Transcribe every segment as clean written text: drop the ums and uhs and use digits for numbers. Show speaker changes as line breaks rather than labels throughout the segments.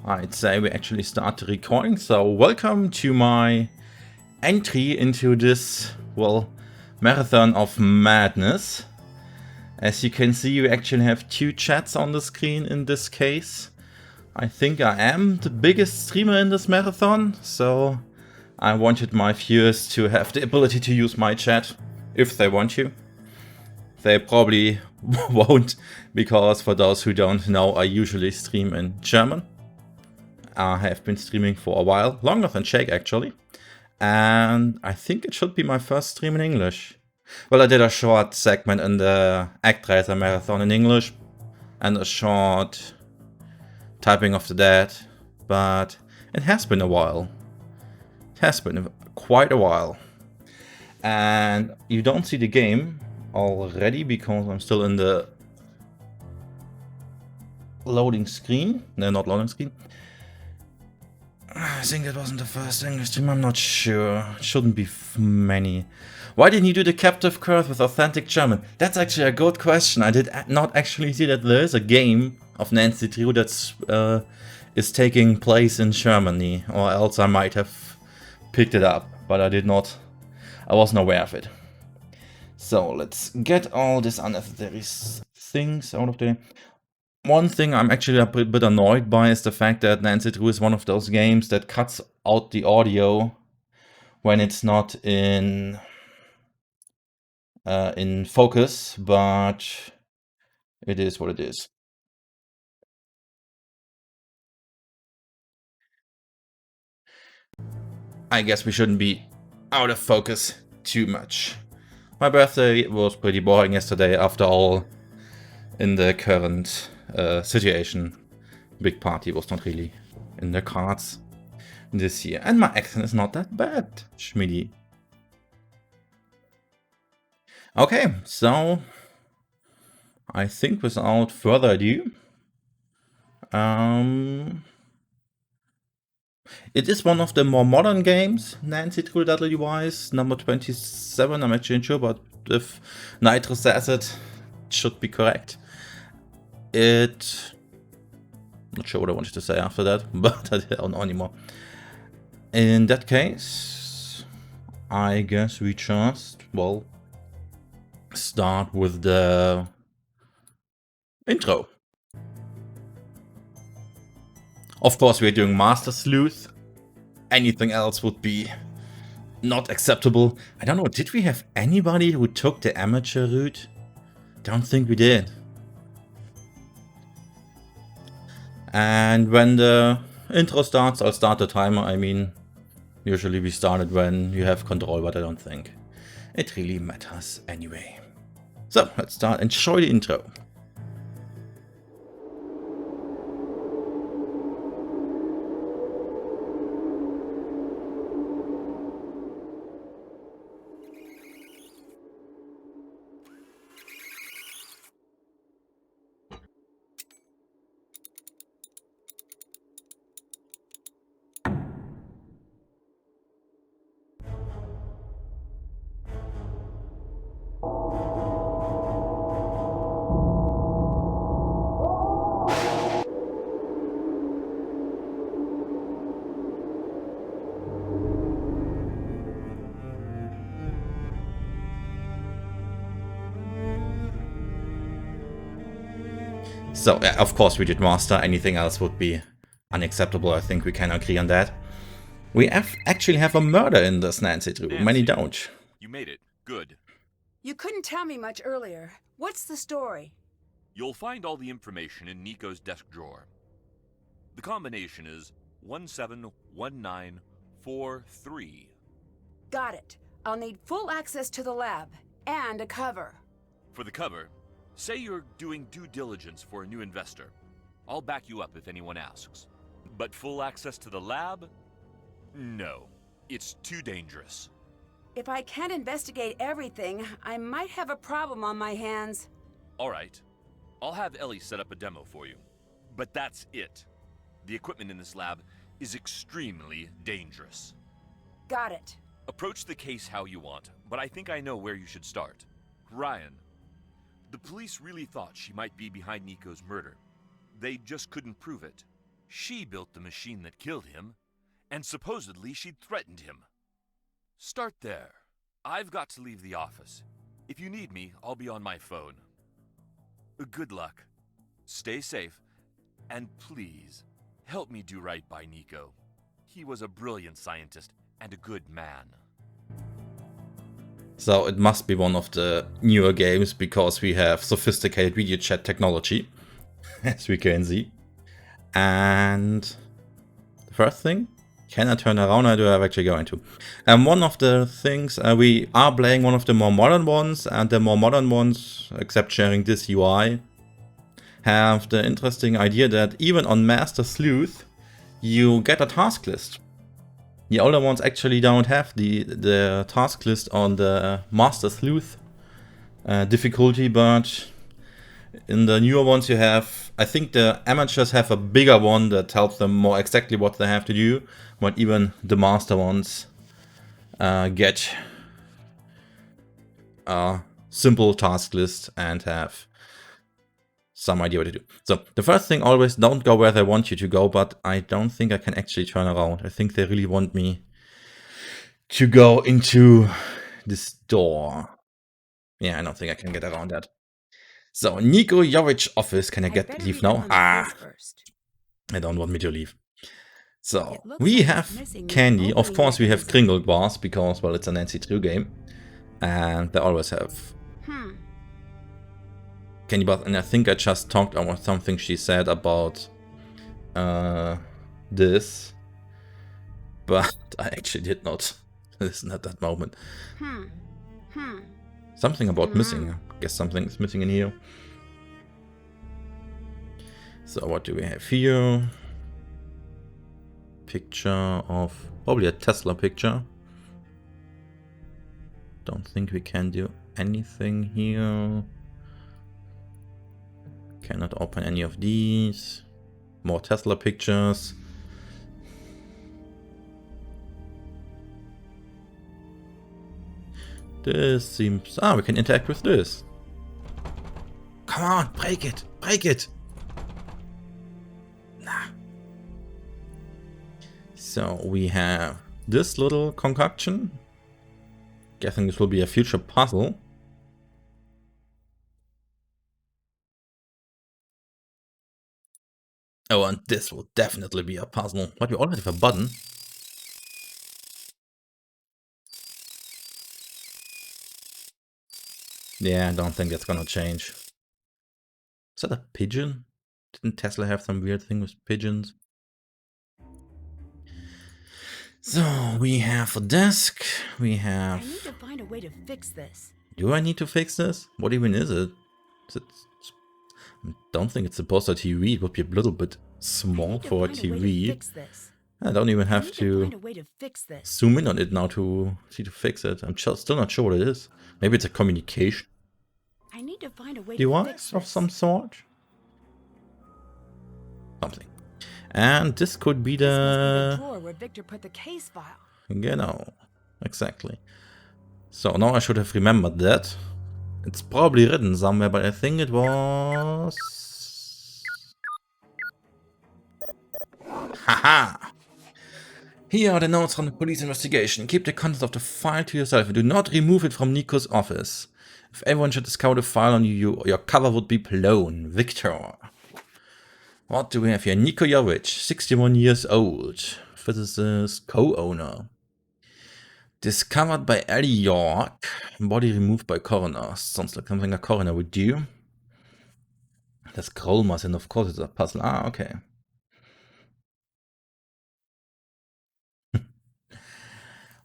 I'd say we actually start the recording. So welcome to my entry into this, well, marathon of madness. As you can see, we actually have two chats on the screen in this case. I think I am the biggest streamer in this marathon, so I wanted my viewers to have the ability to use my chat if they want to. They probably won't, because for those who don't know, I usually stream in German. I have been streaming for a while, longer than Jake actually, and I think it should be my first stream in English. Well, I did a short segment in the Actraiser Marathon in English, and a short Typing of the Dead, but it has been a while. It has been quite a while. And you don't see the game already because I'm still in the loading screen. No, not loading screen. I think that wasn't the first English stream, I'm not sure. It shouldn't be many. Why didn't you do the captive curve with authentic German? That's actually a good question. I did not actually see that there is a game of Nancy Drew that's is taking place in Germany, or else I might have picked it up, but I did not. I wasn't aware of it. So let's get all these unnecessary things out of the... One thing I'm actually a bit annoyed by is the fact that Nancy Drew is one of those games that cuts out the audio when it's not in focus, but it is what it is. I guess we shouldn't be out of focus too much. My birthday was pretty boring yesterday after all in the current situation. Big party was not really in the cards this year. And my accent is not that bad, Schmidty. Okay, so I think without further ado, it is one of the more modern games, Nancy Drew Dudley-wise, number 27, I'm actually unsure, but if Nitro says it, should be correct. Not sure what I wanted to say after that, but I don't know anymore. In that case, I guess we just, well, start with the intro. Of course, we're doing Master Sleuth. Anything else would be not acceptable. I don't know, did we have anybody who took the amateur route? Don't think we did. And when the intro starts, I'll start the timer. I mean, usually we start it when you have control, but I don't think it really matters anyway. So, let's start. Enjoy the intro. So, of course we did master, anything else would be unacceptable, I think we can agree on that. We actually have a murder in this Nancy Drew, many don't.
You made it. Good.
You couldn't tell me much earlier. What's the story?
You'll find all the information in Nico's desk drawer. The combination is 171943.
Got it. I'll need full access to the lab, and a cover.
For the cover, say you're doing due diligence for a new investor. I'll back you up if anyone asks. But full access to the lab? No. It's too dangerous.
If I can't investigate everything, I might have a problem on my hands.
All right. I'll have Ellie set up a demo for you. But that's it. The equipment in this lab is extremely dangerous.
Got it.
Approach the case how you want, but I think I know where you should start. Ryan. The police really thought she might be behind Nico's murder. They just couldn't prove it. She built the machine that killed him, and supposedly she'd threatened him. Start there. I've got to leave the office. If you need me, I'll be on my phone. Good luck. Stay safe, and please, help me do right by Nico. He was a brilliant scientist and a good man.
So it must be one of the newer games because we have sophisticated video chat technology, as we can see. And the first thing, can I turn around? I do have actually going to. And one of the things, we are playing one of the more modern ones, and the more modern ones, except sharing this UI, have the interesting idea that even on Master Sleuth, you get a task list. The older ones actually don't have the task list on the Master Sleuth difficulty, but in the newer ones you have, I think the amateurs have a bigger one that tells them more exactly what they have to do, but even the master ones get a simple task list and have some idea what to do. So the first thing, always don't go where they want you to go, but I don't think I can actually turn around. I think they really want me to go into this door. Yeah, I don't think I can get around that. So Nico Jovich's office, can I leave now? I don't want me to leave. So we have candy. Of course we have Kringle bars because, well, it's a Nancy Drew game. And they always have candy bars, and I think I just talked about something she said about this, but I actually did not listen at that moment. Something about missing. I guess something is missing in here. So what do we have here? Picture of probably a Tesla picture. Don't think we can do anything here. Cannot open any of these. More Tesla pictures. This seems... Ah, we can interact with this. Come on, break it! Break it! Nah. So we have this little concoction. Guessing this will be a future puzzle. Oh, and this will definitely be a puzzle. But we already have a button. Yeah, I don't think that's gonna change. Is that a pigeon? Didn't Tesla have some weird thing with pigeons? So we have a desk. We have...
I need to find a way to fix this.
Do I need to fix this? What even is it? Is it... I don't think it's supposed to be a TV. It would be a little bit small for a TV. I don't even have to zoom in on it now to see to fix it. I'm still not sure what it is. Maybe it's a communication device of some sort. Something. And this could be the
drawer where Victor put the case file.
You know, exactly. So now I should have remembered that. It's probably written somewhere, but I think it was... Haha! Here are the notes from the police investigation. Keep the contents of the file to yourself and do not remove it from Nico's office. If everyone should discover the file on you, your cover would be blown. Victor. What do we have here? Nico Jovich, 61 years old. Physicist, co-owner. Discovered by Ellie York. Body removed by coroner. Sounds like something a coroner would do. The scroll machine, of course, it's a puzzle. Ah, okay.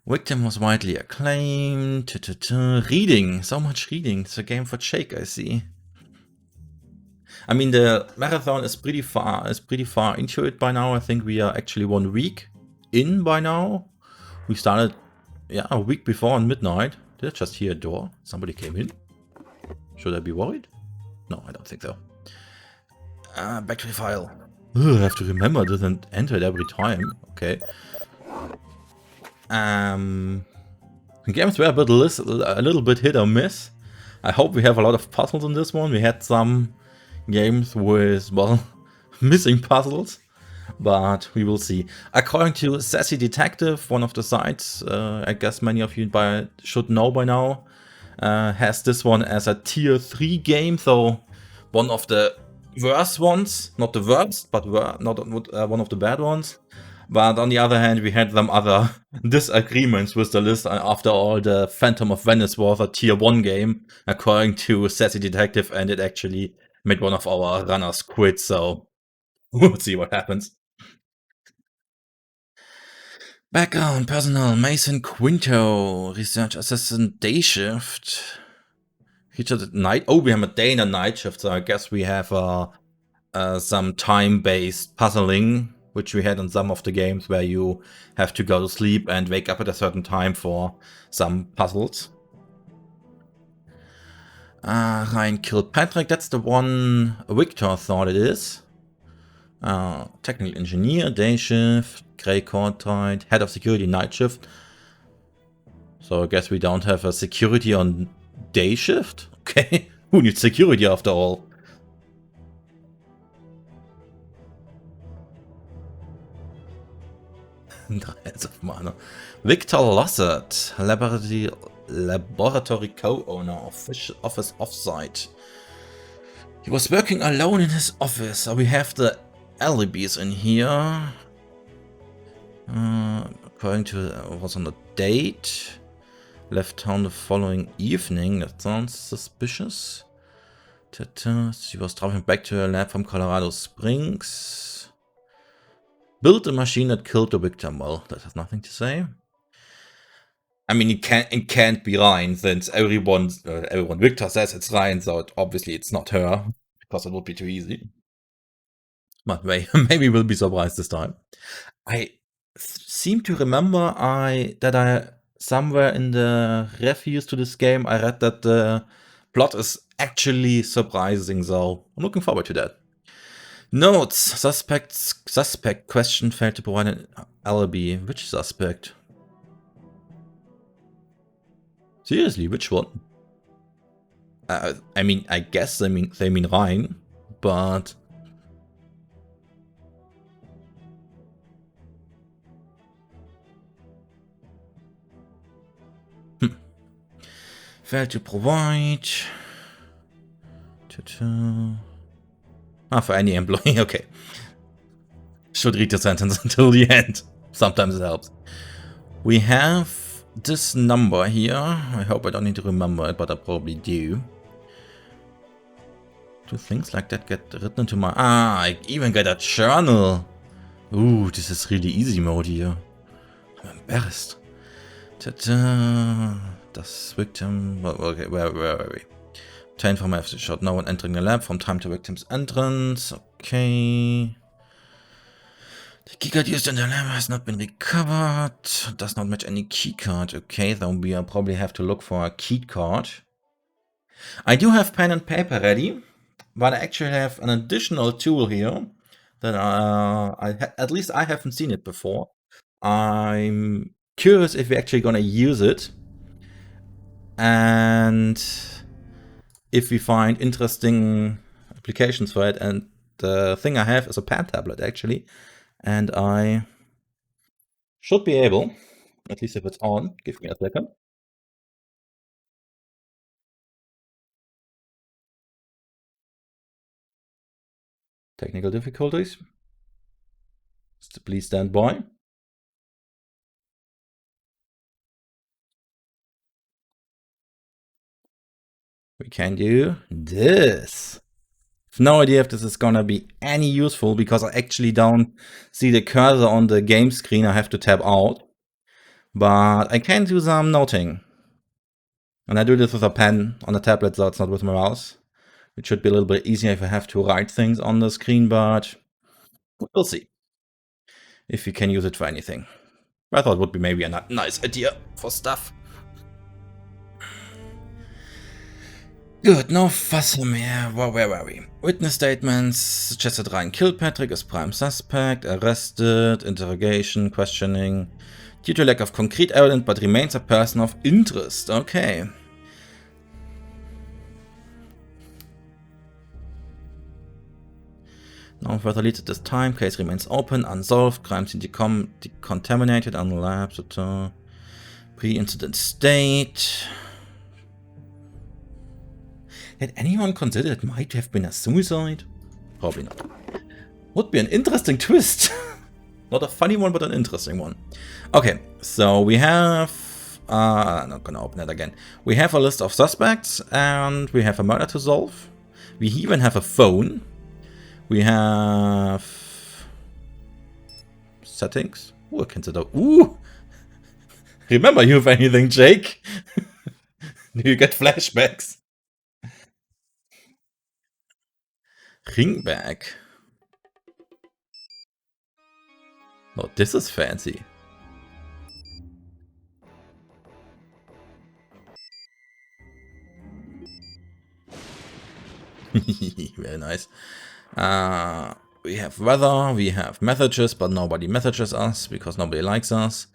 Victim was widely acclaimed. Reading. So much reading. It's a game for Jake, I see. I mean, the marathon is pretty far into it by now. I think we are actually 1 week in by now. We started, yeah, a week before on midnight. Did I just hear a door? Somebody came in. Should I be worried? No, I don't think so. Back to the file. Ugh, I have to remember this and enter it every time. Okay. Games were a little bit hit or miss. I hope we have a lot of puzzles in this one. We had some games with, well, missing puzzles. but we will see. According to Sassy Detective, one of the sites, I guess many of you should know by now, has this one as a tier 3 game, so one of the worst ones, not the worst, but not one of the bad ones. But on the other hand, we had some other disagreements with the list. After all, the Phantom of Venice was a tier 1 game, according to Sassy Detective, and it actually made one of our runners quit, so we'll see what happens. Background, personnel, Mason Quinto, research assistant, day shift. Featured at night. Oh, we have a day and a night shift, so I guess we have some time-based puzzling, which we had in some of the games where you have to go to sleep and wake up at a certain time for some puzzles. Ryan Kilpatrick, that's the one Victor thought it is. Technical engineer, day shift, Grey Courtide, head of security, night shift. So I guess we don't have a security on day shift? Okay, who needs security after all? Hands of Mana. Victor Lossett, laboratory co-owner, office offsite. He was working alone in his office, so we have the alibis in here. According to was on the date. Left town the following evening. That sounds suspicious. She was traveling back to her lab from Colorado Springs. Built a machine that killed the victim. Well, that has nothing to say. I mean, it can't be Ryan, since everyone Victor says it's Ryan, so obviously it's not her, because it would be too easy. But maybe we'll be surprised this time. I seem to remember that I somewhere in the reviews to this game I read that the plot is actually surprising, so I'm looking forward to that. Notes. Suspect question failed to provide an alibi. Which suspect? Seriously, which one? I mean, I guess they mean Ryan, but failed to provide. For any employee, okay. Should read the sentence until the end. Sometimes it helps. We have this number here. I hope I don't need to remember it, but I probably do. Do things like that get written into my... I even get a journal. Ooh, this is really easy mode here. I'm embarrassed. Das victim... Okay, where are we? Obtained from after shot. No one entering the lab from time to victim's entrance. Okay. The keycard used in the lab has not been recovered. Does not match any keycard. Okay, then we probably have to look for a keycard. I do have pen and paper ready, but I actually have an additional tool here that at least I haven't seen it before. I'm curious if we're actually gonna use it, and if we find interesting applications for it. And the thing I have is a pen tablet actually, and I should be able, at least if it's on, give me a second. Technical difficulties. Please stand by. We can do this. I have no idea if this is gonna be any useful, because I actually don't see the cursor on the game screen. I have to tab out. But I can do some noting. And I do this with a pen on a tablet, so it's not with my mouse. It should be a little bit easier if I have to write things on the screen, but we'll see if you can use it for anything. I thought it would be maybe a nice idea for stuff. Good, no fuss mehr. Where were we? Witness statements suggested Ryan Kilpatrick is prime suspect, arrested, interrogation, questioning, due to lack of concrete evidence, but remains a person of interest. Okay. No further leads at this time. Case remains open, unsolved. Crimes decontaminated, unlabs, pre-incident state. Had anyone considered it might have been a suicide? Probably not. Would be an interesting twist. Not a funny one, but an interesting one. Okay, so we have... I'm not gonna open it again. We have a list of suspects, and we have a murder to solve. We even have a phone. We have... settings. Ooh, I can set up... Ooh! Remember you of anything, Jake? Do you get flashbacks? Ringback. Oh, this is fancy. Very nice. We have weather, we have messages, but nobody messages us because nobody likes us.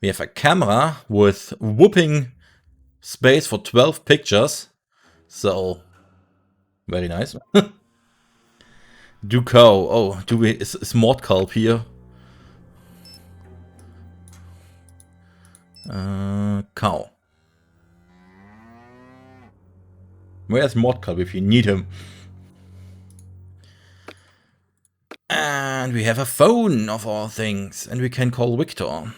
We have a camera with whooping space for 12 pictures. So, very nice. Duco. Oh, is Mordculp here? Cow. Where's Mordculp if you need him? And we have a phone, of all things, and we can call Victor.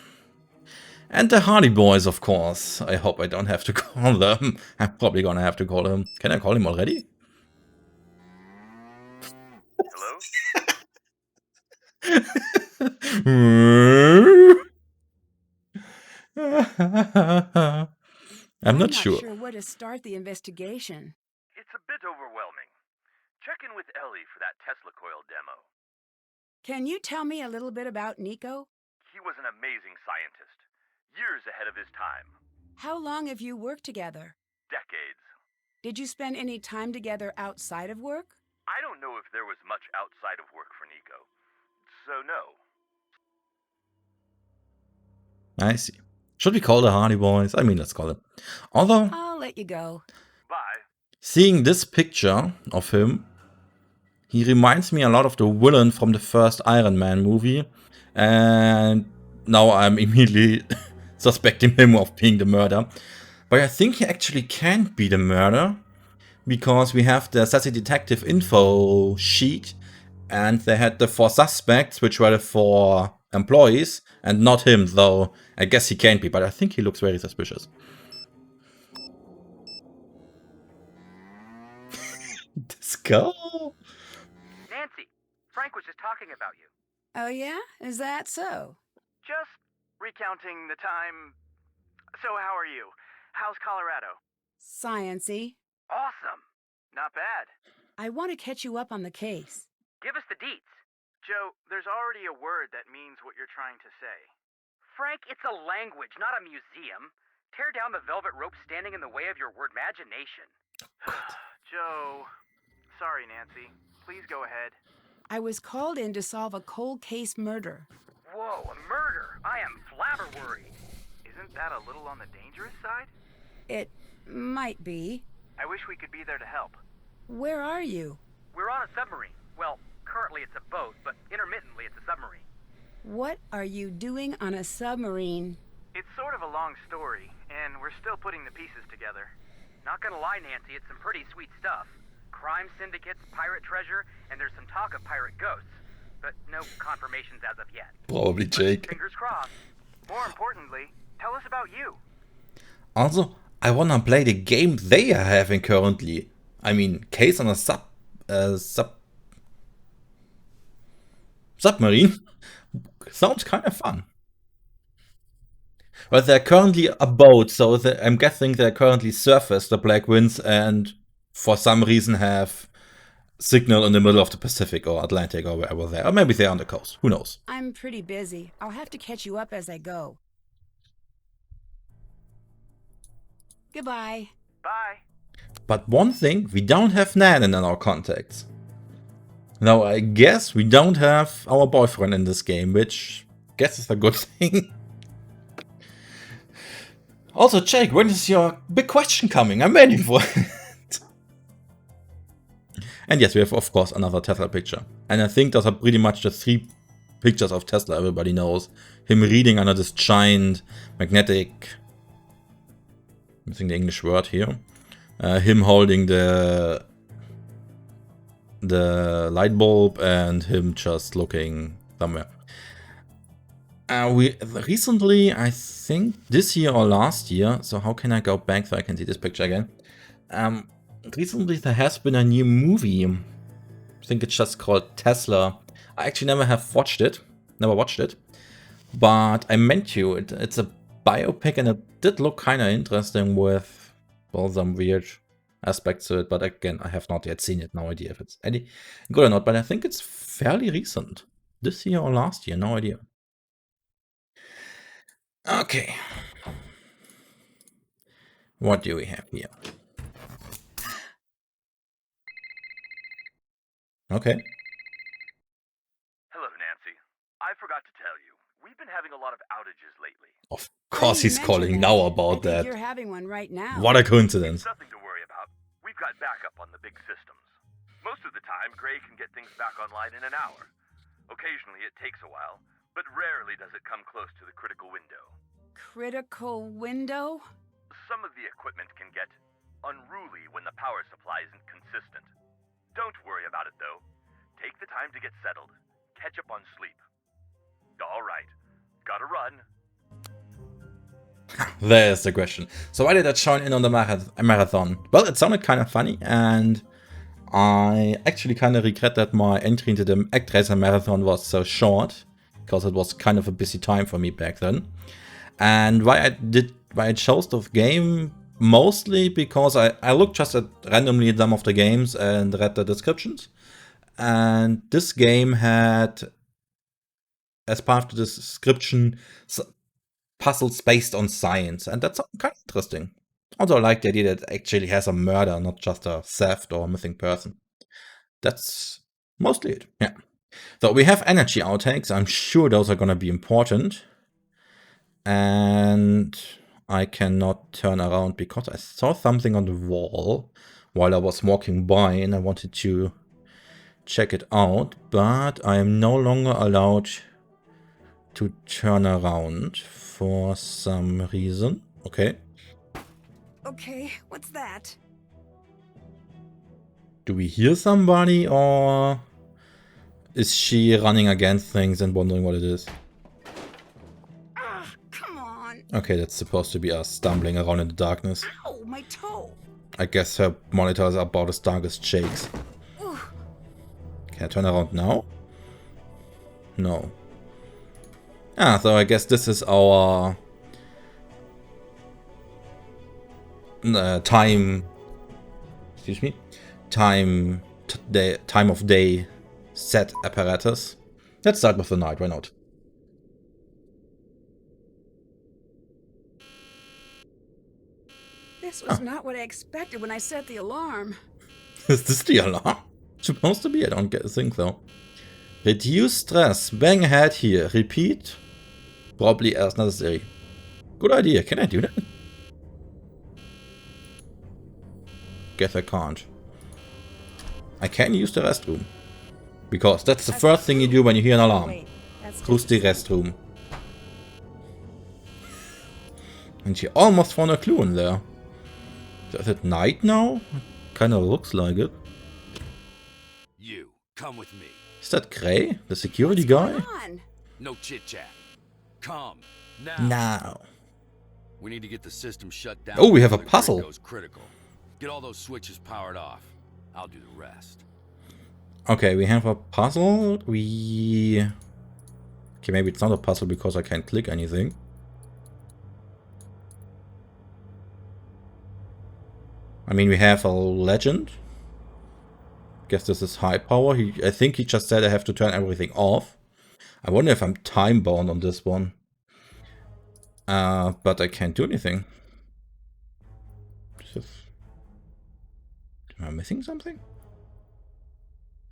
And the Hardy Boys, of course. I hope I don't have to call them. I'm probably gonna have to call them. Can I call him already?
Hello?
I'm not sure
where to start the investigation.
It's a bit overwhelming. Check in with Ellie for that Tesla coil demo.
Can you tell me a little bit about Nico?
He was an amazing scientist, years ahead of his time.
How long have you worked together?
Decades.
Did you spend any time together outside of work?
I don't know if there was much outside of work for Nico, so no.
I see. Should we call the Hardy Boys? I mean, let's call them. Although,
I'll let you go.
Bye.
Seeing this picture of him, he reminds me a lot of the villain from the first Iron Man movie. And now I'm immediately suspecting him of being the murderer. But I think he actually can't be the murderer, because we have the Sassy Detective info sheet, and they had the 4 suspects, which were the 4 employees, and not him, though I guess he can't be, but I think he looks very suspicious. This girl?
Nancy, Frank was just talking about you.
Oh yeah? Is that so?
Just recounting the time. So how are you? How's Colorado?
Science-y.
Awesome. Not bad.
I want to catch you up on the case.
Give us the deets. Joe, there's already a word that means what you're trying to say. Frank, it's a language, not a museum. Tear down the velvet rope standing in the way of your word imagination. Joe. Sorry, Nancy. Please go ahead.
I was called in to solve a cold case murder.
Whoa, a murder! I am flabberworried. Isn't that a little on the dangerous side?
It might be.
I wish we could be there to help.
Where are you?
We're on a submarine. Well, currently it's a boat, but intermittently it's a submarine.
What are you doing on a submarine?
It's sort of a long story, and we're still putting the pieces together. Not gonna lie, Nancy, it's some pretty sweet stuff. Crime syndicates, pirate treasure, and there's some talk of pirate ghosts. But no confirmations as of yet.
Probably Jake.
Fingers crossed. More importantly, tell us about you.
Also, I wanna play the game they are having currently. I mean, case on a submarine sounds kind of fun. But they're currently a boat, so I'm guessing they're currently surface the Black Winds, and for some reason have signal in the middle of the Pacific or Atlantic or wherever they are. Or maybe they're on the coast. Who knows?
I'm pretty busy. I'll have to catch you up as I go. Goodbye.
Bye.
But one thing, we don't have Nan in our contacts. Now, I guess we don't have our boyfriend in this game, which I guess is a good thing. Also, Jake, when is your big question coming? I'm waiting for it. And yes, we have, of course, another Tesla picture. And I think those are pretty much the 3 pictures of Tesla everybody knows. Him reading under this giant magnetic... I'm missing the English word here. Him holding the light bulb and him just looking somewhere. We recently, I think this year or last year, so how can I go back so I can see this picture again? Recently there has been a new movie. I think it's just called Tesla. I actually never watched it, but I meant to. It's a biopic and it did look kind of interesting with, well, some weird aspects to it, but again, I have not yet seen it. No idea if it's any good or not, but I think it's fairly recent. This year or last year, no idea. Okay. What do we have here? Okay.
Hello, Nancy. I forgot to tell you, we've been having a lot of outages lately.
Of course he's calling now about that.
You're having one right now.
What a coincidence.
It's nothing to worry about. We've got backup on the big systems. Most of the time, Gray can get things back online in an hour. Occasionally it takes a while, but rarely does it come close to the critical window.
Critical window?
Some of the equipment can get unruly when the power supply isn't consistent. Don't worry about it, though. Take the time to get settled. Catch up on sleep. All right. Gotta run.
There's the question. So why did I join in on the marathon? Well, it sounded kind of funny, and I actually kind of regret that my entry into the ActRaiser marathon was so short, because it was kind of a busy time for me back then. And why I chose the game, mostly because I looked just at randomly at some of the games and read the descriptions. And this game had, as part of the description, puzzles based on science, and that's kind of interesting. Also, I like the idea that it actually has a murder, not just a theft or a missing person. That's mostly it, yeah. So we have energy outtakes. I'm sure those are going to be important. And I cannot turn around because I saw something on the wall while I was walking by and I wanted to check it out, but I am no longer allowed to turn around for some reason. Okay.
Okay, what's that?
Do we hear somebody, or is she running against things and wondering what it is?
Come on.
Okay, that's supposed to be us stumbling around in the darkness.
Ow, my toe.
I guess her monitor is about as dark as Jake's.
Ooh.
Can I turn around now? No. Ah, so I guess this is our time of day set apparatus. Let's start with the night, why not?
This was not what I expected when I set the alarm.
Is this the alarm? Supposed to be, I don't think so. Reduce stress, bang ahead here, repeat, probably as necessary. Good idea, can I do that? Guess I can't. I can use the restroom. Because that's the first thing you do when you hear an alarm.
Wait, that's
Use the restroom. And she almost found a clue in there. Is it night now? Kinda looks like it.
You, come with me.
Is that Gray? The security guy?
Come on.
No chit-chat. Come, now.
No.
We need to get the system shut down.
Oh, we have a
before the grid
puzzle.
goes critical. Get all those switches powered off. I'll do the rest.
Okay, we have a puzzle. Okay, maybe it's not a puzzle because I can't click anything. I mean, we have a legend. Guess this is high power. I think he just said I have to turn everything off. I wonder if I'm time bound on this one. But I can't do anything. Am I missing something?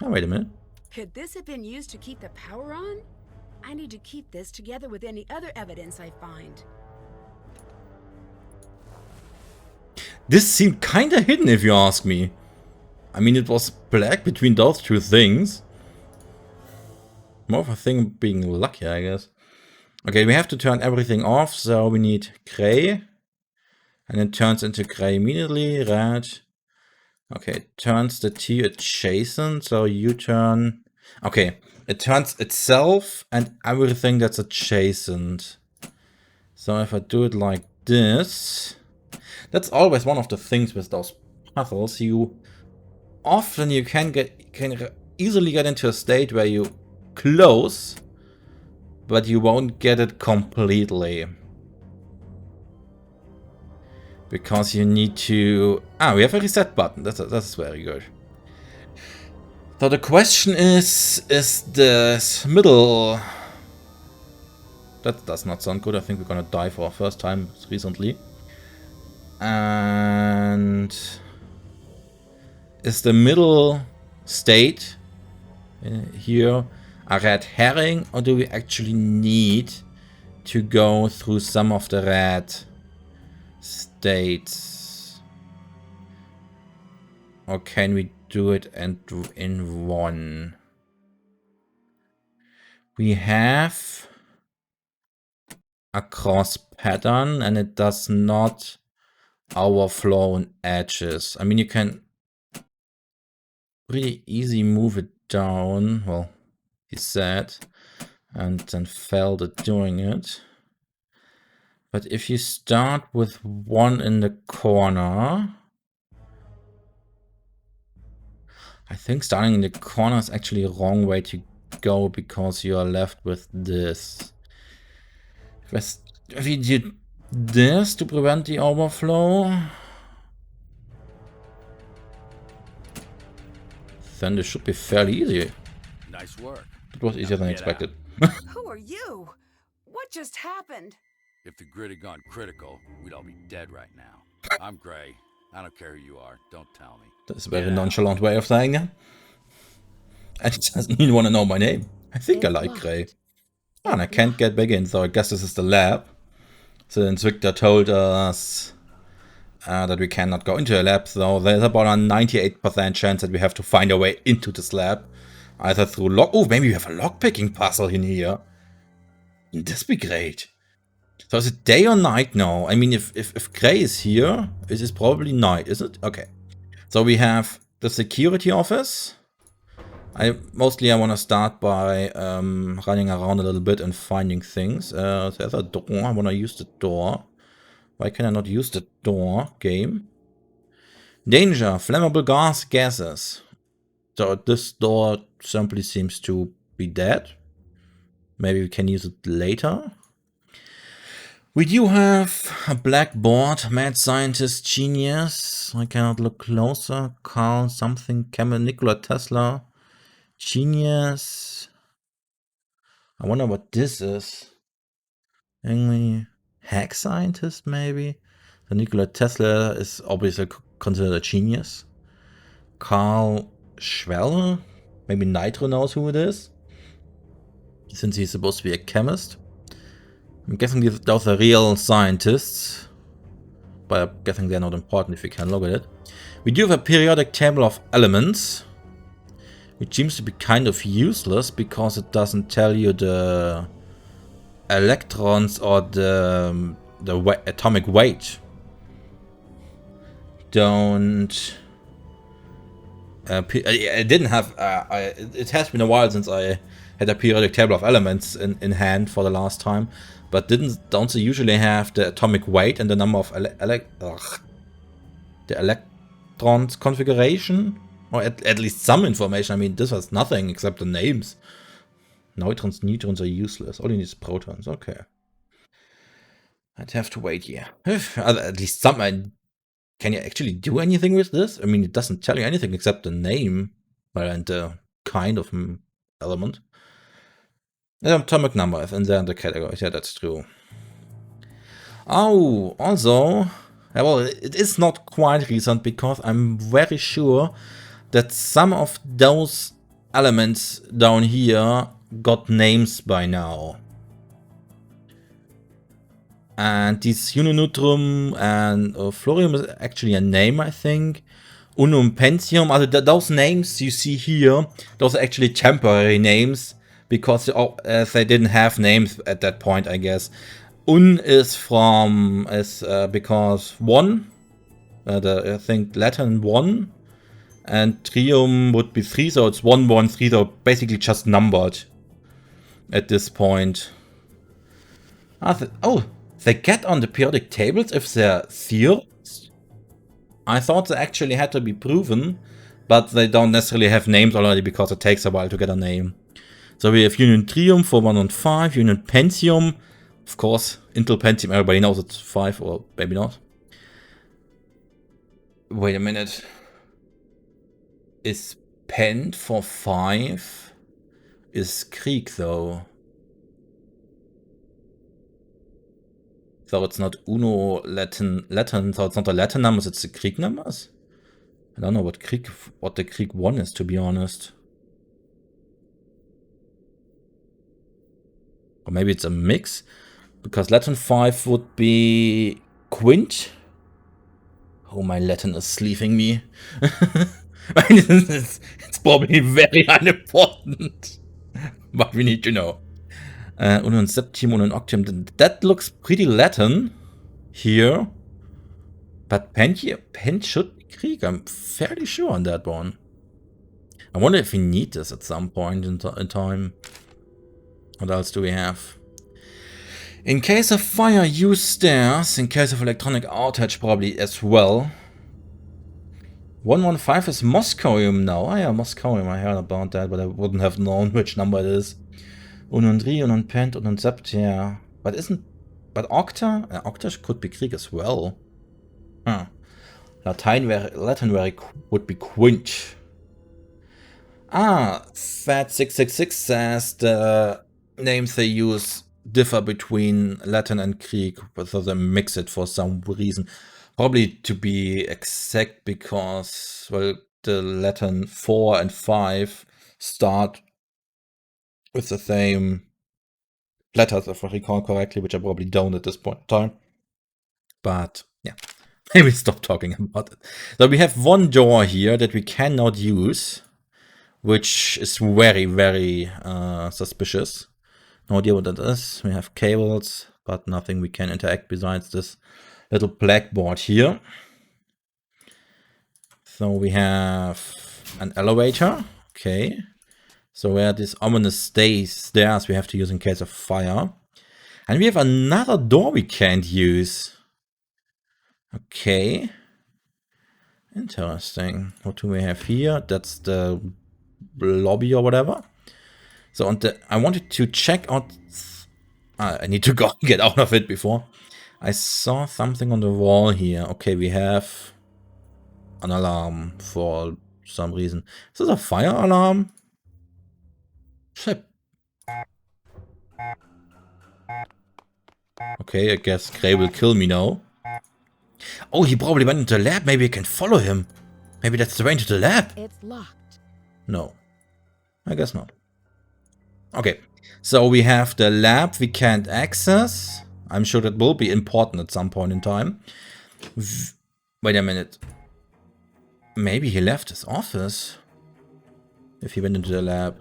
Oh, wait a minute.
Could this have been used to keep the power on? I need to keep this together with any other evidence I find.
This seemed kinda hidden if you ask me. I mean, it was black between those two things. More of a thing being lucky, I guess. Okay, we have to turn everything off, so we need gray. And it turns into gray immediately, red. Okay, it turns the T adjacent, so you turn... Okay, it turns itself and everything that's adjacent. So if I do it like this... That's always one of the things with those puzzles. Often you can easily get into a state where you close, but you won't get it completely. Because you need to... Ah, we have a reset button. That's very good. So the question is this middle... That does not sound good. I think we're gonna die for our first time recently. And... Is the middle state here a red herring, or do we actually need to go through some of the red states? Or can we do it in one? We have a cross pattern and it does not overflow on edges. I mean, you can pretty easy move it down. Well, he said, and then failed at doing it. But if you start with one in the corner, I think starting in the corner is actually a wrong way to go, because you are left with this. If you do this to prevent the overflow, then this should be fairly easy.
Nice work.
It was easier than expected.
Who are you? What just happened?
If the grid had gone critical, we'd all be dead right now. I'm Gray. I don't care who you are. Don't tell me.
That's a very nonchalant way of saying that. And he doesn't even want to know my name. I think I like Gray. Oh, and I can't get back in, so I guess this is the lab. Since Victor told us that we cannot go into a lab, so there's about a 98% chance that we have to find our way into this lab. Either through lock... Oh, maybe we have a lockpicking puzzle in here. Wouldn't this be great? So is it day or night now? I mean, if Gray is here, it is probably night, is it? Okay. So we have the security office. I want to start by running around a little bit and finding things. There's a door. I want to use the door. Why can I not use the door? Game. Danger. Flammable gases. So this door simply seems to be dead. Maybe we can use it later. We do have a black board. Mad scientist, genius. I cannot look closer. Carl something. Nikola Tesla. Genius. I wonder what this is. Any hack scientist, maybe? So Nikola Tesla is obviously considered a genius. Carl Schwelle. Maybe Nitro knows who it is, since he's supposed to be a chemist. I'm guessing those are real scientists, but I'm guessing they're not important if you can look at it. We do have a periodic table of elements, which seems to be kind of useless because it doesn't tell you the electrons or the atomic weight. It didn't have. It has been a while since I had a periodic table of elements in hand for the last time, but don't they usually have the atomic weight and the number of the electrons configuration, or at least some information? I mean, this has nothing except the names. Neutrons, neutrons are useless. All you need is protons. Okay, I'd have to wait here. At least some. Can you actually do anything with this? I mean, it doesn't tell you anything except the name and the kind of element. The atomic number is in there in the category. Yeah, that's true. Oh, also, well, it is not quite recent because I'm very sure that some of those elements down here got names by now. And this Unionutrum and Fluorium is actually a name, I think. Unum Pentium, those names you see here, those are actually temporary names, because they didn't have names at that point, I guess. Is because 1, I think Latin 1, and Trium would be 3, so it's 1, 1, 3, so basically just numbered at this point. They get on the periodic tables if they're theories? I thought they actually had to be proven, but they don't necessarily have names already because it takes a while to get a name. So we have Union Trium for 1 and 5, Union Pentium, of course, Intel Pentium, everybody knows it's 5, or maybe not. Wait a minute. Is Pent for 5? Is Krieg though? So it's not Uno Latin, so it's not the Latin numbers, it's the Krieg numbers? I don't know what the Krieg 1 is, to be honest. Or maybe it's a mix, because Latin 5 would be Quint. Oh, my Latin is leaving me. It's probably very unimportant, but we need to know. Unum Septium, Unum Octium, that looks pretty Latin here. But Pent should be Krieg, I'm fairly sure on that one. I wonder if we need this at some point in time. What else do we have? In case of fire, use stairs. In case of electronic outage, probably as well. 115 is Moscowium now. Oh yeah, Moscowium, I heard about that, but I wouldn't have known which number it is. Unum 3, Unum Pent, Unum Sept, yeah. But Octa? Octa could be Krieg as well. Huh. Latin would be Quint. Fat666 says the names they use differ between Latin and Krieg, so they mix it for some reason. Probably to be exact, because, well, the Latin 4 and 5 start with the same letters, if I recall correctly, which I probably don't at this point in time. But, yeah, maybe stop talking about it. So we have one door here that we cannot use, which is very, very suspicious. No idea what that is. We have cables, but nothing we can interact besides this little blackboard here. So we have an elevator. Okay. So where this ominous stairs we have to use in case of fire. And we have another door we can't use. Okay. Interesting. What do we have here? That's the lobby or whatever. So I wanted to check out. I need to go get out of it before. I saw something on the wall here. Okay, we have an alarm for some reason. Is this a fire alarm? Shit. Okay, I guess Gray will kill me now. Oh, he probably went into the lab. Maybe I can follow him. Maybe that's the way into the lab.
It's locked.
No. I guess not. Okay, so we have the lab we can't access. I'm sure that will be important at some point in time. Wait a minute. Maybe he left his office. If he went into the lab.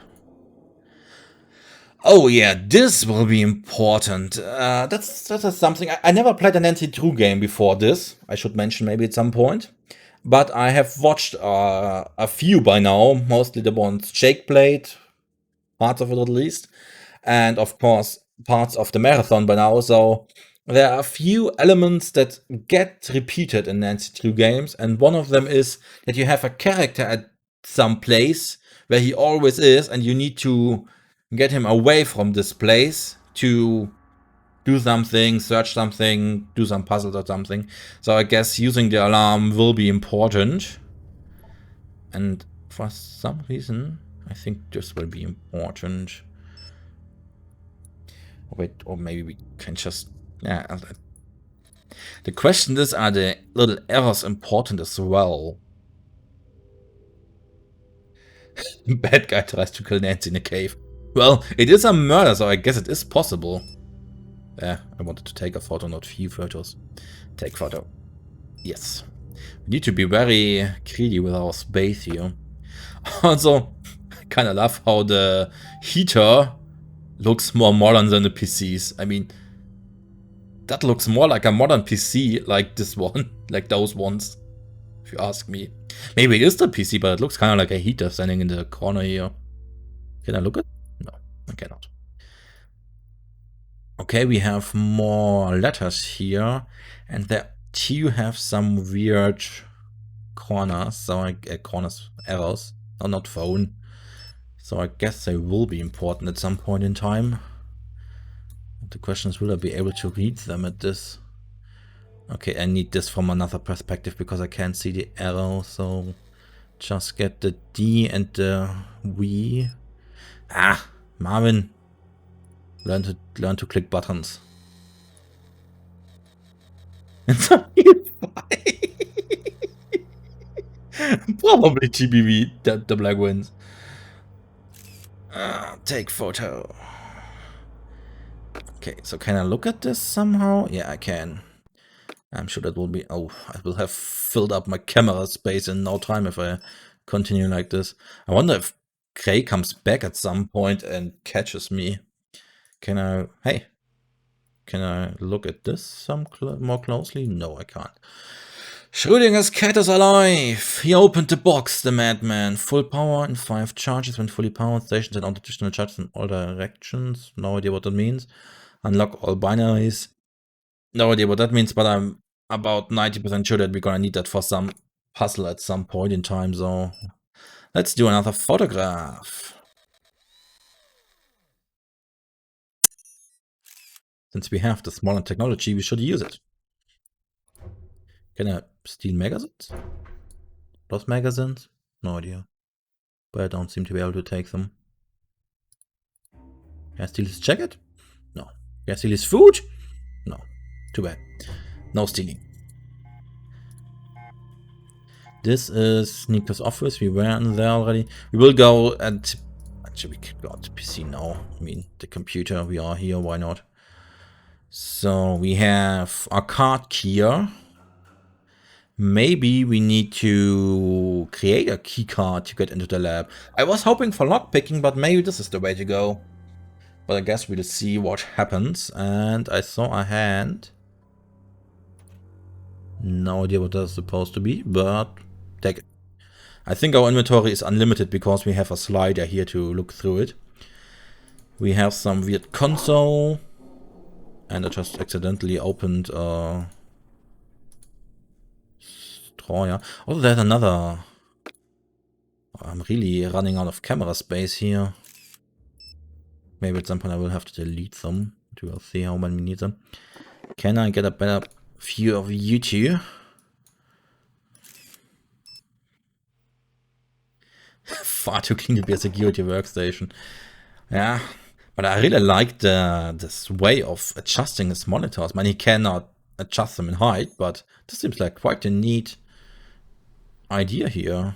Oh yeah, this will be important. That's something. I never played an NC2 game before this. I should mention maybe at some point. But I have watched a few by now. Mostly the ones Jake played. Parts of it at least. And of course, parts of the marathon by now. So there are a few elements that get repeated in NC2 games. And one of them is that you have a character at some place where he always is. And you need to get him away from this place to do something, search something, do some puzzles or something. So I guess using the alarm will be important. And for some reason, I think this will be important. Wait, or maybe we can just... Yeah. The question is, are the little errors important as well? Bad guy tries to kill Nancy in a cave. Well, it is a murder, so I guess it is possible. Yeah, I wanted to take a photo, not few photos. Take photo. Yes. We need to be very greedy with our space here. Also, I kind of love how the heater looks more modern than the PCs. I mean, that looks more like a modern PC, like this one, like those ones, if you ask me. Maybe it is the PC, but it looks kind of like a heater standing in the corner here. Can I look at it? No, I cannot. Okay, we have more letters here, and there too have some weird corners, so corners errors, or not phone. So I guess they will be important at some point in time. The question is, will I be able to read them at this? Okay, I need this from another perspective because I can't see the arrow, so just get the D and the V. Ah, Marvin, learn to click buttons. Probably GBV, the black wins. Take photo. Okay, so can I look at this somehow? Yeah, I can. I'm sure that will be... Oh, I will have filled up my camera space in no time if I continue like this. I wonder if Gray comes back at some point and catches me. Can I... Hey. Can I look at this more closely? No, I can't. Schrödinger's cat is alive! He opened the box, the madman. Full power and 5 charges when fully powered. Stations and additional charges in all directions. No idea what that means. Unlock all binaries. No idea what that means, but I'm about 90% sure that we're gonna need that for some puzzle at some point in time, so let's do another photograph. Since we have this modern technology, we should use it. Can I steal magazines? Those magazines? No idea. But I don't seem to be able to take them. Can I steal his jacket? No. Can I steal his food? No. Too bad. No stealing. This is Nico's office. We were in there already. We will go and... Actually, we can go to PC now. I mean, the computer. We are here. Why not? So, we have our card here. Maybe we need to create a key card to get into the lab. I was hoping for lockpicking, but maybe this is the way to go. But I guess we'll see what happens. And I saw a hand. No idea what that's supposed to be, but take it. I think our inventory is unlimited because we have a slider here to look through it. We have some weird console. And I just accidentally opened a drawer. Oh, there's another. I'm really running out of camera space here. Maybe at some point I will have to delete them. We'll see how many we need them. Can I get a better view of you two? Far too clean to be a security workstation. Yeah, but I really like this way of adjusting his monitors. I mean, he cannot adjust them in height, but this seems like quite a neat idea here.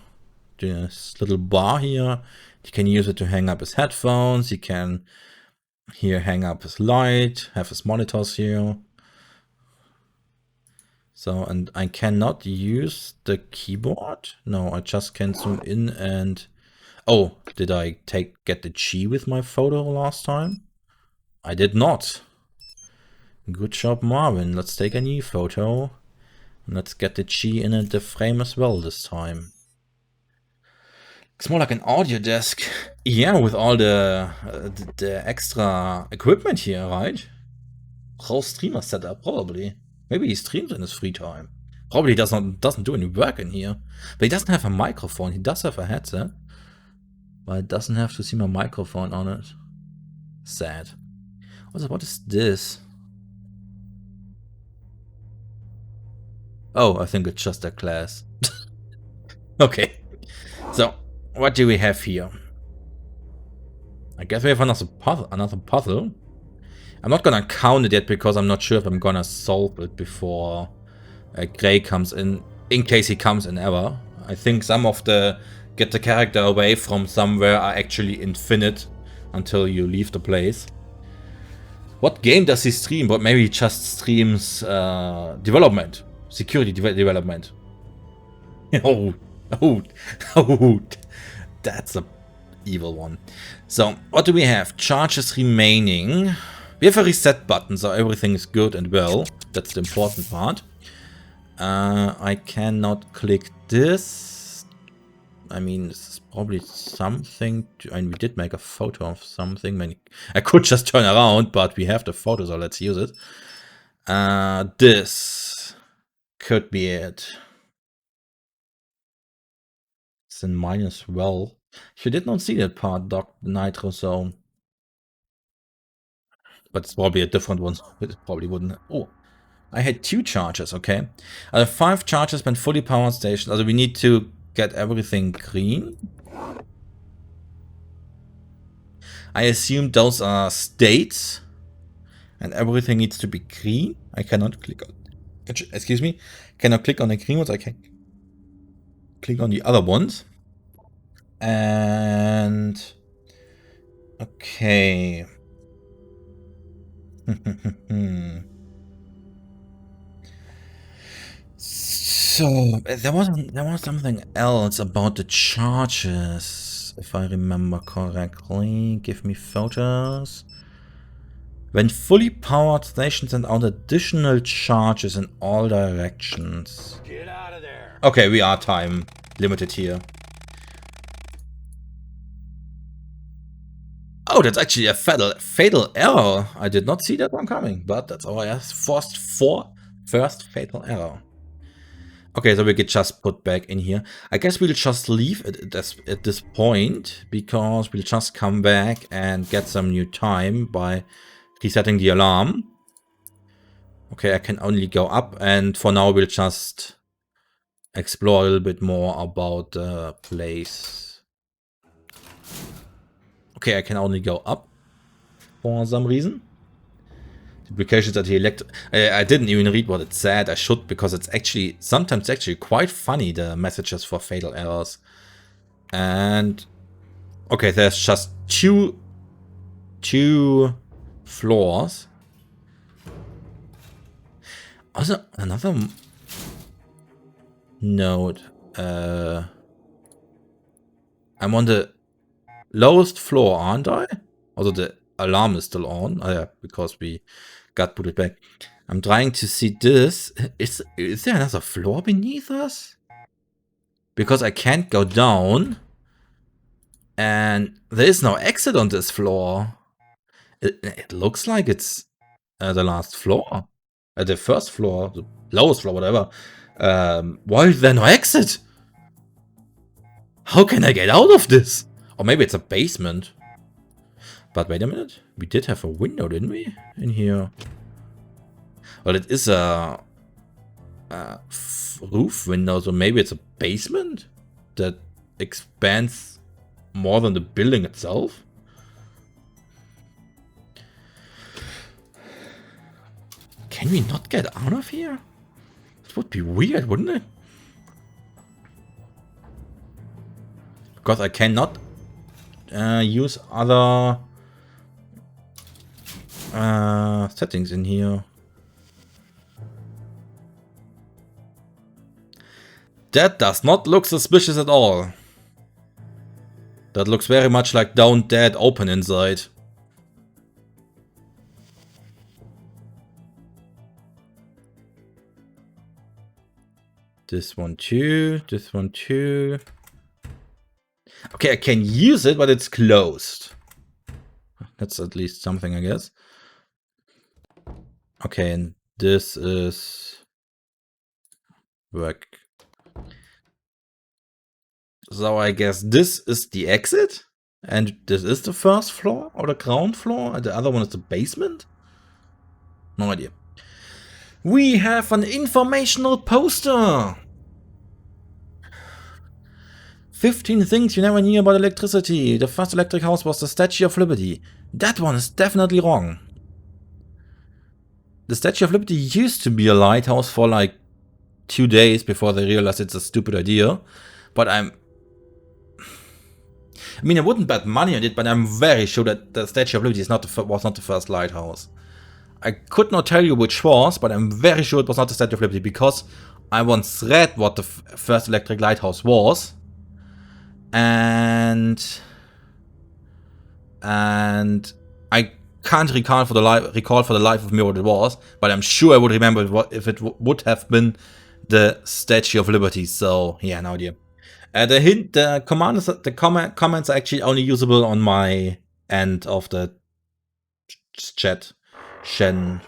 This little bar here, he can use it to hang up his headphones. He can here hang up his light, have his monitors here. So, and I cannot use the keyboard. No, I just can zoom in and... Oh, did I get the G with my photo last time? I did not. Good job, Marvin. Let's take a new photo. And let's get the G in the frame as well this time. It's more like an audio desk. Yeah, with all the extra equipment here, right? Whole streamer setup, probably. Maybe he streams in his free time. Probably doesn't do any work in here. But he doesn't have a microphone. He does have a headset. But it doesn't have to see my microphone on it. Sad. Also, what is this? Oh, I think it's just a class. Okay. So, what do we have here? I guess we have another puzzle. I'm not gonna count it yet because I'm not sure if I'm gonna solve it before Gray comes in case he comes in ever. I think some of the get the character away from somewhere are actually infinite until you leave the place. What game does he stream? But maybe he just streams development, security development. Oh, oh, oh, that's a evil one. So, what do we have? Charges remaining. We have a reset button, so everything is good and well. That's the important part. I cannot click this. I mean, this is probably something to, and we did make a photo of something. I could just turn around, but we have the photo, so let's use it. This could be it. It's in mine as well. You did not see that part, Doc Nitro, so. But it's probably a different one. It probably wouldn't. Oh, I had 2 charges, okay. 5 charges when fully powered stations. Also, we need to get everything green. I assume those are states. And everything needs to be green. I cannot click on... Excuse me. Cannot click on the green ones. I can click on the other ones. And... okay. So there was something else about the charges, if I remember correctly. Give me photos. When fully powered, stations send out additional charges in all directions.
Get out of there.
Okay, we are time limited here. Oh, that's actually a fatal error. I did not see that one coming, but that's our first fatal error. Okay, so we could just put back in here. I guess we'll just leave it at this point, because we'll just come back and get some new time by resetting the alarm. Okay, I can only go up, and for now we'll just explore a little bit more about the place. Okay, I can only go up for some reason. Duplications at the I didn't even read what it said. I should, because it's actually sometimes actually quite funny, the messages for fatal errors. And okay, there's just two floors. Also, another note. I'm on the lowest floor, aren't I? Also, the alarm is still on. Oh, yeah, because we got put it back. I'm trying to see this. Is there another floor beneath us? Because I can't go down. And there is no exit on this floor. It looks like it's the last floor. The first floor, the lowest floor, whatever. Why is there no exit? How can I get out of this? Or maybe it's a basement. But wait a minute. We did have a window, didn't we? In here. Well, it is a roof window, so maybe it's a basement that expands more than the building itself. Can we not get out of here? It would be weird, wouldn't it? Because I cannot use other settings in here. That does not look suspicious at all. That looks very much like Down Dead open inside. This one too, this one too. Okay, I can use it, but it's closed. That's at least something, I guess. Okay, and this is work. So I guess this is the exit, and this is the first floor or the ground floor, and the other one is the basement? No idea. We have an informational poster! 15 things you never knew about electricity. The first electric house was the Statue of Liberty. That one is definitely wrong. The Statue of Liberty used to be a lighthouse for like 2 days before they realized it's a stupid idea. But I mean, I wouldn't bet money on it, but I'm very sure that the Statue of Liberty was not the first lighthouse. I could not tell you which was, but I'm very sure it was not the Statue of Liberty, because I once read what the first electric lighthouse was, and I can't recall for the life of me what it was, but I'm sure I would remember if it would have been the Statue of Liberty. So yeah, no idea. The comments are actually only usable on my end of the chat Shen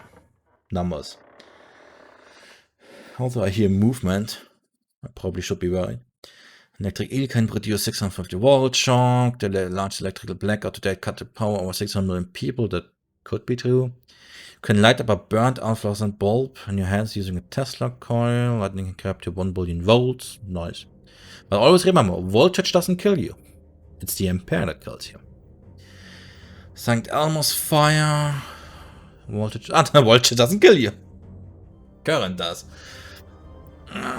numbers. Also, I hear movement. I probably should be right. Electric eel can produce 650 volt shock. The large electrical blackout today cut the power over 600 million people. That could be true. You can light up a burnt out fluorescent bulb in your hands using a Tesla coil. Lightning can carry up to 1 billion volts. Nice. But always remember, voltage doesn't kill you. It's the ampere that kills you. St. Elmo's fire. Voltage doesn't kill you. Current does.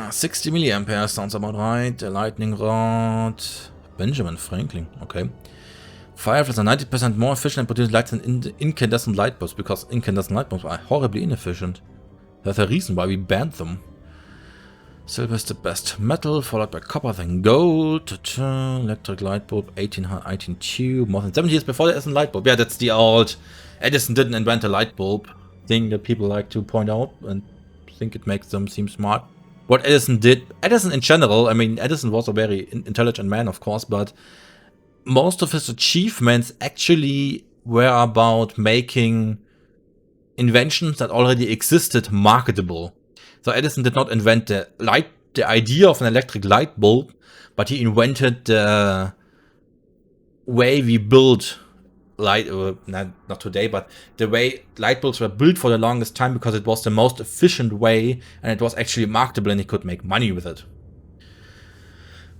60 milliampere sounds about right. A lightning rod. Benjamin Franklin. Okay. Fireflies are 90% more efficient and produce lights than incandescent light bulbs because incandescent light bulbs are horribly inefficient. That's a reason why we banned them. Silver is the best metal, followed by copper, then gold. Electric light bulb, 1802. More than 70 years before the Edison light bulb. Yeah, that's the old Edison didn't invent a light bulb thing that people like to point out and think it makes them seem smart. What Edison did, Edison in general, I mean, Edison was a very intelligent man, of course, but most of his achievements actually were about making inventions that already existed marketable. So Edison did not invent the idea of an electric light bulb, but he invented the way we build light, not today, but the way light bulbs were built for the longest time because it was the most efficient way and it was actually marketable and he could make money with it.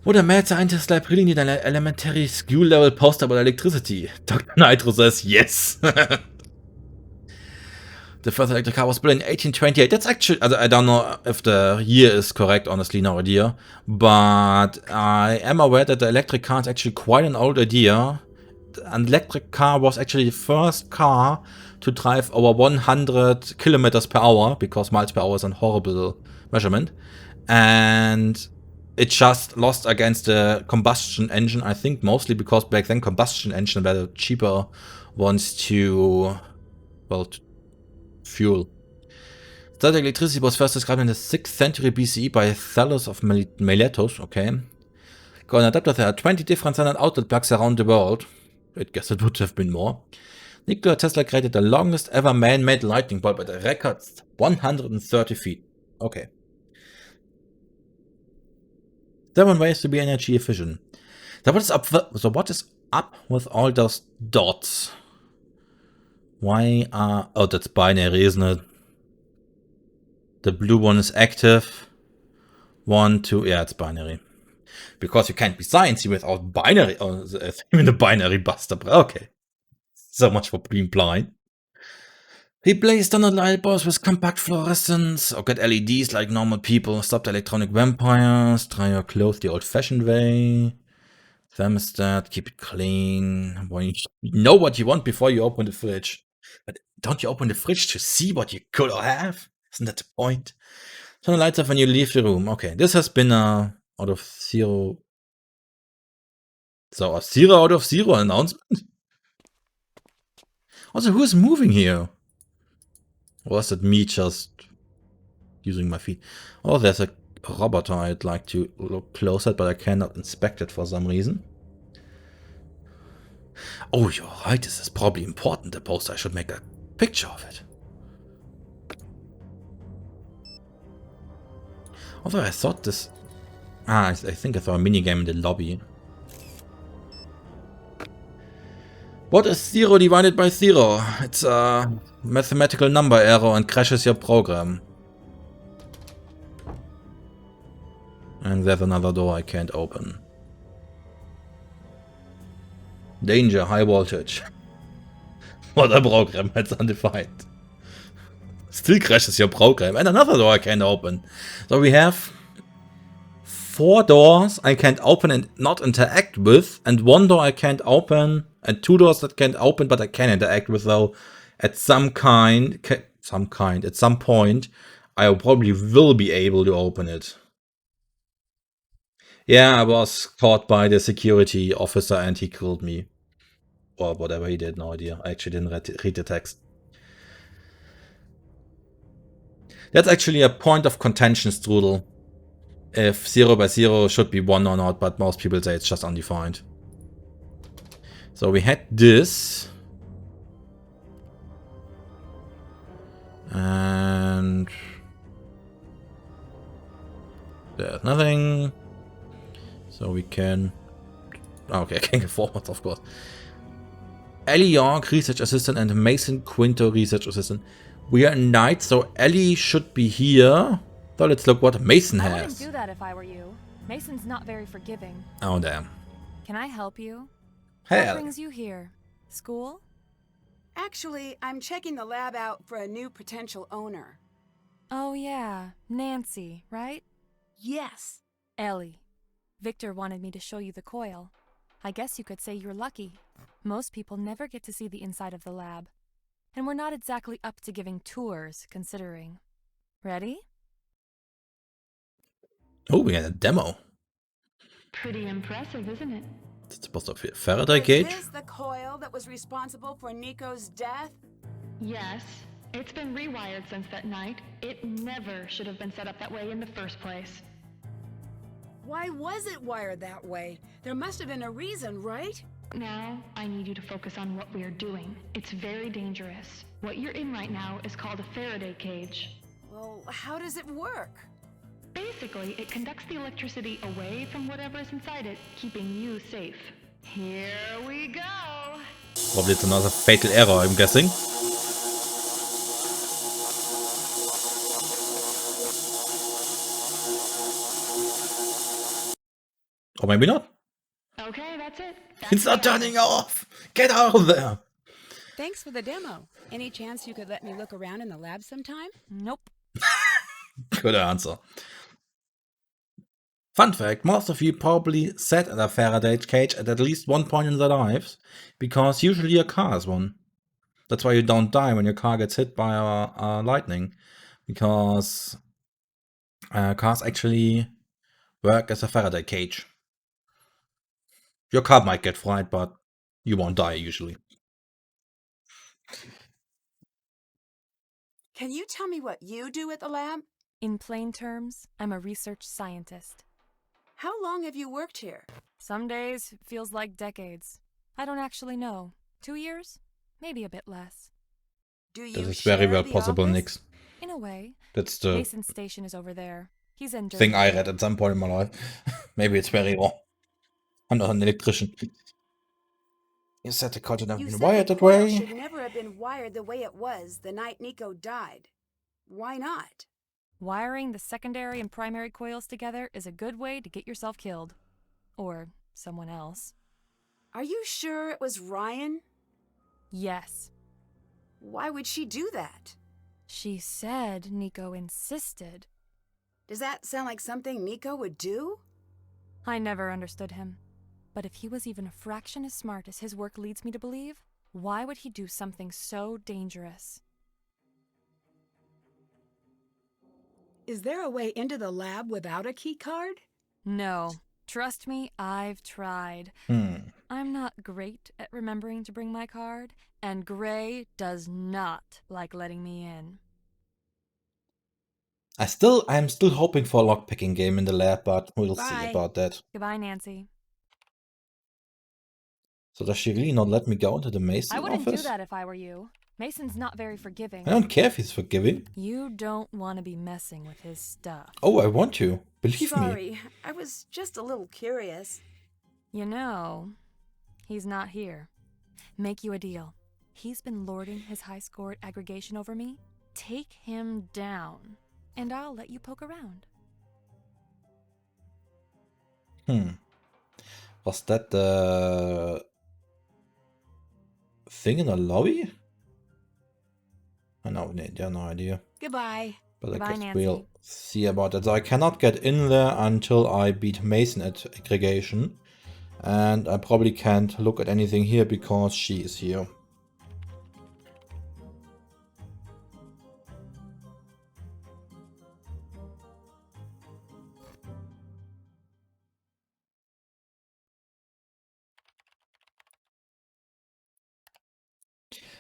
Would a mad scientist lab really need an elementary school level poster about electricity? Dr. Nitro says yes. The first electric car was built in 1828. That's actually, I don't know if the year is correct, honestly, no idea. But I am aware that the electric car is actually quite an old idea. An electric car was actually the first car to drive over 100 kilometers per hour, because miles per hour is a horrible measurement. And it just lost against the combustion engine, I think mostly because back then combustion engine were the cheaper ones to, well, fuel. Static electricity was first described in the 6th century BCE by Thales of Miletus. Okay. Got an adapter. There are 20 different standard outlet plugs around the world. I guess it would have been more. Nikola Tesla created the longest ever man-made lightning bulb at a record 130 feet. Okay. 7 ways to be energy efficient. So what is up with all those dots? Why are... Oh, that's binary, isn't it? The blue one is active. 1, 2... Yeah, it's binary. Because you can't be sciencey without binary... Oh, even the binary buster. Okay. So much for being blind. Replace standard light bulbs with compact fluorescence. Or get LEDs like normal people. Stop the electronic vampires. Dry your clothes the old-fashioned way. Thermostat. Keep it clean. Well, you know what you want before you open the fridge. But don't you open the fridge to see what you could have? Isn't that the point? Turn the lights off when you leave the room. Okay, this has been out of 0. So a 0 out of 0 announcement. Also, who's moving here? Or is it me just using my feet? Oh, there's a robot I'd like to look closer at, but I cannot inspect it for some reason. Oh, you're right. This is probably important. The poster. I should make a picture of it. Although I thought this... I think I saw a minigame in the lobby. What is 0 divided by 0? It's a mathematical number error and crashes your program. And there's another door I can't open. Danger, high voltage. What a program, it's undefined. Still crashes your program. And another door I can't open. So we have 4 doors I can't open and not interact with. And 1 door I can't open. And 2 doors that can't open but I can interact with, though. At some point, I probably will be able to open it. Yeah, I was caught by the security officer and he killed me. Or whatever he did, no idea. I actually didn't read the text. That's actually a point of contention, Strudel. If 0 by 0 should be 1 or not, but most people say it's just undefined. So we had this. And there's nothing. So we can... Okay, I can get forward, of course. Ellie York, Research Assistant, and Mason Quinto, Research Assistant. We are knights, so Ellie should be here. So let's look what Mason has.
I wouldn't do that if I were you. Mason's not very forgiving.
Oh, damn.
Can I help you?
Hey,
What brings you here? School?
Actually, I'm checking the lab out for a new potential owner.
Oh yeah, Nancy, right?
Yes.
Ellie. Victor wanted me to show you the coil. I guess you could say you're lucky. Most people never get to see the inside of the lab. And we're not exactly up to giving tours, considering. Ready?
Oh, we got a demo.
Pretty impressive, isn't it?
It's supposed to be a Faraday
Is
cage.
this the coil that was responsible for Nico's death?
Yes. It's been rewired since that night. It never should have been set up that way in the first place.
Why was it wired that way? There must have been a reason, right?
Now, I need you to focus on what we are doing. It's very dangerous. What you're in right now is called a Faraday cage.
Well, how does it work?
Basically, it conducts the electricity away from whatever is inside it, keeping you safe. Here we go!
Probably it's another fatal error, I'm guessing. Or maybe not.
Okay, that's it.
It's not turning off! Get out of there!
Thanks for the demo. Any chance you could let me look around in the lab sometime?
Nope.
Good answer. Fun fact, most of you probably sat in a Faraday cage at least one point in their lives, because usually your car has one. That's why you don't die when your car gets hit by a lightning, because cars actually work as a Faraday cage. Your car might get fried, but you won't die usually.
Can you tell me what you do at the lab?
In plain terms, I'm a research scientist.
How long have you worked here?
Some days it feels like decades. I don't actually know. 2 years? Maybe a bit less.
Do you
That is very
share
well
the
possible,
office?
Nix.
In a way.
That's the
Mason's station is over there. He's in
thing I
Jersey.
read at some point in my life. Maybe it's very wrong. I'm not an electrician. You said the code should have
You
been
said
wired
the
that
coil
way.
should never have been wired the way it was the night Nico died. Why not?
Wiring the secondary and primary coils together is a good way to get yourself killed. Or someone else.
Are you sure it was Ryan?
Yes.
Why would she do that?
She said Nico insisted.
Does that sound like something Nico would do?
I never understood him. But if he was even a fraction as smart as his work leads me to believe, why would he do something so dangerous?
Is there a way into the lab without a key card?
No. Trust me, I've tried. I'm not great at remembering to bring my card, and Gray does not like letting me in.
I'm still hoping for a lockpicking game in the lab, but we'll see
Bye.
about that.
Goodbye, Nancy.
So does she really not let me go into the Mason
I wouldn't
office?
do that if I were you. Mason's not very forgiving.
I don't care if he's forgiving.
You don't want to be messing with his stuff.
Oh, I want to. Believe me.
Sorry, I was just a little curious.
You know, he's not here. Make you a deal. He's been lording his high-scored aggregation over me. Take him down, and I'll let you poke around.
Was that the thing in the lobby? I know, no idea.
Goodbye.
But
Goodbye,
I guess
Nancy.
we'll see about that. So I cannot get in there until I beat Mason at aggregation. And I probably can't look at anything here because she is here.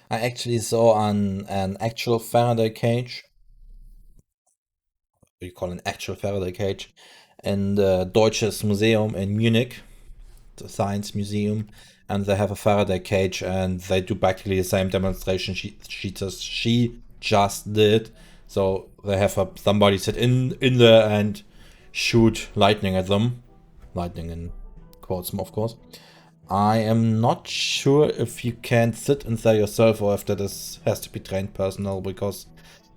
I actually saw an actual Faraday cage. We call an actual Faraday cage in the Deutsches Museum in Munich, the science museum, and they have a Faraday cage, and they do practically the same demonstration she just did. So they have somebody sit in there and shoot lightning at them, lightning in quotes, of course. I am not sure if you can sit in there yourself or if that has to be trained personnel, because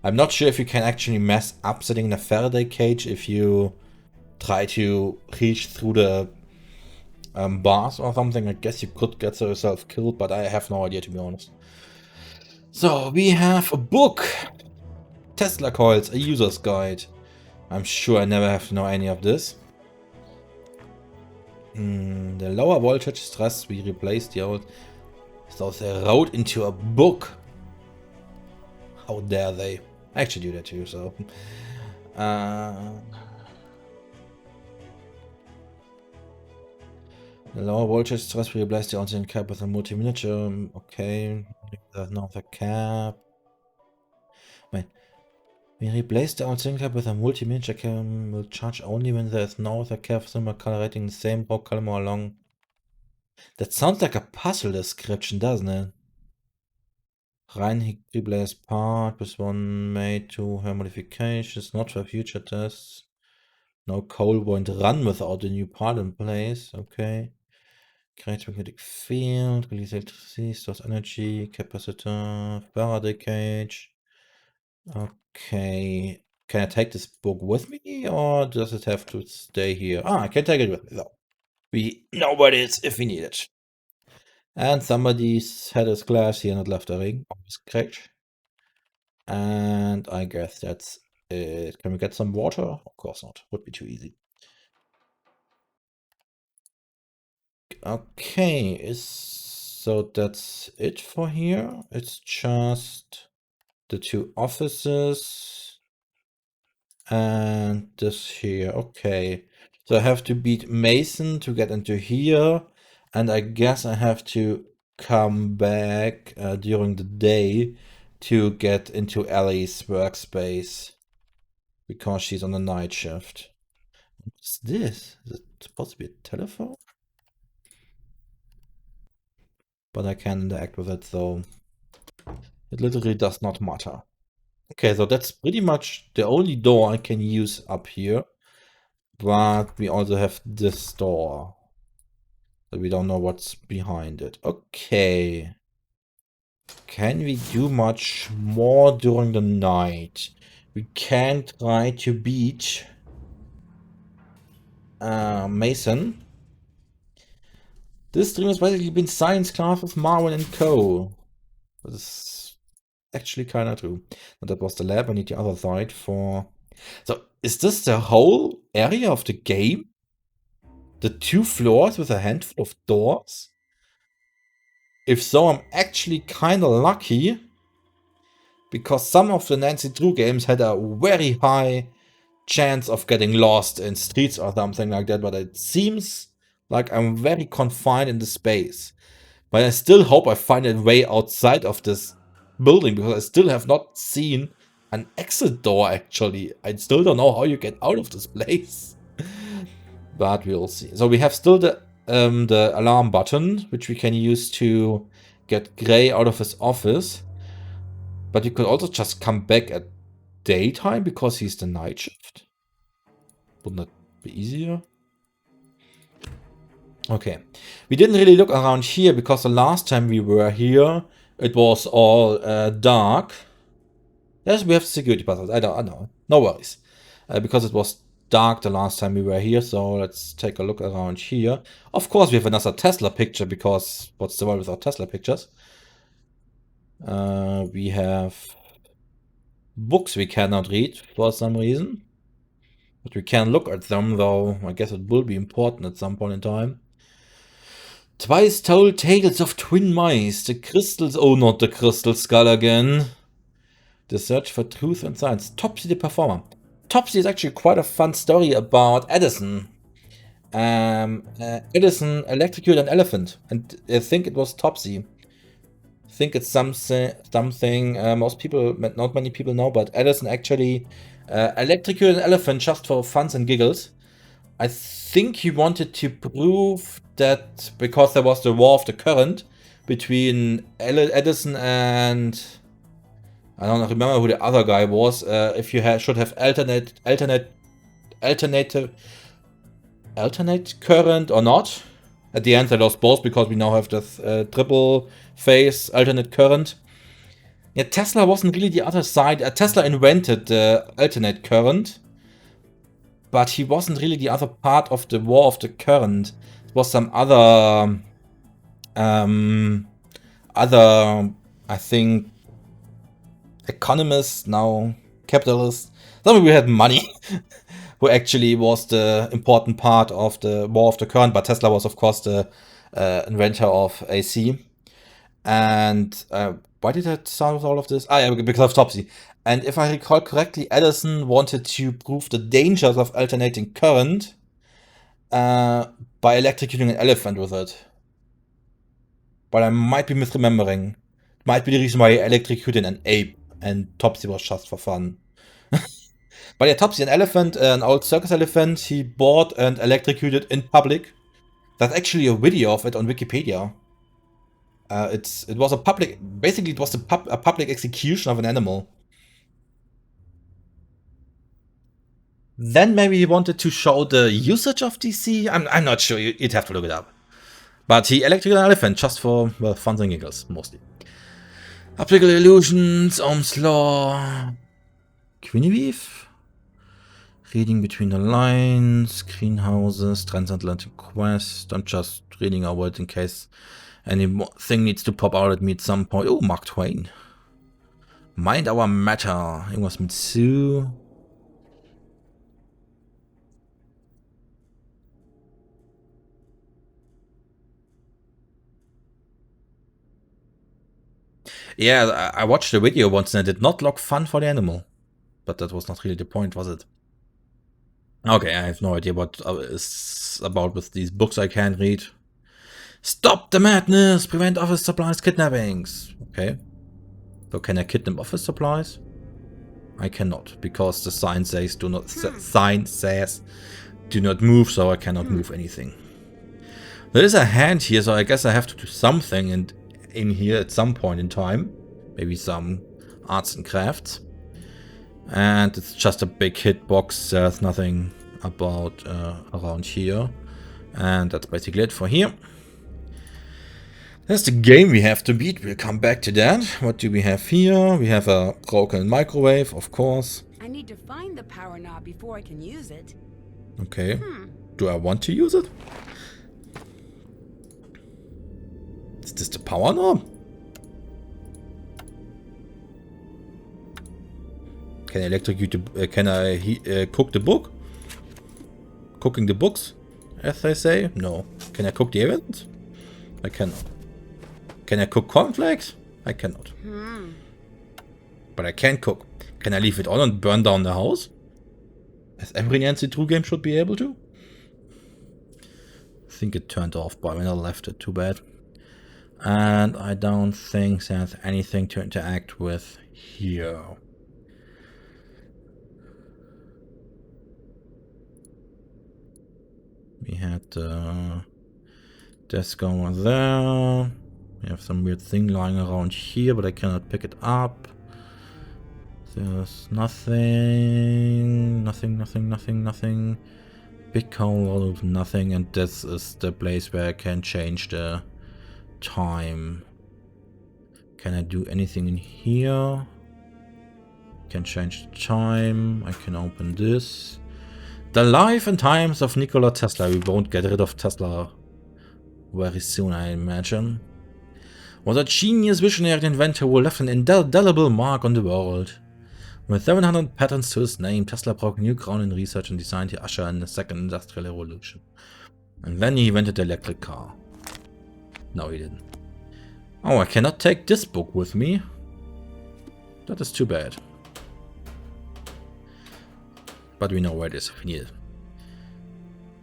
I'm not sure if you can actually mess up sitting in a Faraday cage if you try to reach through the bars or something. I guess you could get yourself killed, but I have no idea, to be honest. So we have a book. Tesla coils, a user's guide. I'm sure I never have to know any of this. The lower voltage stress, we replaced the old. So they wrote into a book. How dare they? I actually do that too, so. The lower voltage stress, we replaced the oxygen cap with a multi-miniature. Okay, there's no other cap. Wait. We replaced the oxygen cap with a multi-miniature cap. Will charge only when there is no other cap similar colorating the same row column all along. That sounds like a puzzle description, doesn't it? Rein replaced part with one made to her modifications, not for future tests. No coal won't run without a new part in place. Okay. Create magnetic field, release electricity, stores energy, capacitor, Faraday cage. Okay. Can I take this book with me, or does it have to stay here? Ah, I can take it with me though. We know what it is if we need it. And somebody's had his glass here, not left a ring on his cage. And I guess that's it. Can we get some water? Of course not. Would be too easy. Okay, so that's it for here. It's just the two offices and this here. Okay, so I have to beat Mason to get into here, and I guess I have to come back during the day to get into Ellie's workspace because she's on the night shift. What's this? Is it supposed to be a telephone? But I can interact with it, so it literally does not matter. Okay, so that's pretty much the only door I can use up here. But we also have this door. But we don't know what's behind it. Okay. Can we do much more during the night? We can try to beat Mason. This stream has basically been science class with Marvin and Co. This is actually kind of true. And that was the lab. I need the other side for... So, is this the whole area of the game? The 2 floors with a handful of doors? If so, I'm actually kind of lucky. Because some of the Nancy Drew games had a very high chance of getting lost in streets or something like that. But it seems like I'm very confined in the space. But I still hope I find a way outside of this building, because I still have not seen an exit door, actually. I still don't know how you get out of this place. But we'll see. So we have still the alarm button, which we can use to get Gray out of his office. But you could also just come back at daytime because he's the night shift. Wouldn't that be easier? Okay, we didn't really look around here because the last time we were here, it was all dark. Yes, we have security puzzles. I know. No worries. Because it was dark the last time we were here, so let's take a look around here. Of course, we have another Tesla picture, because what's the world without Tesla pictures? We have books we cannot read for some reason. But we can look at them, though I guess it will be important at some point in time. Twice told tales of twin mice, the crystals, oh not the crystal skull again. The search for truth and science. Topsy the performer. Topsy is actually quite a fun story about Edison. Edison electrocuted an elephant, and I think it was Topsy. think it's something not many people know, but Edison actually electrocuted an elephant just for funs and giggles. I think he wanted to prove that because there was the war of the current between Edison and I don't remember who the other guy was. If you should have alternate current or not. At the end, they lost both because we now have this triple phase alternate current. Yeah, Tesla wasn't really the other side. Tesla invented the alternate current, but he wasn't really the other part of the war of the current. It was some other, I think, economists, now capitalists. Some people had money, who actually was the important part of the war of the current. But Tesla was, of course, the inventor of AC. And why did I start with all of this? Ah, yeah, because of Topsy. And if I recall correctly, Edison wanted to prove the dangers of alternating current by electrocuting an elephant with it. But I might be misremembering. It might be the reason why he electrocuted an ape and Topsy was just for fun. But yeah, Topsy, an elephant, an old circus elephant, he bought and electrocuted in public. There's actually a video of it on Wikipedia. It was a public execution of an animal. Then maybe he wanted to show the usage of DC. I'm not sure. You'd have to look it up. But he electrocuted an elephant just for, well, fun and giggles, mostly. Optical illusions, Ohm's law, Queenieweave, reading between the lines, greenhouses, transatlantic quest. I'm just reading over it in case anything needs to pop out at me at some point. Oh, Mark Twain. Mind Our Matter. Irgendwas mit Sue. Yeah, I watched the video once and it did not look fun for the animal. But that was not really the point, was it? Okay, I have no idea what it's about with these books I can't read. Stop the madness! Prevent office supplies kidnappings! Okay. So can I kidnap office supplies? I cannot, because the sign says do not move, so I cannot move anything. There is a hand here, so I guess I have to do something in here at some point in time. Maybe some arts and crafts. And it's just a big hitbox. There's nothing about around here. And that's basically it for here. That's the game we have to beat. We'll come back to that. What do we have here? We have a broken microwave, of course.
I need to find the power knob before I can use it.
Okay. Do I want to use it? Is this the power knob? Can I electrocute the, can I cook the book? Cooking the books, as they say? No. Can I cook the events? I cannot. Can I cook cornflakes? I cannot. But I can cook. Can I leave it on and burn down the house? As every NC True game should be able to? I think it turned off by when I left it, too bad. And I don't think there's anything to interact with here. We had the desk over there. We have some weird thing lying around here, but I cannot pick it up. There's nothing. Nothing. Big hole out of nothing, and this is the place where I can change the time. Can I do anything in here? Can change the time. I can open this. The life and times of Nikola Tesla. We won't get rid of Tesla very soon, I imagine. Was a genius visionary inventor who left an indelible mark on the world. With 700 patents to his name, Tesla broke new ground in research and design to usher in the second industrial revolution. And then he invented the electric car. No, he didn't. Oh, I cannot take this book with me. That is too bad. But we know where it is if we need it.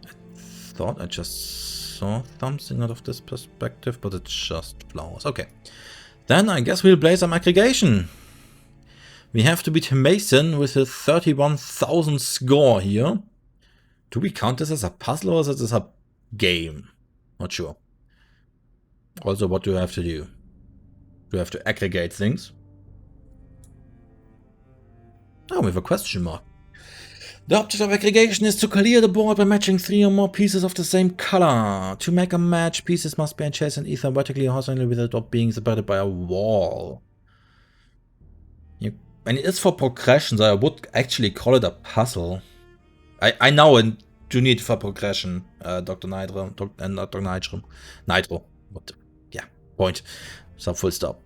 I thought I just saw something out of this perspective, but it's just flowers. Okay. Then I guess we'll play some aggregation. We have to beat Mason with a 31,000 score here. Do we count this as a puzzle or is this a game? Not sure. Also, what do I have to do? Do I have to aggregate things? Oh, we have a question mark. The object of aggregation is to clear the board by matching 3 or more pieces of the same color. To make a match, pieces must be adjacent either vertically or horizontally without being separated by a wall. And it is for progression, so I would actually call it a puzzle. I know and do need for progression, Dr. Nitro, Dr. Nitro. What? Yeah, point. So full stop.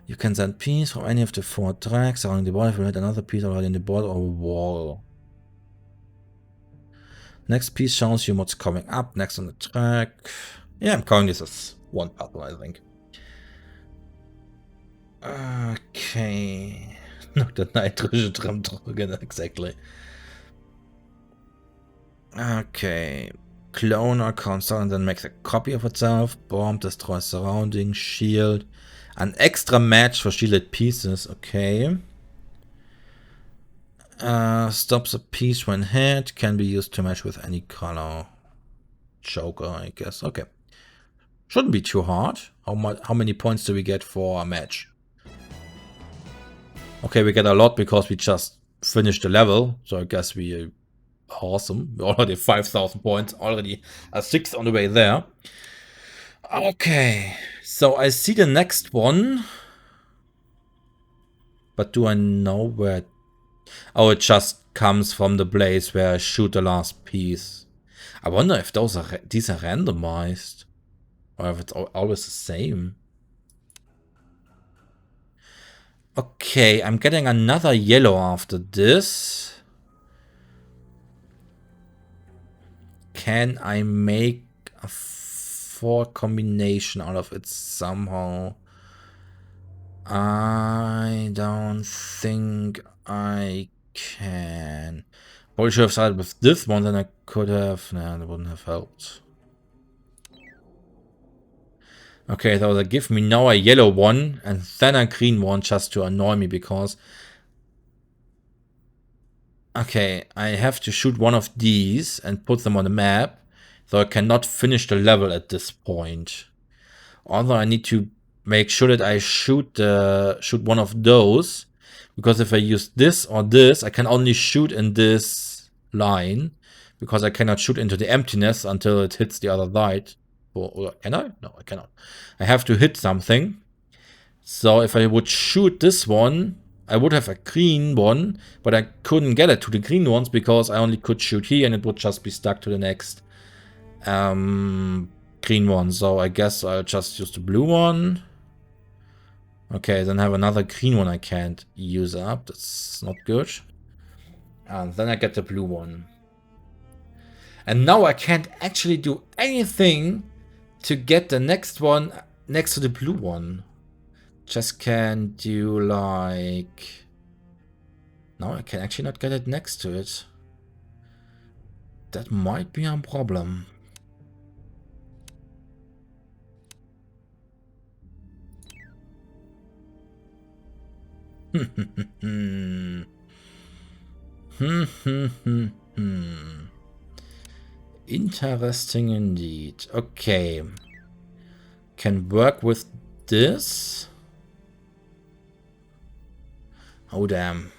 You can send piece from any of the 4 tracks surrounding the board if you hit another piece already in the board or wall. Next piece shows you what's coming up next on the track. Yeah, I'm calling this as one puzzle, I think. Okay. Not the nitrogen drum again, exactly. Okay. Clone or console and then makes a copy of itself. Bomb destroys surrounding, shield. An extra match for shielded pieces, okay. Stops a piece when hit, can be used to match with any color. Joker, I guess. Okay. Shouldn't be too hard. How many points do we get for a match? Okay, we get a lot because we just finished the level. So I guess we are awesome. We already 5,000 points. Already a 6 on the way there. Okay. So I see the next one. But do I know where... Oh, it just comes from the place where I shoot the last piece. I wonder if these are randomized. Or if it's always the same. Okay, I'm getting another yellow after this. Can I make a 4 combination out of it somehow? I don't think I can. Probably should have started with this one, then I could have... Nah, that wouldn't have helped. Okay, so they give me now a yellow one, and then a green one just to annoy me, because... Okay, I have to shoot one of these and put them on the map, so I cannot finish the level at this point. Although I need to make sure that I shoot one of those, because if I use this or this, I can only shoot in this line, because I cannot shoot into the emptiness until it hits the other side. Or can I? No, I cannot. I have to hit something. So if I would shoot this one, I would have a green one, but I couldn't get it to the green ones because I only could shoot here and it would just be stuck to the next green one. So I guess I'll just use the blue one. Okay, then I have another green one I can't use up. That's not good. And then I get the blue one. And now I can't actually do anything to get the next one next to the blue one. Just can do like... No, I can actually not get it next to it. That might be a problem. Interesting indeed. Okay. Can work with this. Oh, damn.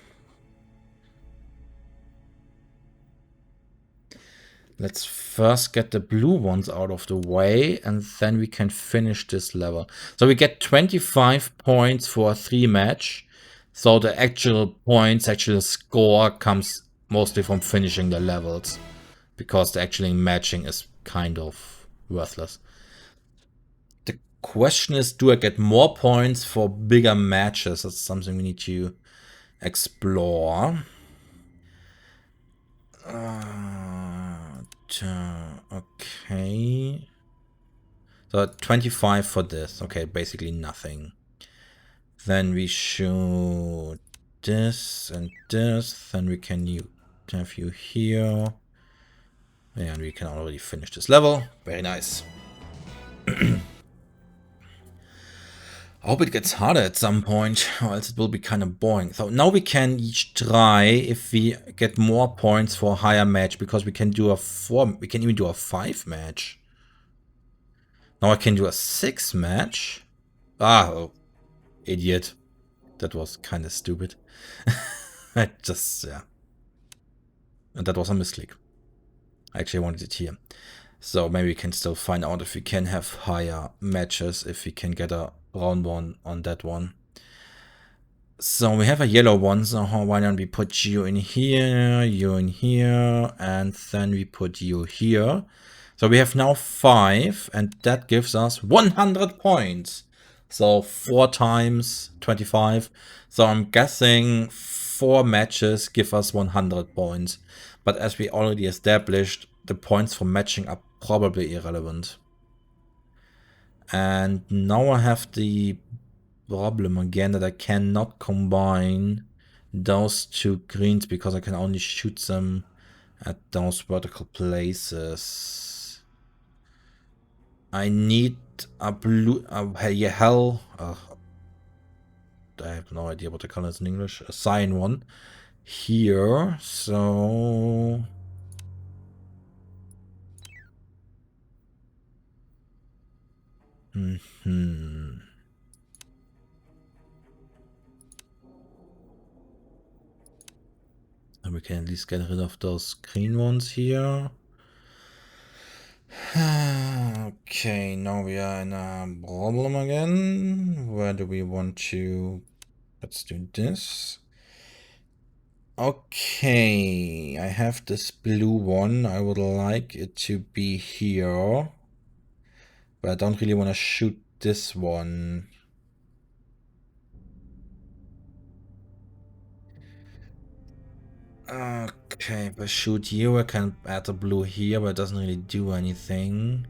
Let's first get the blue ones out of the way, and then we can finish this level. So we get 25 points for a 3 match. So the actual points, actual score comes mostly from finishing the levels, because the actually matching is kind of worthless. The question is, do I get more points for bigger matches? That's something we need to explore. Okay. So 25 for this. Okay, basically nothing. Then we shoot this and this. Then we can have you here. And we can already finish this level. Very nice. I hope it gets harder at some point, or else it will be kind of boring. So now we can each try if we get more points for a higher match, because we can do a 4, we can even do a 5 match. Now I can do a 6 match. Ah, oh, idiot. That was kind of stupid. I just, yeah. And that was a misclick. I actually wanted it here. So maybe we can still find out if we can have higher matches, if we can get a brown one on that one. So we have a yellow one, so why don't we put you in here, and then we put you here. So we have now 5, and that gives us 100 points. So 4 times 25. So I'm guessing 4 matches give us 100 points. But as we already established, the points for matching are probably irrelevant. And now I have the problem again that I cannot combine those 2 greens because I can only shoot them at those vertical places. I need a blue, hell, I have no idea what the color is in English, a cyan one here, so... And we can at least get rid of those green ones here. Okay, now we are in a problem again. Where do we want to... Let's do this. Okay, I have this blue one. I would like it to be here. But I don't really want to shoot this one. Okay, if I shoot you, I can add a blue here, but it doesn't really do anything.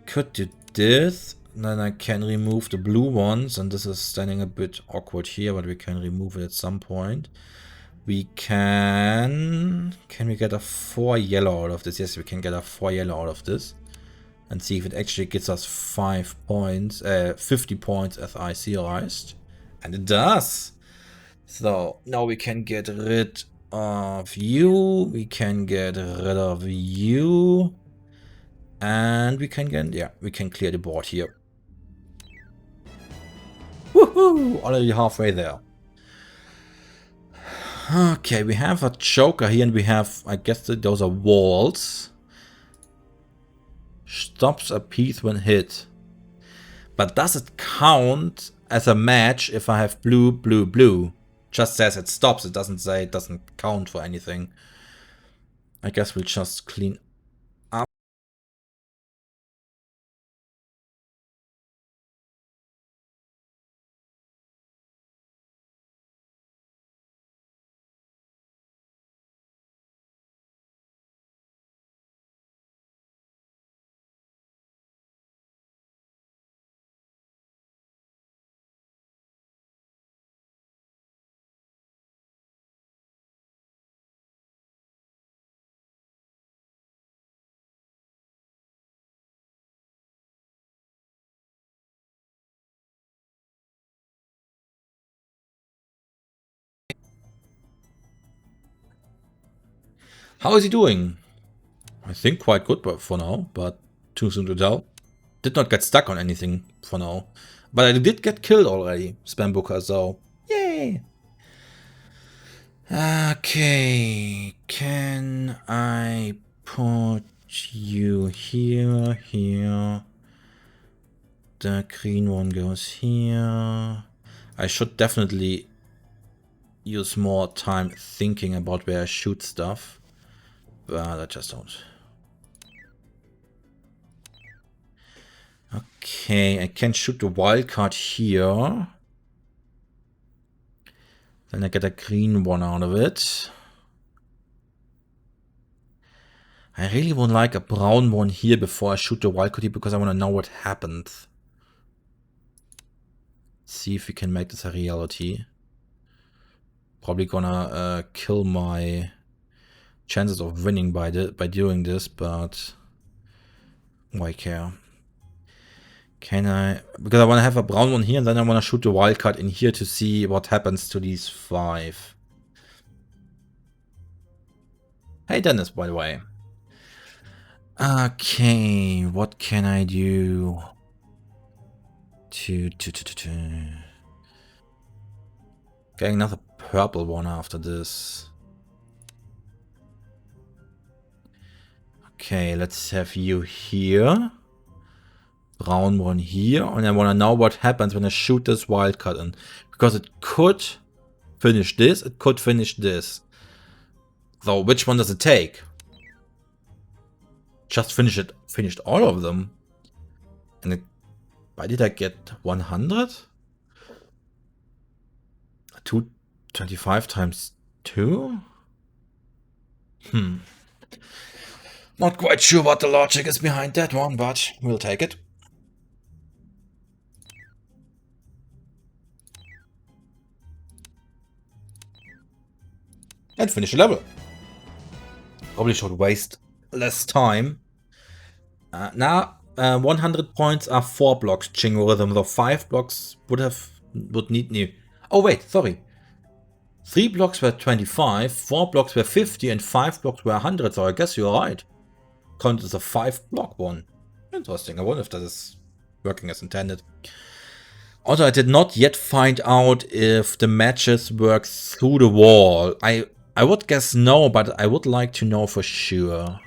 Could do this. Then I can remove the blue ones, and this is standing a bit awkward here, but we can remove it at some point. We can we get a 4 yellow out of this? Yes, we can get a 4 yellow out of this. And see if it actually gets us 5 points, 50 points as I theorized. And it does! So, now we can get rid of you, we can get rid of you, and we can get, yeah, we can clear the board here. Woohoo! Already halfway there. Okay, we have a choker here, and we have, I guess that those are walls. Stops a piece when hit. But does it count as a match if I have blue, blue, blue? Just says it stops, it doesn't say it doesn't count for anything. I guess we'll just clean up. How is he doing? I think quite good for now, but too soon to tell. Did not get stuck on anything for now. But I did get killed already, Spam Booker, so yay! Okay, can I put you here, here? The green one goes here. I should definitely use more time thinking about where I shoot stuff. But I just don't. Okay, I can shoot the wildcard here. Then I get a green one out of it. I really would like a brown one here before I shoot the wildcard here, because I want to know what happens. See if we can make this a reality. Probably gonna kill my chances of winning by doing this, but why care? Can I? Because I want to have a brown one here, and then I want to shoot the wildcard in here to see what happens to these 5. Hey Dennis, by the way. Okay, what can I do? Getting another purple one after this. Okay, let's have you here. Brown one here. And I want to know what happens when I shoot this wildcard in. Because it could finish this, it could finish this. So which one does it take? Just finished all of them. And why did I get 100? 225 times 2? Not quite sure what the logic is behind that one, but we'll take it. And finish the level. Probably should waste less time. Now, 100 points are 4 blocks Chingo rhythm, though 5 blocks would need new. Oh wait, sorry. 3 blocks were 25, 4 blocks were 50, and 5 blocks were 100, so I guess you're right. Count as a 5 block one. Interesting, I wonder if that is working as intended. Also, I did not yet find out if the matches work through the wall. I would guess no, but I would like to know for sure.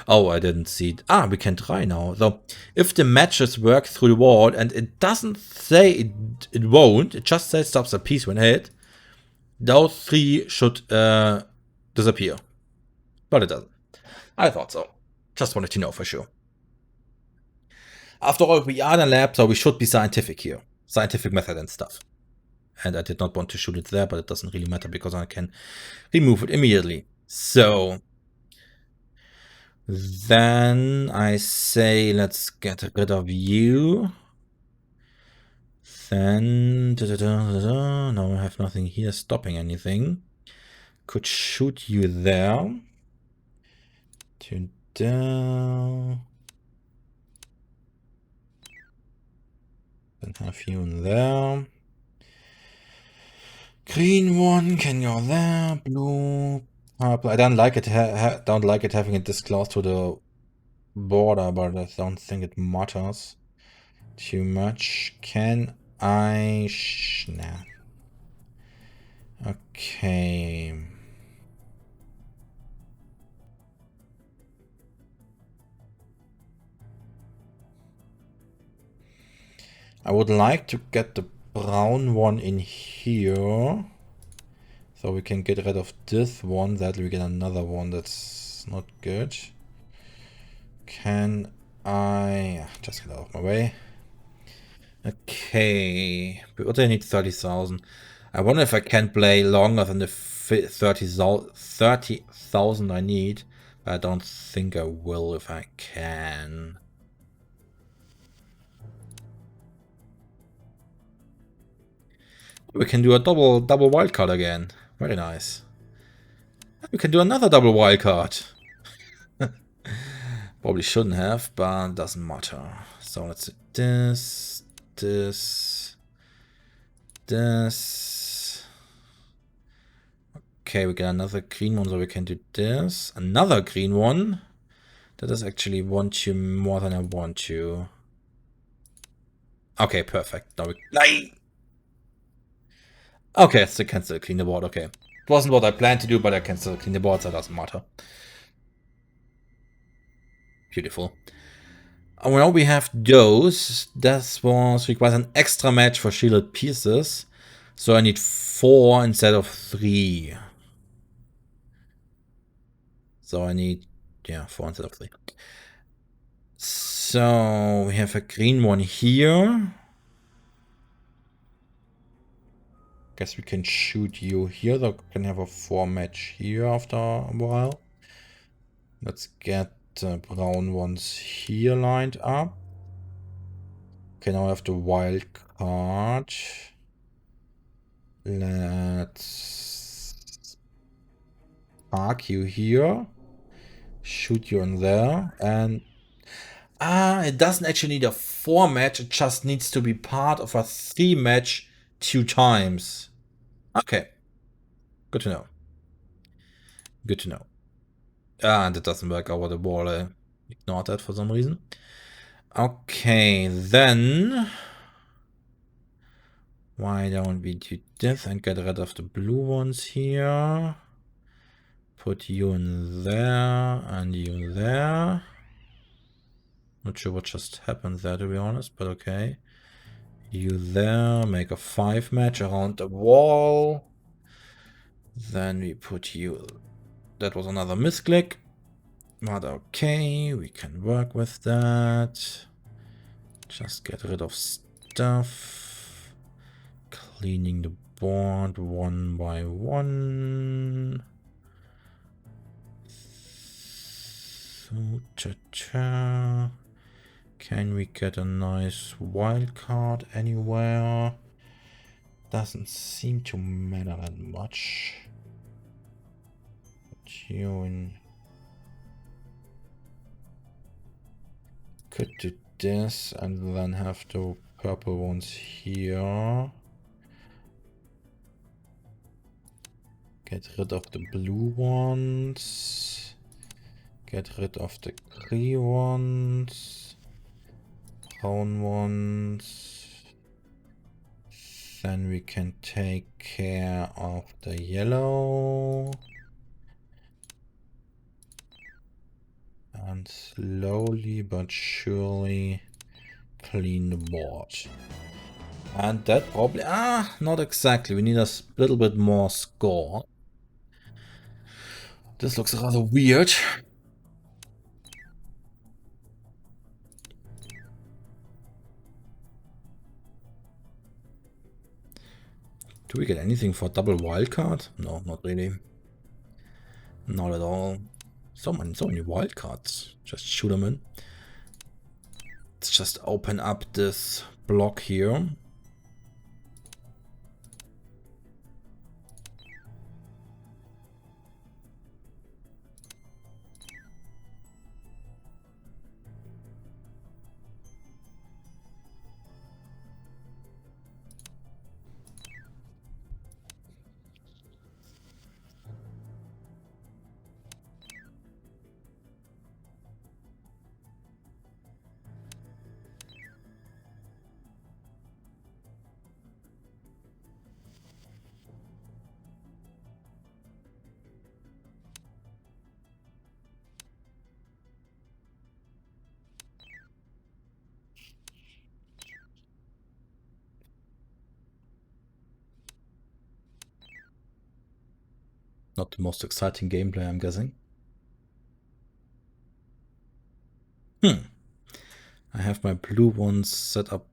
Oh, I didn't see it. Ah, we can try now. So, if the matches work through the wall, and it doesn't say it won't, it just says stops a piece when hit, those 3 should disappear. But it doesn't. I thought so. Just wanted to know for sure. After all, we are in a lab, so we should be scientific here. Scientific method and stuff. And I did not want to shoot it there, but it doesn't really matter because I can remove it immediately. So then I say let's get rid of you. Then no, I have nothing here stopping anything. Could shoot you there. To there. Then have you in there. Green one can go there. Blue, purple. I don't like it. Don't like it having it this close to the border, but I don't think it matters too much. Can I? Nah. Okay. I would like to get the brown one in here. So we can get rid of this one. That we get another one that's not good. Can I just get out of my way? Okay, but I need 30,000. I wonder if I can play longer than the 30,000 I need. But I don't think I will if I can. We can do a double wildcard again. Very nice. We can do another double wildcard. Probably shouldn't have, but it doesn't matter. So let's do this, this. Okay, we got another green one, so we can do this. Another green one. That is actually one too more than I want to. Okay, perfect. Now we. Okay, so I can still clean the board. Okay, it wasn't what I planned to do, but I can still clean the board, so it doesn't matter. Beautiful. And now we have those. This requires an extra match for shielded pieces. So I need 4 instead of 3. So I need, yeah, 4 instead of 3. So we have a green one here. Guess we can shoot you here. So we can have a 4 match here after a while. Let's get the brown ones here lined up. Okay, now I have the wild card. Let's park you here. Shoot you in there. And It doesn't actually need a 4 match, it just needs to be part of a 3 match 2 times. Okay. Good to know. Good to know. That doesn't work over the wall. I ignored that for some reason. Okay, then why don't we do this and get rid of the blue ones here? Put you in there and you there. Not sure what just happened there, to be honest, but okay. You there, make a 5 match around the wall. Then we put you... That was another misclick. But okay, we can work with that. Just get rid of stuff. Cleaning the board one by one. So, cha-cha. Can we get a nice wildcard anywhere? Doesn't seem to matter that much. Tune. Could do this and then have the purple ones here. Get rid of the blue ones. Get rid of the green ones. Brown ones. Then we can take care of the yellow. And slowly but surely clean the board. And that probably... not exactly. We need a little bit more score. This looks rather weird. Do we get anything for double wildcard? No, not really. Not at all. So many wildcards. Just shoot them in. Let's just open up this block here. Not the most exciting gameplay, I'm guessing. I have my blue ones set up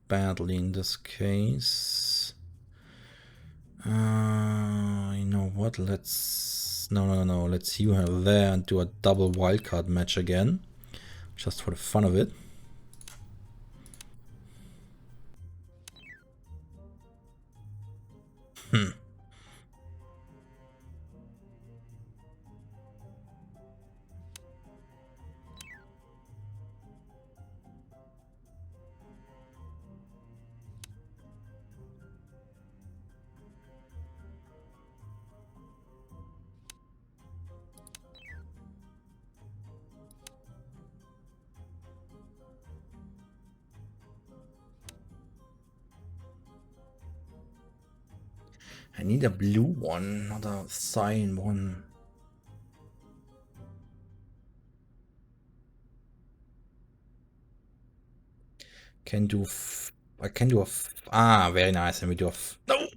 badly in this case. You know what? Let's... No. Let's you have there and do a double wildcard match again. Just for the fun of it. I need a blue one, not a cyan one. Can do... I can do a... very nice. And we do a... No!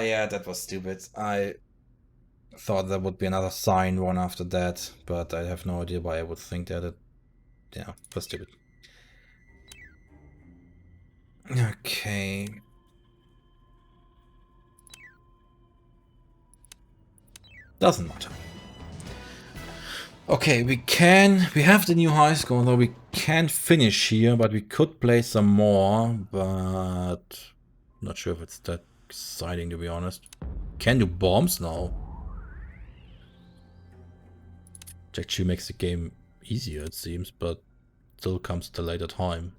Yeah, that was stupid. I thought there would be another cyan one after that, but I have no idea why I would think that. Yeah, was stupid. Okay. Doesn't matter. Okay, we have the new high score, although we can't finish here, but we could play some more, but not sure if it's that exciting, to be honest. Can do bombs now. Which actually makes the game easier, it seems, but still comes at a later time.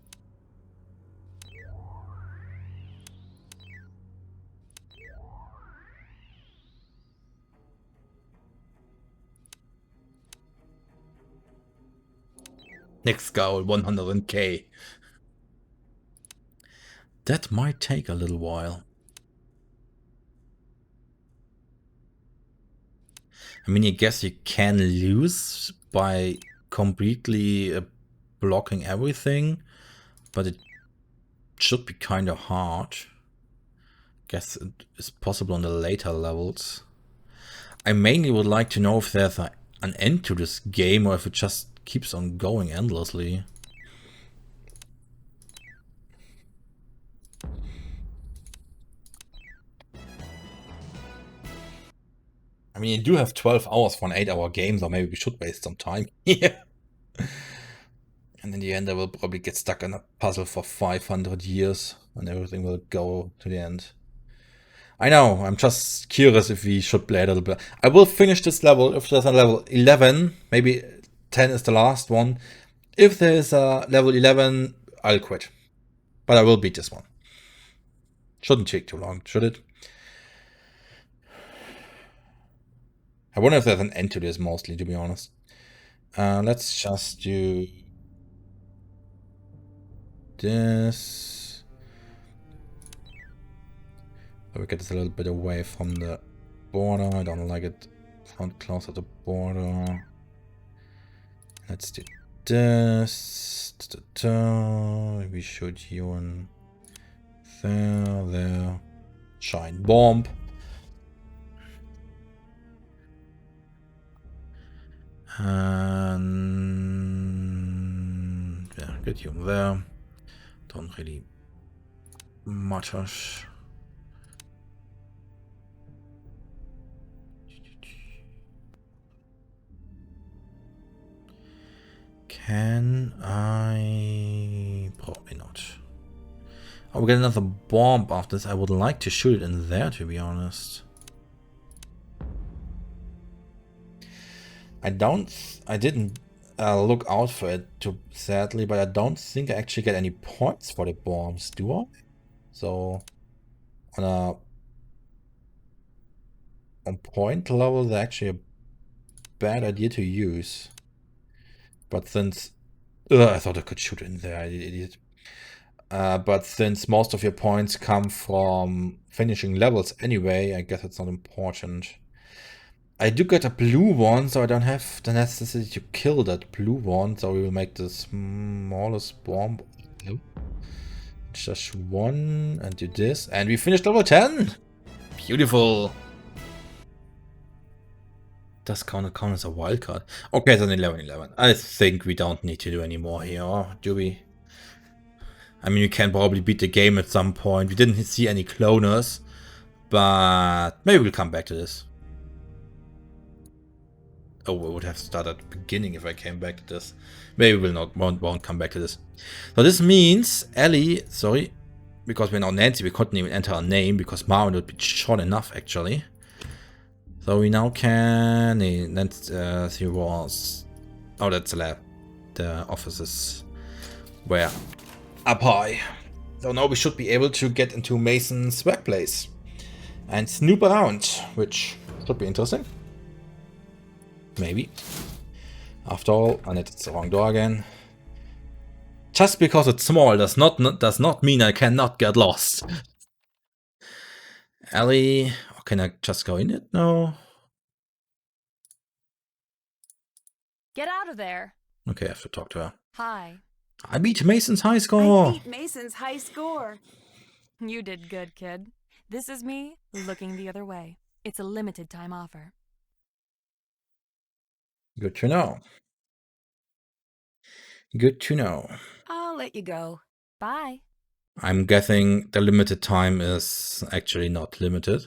Next goal, 100k. That might take a little while. I mean, I guess you can lose by completely blocking everything, but it should be kind of hard. Guess it is possible on the later levels. I mainly would like to know if there's an end to this game or if it just keeps on going endlessly. I mean, you do have 12 hours for an 8-hour game, so maybe we should waste some time here. And in the end, I will probably get stuck in a puzzle for 500 years and everything will go to the end. I know, I'm just curious if we should play a little bit. I will finish this level if there's a level 11, maybe 10 is the last one. If there is a level 11, I'll quit. But I will beat this one. Shouldn't take too long, should it? I wonder if there's an end to this mostly, to be honest. Let's just do this. So we get this a little bit away from the border. I don't like it found closer to the border. Let's do this. We shoot you in there. Shine bomb. And yeah, get you there. Don't really matter. Can I? Probably not. Oh, we get another bomb after this. I would like to shoot it in there, to be honest. I didn't look out for it too sadly, but I don't think I actually get any points for the bombs, do I? So on point level, they're actually a bad idea to use. But since I thought I could shoot it in there, I idiot. But since most of your points come from finishing levels anyway, I guess it's not important. I do get a blue one, so I don't have the necessity to kill that blue one, so we will make the smallest bomb. Just one, and do this, and we finished level 10! Beautiful! Does count as a wildcard. Okay, then 11. I think we don't need to do any more here, do we? I mean, we can probably beat the game at some point. We didn't see any cloners, but maybe we'll come back to this. Oh, I would have started at the beginning if I came back to this. Maybe we'll won't come back to this. So this means Ellie, sorry, because we're now Nancy, we couldn't even enter her name because Marvin would be short enough actually. So we now can. She was. Oh, that's the lab. The offices were up high. So now we should be able to get into Mason's workplace and snoop around, which should be interesting. Maybe. After all, and it's the wrong door again. Just because it's small does not mean I cannot get lost. Ellie, or can I just go in it? No.
Get out of there.
Okay, I have to talk to her.
Hi.
I beat Mason's high score.
I beat Mason's high score.
You did good, kid. This is me looking the other way. It's a limited time offer.
Good to know. Good to know.
I'll let you go.
Bye.
I'm guessing the limited time is actually not limited.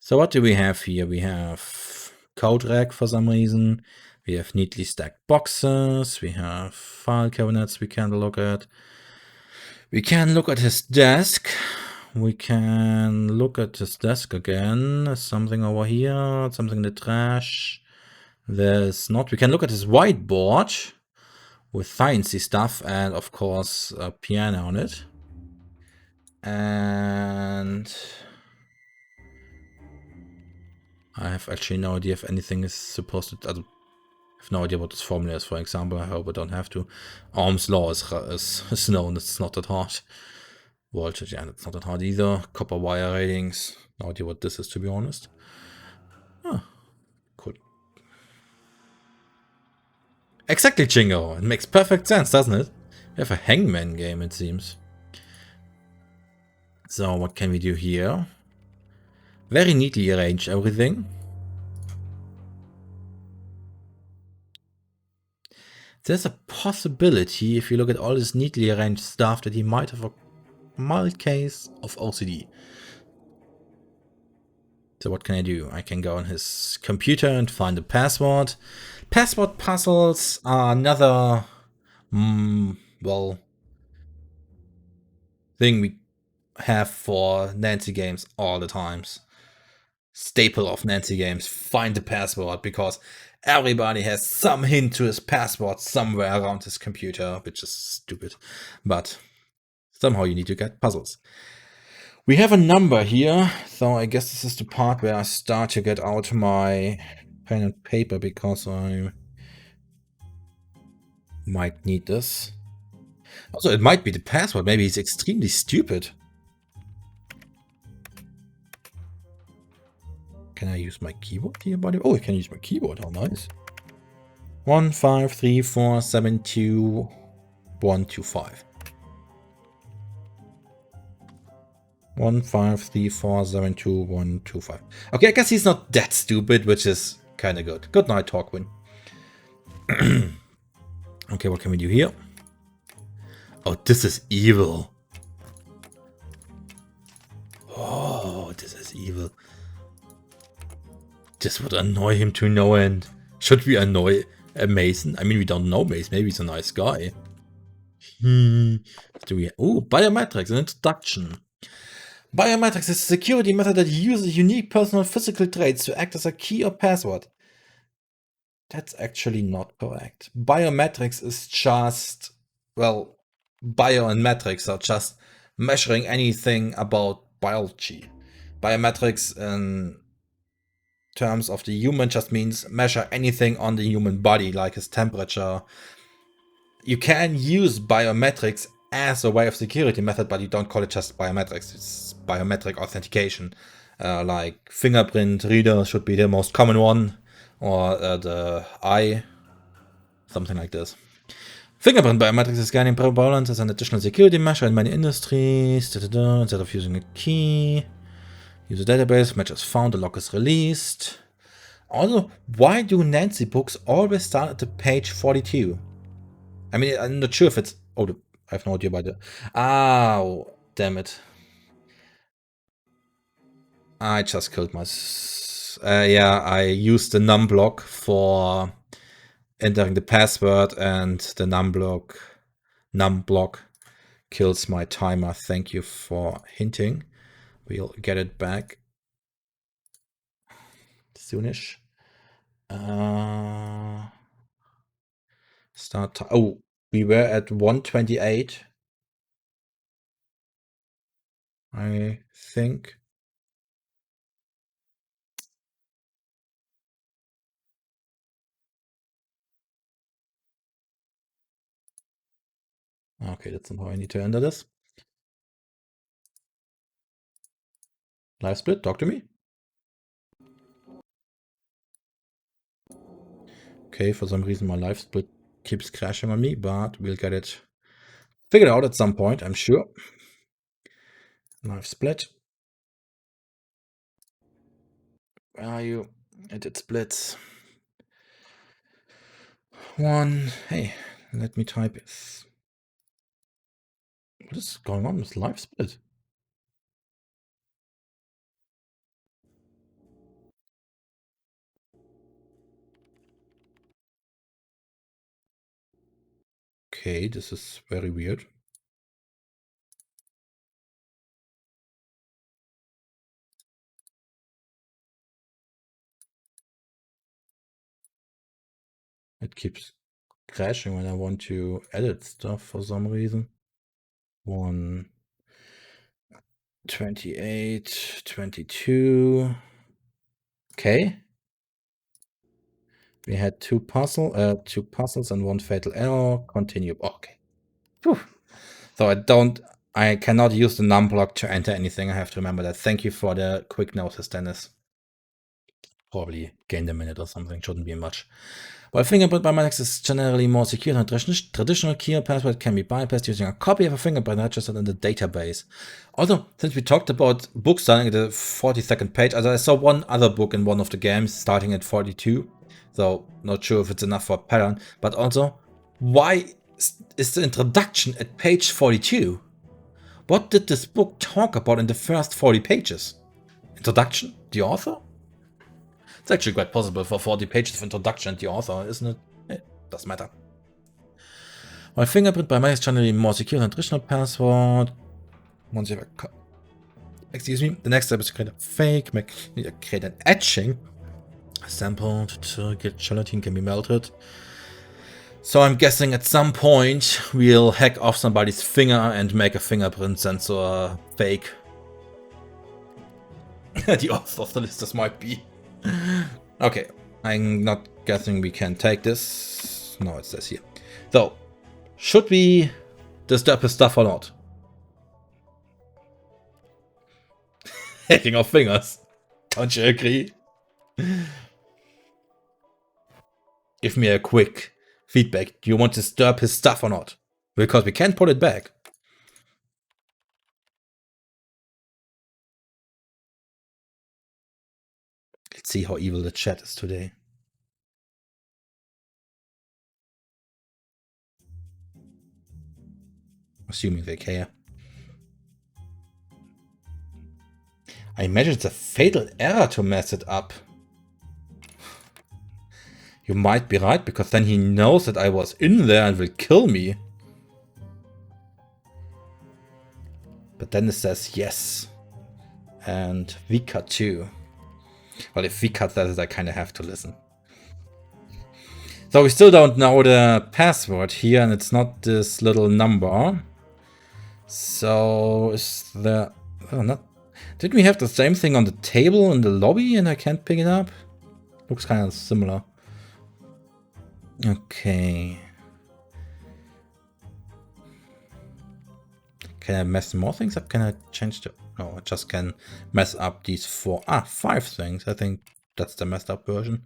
So what do we have here? We have code rack for some reason. We have neatly stacked boxes. We have file cabinets we can look at. We can look at his desk. We can look at his desk again. Something over here. Something in the trash. There's not. We can look at this whiteboard with sciencey stuff and, of course, a piano on it. And I have actually no idea if anything is supposed to... I have no idea what this formula is, for example. I hope I don't have to. Ohm's law is known. It's not that hard. Voltage, yeah, it's not that hard either. Copper wire ratings. No idea what this is, to be honest. Oh, cool. Exactly, Chingo. It makes perfect sense, doesn't it? We have a hangman game, it seems. So, what can we do here? Very neatly arranged everything. There's a possibility, if you look at all this neatly arranged stuff, that he might have a mild case of OCD. So what can I do? I can go on his computer and find a password. Password puzzles are another, well, thing we have for Nancy games all the times. Staple of Nancy games, find the password, because everybody has some hint to his password somewhere around his computer, which is stupid, but somehow you need to get puzzles. We have a number here, so I guess this is the part where I start to get out my pen and paper, because I might need this. Also, it might be the password. Maybe he's extremely stupid. Can I use my keyboard here, buddy? Oh, I can use my keyboard. How nice. 153472125. 153472125. Okay, I guess he's not that stupid, which is kind of good. Good night, Torquin. Okay, what can we do here? Oh, this is evil. Oh, this is evil. This would annoy him to no end. Should we annoy Mason? I mean, we don't know Mason. Maybe he's a nice guy. Do we? Oh, biometrics, an introduction. Biometrics is a security method that uses unique personal physical traits to act as a key or password. That's actually not correct. Biometrics is just, well, bio and metrics are just measuring anything about biology. Biometrics in terms of the human just means measure anything on the human body, like his temperature. You can use biometrics as a way of security method, but you don't call it just biometrics. It's biometric authentication. Like fingerprint reader should be the most common one, or the eye, something like this. Fingerprint biometrics is scanning prevalent as an additional security measure in many industries. Instead of using a key, use a database, match is found, the lock is released. Also, why do Nancy books always start at the page 42? I mean, I'm not sure if it's... Oh, I have no idea about it. Oh, damn it. I just killed my... yeah, I used the num block for entering the password, and the num block kills my timer. Thank you for hinting. We'll get it back soonish. Start. Oh, we were at 128. I think. Okay, that's not how I need to enter this. Live split, talk to me. Okay, for some reason my live split keeps crashing on me, but we'll get it figured out at some point, I'm sure. Live split. Where are you? Edit splits. One. Hey, let me type it. What is going on with live split? Okay, this is very weird. It keeps crashing when I want to edit stuff for some reason. 128, 22. Okay. We had two puzzles and one fatal error. Continue. Okay. Whew. So I cannot use the num block to enter anything. I have to remember that. Thank you for the quick notice, Dennis. Probably gained a minute or something. Shouldn't be much. While fingerprint biometrics is generally more secure than traditional key password can be bypassed using a copy of a fingerprint registered in the database. Also, since we talked about books starting at the 42nd page, I saw one other book in one of the games starting at 42. So, not sure if it's enough for a pattern. But also, why is the introduction at page 42? What did this book talk about in the first 40 pages? Introduction? The author? It's actually quite possible for 40 pages of introduction and the author, isn't it? Doesn't matter. While fingerprint biometrics is generally more secure than traditional password. Once you have a excuse me, the next step is to create a fake, create an etching sample to get gelatin can be melted. So I'm guessing at some point we'll hack off somebody's finger and make a fingerprint sensor fake. The author of the list this might be. Okay, I'm not guessing we can take this. No, it says here. So, should we disturb his stuff or not? Hacking off fingers. Don't you agree? Give me a quick feedback. Do you want to disturb his stuff or not? Because we can't put it back. Let's see how evil the chat is today. Assuming they care. I imagine it's a fatal error to mess it up. You might be right, because then he knows that I was in there and will kill me. But then it says yes. And Vika too. Well, if Vika says it, I kind of have to listen. So we still don't know the password here, and it's not this little number. So is there... Oh, not... Didn't we have the same thing on the table in the lobby and I can't pick it up? Looks kind of similar. Okay. Can I mess more things up? Can I change the... No, I just can mess up these 5 things. I think that's the messed up version.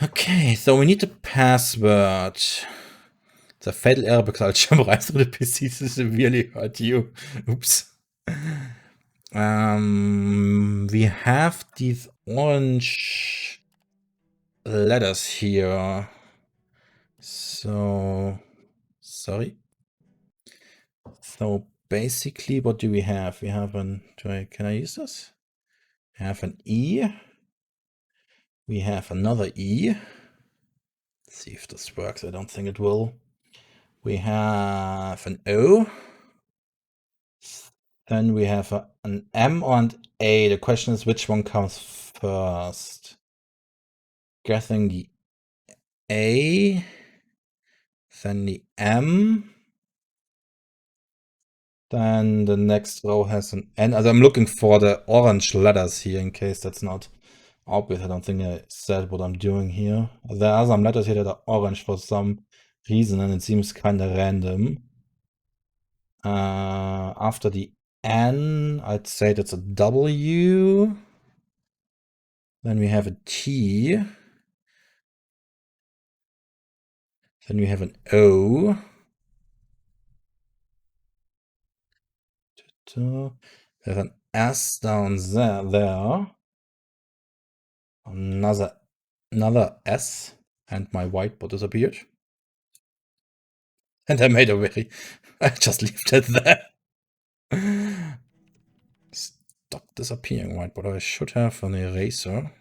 Okay, so we need the password. It's a fatal error because I'll jump right through the PCs to severely hurt you. Oops. We have these orange letters here. So, sorry. So basically, what do we have? We have an, can I use this? We have an E. We have another E. Let's see if this works. I don't think it will. We have an O. Then we have an M and A. The question is which one comes first. Guessing the A. Then the M. Then the next row has an N. Also I'm looking for the orange letters here in case that's not obvious. I don't think I said what I'm doing here. There are some letters here that are orange for some reason and it seems kind of random. After the N, I'd say that's a W. Then we have a T. Then we have an O. We have an S down there. Another S. And my whiteboard disappeared. And I made a very... I just left it there. Stop disappearing whiteboard. I should have an eraser.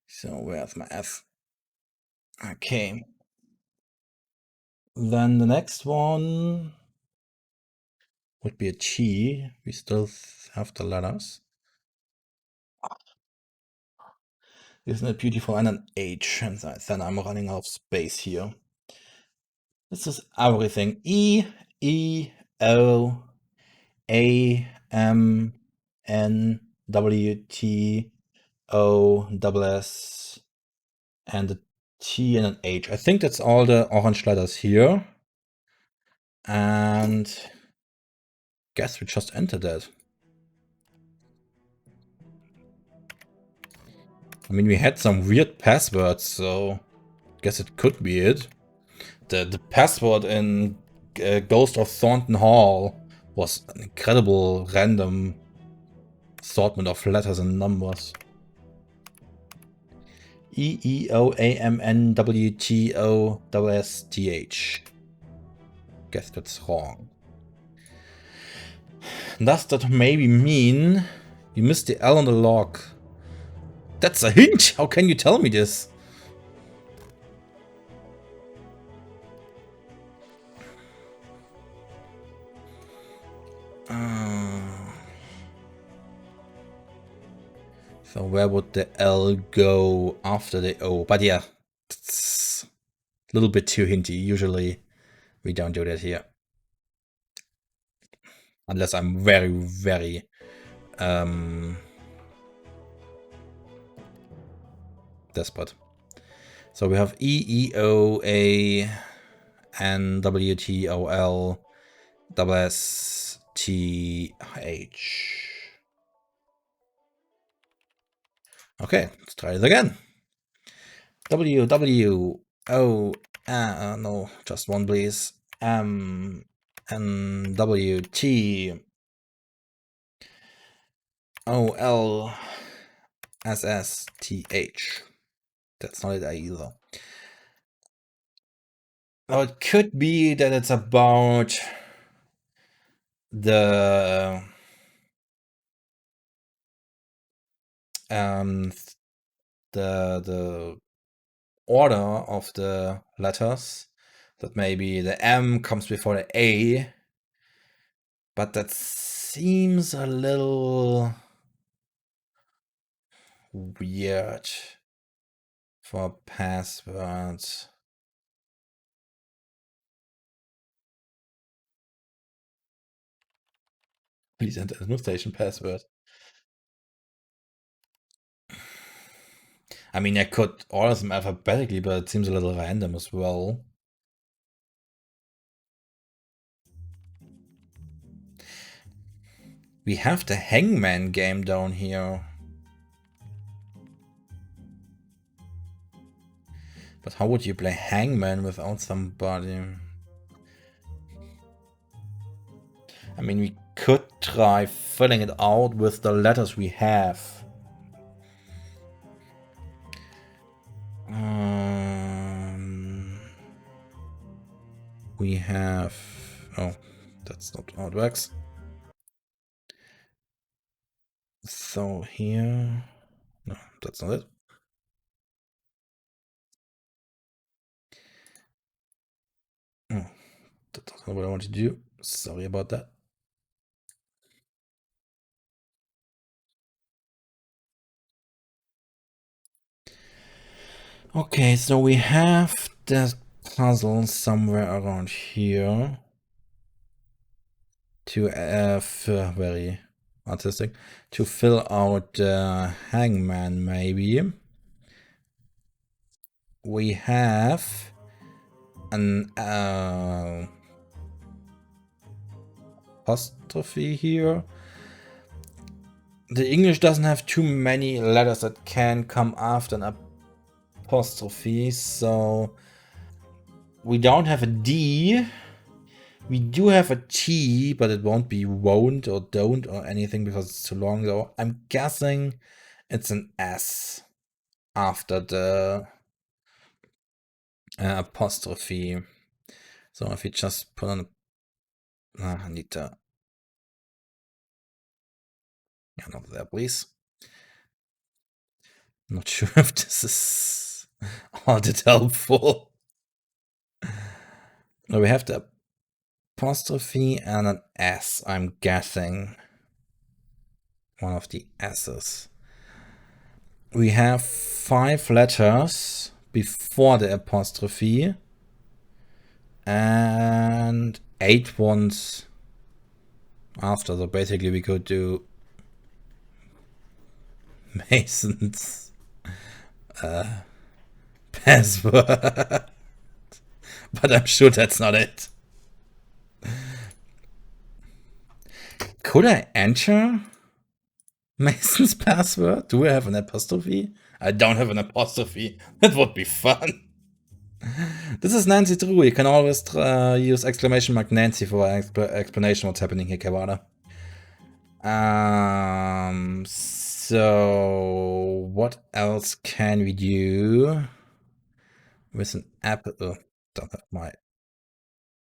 So where's my F? Okay. Then the next one would be a T. We still have the letters. Isn't it beautiful? And an H. And then I'm running out of space here. This is everything. E, O, A, M, N, W, T, O, S, and a T and an H. I think that's all the orange letters here. And guess we just entered that. I mean, we had some weird passwords, so guess it could be it. The password in Ghost of Thornton Hall was an incredible random assortment of letters and numbers. EEOAMNWTOSSTH. Guess that's wrong. Does that maybe mean you missed the L on the log? That's a hint! How can you tell me this? So where would the L go after the O? But yeah, it's a little bit too hinty. Usually we don't do that here. Unless I'm very, very desperate. So we have EEOANWTOLSSTH. Okay, let's try it again. No, just one please. NWTOLSSTH. That's not it either. Now it could be that it's about the order of the letters. That maybe the M comes before the A, but that seems a little weird for passwords. Please enter administration password. I mean, I could order them alphabetically, but it seems a little random as well. We have the Hangman game down here. But how would you play Hangman without somebody? I mean, we could try filling it out with the letters we have. We have... Oh, that's not how it works. So here... No, that's not it. Oh, that's not what I want to do. Sorry about that. Okay, so we have the puzzle somewhere around here. To very artistic, to fill out the Hangman, maybe. We have an apostrophe here. The English doesn't have too many letters that can come after an apostrophe, so we don't have a D. We do have a T, but it won't be won't or don't or anything because it's too long, though. I'm guessing it's an S after the apostrophe. So if we just put on I need to... Yeah, not there, please. Not sure if this is all that helpful. No, we have the apostrophe and an S, I'm guessing. One of the S's. We have 5 letters before the apostrophe and 8 ones after. So basically we could do Mason's password. But I'm sure that's not it. Could I enter Mason's password? Do I have an apostrophe? I don't have an apostrophe. That would be fun. This is Nancy Drew. You can always use exclamation mark Nancy for explanation what's happening here, Kawada. So what else can we do with an app? Oh, don't have my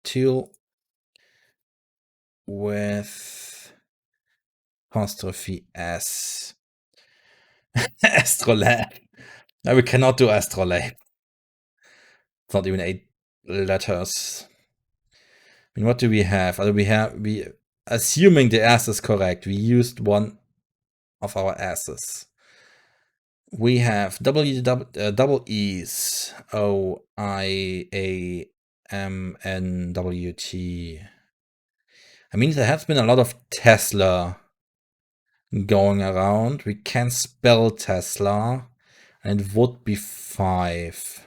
tool with apostrophe S. Astrolabe. No, we cannot do astrolabe. It's not even 8 letters. I mean, what do we have? We assuming the S is correct, we used one of our S's. We have double E's, O, I, A, M, N, W, T. I mean, there has been a lot of Tesla going around. We can spell Tesla, and it would be 5.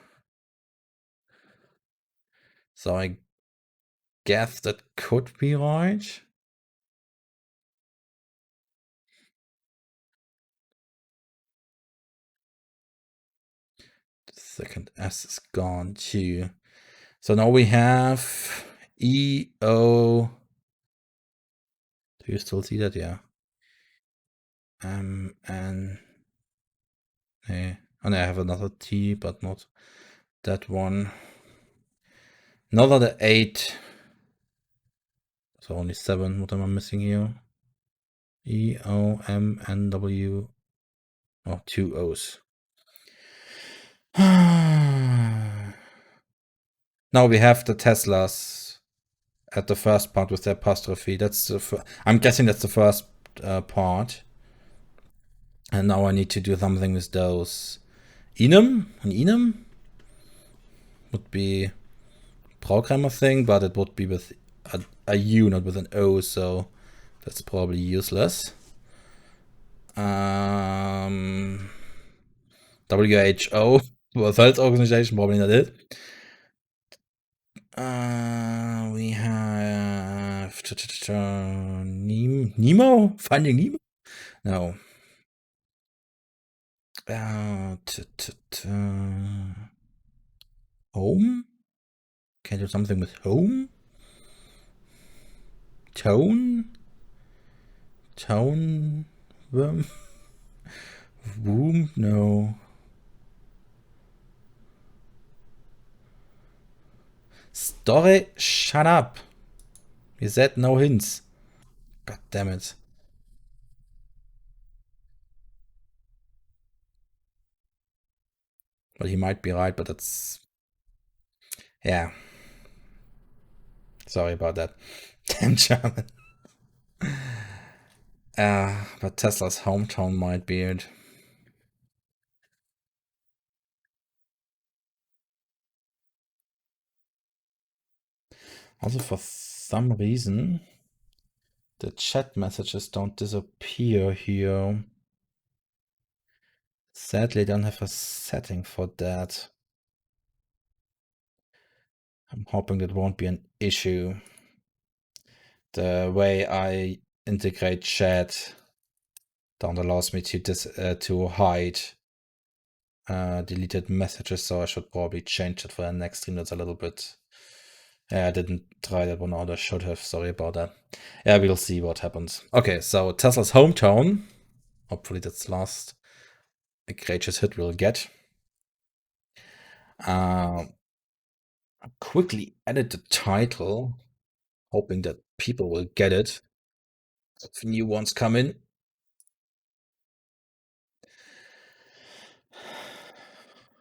So I guess that could be right. The second S is gone too. So now we have E, O. Do you still see that? Yeah. M, N. A. And I have another T, but not that one. Another 8. So only 7. What am I missing here? E, O, M, N, W. Oh, 2 O's. Now we have the Teslas at the first part with the apostrophe. That's the I'm guessing that's the first part. And now I need to do something with those. Enum? An enum? Would be programmer thing, but it would be with a U, not with an O, so that's probably useless. WHO, World Health Organization, probably not it. We have Nemo? Finding Nemo? No. Home? Can I do something with home? Tone? Tone? Womb? No. Story? Shut up. You said no hints. God damn it. Well, he might be right, but that's... Yeah. Sorry about that. Damn German. But Tesla's hometown might be it. Also, for some reason, the chat messages don't disappear here. Sadly, I don't have a setting for that. I'm hoping that won't be an issue. The way I integrate chat don't allows me to hide deleted messages, so I should probably change it for the next stream. That's a little bit... Yeah, I didn't try that one out. I should have. Sorry about that. Yeah, we'll see what happens. Okay, so Tesla's hometown. Hopefully that's the last egregious hit we'll get. I quickly edit the title, hoping that people will get it. If new ones come in.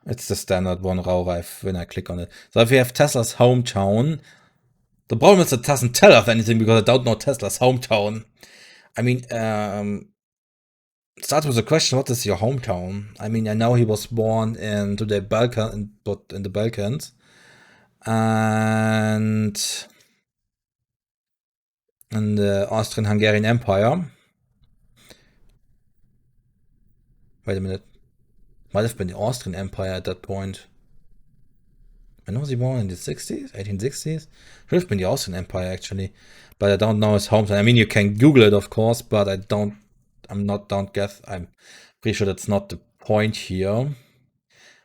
It's the standard one, Raureif, when I click on it. So if we have Tesla's hometown, The problem is it doesn't tell us anything because I don't know Tesla's hometown. I mean, start with the question, what is your hometown? I mean, I know he was born in the Balkans. And in the Austrian-Hungarian Empire. Wait a minute. Might have been the Austrian Empire at that point. When was he born? In the 60s? 1860s? Should have been the Austrian Empire, actually. But I don't know his hometown. I mean, you can Google it, of course, but I'm pretty sure that's not the point here.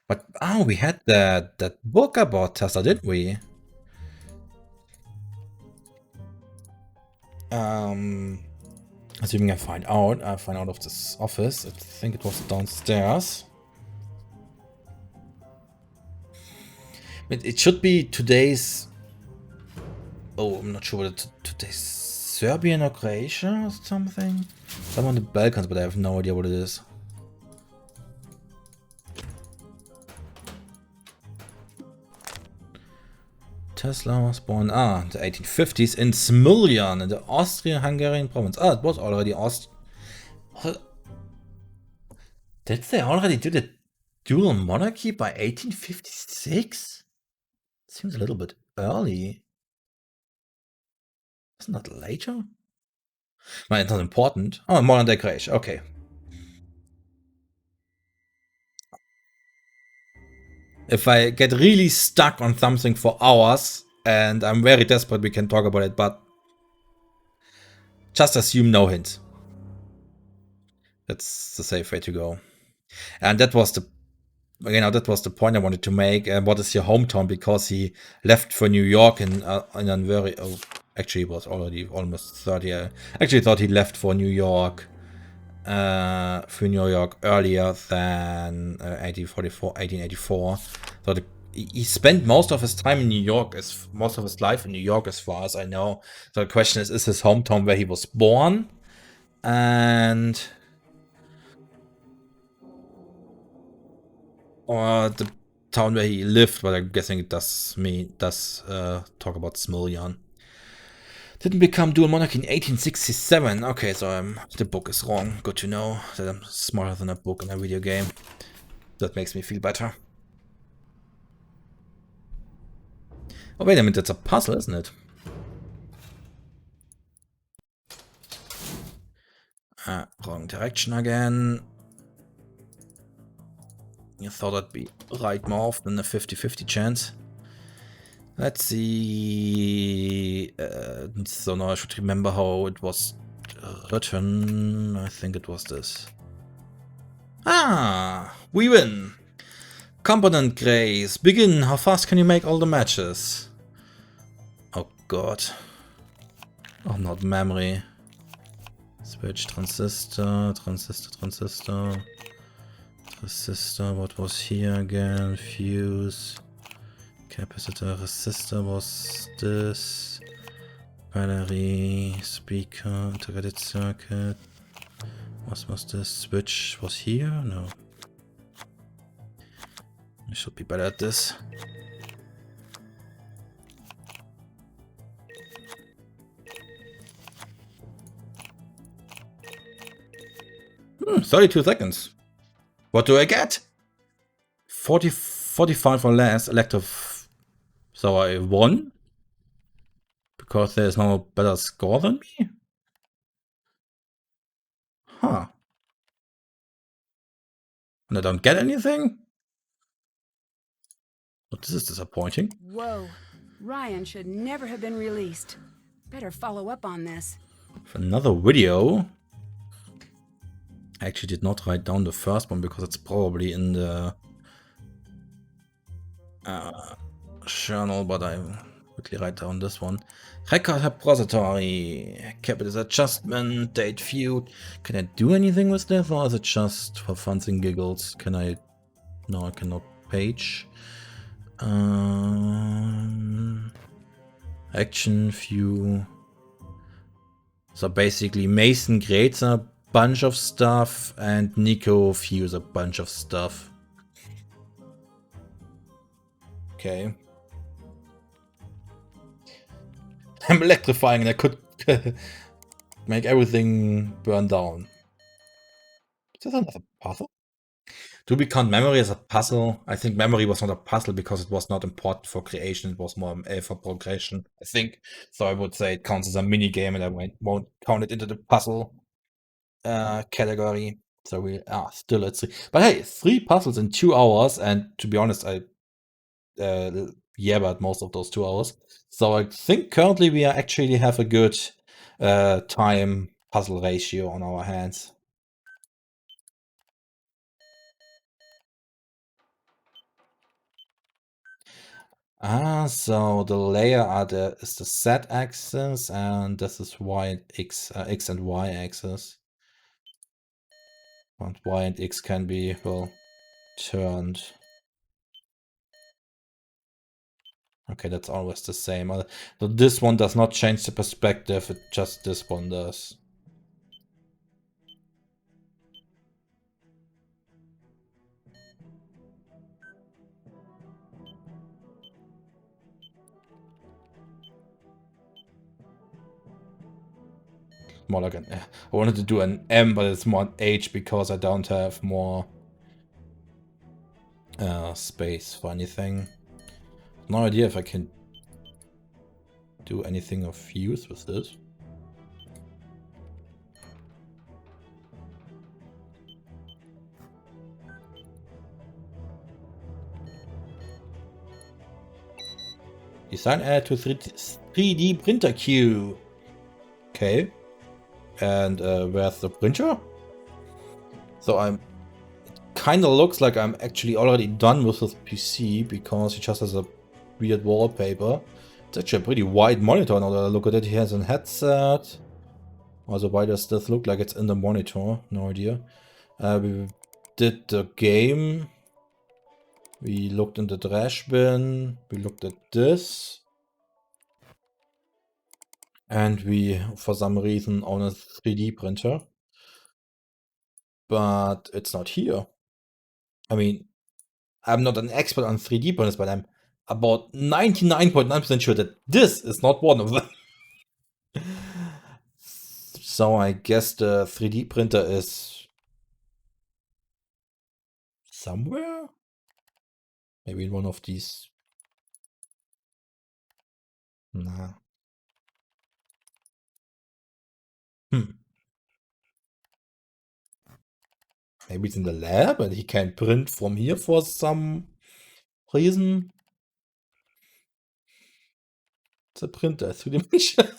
But, we had that book about Tesla, didn't we? Assuming I find out of this office. I think it was downstairs. It should be today's... Oh, I'm not sure whether today's Serbian or Croatia or something. Somewhere in the Balkans, but I have no idea what it is. Tesla was born, in the 1850s in Smiljan, in the Austrian-Hungarian province. It was already Did they already do the dual monarchy by 1856? Seems a little bit early. Isn't that later? Well, it's not important. Oh, modern day Croatia, okay. If I get really stuck on something for hours and I'm very desperate, we can talk about it, but just assume no hint. That's the safe way to go. And that was the point I wanted to make. What is your hometown? Because he left for New York in a very... actually, it was already almost 30. I actually thought he left for New York earlier than 1884. So he spent most of his time in New York, most of his life in New York, as far as I know. So the question is his hometown where he was born? And... or the town where he lived, but I'm guessing it does talk about Smiljan. Didn't become dual monarchy in 1867. Okay, so the book is wrong. Good to know that I'm smarter than a book in a video game. That makes me feel better. Oh wait a minute, that's a puzzle, isn't it? Wrong direction again. You thought I'd be right more often than a 50-50 chance. Let's see. So now I should remember how it was written. I think it was this. We win. Component grace. Begin. How fast can you make all the matches? Oh god. Oh, not memory. Switch, transistor. What was here again? Fuse. Capacitor, resistor was this. Battery, speaker, integrated circuit. What was this? Switch was here? No. I should be better at this. 32 seconds. What do I get? 45 or less elective. So I won? Because there's no better score than me? Huh. And I don't get anything? Well, this is disappointing.
Whoa. Ryan should never have been released. Better follow up on this.
For another video. I actually did not write down the first one because it's probably in the journal, but I quickly write down this one. Record repository, capital adjustment, date viewed. Can I do anything with this, or is it just for funs and giggles? Can I? No, I cannot page. Action view. So basically, Mason creates a bunch of stuff, and Nico views a bunch of stuff. Okay. I'm electrifying and I could make everything burn down. Is that another puzzle? Do we count memory as a puzzle? I think memory was not a puzzle because it was not important for creation. It was more for progression, I think. So I would say it counts as a mini game, and I won't count it into the puzzle category. So we are still at 3. But hey, 3 puzzles in 2 hours, and to be honest, I but most of those 2 hours. So I think currently we actually have a good time puzzle ratio on our hands. So the layer is the z-axis, and this is y and x and y axis. And y and x can be, well, turned. Okay, that's always the same. So this one does not change the perspective, it just this one does. More like an, I wanted to do an M, but it's more an H because I don't have more space for anything. No idea if I can do anything of use with this. Design add to 3D printer queue. Okay. And where's the printer? So it kind of looks like I'm actually already done with this PC because it just has a weird wallpaper. It's actually a pretty wide monitor now that I look at it. He has a headset. Also, why does this look like it's in the monitor? No idea. We did the game. We looked in the trash bin. We looked at this. And we, for some reason, own a 3D printer. But it's not here. I mean, I'm not an expert on 3D printers, but I'm about 99.9% sure that this is not one of them. So I guess the 3D printer is somewhere? Maybe in one of these. Nah. Maybe it's in the lab and he can print from here for some reason. It's a printer, 3-dimensional.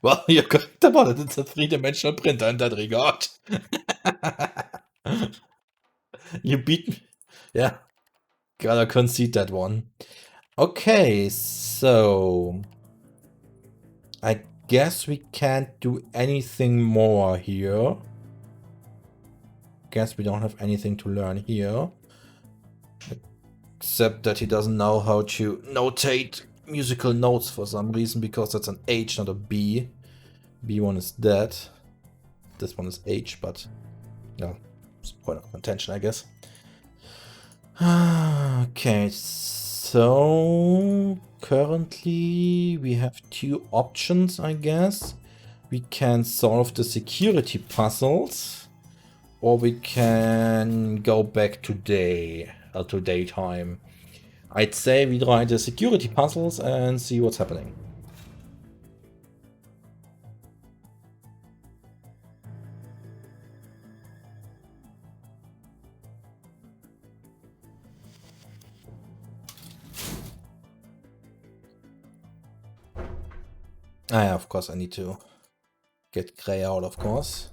Well, you're correct about it. It's a 3-dimensional printer in that regard. You beat me. Yeah. Gotta concede that one. Okay, so I guess we can't do anything more here. Guess we don't have anything to learn here. Except that he doesn't know how to notate musical notes for some reason, because that's an H, not a B. B1 is dead. This one is H, but no, it's a point of contention, I guess. Okay, so currently we have 2 options, I guess. We can solve the security puzzles, or we can go back to daytime. I'd say we try the security puzzles and see what's happening. Ah, yeah, of course I need to get Gray out, of course.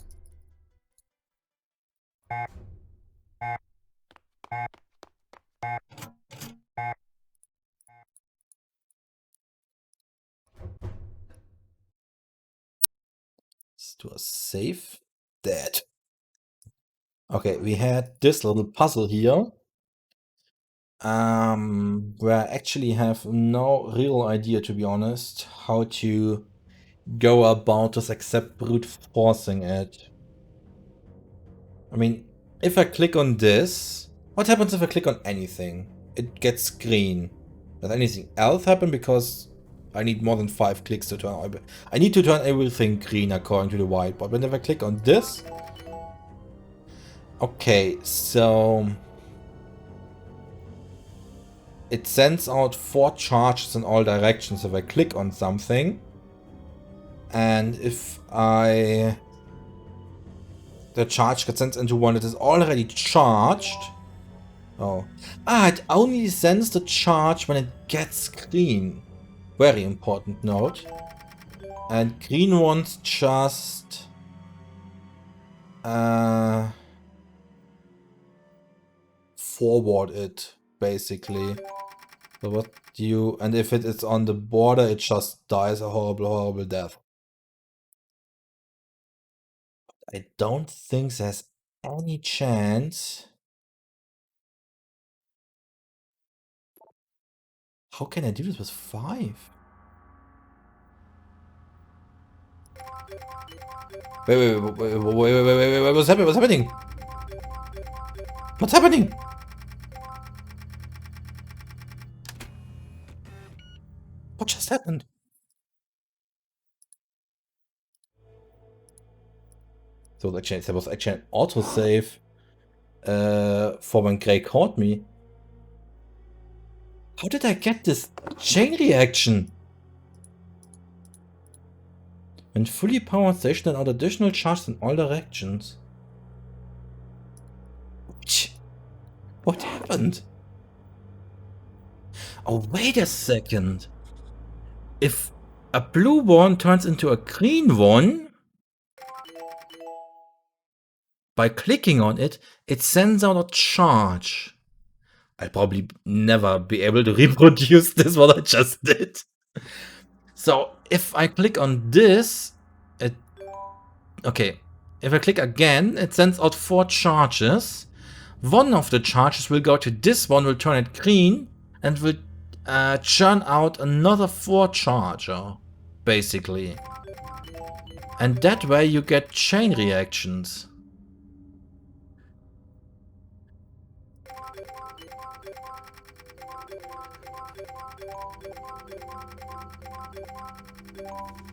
Let's do a save. Dead. Okay, we had this little puzzle here. Where I actually have no real idea, to be honest, how to go about this except brute forcing it. I mean, if I click on this, what happens if I click on anything? It gets green. Does anything else happen? Because I need more than 5 clicks to turn. I need to turn everything green according to the whiteboard. Whenever I click on this. Okay, so it sends out 4 charges in all directions if I click on something. And if the charge gets sent into one that is already charged. Oh. It only sends the charge when it gets green. Very important note. And green ones just forward it, basically. So what do you... And if it is on the border, it just dies a horrible, horrible death. I don't think there's any chance... How can I do this with 5? Wait, what's happening? What's happening? What's happening? What just happened? So there was actually an autosave for when Gray caught me. How did I get this chain reaction? When fully powered station and out additional charges in all directions. What happened? Oh, wait a second. If a blue one turns into a green one, by clicking on it, it sends out a charge. I'll probably never be able to reproduce this, what I just did. So, if I click on this, okay. If I click again, it sends out 4 charges. One of the charges will go to this one, will turn it green, and will churn out another 4 charger, basically. And that way you get chain reactions.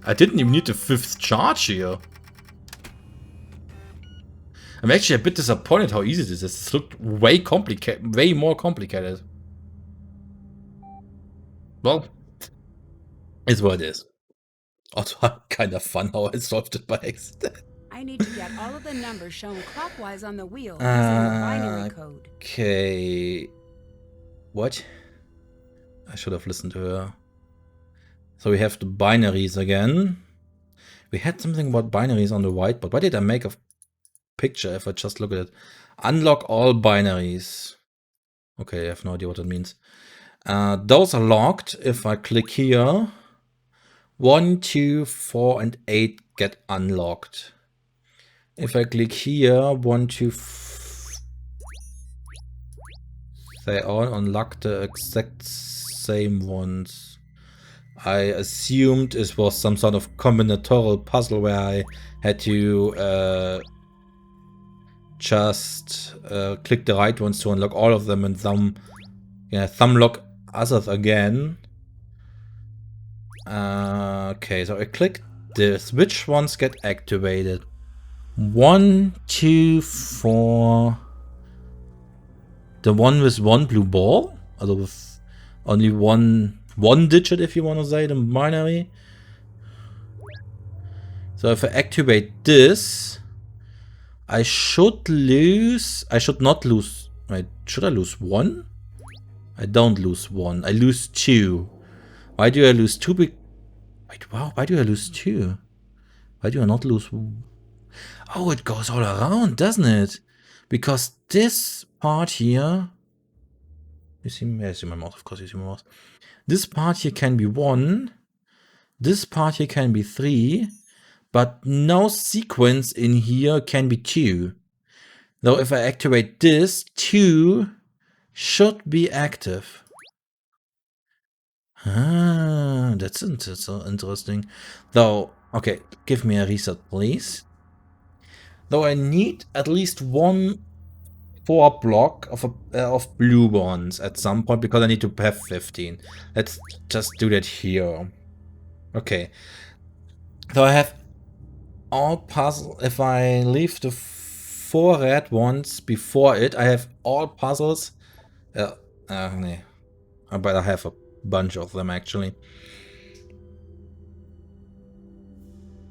I didn't even need the 5th charge here. I'm actually a bit disappointed how easy this is. This looked way complicated, way more complicated. Well, it's what it is. Also, kind of fun how I solved it by accident.
I need to get all of the numbers shown clockwise on the wheel using the binary code.
Okay. What? I should have listened to her. So we have the binaries again. We had something about binaries on the whiteboard. Why did I make a picture if I just look at it? Unlock all binaries. Okay, I have no idea what that means. Those are locked. If I click here, 1, 2, 4, and 8 get unlocked. If I click here, 1, 2, they all unlock the exact same ones. I assumed it was some sort of combinatorial puzzle where I had to just click the right ones to unlock all of them and thumb lock others again. Okay, so I click this. Which ones get activated? 1, 2, 4. The one with 1 blue ball? Also with only one digit, if you want to say, the binary. So if I activate this, I should not lose. Wait, should I lose 1? I don't lose 1. I lose 2. Why do I lose 2? Wait, wow, why do I lose 2? Why do I not lose... Oh, it goes all around, doesn't it? Because this part here... You see my mouse, of course you see my mouse. This part here can be 1. This part here can be 3. But no sequence in here can be 2. Though if I activate this, 2 should be active. Ah, that's interesting. Though, okay, give me a reset, please. Though I need at least 1 4 block of blue ones at some point because I need to have 15. Let's just do that here. Okay. So I have all puzzles. If I leave the 4 red ones before it, I have all puzzles. Nee. I better have a bunch of them actually.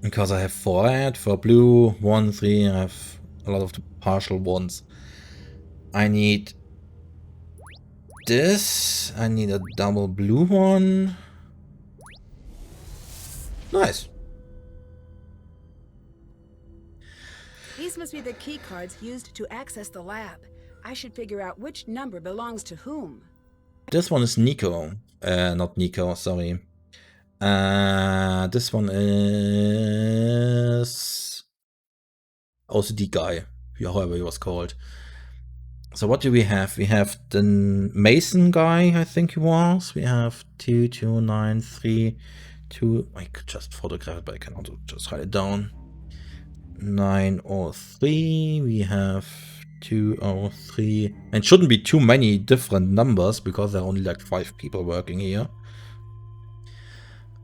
Because I have 4 red, 4 blue, 1, 3, I have a lot of the partial ones. I need this. I need a double blue one. Nice.
These must be the key cards used to access the lab. I should figure out which number belongs to whom.
This one is Nico. Not Nico, sorry. This one is OCD guy, however he was called. So what do we have? We have the Mason guy, I think he was. We have 2, 2, 9, 3, 2. I could just photograph it, but I cannot just write it down. 903. We have 203. And shouldn't be too many different numbers because there are only like 5 people working here.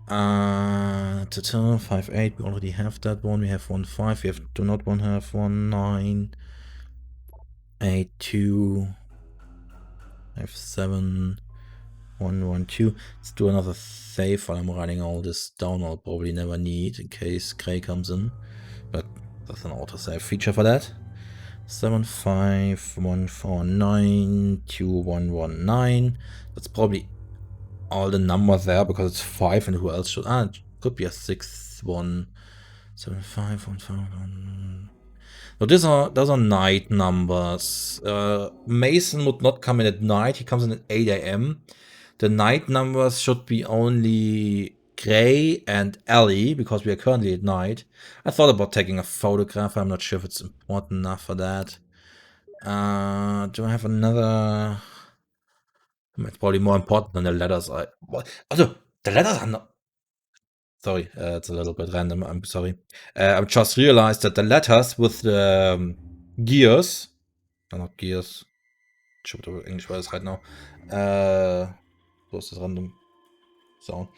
58. We already have that one. We have 15. We do not want to have 19. 82. 57. 112. Let's do another save while I'm writing all this down. I'll probably never need in case Gray comes in. But there's an autosave feature for that. 751492119. That's probably all the numbers there because it's 5 and who else should... it could be a 617515. So those are night numbers. Mason would not come in at night, he comes in at 8 AM. The night numbers should be only Gray and Ellie, because we are currently at night. I thought about taking a photograph, I'm not sure if it's important enough for that. Do I have another? It's probably more important than the letters. Also, the letters are not... Sorry, it's a little bit random, I'm sorry. I just realized that the letters with the gears... not gears. Should have English words right now. What's this random sound?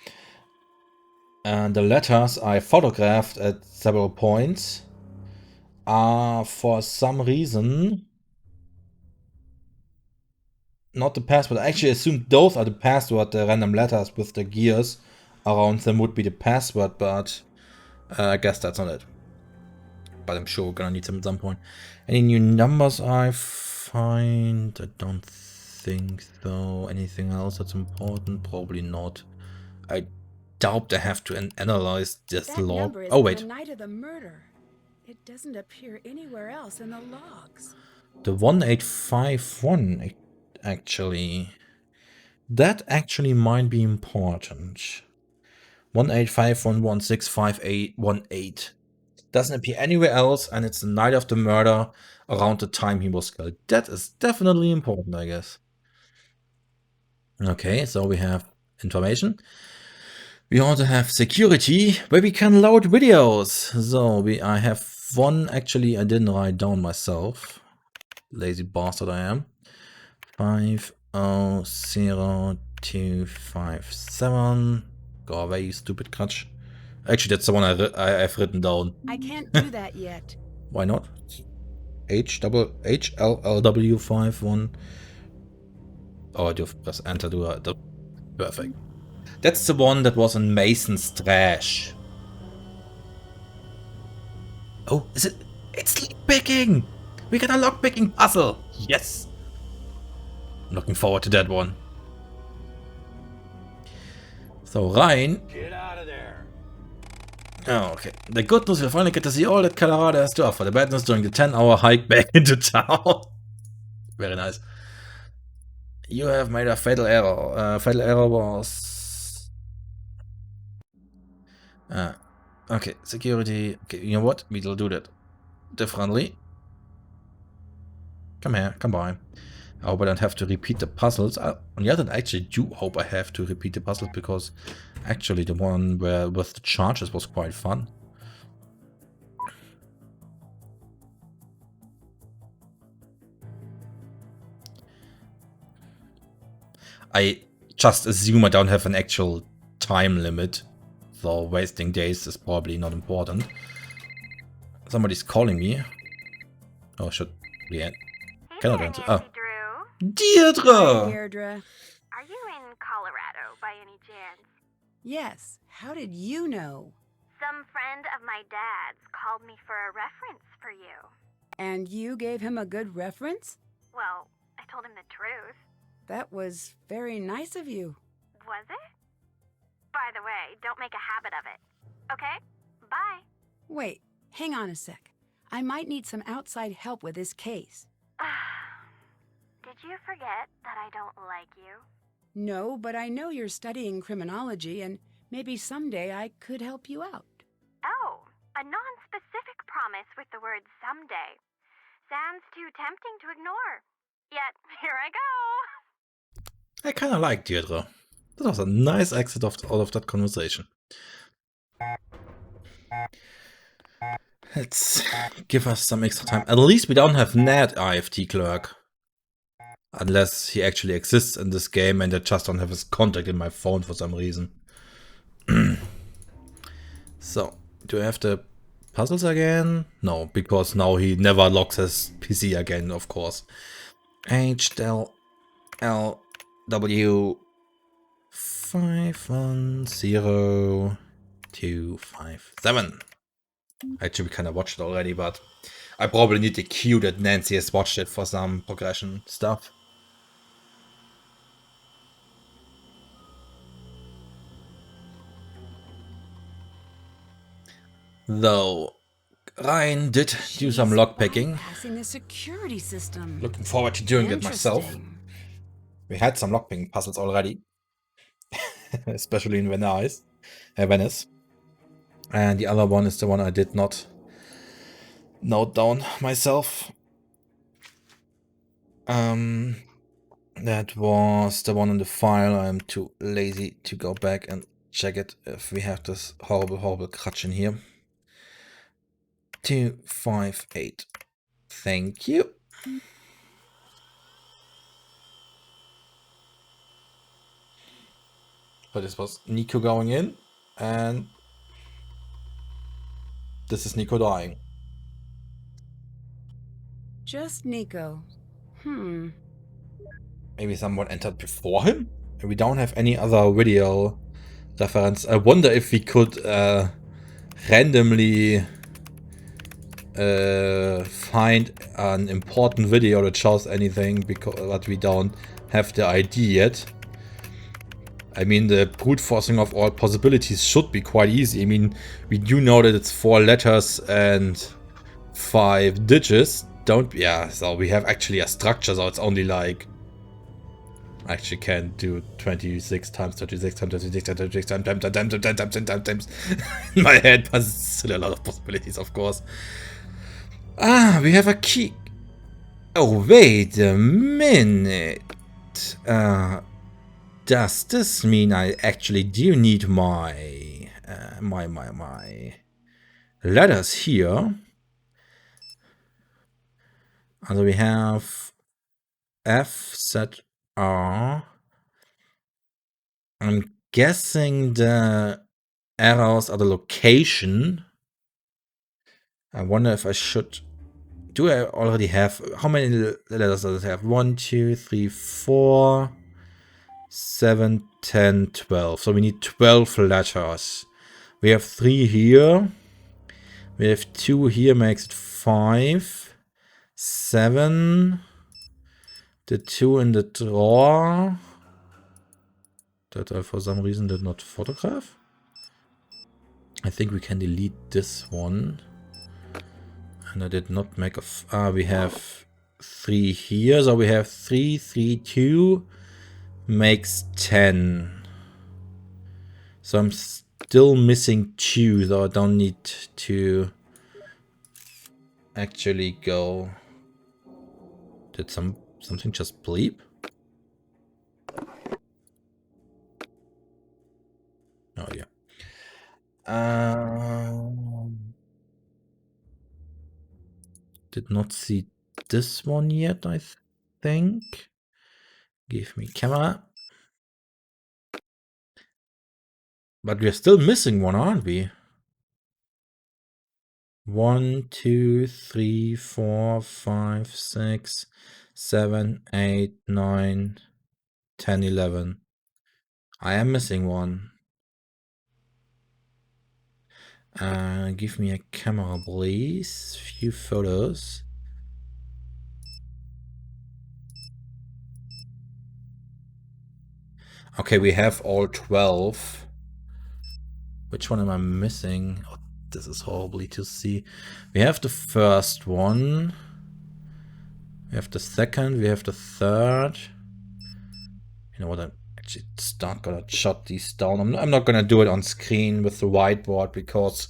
And the letters I photographed at several points are for some reason not the password. I actually assumed those are the password, the random letters with the gears around them would be the password, but I guess that's not it. But I'm sure we're gonna need them at some point. Any new numbers I find? I don't think so. Anything else that's important? Probably not. I doubt I have to analyze this
That
log.
number is
Oh
from
wait,
the night of the murder. It doesn't appear anywhere else in the logs.
the 1851 actually. That actually might be important. 185116518. Doesn't appear anywhere else, and it's the night of the murder around the time he was killed. That is definitely important, I guess. Okay, so we have information. We also have security, where we can load videos. So I have one, actually I didn't write down myself. Lazy bastard I am. 500257. Go away, you stupid crutch. Actually, that's the one I've written down.
I can't do that yet.
Why not? HLLW51. Oh, I do press enter. Perfect. That's the one that was in Mason's trash. Oh, is it? It's lockpicking! We got a lockpicking puzzle! Yes! I'm looking forward to that one. So, Ryan.
Get out of there.
Oh, okay. The good news, we'll finally get to see all that Colorado has to offer. The bad news during the 10-hour hike back into town. Very nice. You have made a fatal error. Fatal error was... okay, security. Okay, you know what? We'll do that differently. Come here, come by. I hope I don't have to repeat the puzzles. On the other hand, I actually do hope I have to repeat the puzzles, because actually the one where with the charges was quite fun. I just assume I don't have an actual time limit so wasting days is probably not important. Somebody's calling me. Oh, should be in. Cannot answer. Oh.
Hi,
Deirdre!
Deirdre.
Are you in Colorado by any chance?
Yes. How did you know?
Some friend of my dad's called me for a reference for you.
And you gave him a good reference?
Well, I told him the truth.
That was very nice of you.
Was it? By the way, don't make a habit of it. Okay? Bye.
Wait, hang on a sec. I might need some outside help with this case.
Did you forget that I don't like you?
No, but I know you're studying criminology, and maybe someday I could help you out.
Oh, a non-specific promise with the word someday. Sounds too tempting to ignore. Yet, here I go.
I kind of like Deirdre. That was a nice exit out of that conversation. Let's give us some extra time. At least we don't have Ned IFT clerk. Unless he actually exists in this game and I just don't have his contact in my phone for some reason. So, do I have the puzzles again? No, because now he never locks his PC again, of course. H Del L W 510257. Actually, we kind of watched it already, but I probably need the cue that Nancy has watched it for some progression stuff. Though Ryan did do some lockpicking.
Passing the security system.
Looking forward to doing it myself. We had some lockpicking puzzles already, especially in Venice. And the other one is the one I did not note down myself. That was the one in the file. I'm too lazy to go back and check it if we have this horrible crutch in here. 258. Thank you. But this was Nico going in, and this is Nico dying.
Just Nico.
Maybe someone entered before him? And we don't have any other video reference. I wonder if we could randomly find an important video that shows anything, but we don't have the ID yet. I mean, the brute forcing of all possibilities should be quite easy. I mean, we do know that it's 4 letters and 5 digits. Yeah, so we have actually a structure, so it's only like... I actually can't do 26 times 36 times 36 times 36 times in my head, but it's still a lot of possibilities, of course. Ah, we have a key. Oh, wait a minute. Does this mean I actually do need my my letters here? Also we have F, Z, R. I'm guessing the arrows are the location. I wonder if I should... Do I already have... How many letters does it have? 1, 2, 3, 4... 7, 10, 12. So we need 12 letters. We have 3 here. We have 2 here, makes it 5. 7. The 2 in the drawer. That I for some reason did not photograph. I think we can delete this one. And I did not make a... we have 3 here. So we have 3, 3, 2... makes 10. So I'm still missing 2, though I don't need to actually go. Did something just bleep? Oh yeah. Did not see this one yet, I think. Give me camera. But we're still missing one, aren't we? 1, 2, 3, 4, 5, 6, 7, 8, 9, 10, 11. I am missing one. Give me a camera, please. Few photos. Okay, we have all 12. Which one am I missing? Oh, this is horribly to see. We have the first one. We have the second. We have the third. You know what? I'm actually not gonna jot these down. I'm not gonna do it on screen with the whiteboard because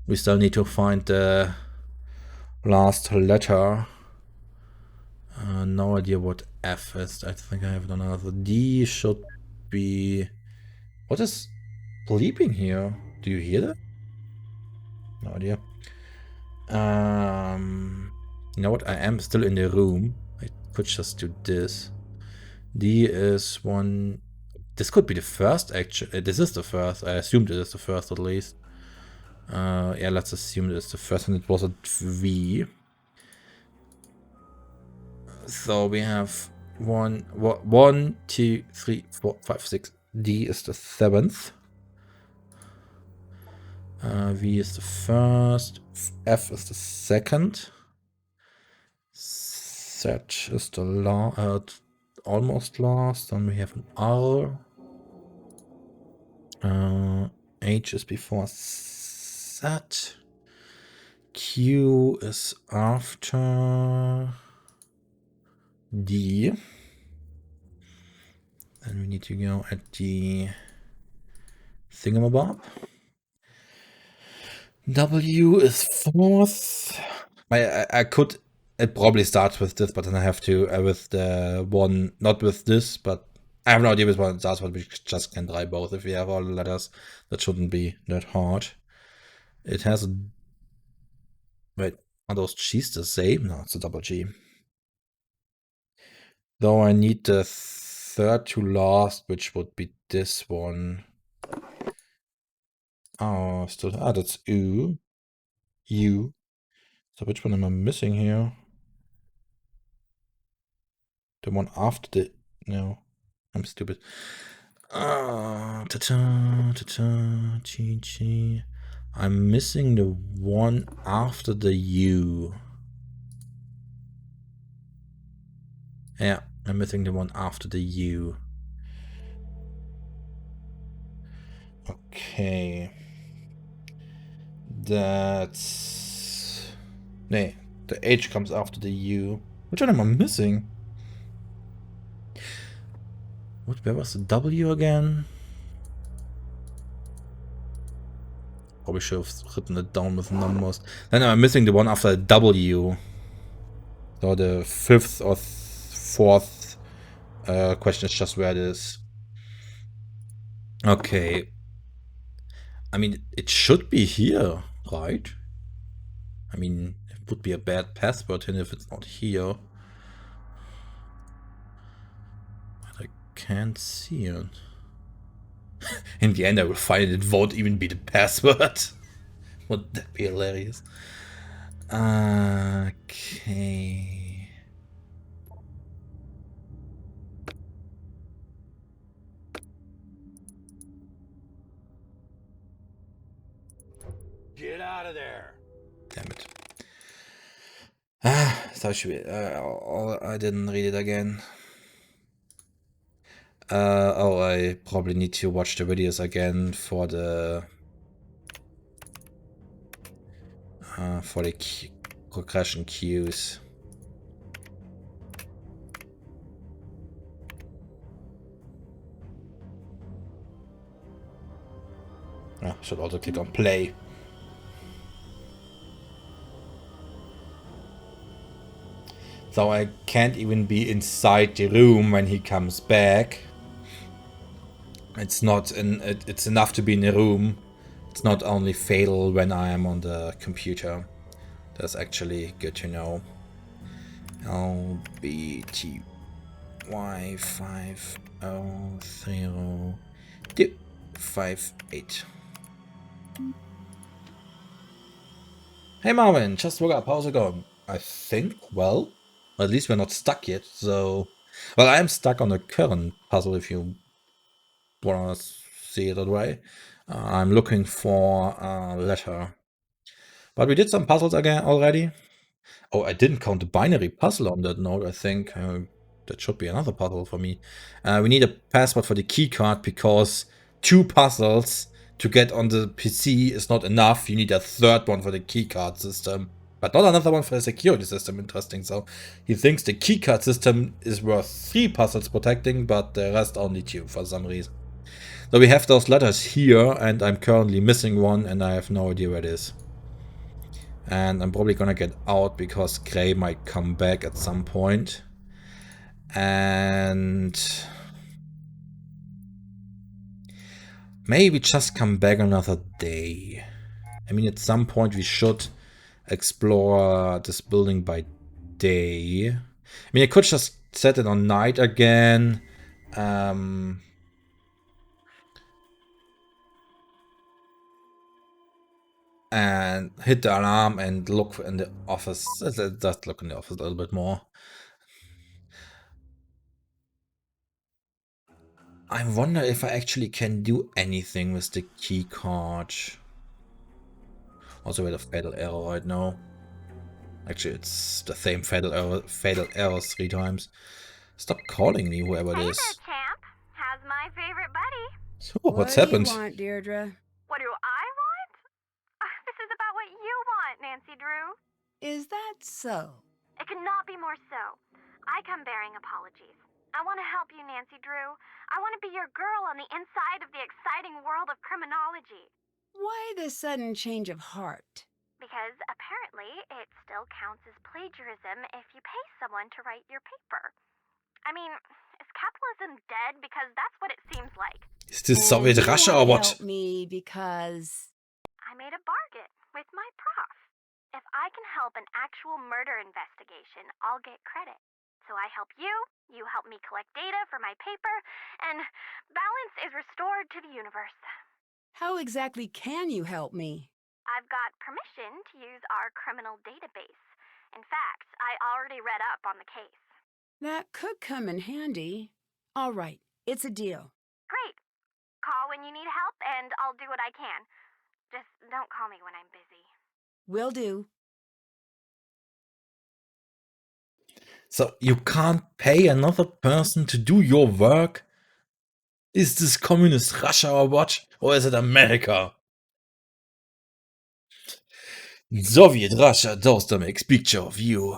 we still need to find the last letter. No idea what F is. I think I have another. D should be... What is bleeping here? Do you hear that? No idea. You know what? I am still in the room. I could just do this. D is one... This could be the first, actually. This is the first. I assumed it is the first, at least. Yeah, let's assume it is the first, and it was a V. So we have 1, 2, 3, 4, 5, 6. D is the 7th. V is the first. F is the second. Z is the almost last. Then we have an R. H is before Z. Q is after D. Then we need to go at the thingamabob. W is 4th. I could... It probably starts with this, but then I have to with the one, not with this, but I have no idea which one it starts, but we just can try both. If we have all the letters, that shouldn't be that hard. It has a... Wait, are those G's the same? No, it's a double G. Though I need the third to last, which would be this one. Oh, still... Ah, that's U. U. So which one am I missing here? The one after the... No, I'm stupid. G. I'm missing the one after the U. Yeah, I'm missing the one after the U. Okay. That's... Nee, the H comes after the U. Which one am I missing? Where was the W again? Probably should have written it down with numbers. Then I'm missing the one after the W. So the 5th or 4th question is just where it is. Okay. I mean, it should be here, right? I mean, it would be a bad password hint if it's not here. But I can't see it. In the end, I will find it won't even be the password. Would that be hilarious? Okay.
Get out of there!
Damn it. So I didn't read it again. Oh, I probably need to watch the videos again for the progression cues. Should also click on play. So I can't even be inside the room when he comes back. It's not it's enough to be in the room. It's not only fatal when I am on the computer. That's actually good to know. LBTY5032. 5-8. Hey Marvin, just woke up. How's it going? I think well. At least we're not stuck yet. So, well, I am stuck on the current puzzle. If you wanna see it that way, I'm looking for a letter. But we did some puzzles again already. Oh, I didn't count the binary puzzle on that note, I think. That should be another puzzle for me. We need a password for the keycard because 2 puzzles to get on the PC is not enough. You need a third one for the keycard system. But not another one for the security system, interesting. So he thinks the keycard system is worth 3 puzzles protecting, but the rest only 2 for some reason. So we have those letters here, and I'm currently missing one, and I have no idea where it is. And I'm probably gonna get out because Gray might come back at some point. And maybe just come back another day. I mean, at some point we should explore this building by day. I mean, I could just set it on night again. And hit the alarm and look in the office. Just look in the office a little bit more. I wonder if I actually can do anything with the key card. Also, we had a fatal error right now. Actually, it's the same fatal error 3 times. Stop calling me, whoever it is.
Hey there, champ. How's my favorite buddy?
So, what's
What
happened?
do you want, Deirdre?
What do I want? This is about what you want, Nancy Drew.
Is that so?
It could not be more so. I come bearing apologies. I want to help you, Nancy Drew. I want to be your girl on the inside of the exciting world of criminology.
Why the sudden change of heart?
Because apparently it still counts as plagiarism if you pay someone to write your paper. I mean, is capitalism dead? Because that's what it seems like.
Is this Soviet Russia or what?
Help me because
I made a bargain with my prof. If I can help an actual murder investigation, I'll get credit. So I help you, you help me collect data for my paper, and balance is restored to the universe.
how exactly can you help me?
I've got permission to use our criminal database. In fact, I already read up on the case.
That could come in handy. All right, it's a deal.
Great. Call when you need help, and I'll do what I can. Just don't call me when I'm busy.
Will do.
So, you can't pay another person to do your work? Is this communist Russia or what? Or is it America? Soviet Russia does the mixed picture of you.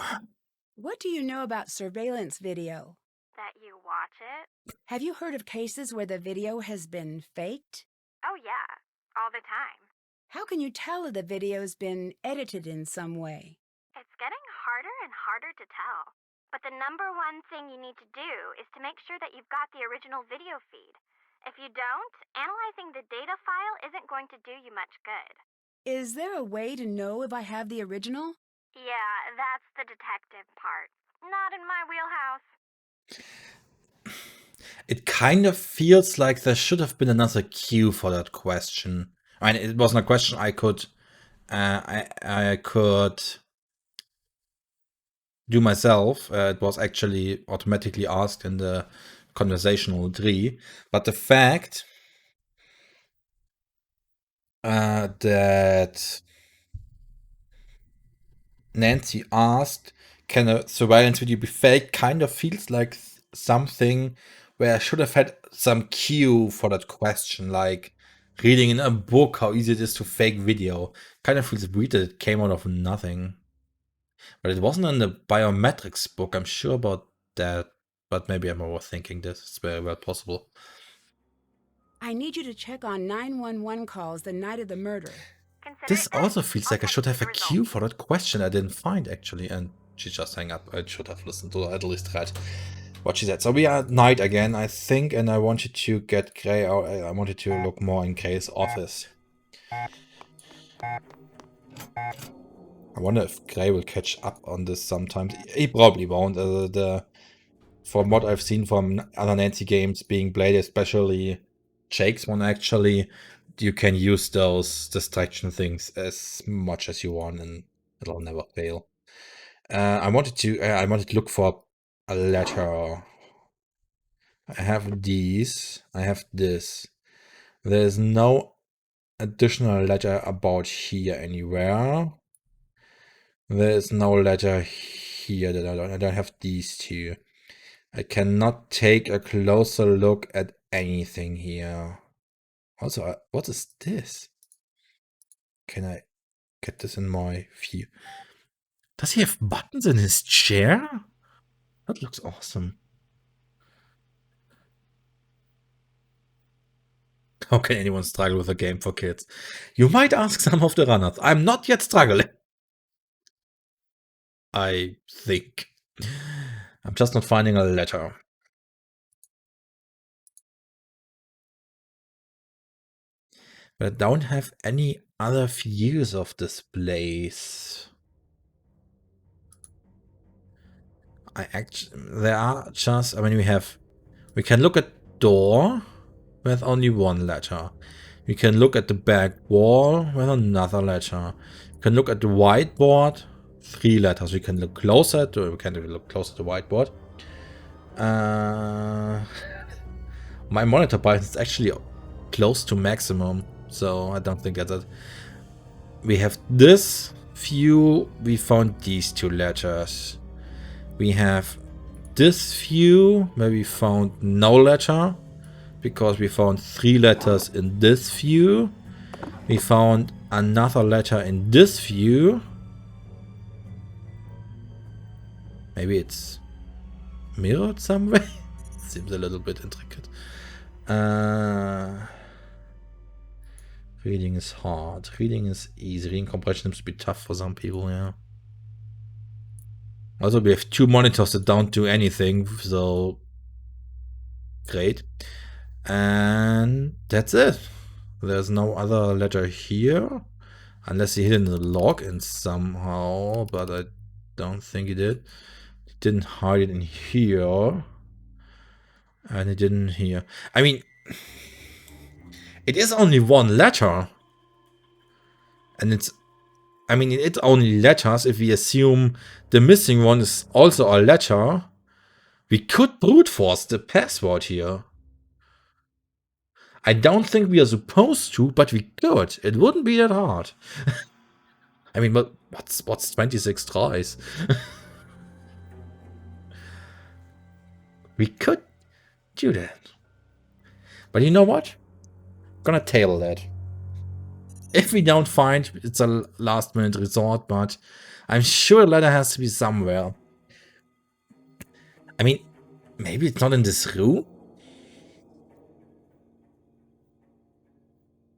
What do you know about surveillance video?
That you watch it?
Have you heard of cases where the video has been faked?
Oh, yeah. All the time.
How can you tell if the video's been edited in some way?
It's getting harder and harder to tell. But the number one thing you need to do is to make sure that you've got the original video feed. If you don't, analyzing the data file isn't going to do you much good.
Is there a way to know if I have the original?
Yeah, that's the detective part. Not in my wheelhouse.
It kind of feels like there should have been another cue for that question. I mean, it wasn't a question I could I could do myself. It was actually automatically asked in the conversational tree. But the fact that Nancy asked, can a surveillance video be fake, kind of feels like something where I should have had some cue for that question, like reading in a book how easy it is to fake video. Kind of feels weird that it came out of nothing. But it wasn't in the biometrics book, I'm sure about that. But maybe I'm overthinking this. It's very well possible.
I need you to check on 911 calls the night of the murder.
This also feels like I should have a cue for that question I didn't find, actually. And she just hung up. I should have listened to, or at least read what she said. So we are at night again, I think, and I wanted to get Gray out. I wanted to look more in Gray's office. I wonder if Gray will catch up on this sometimes. He probably won't. From what I've seen from other Nancy games being played, especially Jake's one actually, you can use those distraction things as much as you want, and it'll never fail. I wanted to look for a letter. I have these. I have this. There's no additional letter about here anywhere. There's no letter here that I don't have these two. I cannot take a closer look at anything here. Also, what is this? Can I get this in my view? Does he have buttons in his chair? That looks awesome. How can anyone struggle with a game for kids? You might ask some of the runners. I'm not yet struggling. I think. I'm just not finding a letter. But I don't have any other views of this place. There are just, I mean, we can look at door with only one letter. We can look at the back wall with another letter. We can look at the whiteboard, 3 letters. We can look closer to, we can look closer to the whiteboard. My monitor brightness is actually close to maximum, so I don't think that's it. We have this view. We found these 2 letters. We have this view where we found no letter, because we found 3 letters in this view. We found another letter in this view. Maybe it's mirrored some way. Seems a little bit intricate. Reading is hard. Reading is easy. Reading compression seems to be tough for some people, yeah. Also, we have 2 monitors that don't do anything, so great. And that's it. There's no other letter here, unless he hid in the login somehow, but I don't think he did. He didn't hide it in here, and he didn't here. I mean, it is only 1 letter, and it's only letters. If we assume the missing one is also a letter, we could brute force the password here. I don't think we are supposed to, but we could. It wouldn't be that hard. I mean, but what's 26 tries? We could do that. But you know what? I'm gonna table that. If we don't find, it's a last minute resort, but I'm sure a letter has to be somewhere. I mean, maybe it's not in this room?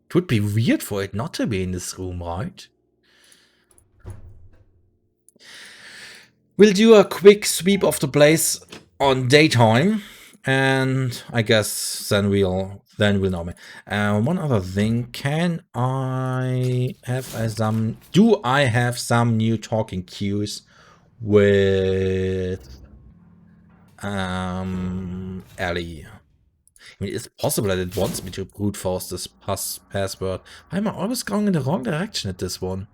It would be weird for it not to be in this room, right? We'll do a quick sweep of the place on daytime, and I guess then we'll know. One other thing, can I have some? Do I have some new talking cues with Ellie? I mean, it's possible that it wants me to brute force this password. Why am I always going in the wrong direction at this one?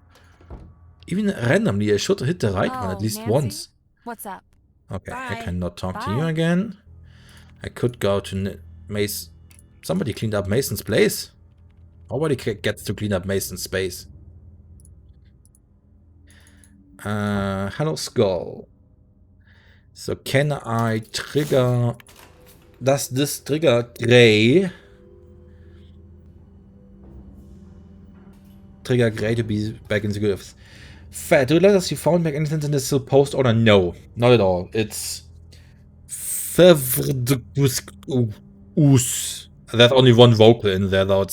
Even randomly, I should hit the right one at least
Nancy?
once.
What's up?
Okay,
Bye.
I cannot talk to you again. I could go to Mace. Somebody cleaned up Mason's place. Nobody gets to clean up Mason's space. Hello, Skull. So can I trigger... Does this trigger Gray? Trigger Gray to be back in the good. Do letters you found make any sense in this post order? No, not at all. It's There's only 1 vocal in there though.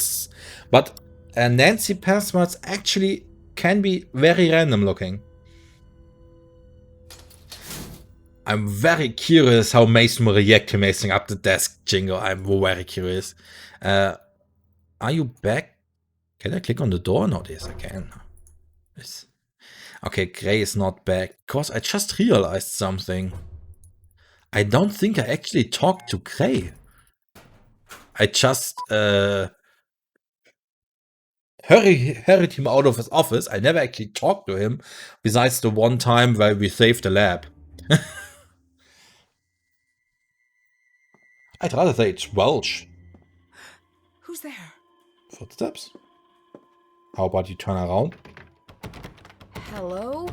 But Nancy passwords actually can be very random looking. I'm very curious how Mason will react to Mason up the desk jingle. I'm very curious. Are you back? Can I click on the door? No, yes, I can. Yes. Okay, Gray is not back. Because I just realized something. I don't think I actually talked to Gray. I just hurried him out of his office. I never actually talked to him, besides the one time where we saved the lab. I'd rather say it's Welsh.
Who's there?
Footsteps? How about you turn around?
Hello?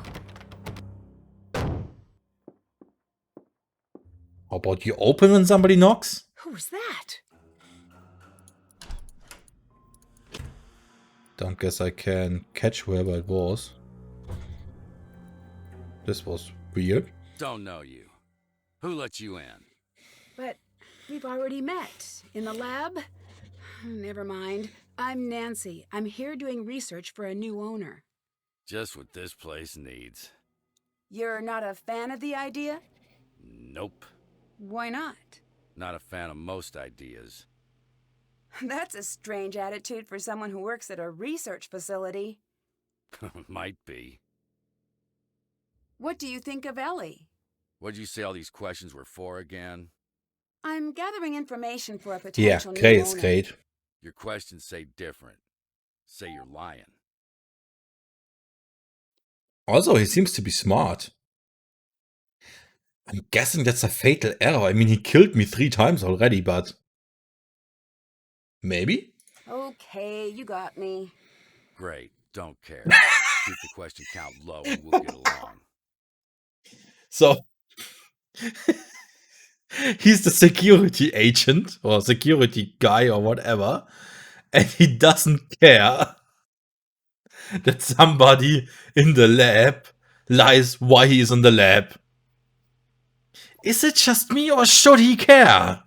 How about you open when somebody knocks?
Who's that?
Don't guess I can catch whoever it was. This was weird.
Don't know you. Who let you in?
But we've already met. In the lab? Never mind. I'm Nancy. I'm here doing research for a new owner.
Just what this place needs.
You're not a fan of the idea?
Nope.
Why not?
Not a fan of most ideas.
That's a strange attitude for someone who works at a research facility.
Might be.
What do you think of Ellie?
What'd you say all these questions were for again?
I'm gathering information for a
Yeah,
potential new
great
owner.
is great.
Your questions say different. Say you're lying.
Also, he seems to be smart. I'm guessing that's a fatal error. I mean, he killed me 3 times already, but... maybe?
Okay, you got me.
Great. Don't care. Keep the question count low and we'll get along.
So... he's the security agent, or security guy, or whatever. And he doesn't care that somebody in the lab lies why he is in the lab. Is it just me, or should he care?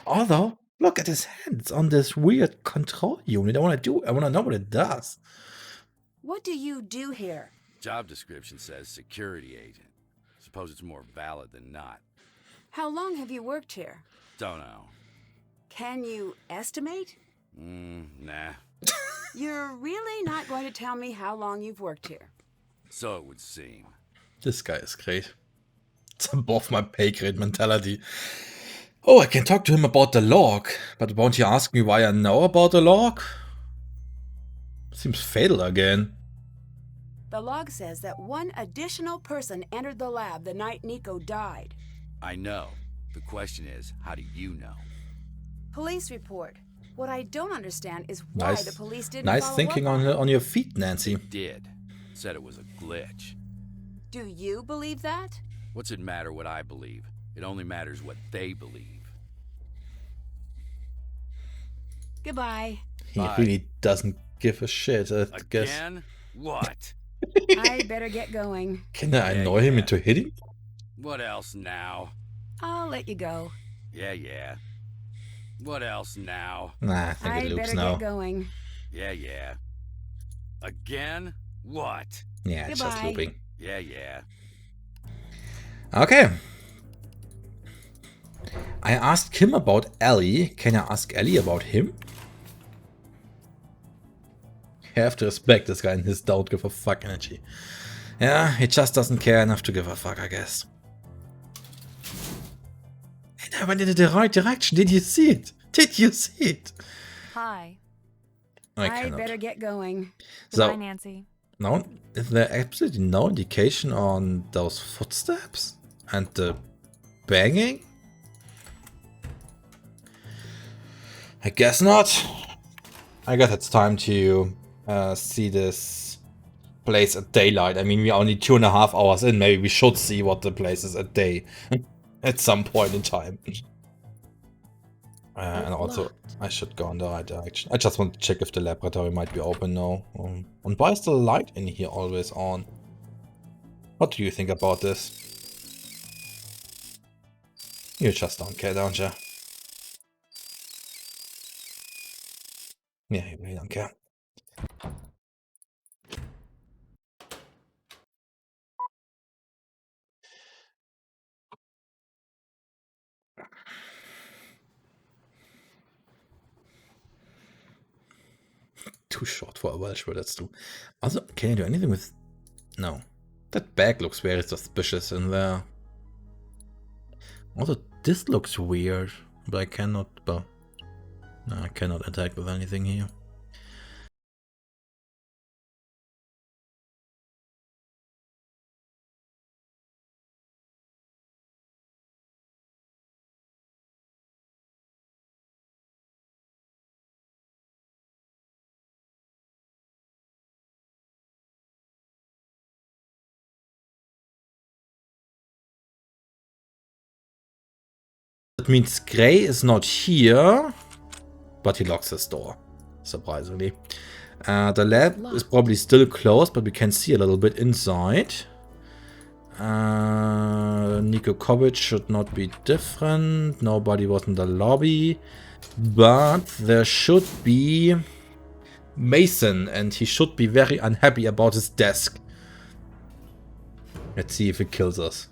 Although, look at his hands on this weird control unit. I want to know what it does.
What do you do here?
Job description says security agent. Suppose it's more valid than not.
How long have you worked here?
Don't know.
Can you estimate?
Nah.
You're really not going to tell me how long you've worked here?
So it would seem.
This guy is great. It's above my pay grade mentality. Oh, I can talk to him about the log, but won't he ask me why I know about the log? Seems fatal again.
The log says that one additional person entered the lab the night Nico died.
I know. The question is, how do you know?
Police report. What I don't understand is why the police didn't
Nice
follow
thinking
up
on your feet, Nancy.
Did. Said it was a glitch.
Do you believe that?
What's it matter what I believe? It only matters what they believe.
Goodbye.
He
Bye.
really doesn't give a shit, I guess.
Again? What?
I better get going.
Can I annoy him into hitting?
What else now?
I'll let you go.
Yeah. What else now?
Nah, I think
I
it loops
better
now.
get going.
Yeah. Again? What?
Yeah, it's just
Goodbye.
looping.
Yeah.
Okay. I asked him about Ellie. Can I ask Ellie about him? You have to respect this guy and his don't give a fuck energy. Yeah, he just doesn't care enough to give a fuck, I guess. And I went in the right direction. Did you see it? Did you see it?
Hi.
I
I
cannot.
better get going.
Goodbye,
So,
Nancy.
no, is there absolutely no indication on those footsteps and the banging? I guess not. I guess it's time to see this place at daylight. I mean, we're only 2.5 hours in. Maybe we should see what the place is at day at some point in time. And also, I should go in the right direction. I just want to check if the laboratory might be open now. And why is the light in here always on? What do you think about this? You just don't care, don't you? Yeah, you really don't care. Too short for a Welsh word, that's true. Also, can you do anything with... No. That bag looks very suspicious in there. Also, This looks weird, but I cannot, well, no, I cannot attack with anything here. That means Gray is not here, but he locks his door, surprisingly. The lab is probably still closed, but we can see a little bit inside. Nico Kovic should not be different. Nobody was in the lobby. But there should be Mason, and he should be very unhappy about his desk. Let's see if it kills us.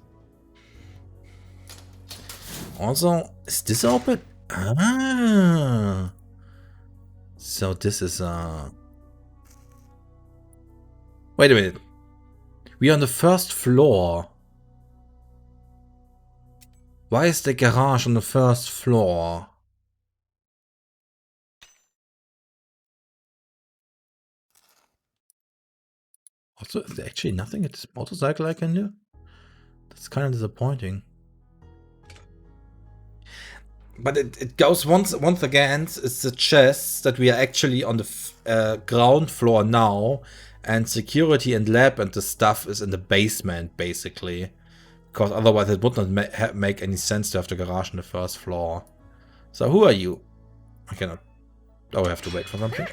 Also, is this open? Ah. So this is wait a minute. We are on the first floor. Why is the garage on the first floor? Also, is there actually nothing at this motorcycle I can do? That's kind of disappointing. But it goes once again, it suggests that we are actually on the ground floor now, and security and lab and the stuff is in the basement, basically. Because otherwise it would not make any sense to have the garage on the first floor. So who are you? I cannot... Oh, I have to wait for something.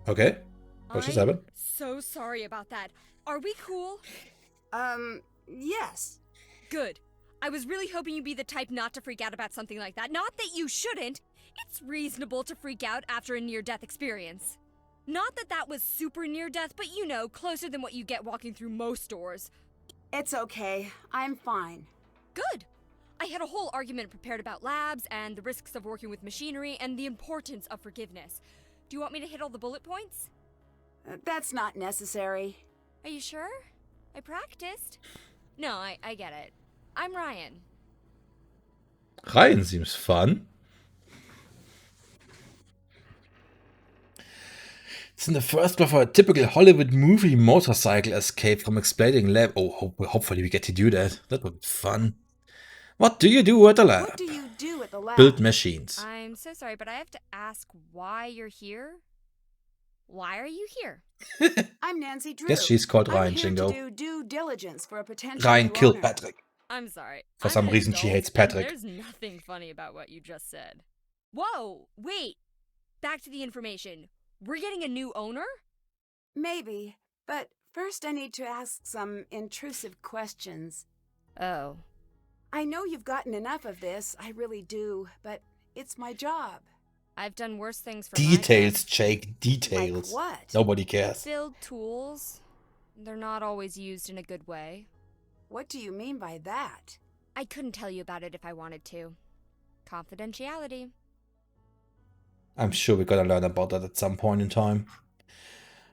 Okay. What just happened?
So sorry about that. Are we cool?
Yes.
Good. I was really hoping you'd be the type not to freak out about something like that. Not that you shouldn't. It's reasonable to freak out after a near-death experience. Not that that was super near-death, but you know, closer than what you get walking through most doors.
It's okay. I'm fine.
Good. I had a whole argument prepared about labs and the risks of working with machinery and the importance of forgiveness. Do you want me to hit all the bullet points?
That's not necessary.
Are you sure? I practiced. No, I get it. I'm Ryan.
Ryan seems fun. It's in the first floor for a typical Hollywood movie motorcycle escape from exploding lab. Oh, hopefully we get to do that. That would be fun. What do you do at the lab?
What do you do at the lab?
Build machines.
I'm so sorry, but I have to ask why you're here. Why are you here?
I'm Nancy Drew.
Guess she's called Ryan,
I'm here
Shingo.
to do due diligence for a potential
Ryan
new
killed
owner.
Patrick.
I'm sorry.
For
I'm
some
an
reason she
adult,
hates
and
Patrick.
There's nothing funny about what you just said. Whoa, wait. Back to the information. We're getting a new owner?
Maybe, but first I need to ask some intrusive questions.
Oh.
I know you've gotten enough of this, I really do, but it's my job.
I've done worse things for
Details, Jake. Details.
Like what?
Nobody cares.
Build tools. They're not always used in a good way.
What do you mean by that?
I couldn't tell you about it if I wanted to. Confidentiality.
I'm sure we're gonna learn about that at some point in time.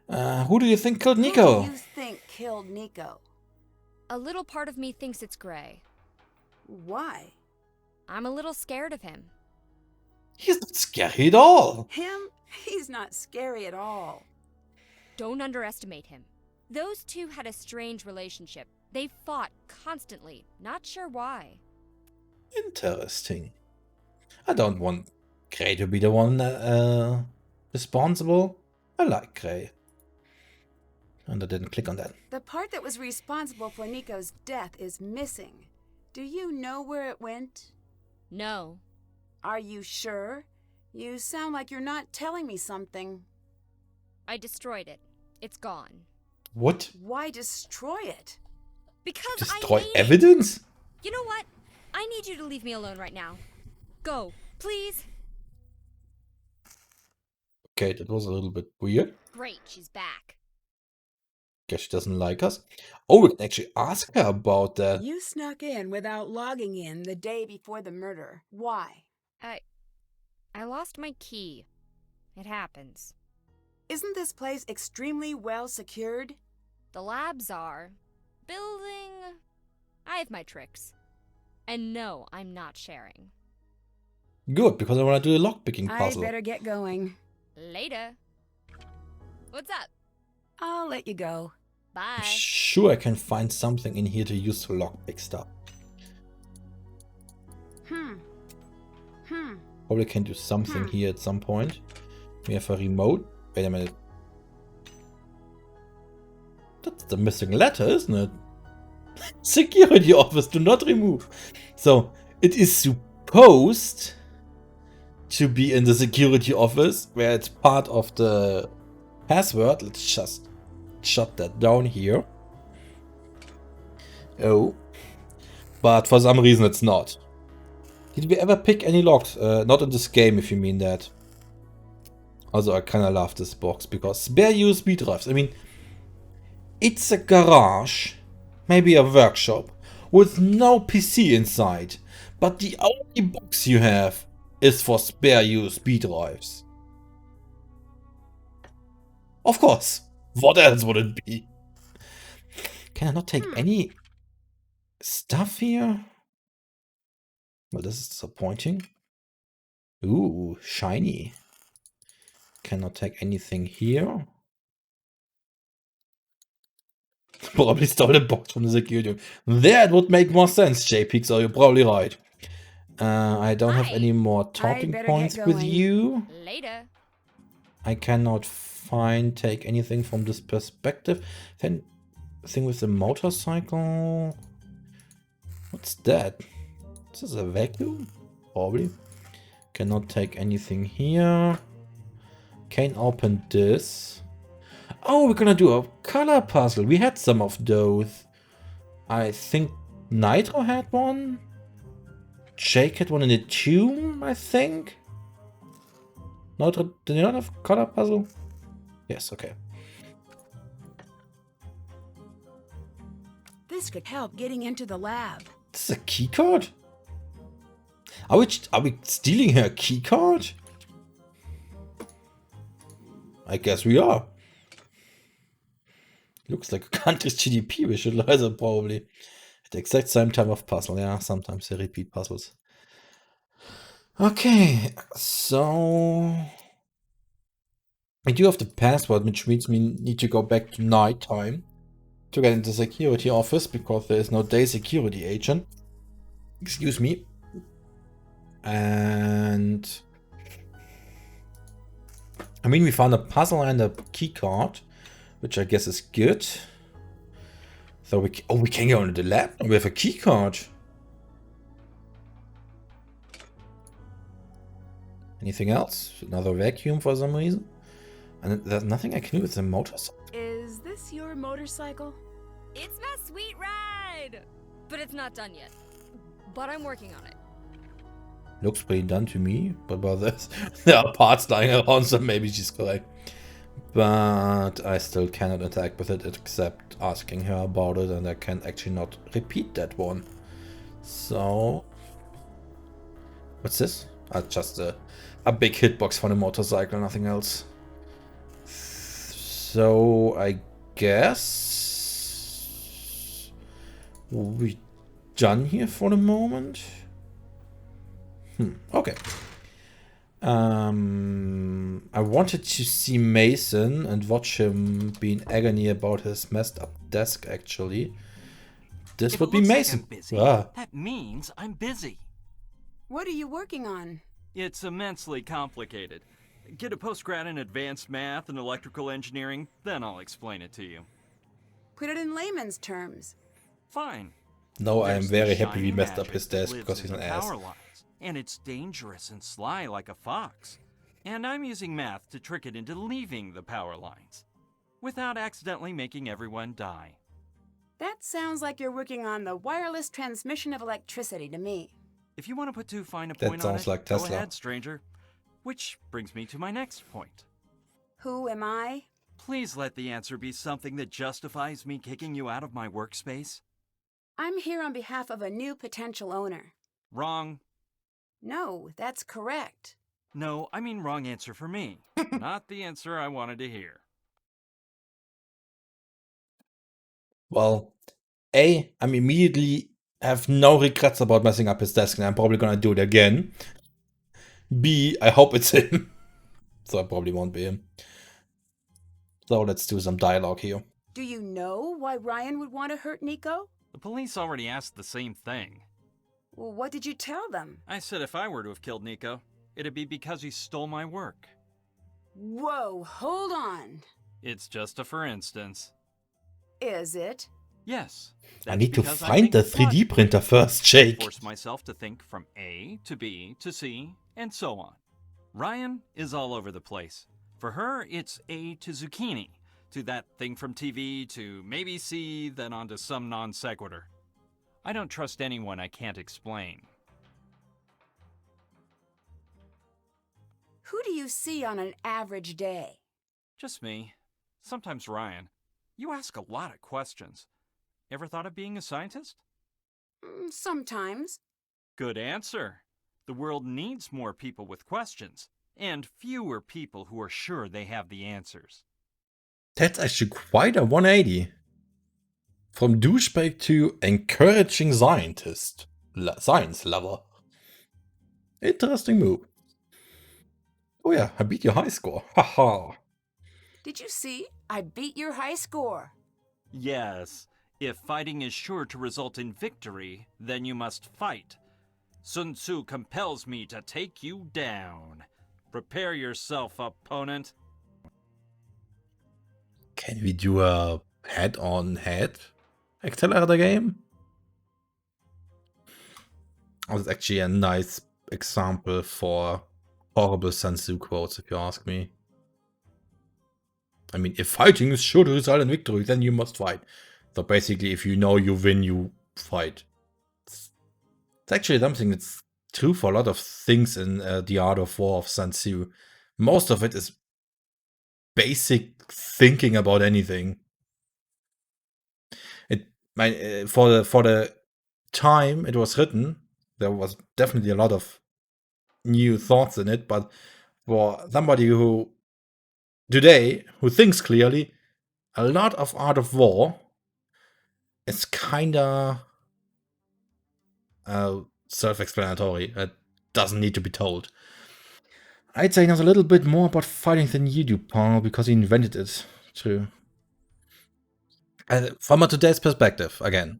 Who do you think killed Nico?
Who do you think killed Nico?
A little part of me thinks it's Gray.
Why?
I'm a little scared of him.
He's not scary at all.
Him? He's not scary at all.
Don't underestimate him. Those two had a strange relationship. They fought constantly, not sure why.
Interesting. I don't want Gray to be the one responsible. I like Gray. And I didn't click on that.
The part that was responsible for Nico's death is missing. Do you know where it went?
No.
Are you sure? You sound like you're not telling me something.
I destroyed it. It's gone.
What?
Why destroy it?
Because
Destroy
I hate
evidence?
it. You know what? I need you to leave me alone right now. Go, please.
Okay, that was a little bit weird.
Great, she's back.
Guess she doesn't like us. Oh, we can actually ask her about that.
You snuck in without logging in the day before the murder. Why?
I lost my key. It happens.
Isn't this place extremely well secured?
The labs are. Building... I have my tricks. And no, I'm not sharing.
Good, because I want to do a lockpicking
I'd
puzzle.
better get going.
Later. What's up?
I'll let you go.
Bye.
I'm sure I can find something in here to use to lockpick stuff. Probably can do something here at some point. We have a remote. Wait a minute. That's the missing letter, isn't it? Security office, do not remove. So, it is supposed to be in the security office, where it's part of the password. Let's just shut that down here. Oh. But for some reason it's not. Did we ever pick any locks? Not in this game, if you mean that. Also, I kinda love this box, because spare USB drives. I mean, it's a garage, maybe a workshop, with no PC inside. But the only box you have is for spare USB drives. Of course. What else would it be? Can I not take any stuff here? Well, this is disappointing. Ooh, shiny. Cannot take anything here. Probably stole a box from the security. There it would make more sense, JP, so you're probably right. I don't have any more talking points with you.
Later.
I cannot take anything from this perspective. Then thing with the motorcycle. What's that? Is this a vacuum? Probably. Cannot take anything here. Can't open this. Oh, we're gonna do a color puzzle. We had some of those. I think Nitro had one. Jake had one in the tomb, I think. Nitro, did you not have a color puzzle? Yes, okay.
This could help getting into the lab.
This is a key card? Are we stealing her key card? I guess we are. Looks like a country's GDP visualizer, probably. At the exact same time of puzzle. Yeah, sometimes they repeat puzzles. Okay, so I do have the password, which means we need to go back to nighttime to get into the security office, because there is no day security agent. Excuse me. And I mean, we found a puzzle and a key card, which I guess is good. So we can go into the lab and we have a key card. Anything else? Another vacuum for some reason? And there's nothing I can do with the motorcycle.
Is this your motorcycle?
It's my sweet ride! But it's not done yet. But I'm working on it.
Looks pretty done to me, but about this, there are parts lying around, so maybe she's correct. But I still cannot interact with it except asking her about it, and I can actually not repeat that one. So, what's this? Just a big hitbox for the motorcycle, nothing else. So I guess we're done here for the moment. Okay. I wanted to see Mason and watch him be in agony about his messed up desk, actually. This would be Mason.
Like I'm busy, that means I'm busy.
What are you working on?
It's immensely complicated. Get a postgrad in advanced math and electrical engineering, then I'll explain it to you.
Put it in layman's terms.
Fine.
No, I am
There's
very
the
happy we
shiny
messed up
magic
his
that
desk
lives
because he's
in
an
the
ass.
power lines, and it's dangerous and sly like a fox. And I'm using math to trick it into leaving the power lines, without accidentally making everyone die.
That sounds like you're working on the wireless transmission of electricity to me.
If you want to put too fine a
That
point on
sounds
it,
like
go
Tesla.
ahead, stranger. Which brings me to my next point.
Who am I?
Please let the answer be something that justifies me kicking you out of my workspace.
I'm here on behalf of a new potential owner.
Wrong.
No, that's correct.
No, I mean wrong answer for me. Not the answer I wanted to hear.
Well, I'm immediately I have no regrets about messing up his desk, and I'm probably gonna do it again. B, I hope it's him. So it probably won't be him. So let's do some dialogue here.
Do you know why Ryan would want to hurt Nico?
The police already asked the same thing.
Well, what did you tell them?
I said if I were to have killed Nico, it'd be because he stole my work.
Whoa, hold on.
It's just a for instance.
Is it?
Yes.
I need to
because
find the
think
3D printer first, Jake.
Force myself to think from A to B to C, and so on. Ryan is all over the place. For her, it's A to zucchini, to that thing from TV, to maybe C, then on to some non sequitur. I don't trust anyone I can't explain.
Who do you see on an average day?
Just me. Sometimes Ryan. You ask a lot of questions. Ever thought of being a scientist?
Sometimes.
Good answer. The world needs more people with questions, and fewer people who are sure they have the answers.
That's actually quite a 180. From douchebag to encouraging scientist. Science lover. Interesting move. Oh yeah, I beat your high score. Haha.
Did you see? I beat your high score.
Yes. If fighting is sure to result in victory, then you must fight. Sun Tzu compels me to take you down. Prepare yourself, opponent.
Can we do a head-on-head accelerator game? That's actually a nice example for horrible Sun Tzu quotes, if you ask me. I mean, if fighting is sure to result in victory, then you must fight. So basically, if you know you win, you fight. It's actually something that's true for a lot of things in The Art of War of Sun Tzu. Most of it is basic thinking about anything. For the time it was written, there was definitely a lot of new thoughts in it, but for somebody who today who thinks clearly, a lot of Art of War is kinda self-explanatory. It doesn't need to be told. I'd say he knows a little bit more about fighting than you do, Paul, because he invented it, too. From a today's perspective, again.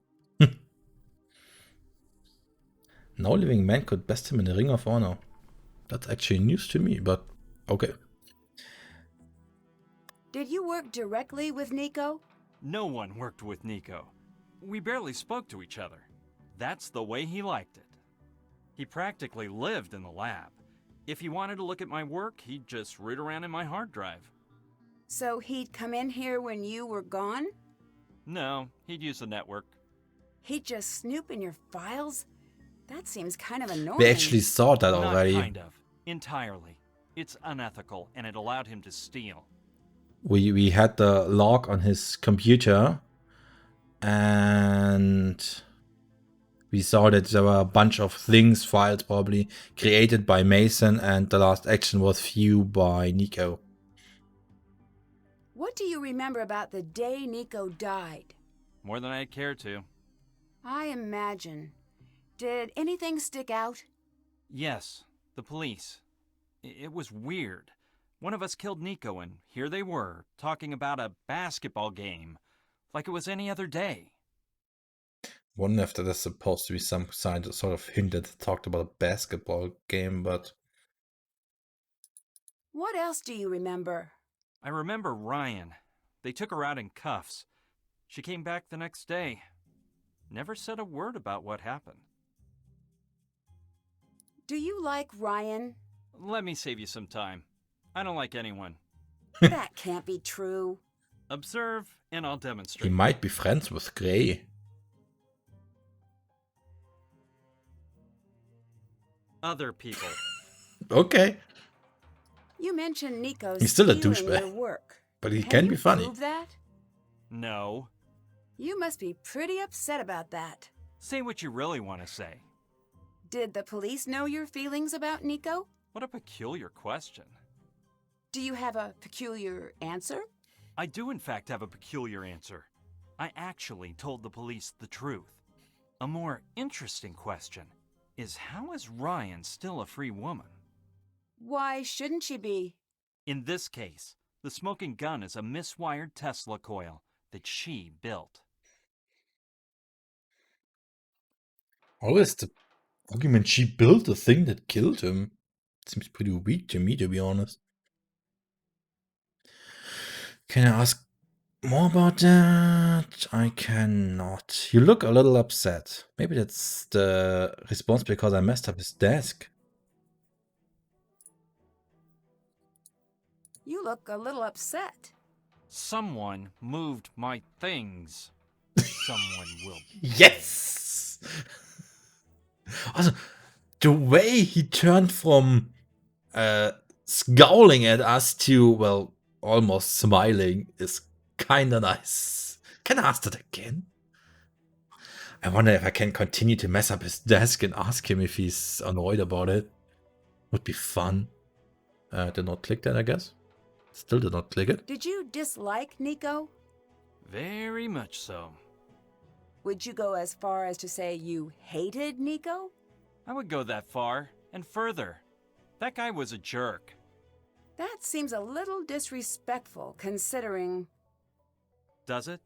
No living man could best him in the Ring of Honor. That's actually news to me, but okay.
Did you work directly with Nico?
No one worked with Nico. We barely spoke to each other. That's the way he liked it. He practically lived in the lab. If he wanted to look at my work, he'd just root around in my hard drive.
So he'd come in here when you were gone?
No, he'd use the network.
He'd just snoop in your files? That seems kind of annoying.
We actually saw that already.
Not kind of. Entirely. It's unethical, and it allowed him to steal.
We had the log on his computer, and we saw that there were a bunch of things, files probably, created by Mason, and the last action was few by Nico.
What do you remember about the day Nico died?
More than I'd care to.
I imagine. Did anything stick out?
Yes, the police. It was weird. One of us killed Nico, and here they were, talking about a basketball game, like it was any other day.
Wonder if that is supposed to be some sort of hint that talked about a basketball game, but...
What else do you remember?
I remember Ryan. They took her out in cuffs. She came back the next day. Never said a word about what happened.
Do you like Ryan?
Let me save you some time. I don't like anyone.
That can't be true.
Observe, and I'll demonstrate.
He might be friends with Gray.
Other people.
Okay.
You mentioned Nico's
He's still a
stealing
douchebag,
your work.
but he can be funny.
Prove that?
No.
You must be pretty upset about that.
Say what you really want to say.
Did the police know your feelings about Nico?
What a peculiar question.
Do you have a peculiar answer?
I do in fact have a peculiar answer. I actually told the police the truth. A more interesting question is, how is Ryan still a free woman?
Why shouldn't she be?
In this case, the smoking gun is a miswired Tesla coil that she built.
How is the argument she built the thing that killed him? Seems pretty weak to me, to be honest. Can I ask more about that? I cannot. You look a little upset. Maybe that's the response because I messed up his desk.
You look a little upset.
Someone moved my things. Someone will.
Yes! Also, the way he turned from scowling at us to, well, almost smiling is kinda nice. Can I ask that again? I wonder if I can continue to mess up his desk and ask him if he's annoyed about it. Would be fun. Did not click that, I guess. Still did not click it.
Did you dislike Nico?
Very much so.
Would you go as far as to say you hated Nico?
I would go that far, and further. That guy was a jerk.
That seems a little disrespectful, considering...
Does it?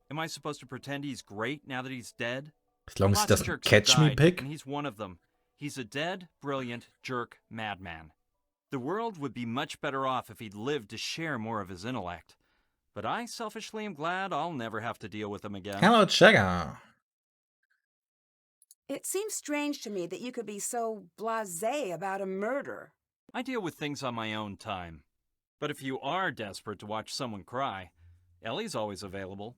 Am I supposed to pretend he's great now that he's dead?
As long as he
Lots of
doesn't
jerks
catch
have
me,
died,
pig.
and he's one of them. He's a dead, brilliant, jerk madman. The world would be much better off if he'd lived to share more of his intellect. But I selfishly am glad I'll never have to deal with him again.
Hello, Chegger.
It seems strange to me that you could be so blasé about a murder.
I deal with things on my own time. But if you are desperate to watch someone cry, Ellie's always available.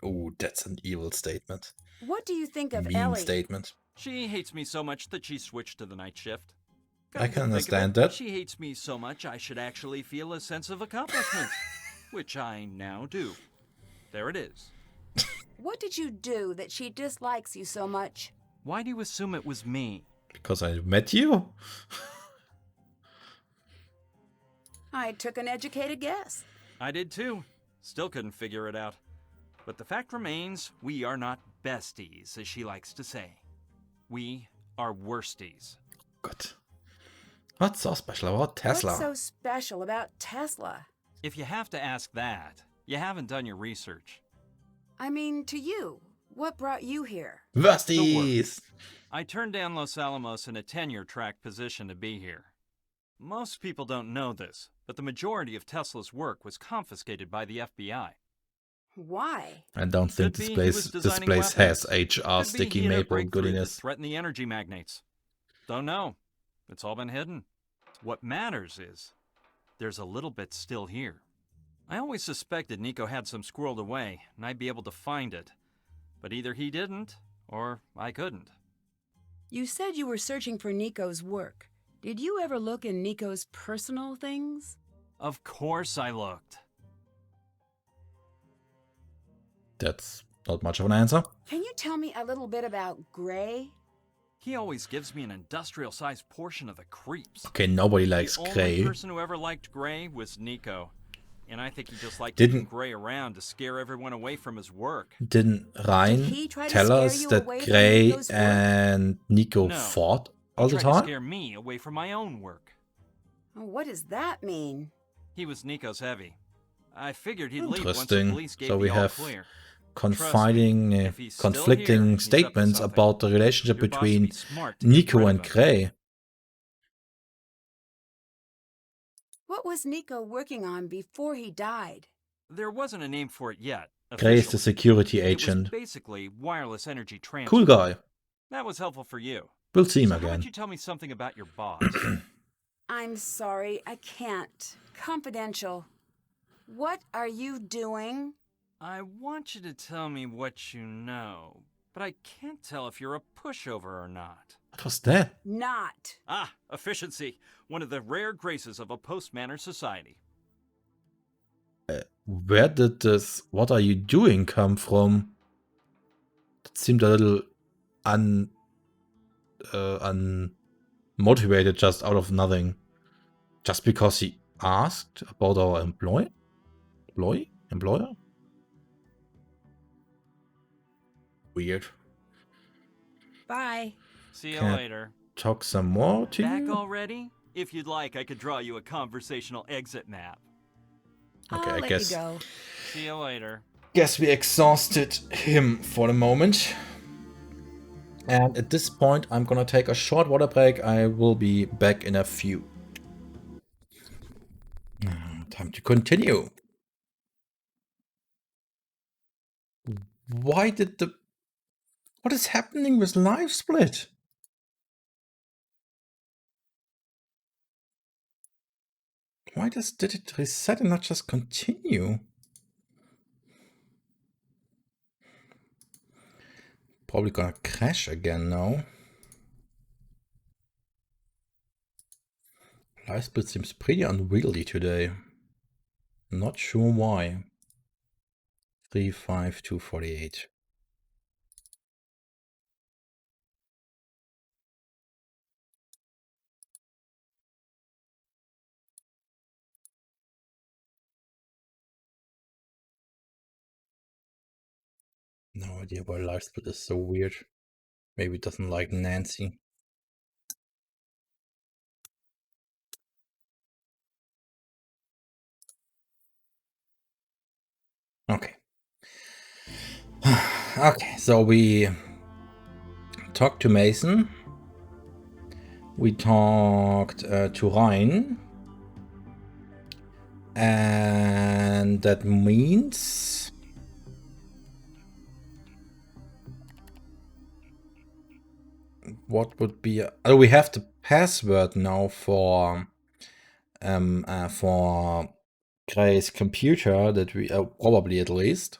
Oh, that's an evil statement.
What do you think of
Mean
Ellie?
statement.
She hates me so much that she switched to the night shift.
I can
Come to think of
understand
it,
that.
She hates me so much I should actually feel a sense of accomplishment, which I now do. There it is.
What did you do that she dislikes you so much?
Why do you assume it was me?
Because I met you?
I took an educated guess.
I did too. Still couldn't figure it out. But the fact remains, we are not besties, as she likes to say. We are worsties.
Good. What's so special about Tesla?
What's so special about Tesla?
If you have to ask that, you haven't done your research.
I mean, to you. What brought you here?
Worsties!
I turned down Los Alamos in a tenure-track position to be here. Most people don't know this, but the majority of Tesla's work was confiscated by the FBI.
Why?
I don't think
Could
this
be he
place
was
this
designing
place
weapons.
has HR
Could be
sticky
he had a
maple
breakthrough that
goodiness.
threatened the energy magnates. Don't know. It's all been hidden. What matters is, there's a little bit still here. I always suspected Nico had some squirreled away, and I'd be able to find it. But either he didn't, or I couldn't.
You said you were searching for Nico's work. Did you ever look in Nico's personal things?
Of course I looked.
That's not much of an answer.
Can you tell me a little bit about Gray?
He always gives me an industrial-sized portion of the creeps.
Okay, nobody likes
The only
Gray.
person who ever liked Gray was Nico. And I think he just liked
Didn't-
keeping Gray around to scare everyone away from his work.
Didn't Ryan
Did he try to
tell
scare
us
you
that
away from
Gray
Nico's work?
and Nico
No.
fought
He
all the
tried to
time?
scare me away from my own work.
Oh, what does that mean?
He was Nico's heavy. I figured he'd leave once the
Interesting.
police gave
So we
the all
have
clear.
confiding,
if he's still
conflicting
here, he's up to
statements
something.
about the relationship
Your boss would
between
be smart to get
Nico
rid
and
of him.
Gray.
What was Nico working on before he died?
There wasn't a name for it yet.
Gray is the
officially.
security
It was
agent.
basically wireless energy transfer.
Cool guy.
That was helpful for you.
We'll see him
So how
again.
about you tell me something about your boss?
I'm sorry, I can't. Confidential. What are you doing?
I want you to tell me what you know, but I can't tell if you're a pushover or not.
What was that?
Not.
Ah, efficiency. One of the rare graces of a post-manner society.
Where did this "what are you doing" come from? It seemed a little unmotivated, just out of nothing. Just because he asked about our employer? Weird.
Bye.
See you
Can I
later.
talk some more to
Back
you?
already? If you'd like, I could draw you a conversational exit map.
Okay,
I'll
I
let
guess.
you go.
See you later.
Guess we exhausted him for the moment. And at this point, I'm gonna take a short water break. I will be back in a few. Time to continue. Why did the... What is happening with Live Split? Why did it reset and not just continue? Probably gonna crash again now. Live Split seems pretty unwieldy today. Not sure why. 35248. No idea why Live Split is so weird. Maybe it doesn't like Nancy. Okay. Okay, so we talked to Mason. We talked to Ryan. And that means... What would be... Oh, we have the password now for Gray's computer, that we... probably at least.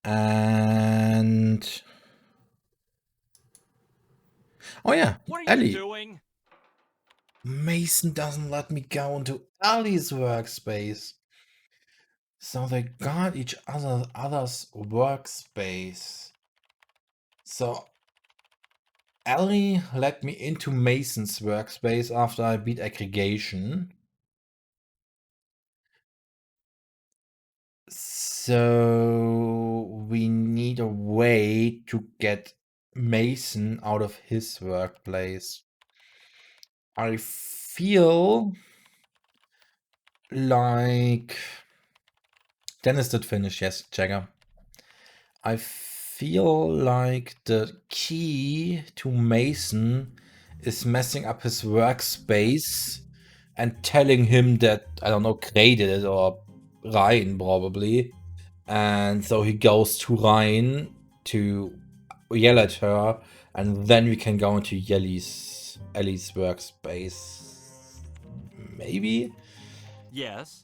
And... Oh yeah,
What are
Ellie.
you doing?
Mason doesn't let me go into Ellie's workspace. So they got each other's workspace. So Ellie let me into Mason's workspace after I beat aggregation. So we need a way to get Mason out of his workplace. I feel like Dennis did finish, yes, Jagger. I feel like the key to Mason is messing up his workspace and telling him that, I don't know, Gray did it, or Ryan probably. And so he goes to Ryan to yell at her, and then we can go into Ellie's workspace. Maybe?
Yes.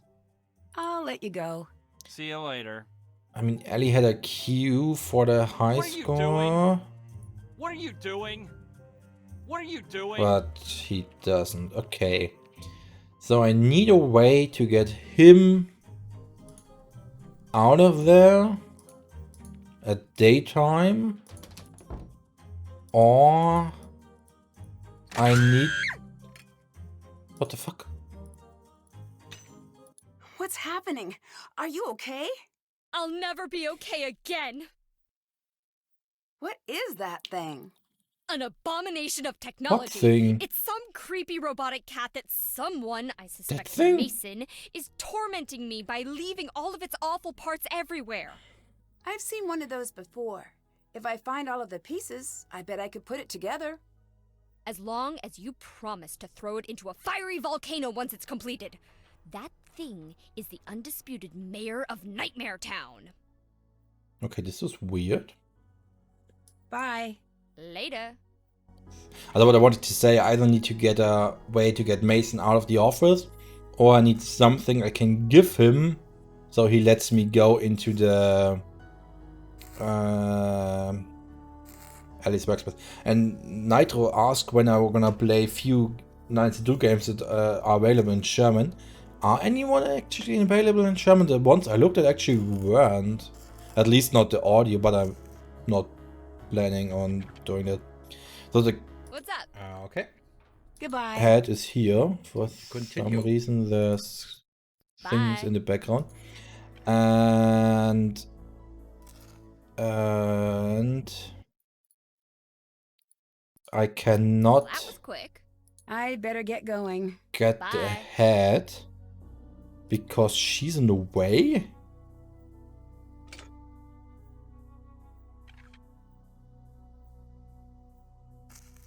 I'll let you go.
See you later.
I mean, Ellie had a cue for the high
What are you
score.
doing? What are you doing? What are you doing?
But he doesn't. Okay. So I need a way to get him out of there at daytime. Or I need... What the fuck?
What's happening? Are you okay?
I'll never be okay again.
What is that thing?
An abomination of technology.
What thing?
It's some creepy robotic cat that someone, I suspect
thing?
Mason, is tormenting me by leaving all of its awful parts everywhere.
I've seen one of those before. If I find all of the pieces, I bet I could put it together.
As long as you promise to throw it into a fiery volcano once it's completed. That thing is the undisputed mayor of Nightmare Town.
Okay, this is weird.
Bye.
Later.
Although what I wanted to say, I either need to get a way to get Mason out of the office, or I need something I can give him so he lets me go into the Alice workspace. And Nitro asked when I'm gonna play few 92 games that are available in German. Are anyone actually available in German? The ones I looked at actually weren't. At least not the audio, but I'm not planning on doing that. So the
What's up?
okay.
Goodbye.
Head is here. For
Continue.
some reason there's things
Bye.
in the background. And I cannot
That was quick.
I better get going.
get
Bye.
ahead because she's in the way?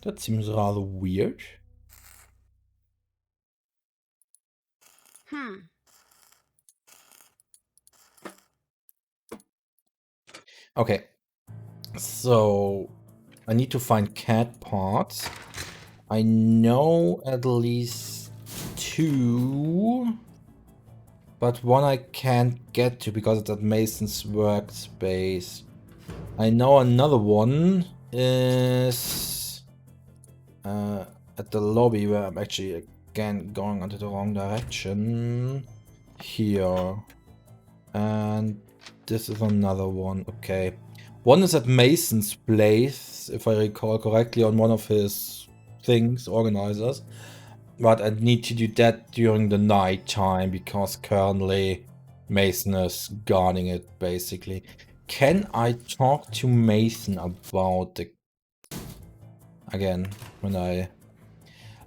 That seems rather weird. Okay. So I need to find cat parts. I know at least 2, but one I can't get to because it's at Mason's workspace. I know another one is at the lobby where I'm actually again going into the wrong direction. Here. And this is another one. Okay. One is at Mason's place, if I recall correctly, on one of his things, organizers. But I need to do that during the night time because currently Mason is guarding it, basically. Can I talk to Mason about the... Again, when I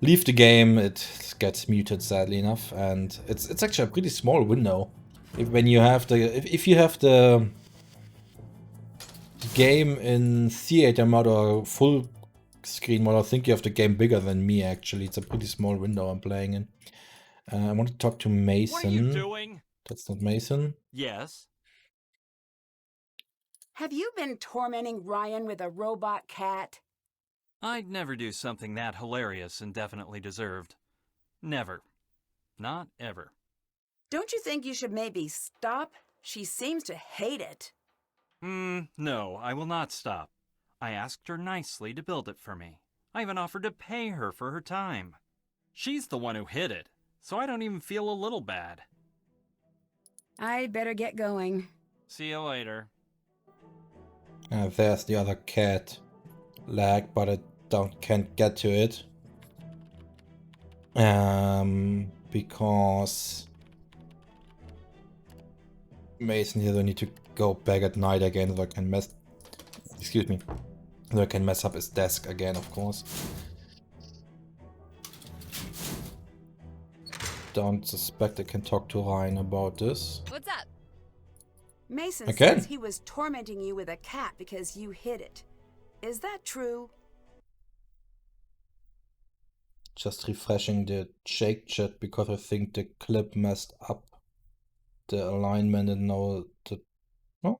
leave the game, it gets muted, sadly enough, and it's actually a pretty small window. When you have the... If you have the game in theater mode or full screen mode, I think you have the game bigger than me, actually. It's a pretty small window I'm playing in. I want to talk to Mason.
What are you doing?
That's not Mason.
Yes.
Have you been tormenting Ryan with a robot cat?
I'd never do something that hilarious and definitely deserved. Never. Not ever.
Don't you think you should maybe stop? She seems to hate it.
No, I will not stop. I asked her nicely to build it for me. I even offered to pay her for her time. She's the one who hid it, so I don't even feel a little bad.
I better get going.
See you later.
There's the other cat. Lag, but I can't get to it. Because Mason here, I need to go back at night again so I can mess... Excuse me. So I can mess up his desk again, of course. Don't suspect I can talk to Ryan about this.
What's up?
Mason
Again?
says he was tormenting you with a cat because you hid it. Is that true?
Just refreshing the shake chat because I think the clip messed up the alignment and now the... Oh,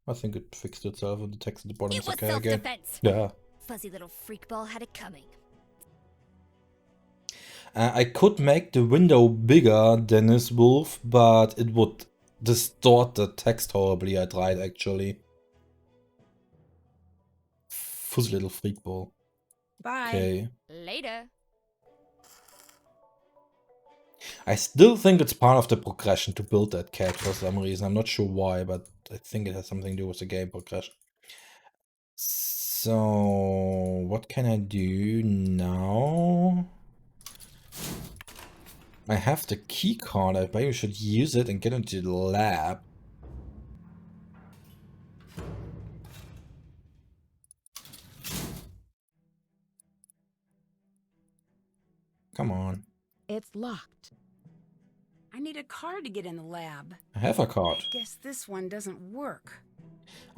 I think it fixed itself and the text at the bottom is okay again.
Self-defense.
Yeah.
Fuzzy little freakball had it coming.
I could make the window bigger, Dennis Wolf, but it would distort the text horribly. I tried actually. Fuzzy little freakball.
Bye.
Okay.
Later.
I still think it's part of the progression to build that cat for some reason. I'm not sure why, but I think it has something to do with the game progression. So, what can I do now? I have the key card. I maybe should use it and get into the lab. Come on.
It's locked. I need a card to get in the lab.
I have a card.
Guess this one doesn't work.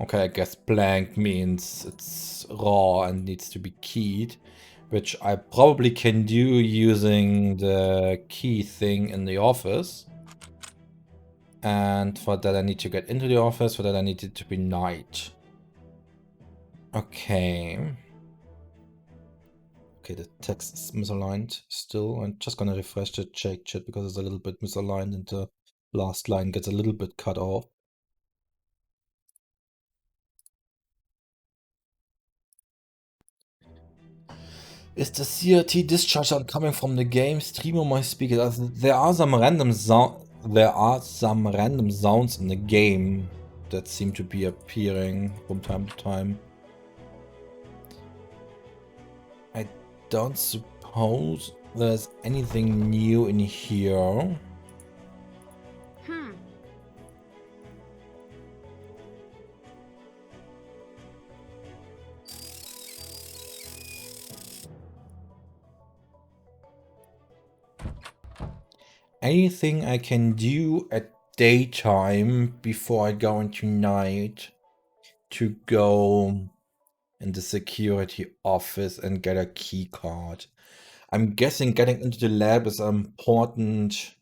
Okay, I guess blank means it's raw and needs to be keyed, which I probably can do using the key thing in the office. And for that I need to get into the office, for that I need it to be night. Okay. Okay, the text is misaligned still. I'm just gonna refresh the check chat because it's a little bit misaligned and the last line gets a little bit cut off. Is the CRT discharge sound coming from the game stream or my speaker? There are some random sounds in the game that seem to be appearing from time to time. I don't suppose there's anything new in here. anything I can do at daytime before I go into night to go in the security office and get a key card. I'm guessing getting into the lab is an important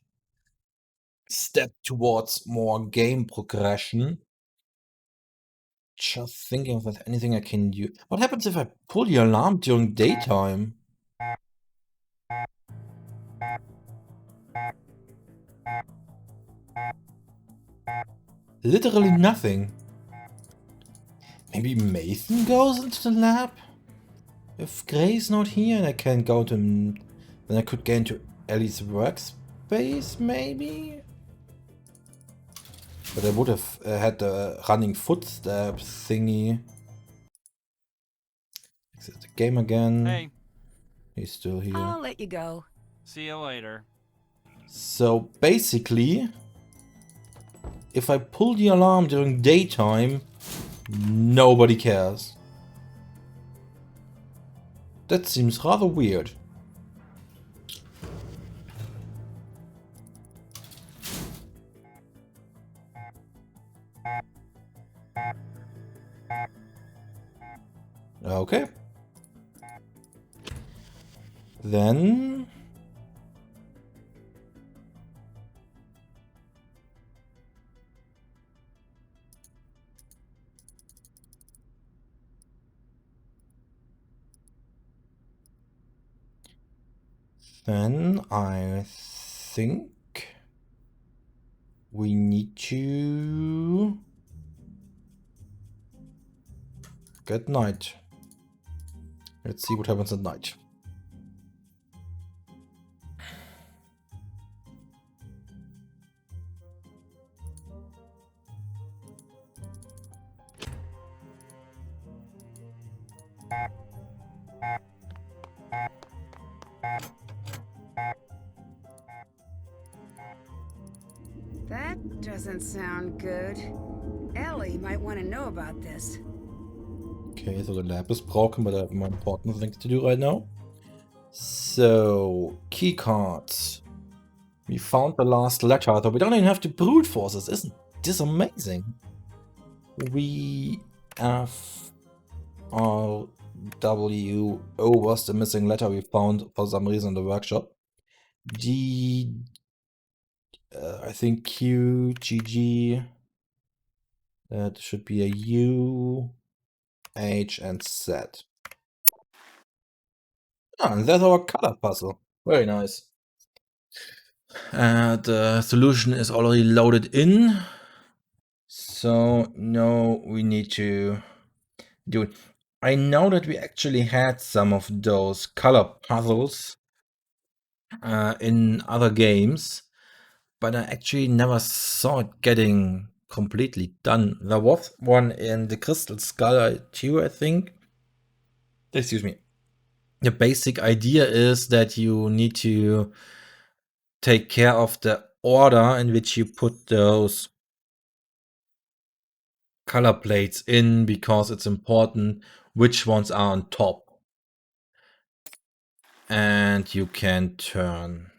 step towards more game progression. Just thinking if there's anything I can do. What happens if I pull the alarm during daytime? Literally nothing. Maybe Mason goes into the lab? If Gray's not here and I can't go to... Then I could get into Ellie's workspace, maybe? But I would have had the running footsteps thingy. Exit the game again.
Hey.
He's still here.
I'll let you go.
See you later.
So basically, if I pull the alarm during daytime, nobody cares. That seems rather weird. Okay. Then... I think we need to get night. Let's see what happens at night.
That doesn't sound good. Ellie might want to know about this.
Okay, so the lab is broken, but I have more important things to do right now. So, keycards. We found the last letter, though we don't even have to brute force this. Isn't this amazing? We F R W O was the missing letter we found for some reason in the workshop. G, I think Q, G, G. That should be a U, H, and Z. Ah, and that's our color puzzle. Very nice. The solution is already loaded in. So now we need to do it. I know that we actually had some of those color puzzles in other games, but I actually never saw it getting completely done. There was one in the Crystal Skull 2, I think. Excuse me. The basic idea is that you need to take care of the order in which you put those color plates in, because it's important which ones are on top. And you can turn.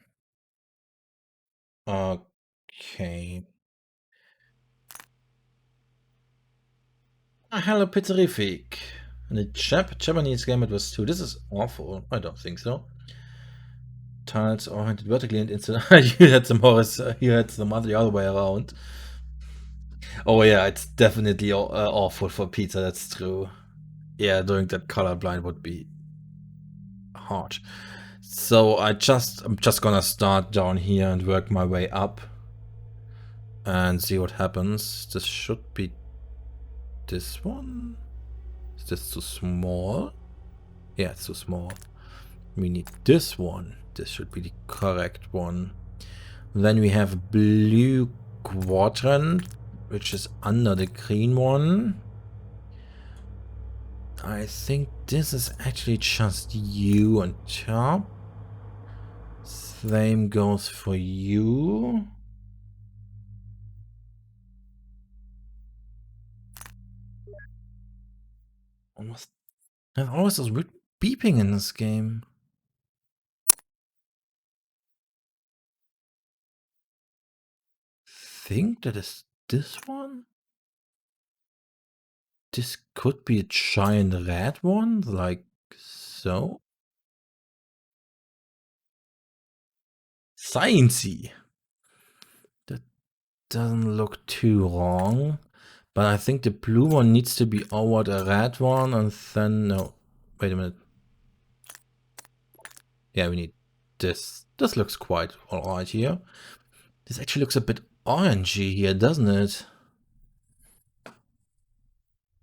Okay. Hello, Pizzerific. And the Japanese game it was 2. This is awful. I don't think so. Tiles oriented vertically and instant. You had some Horace. You had some other the other way around. Oh yeah, it's definitely awful for pizza. That's true. Yeah, doing that colorblind would be hard. So I'm just gonna start down here and work my way up and see what happens. This should be this one. Is this too small? Yeah, it's too small. We need this one. This should be the correct one. Then we have blue quadrant, which is under the green one. I think this is actually just you on top. Same goes for you. There's always this weird beeping in this game. think that is this one. This could be a giant red one, like so. Sciencey. That doesn't look too wrong. But I think the blue one needs to be over the red one, and then no. Wait a minute. Yeah, we need this. This looks quite alright here. This actually looks a bit orangey here, doesn't it?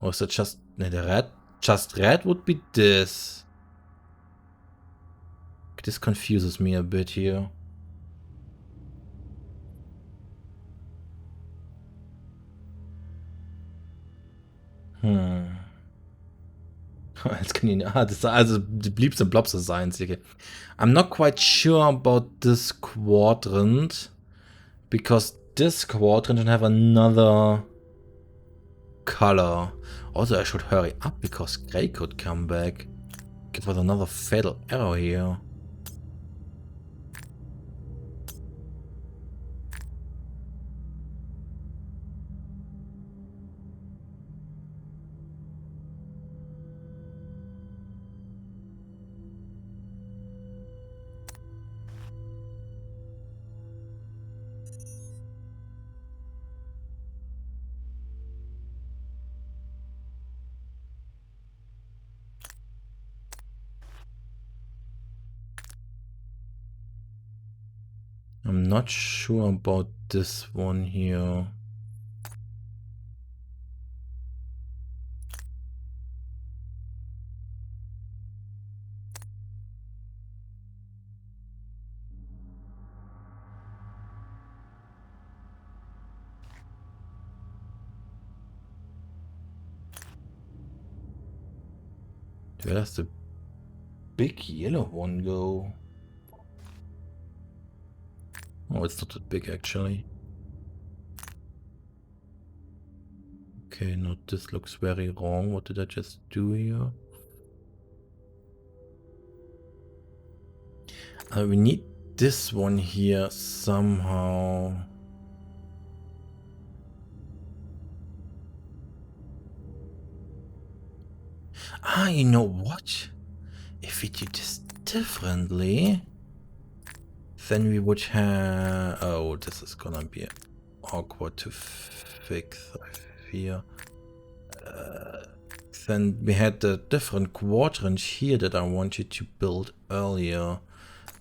Or is it just no, the red? Just red would be this. This confuses me a bit here. Jetzt können die, das also die Bleeps and Blobs sein. Okay. I'm not quite sure about this quadrant because this quadrant should have another color. Also, I should hurry up because Gray could come back. Get with another fatal error here. I'm not sure about this one here. Where does the big yellow one go? Oh, it's not that big actually. Okay, no, this looks very wrong. What did I just do here? We need this one here somehow. Ah, you know what? If we do this differently, then we would have... Oh, this is gonna be awkward to fix, I fear. Then we had the different quadrants here that I wanted to build earlier.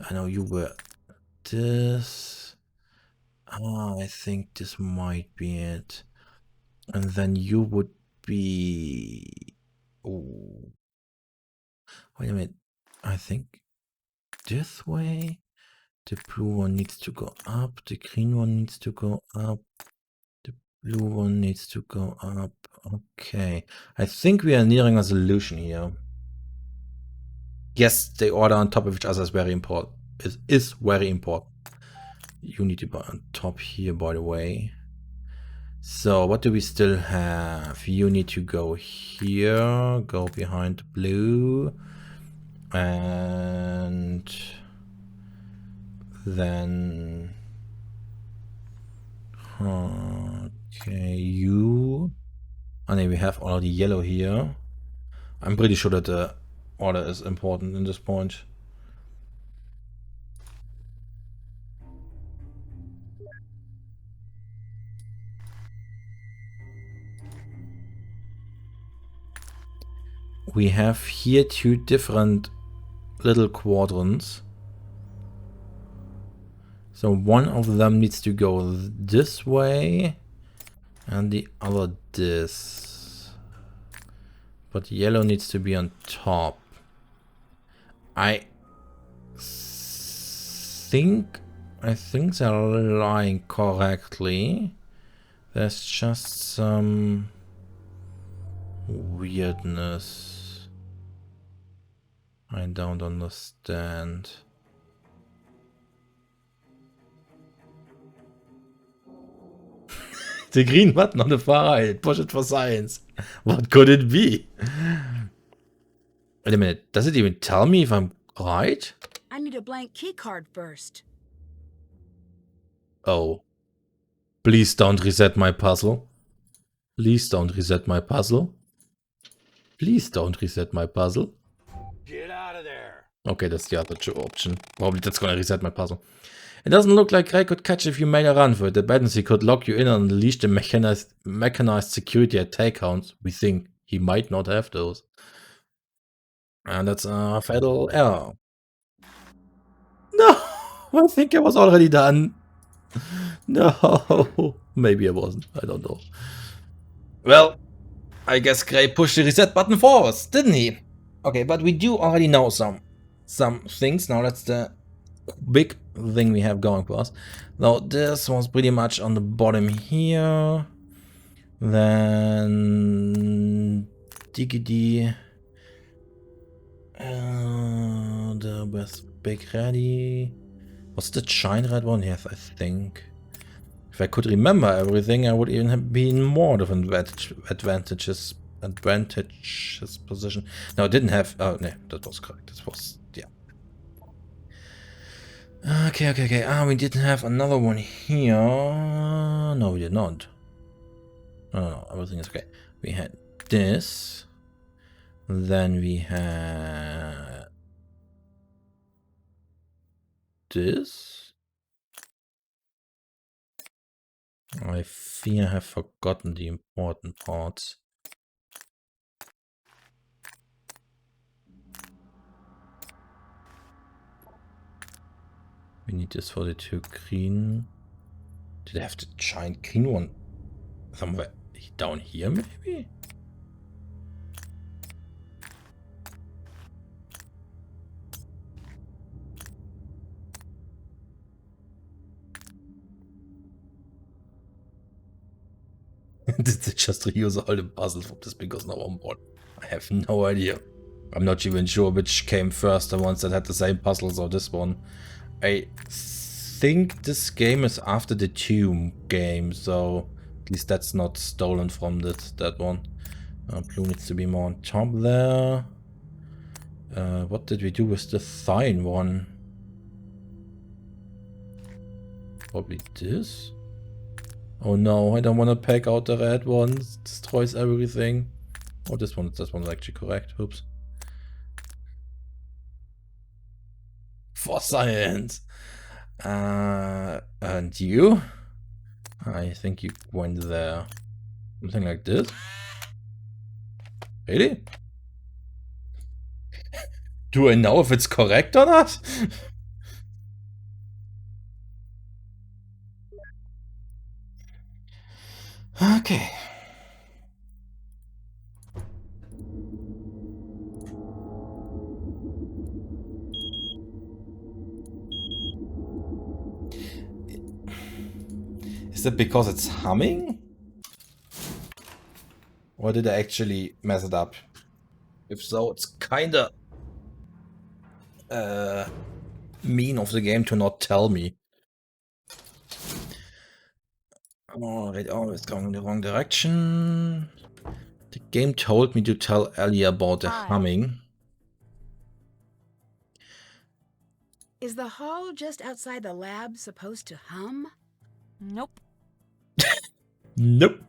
I know you were this. Ah, I think this might be it. And then you would be... Oh. Wait a minute. I think this way. The blue one needs to go up. The green one needs to go up. The blue one needs to go up. Okay. I think we are nearing a solution here. Yes, the order on top of each other is very important. Is very important. You need to be on top here, by the way. So what do we still have? You need to go here, go behind the blue, and then okay, you. And then we have already yellow here. I'm pretty sure that the order is important in this point. We have here two different little quadrants. So one of them needs to go this way and the other this. But yellow needs to be on top. I think they're lying correctly. There's just some weirdness I don't understand. The green button on the far right. Push it for science. What could it be? Wait a minute. Does it even tell me if I'm right?
I need a blank key card first.
Oh. Please don't reset my puzzle. Please don't reset my puzzle. Please don't reset my puzzle.
Get out of there.
Okay, that's the other option. Probably that's gonna reset my puzzle. It doesn't look like Ray could catch if you made a run for it. The bad news, he could lock you in and unleash the mechanized security attack hounds. We think he might not have those. And that's a fatal error. No! I think it was already done. No! Maybe it wasn't. I don't know. Well, I guess Gray pushed the reset button for us, didn't he? Okay, but we do already know some things. Now that's the big thing we have going for us. Now this was pretty much on the bottom here. Then diggity. The with big ready. Was the giant red one? Yes, I think. If I could remember everything, I would even have been more of an advantageous position. No, I didn't have. Oh, no, that was correct. That was, yeah. Okay. Ah, we didn't have another one here. No, we did not. No, everything is okay. We had this. Then we had this. I fear I have forgotten the important parts. We need this for the two green. Did I have the giant green one somewhere down here, maybe? Did they just reuse all the puzzles from this because now I'm bored? I have no idea. I'm not even sure which came first, the ones that had the same puzzles or this one. I think this game is after the Tomb game, so at least that's not stolen from that one. Blue needs to be more on top there. What did we do with the Thine one? Probably this? Oh no, I don't want to pack out the red one. It destroys everything. Oh, this one's actually correct. Oops. For science. And you? I think you went there. Something like this? Really? Do I know if it's correct or not? Okay. Is that because it's humming? Or did I actually mess it up? If so, it's kinda mean of the game to not tell me. Alright, always going in the wrong direction. The game told me to tell Ellie about the humming.
Is the hall just outside the lab supposed to hum?
Nope.
Nope.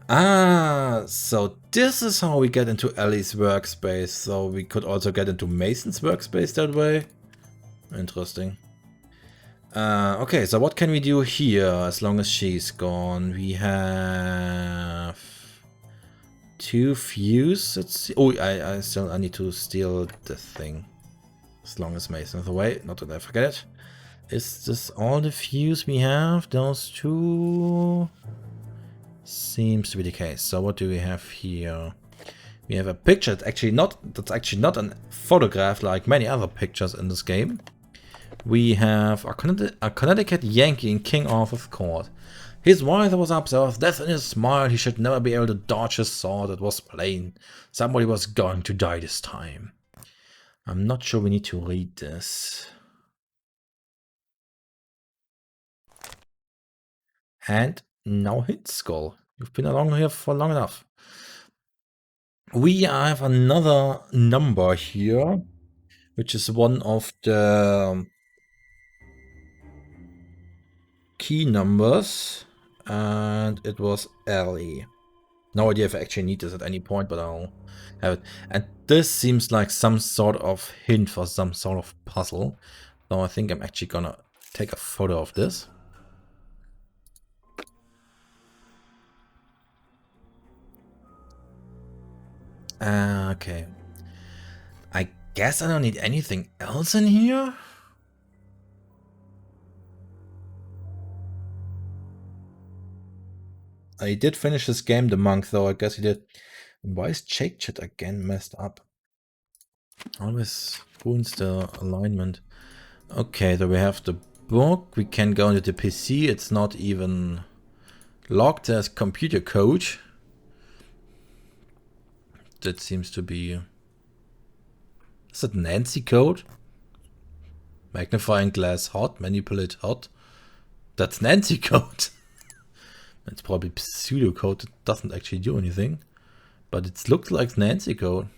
Ah, so this is how we get into Ellie's workspace. So we could also get into Mason's workspace that way. Interesting. Okay, so what can we do here as long as she's gone? We have two fuse. Let's see. Oh, I need to steal the thing. As long as Mason's away, not that I forget it. Is this all the fuse we have? Those two? Seems to be the case. So what do we have here? We have a picture that's actually not a photograph like many other pictures in this game. We have a Connecticut Yankee in King Arthur's court. His wife was observed, death in his smile, he should never be able to dodge his sword, it was plain. Somebody was going to die this time. I'm not sure we need to read this. And now hit skull. You've been along here for long enough. We have another number here, which is one of the key numbers. And it was Ellie. No idea if I actually need this at any point, but I'll have it. And this seems like some sort of hint for some sort of puzzle. So I think I'm actually gonna take a photo of this. Okay. I guess I don't need anything else in here. I did finish this game, the monk, though. I guess he did. Why is Jake Chat again messed up? Always ruins the alignment. Okay, so we have the book. We can go into the PC. It's not even locked as computer code. That seems to be... Is that Nancy code? Magnifying glass hot, manipulate hot. That's Nancy code. It's probably pseudocode that doesn't actually do anything. But it looks like Nancy code.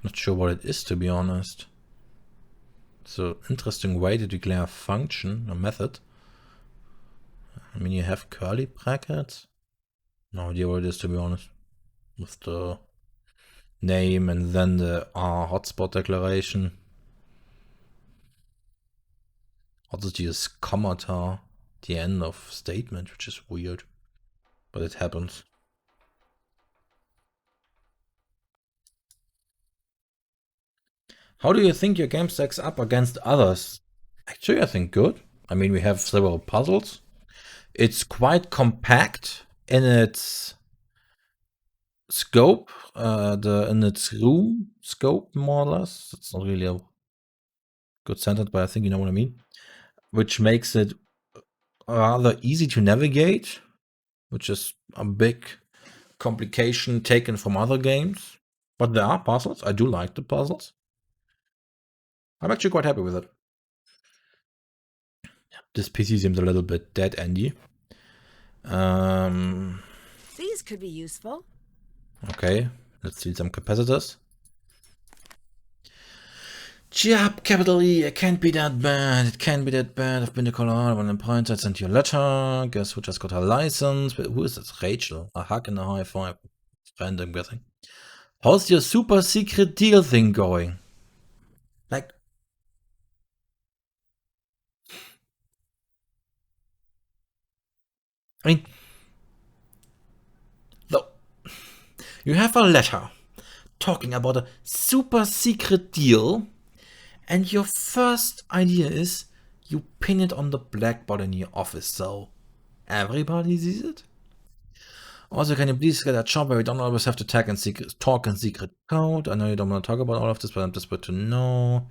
Not sure what it is, to be honest. So interesting way to declare a function, a method. I mean, you have curly brackets. No idea what it is, to be honest. With the name and then the hotspot declaration. Also this commata, the end of statement, which is weird, but it happens. How do you think your game stacks up against others? Actually, I think good. I mean, we have several puzzles. It's quite compact in its scope, in its room scope, more or less. It's not really a good sentence, but I think you know what I mean. Which makes it rather easy to navigate, which is a big complication taken from other games. But there are puzzles. I do like the puzzles. I'm actually quite happy with it. This PC seems a little bit dead-endy.
These could be useful.
Okay, let's see some capacitors. Yep, capital E, it can't be that bad. It can't be that bad. I've been to Colorado when in point I sent you a letter. Guess who just got her license? Who is this? Rachel. A hug and a high five. Friend, I'm guessing. How's your super secret deal thing going? Like, I mean, though, you have a letter talking about a super secret deal, and your first idea is you pin it on the blackboard in your office so everybody sees it? Also, can you please get a job where we don't always have to talk in secret code? I know you don't want to talk about all of this, but I'm desperate to know.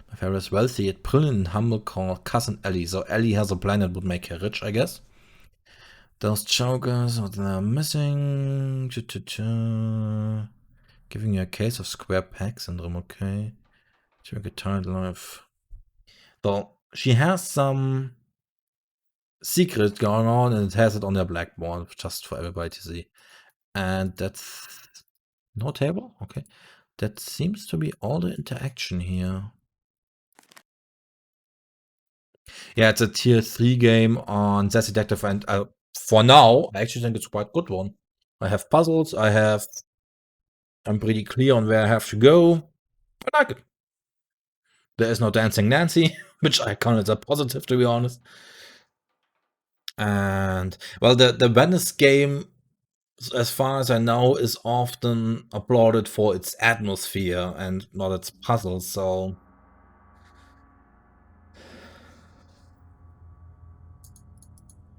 My father is wealthy, yet brilliant and humble, called cousin Ellie. So Ellie has a plan that would make her rich, I guess. Those chokers, what they're missing. Giving you a case of square peg syndrome, okay. To get tired life. So she has some secret going on and it has it on their blackboard just for everybody to see. And that's no table? Okay. That seems to be all the interaction here. Yeah, it's a tier 3 game on Sassy Detective, and for now, I actually think it's quite a good one. I have puzzles, I'm pretty clear on where I have to go. I like it. There is no dancing Nancy, which I count as a positive, to be honest. And, well, the Venice game, as far as I know, is often applauded for its atmosphere and not its puzzles, so...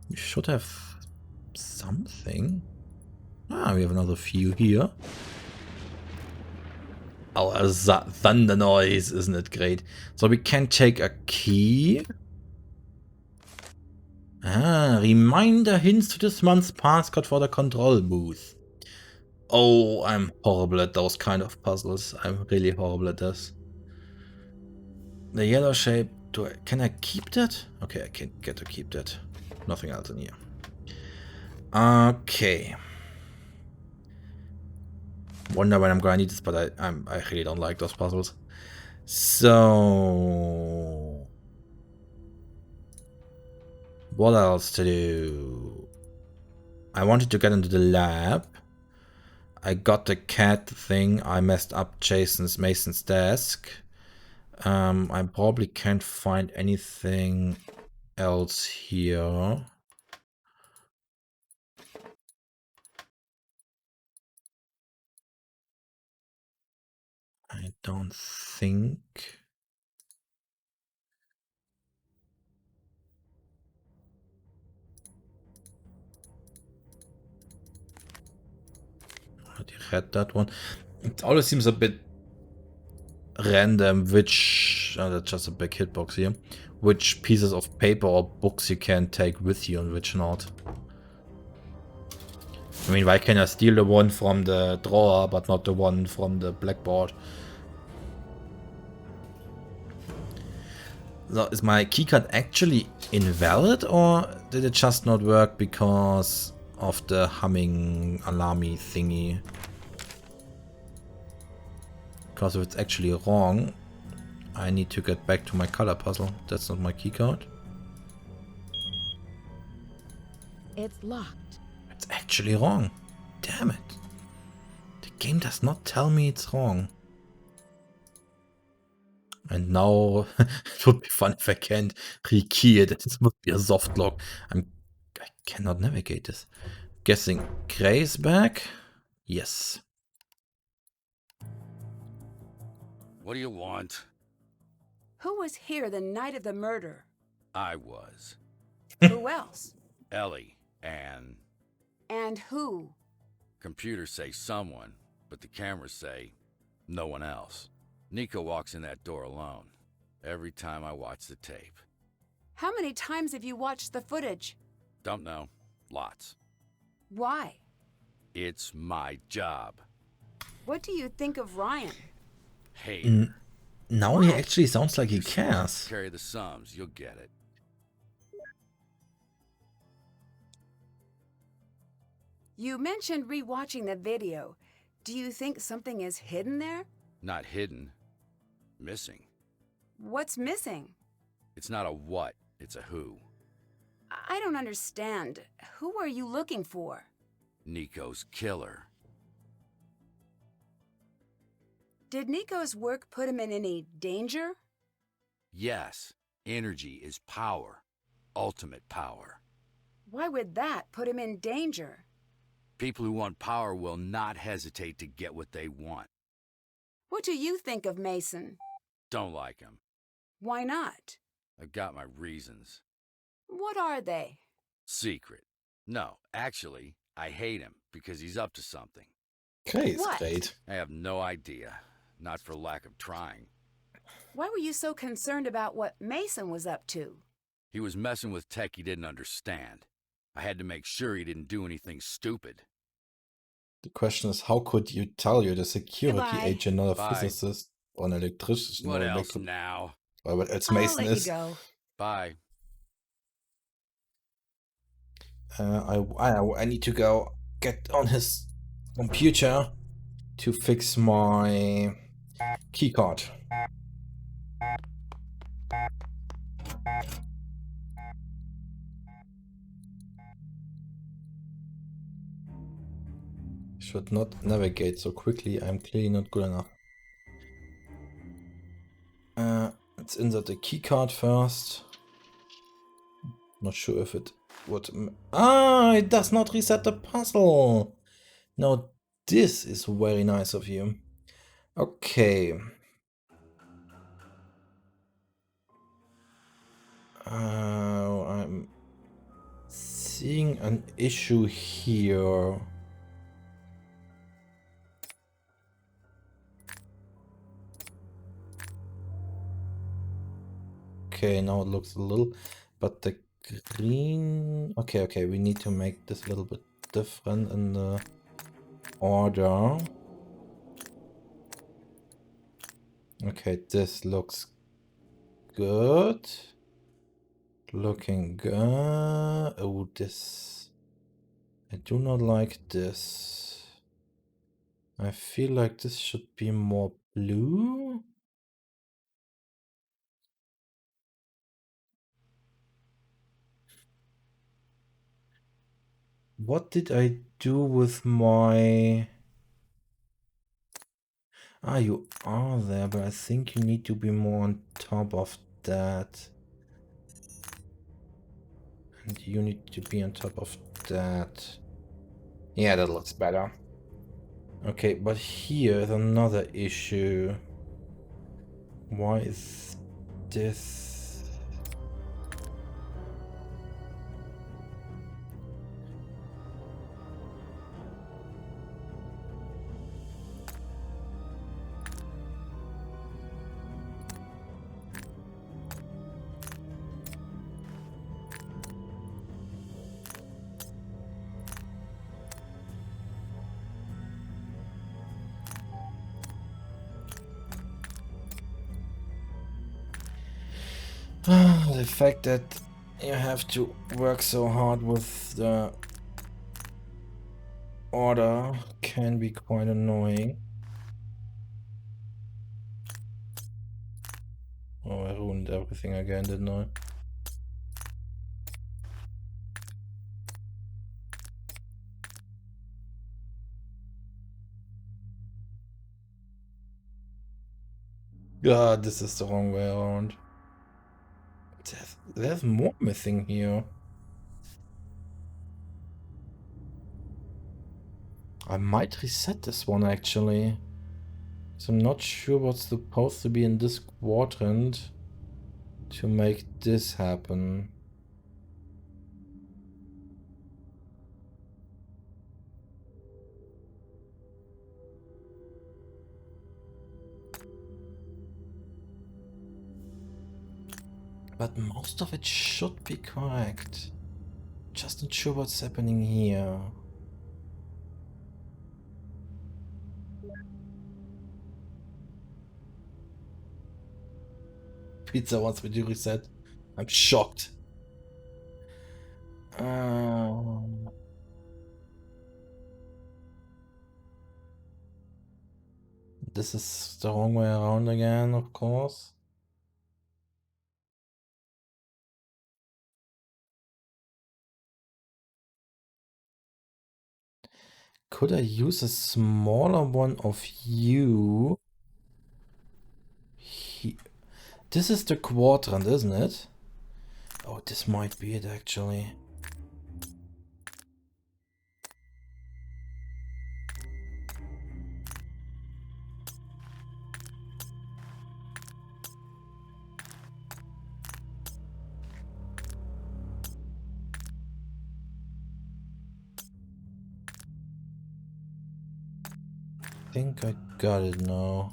We should have something. Ah, we have another few here. Oh, thunder noise, isn't it great? So we can take a key. Ah, reminder hints to this month's passcode for the control booth. Oh, I'm horrible at those kind of puzzles. I'm really horrible at this. The yellow shape, can I keep that? Okay, I can get to keep that. Nothing else in here. Okay. Wonder when I'm gonna need this, but I really don't like those puzzles. So what else to do? I wanted to get into the lab. I got the cat thing. I messed up Mason's desk. I probably can't find anything else here. I don't think. I already read that one. It always seems a bit random which, that's just a big hitbox here, which pieces of paper or books you can take with you and which not. I mean, why can I steal the one from the drawer but not the one from the blackboard? So is my keycard actually invalid, or did it just not work because of the humming alarmy thingy? Because if it's actually wrong, I need to get back to my color puzzle. That's not my keycard.
It's locked.
It's actually wrong. Damn it. The game does not tell me it's wrong. And now it would be fun if I can't rekey it. This must be a soft lock. I cannot navigate this. Guessing Gray is back? Yes.
What do you want?
Who was here the night of the murder?
I was.
Who else?
Ellie and...
And who?
Computers say someone, but the cameras say no one else. Nico walks in that door alone every time I watch the tape.
How many times have you watched the footage?
Don't know. Lots.
Why?
It's my job.
What do you think of Ryan?
Hey.
Now he actually sounds like he cares.
Carry the sums, you'll get it.
You mentioned rewatching the video. Do you think something is hidden there?
Not hidden. Missing.
What's missing?
It's not a what, it's a who.
I don't understand. Who are you looking for?
Nico's killer.
Did Nico's work put him in any danger?
Yes, energy is power. Ultimate power.
Why would that put him in danger?
People who want power will not hesitate to get what they want.
What do you think of Mason?
Don't like him.
Why not?
I've got my reasons.
What are they?
Secret. No, actually, I hate him because he's up to something.
Okay, it's great.
I have no idea. Not for lack of trying.
Why were you so concerned about what Mason was up to?
He was messing with tech he didn't understand. I had to make sure he didn't do anything stupid.
The question is, how could you tell you're the security
Goodbye.
agent, not a
Bye.
physicist or an electrician?
What
or
else now?
Well, what else
I'll
Mason
let
is.
you go.
Bye.
I need to go get on his computer to fix my keycard. Should not navigate so quickly. I'm clearly not good enough. Let's insert the keycard first. Not sure if it would. It does not reset the puzzle. Now this is very nice of you. Okay. I'm seeing an issue here. Okay, now it looks a little, but the green. Okay, we need to make this a little bit different in the order. Okay, this looks good. Looking good. Oh, this. I do not like this. I feel like this should be more blue. what did I do with my... Ah, you are there, but I think you need to be more on top of that. And you need to be on top of that. Yeah, that looks better. Okay, but here is another issue. Why is this... The fact that you have to work so hard with the order can be quite annoying. Oh, I ruined everything again, didn't I? God, this is the wrong way around. There's more missing here. I might reset this one actually. So I'm not sure what's supposed to be in this quadrant to make this happen. But most of it should be correct. Just not sure what's happening here. Pizza wants me to reset. I'm shocked. This is the wrong way around again, of course. Could I use a smaller one of you? This is the quadrant, isn't it? Oh, this might be it actually. I think I got it now.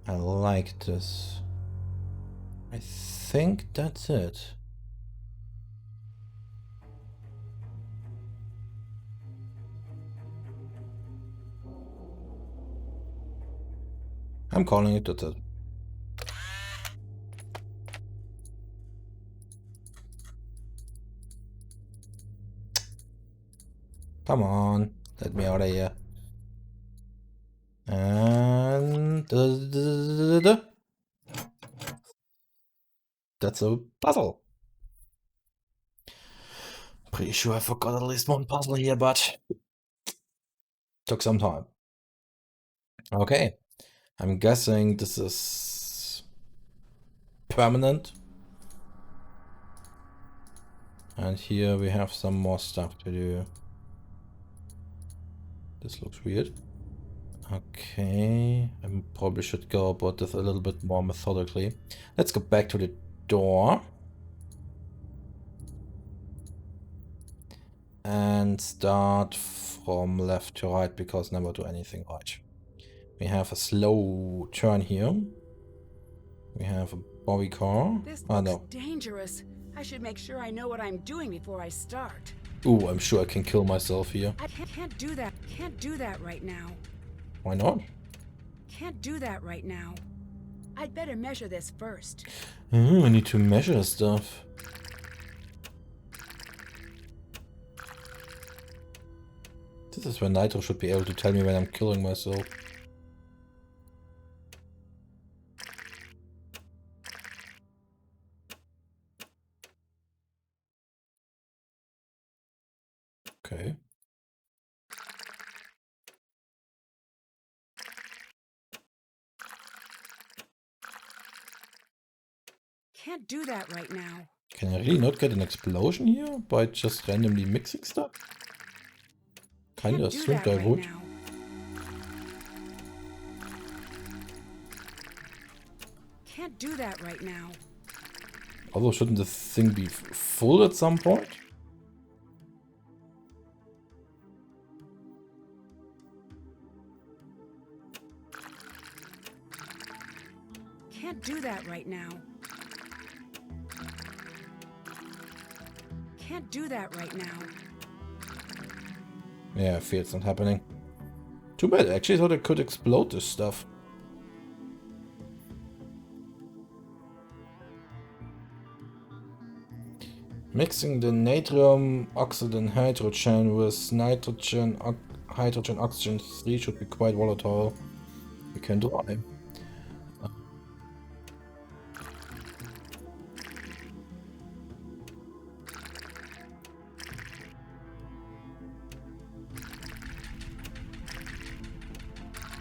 I like this. I think that's it. I'm calling it that. Come on, let me out of here. And that's a puzzle. Pretty sure I forgot at least one puzzle here, but took some time. Okay, I'm guessing this is permanent. And here we have some more stuff to do. This looks weird. Okay, I probably should go about this a little bit more methodically. Let's go back to the door. And start from left to right, because never do anything right. We have a slow turn here. We have a bobby car.
This looks dangerous. I should make sure I know what I'm doing before I start.
Ooh, I'm sure I can kill myself here.
I can't do that. Can't do that right now.
Why not?
Can't do that right now. I'd better measure this first.
I need to measure stuff. This This is where Nitro should be able to tell me when I'm killing myself. Okay.
Can't do that right now.
Can I really not get an explosion here by just randomly mixing stuff? Kinda
Can't do
assumed
that
I
right
would.
now. Can't do that right now.
Although, shouldn't the thing be full at some point?
Can't do that right now. Can't do that right now.
Yeah, I fear it's not happening. Too bad, I actually thought I could explode this stuff. Mixing the natrium oxide hydrogen with nitrogen, hydrogen, oxygen 3 should be quite volatile. We can try.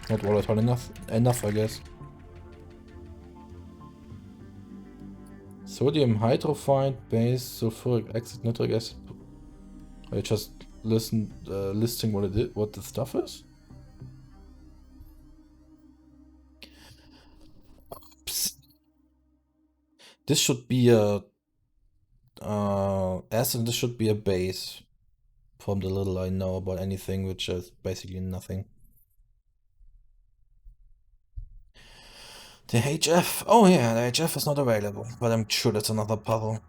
Not volatile enough, I guess. Sodium hydrophite, base, sulfuric acid, nitric acid. Are you just listing what the stuff is? Psst. This should be a acid. This should be a base. From the little I know about anything, which is basically nothing. The HF. Oh yeah, the HF is not available, but I'm sure that's another puzzle.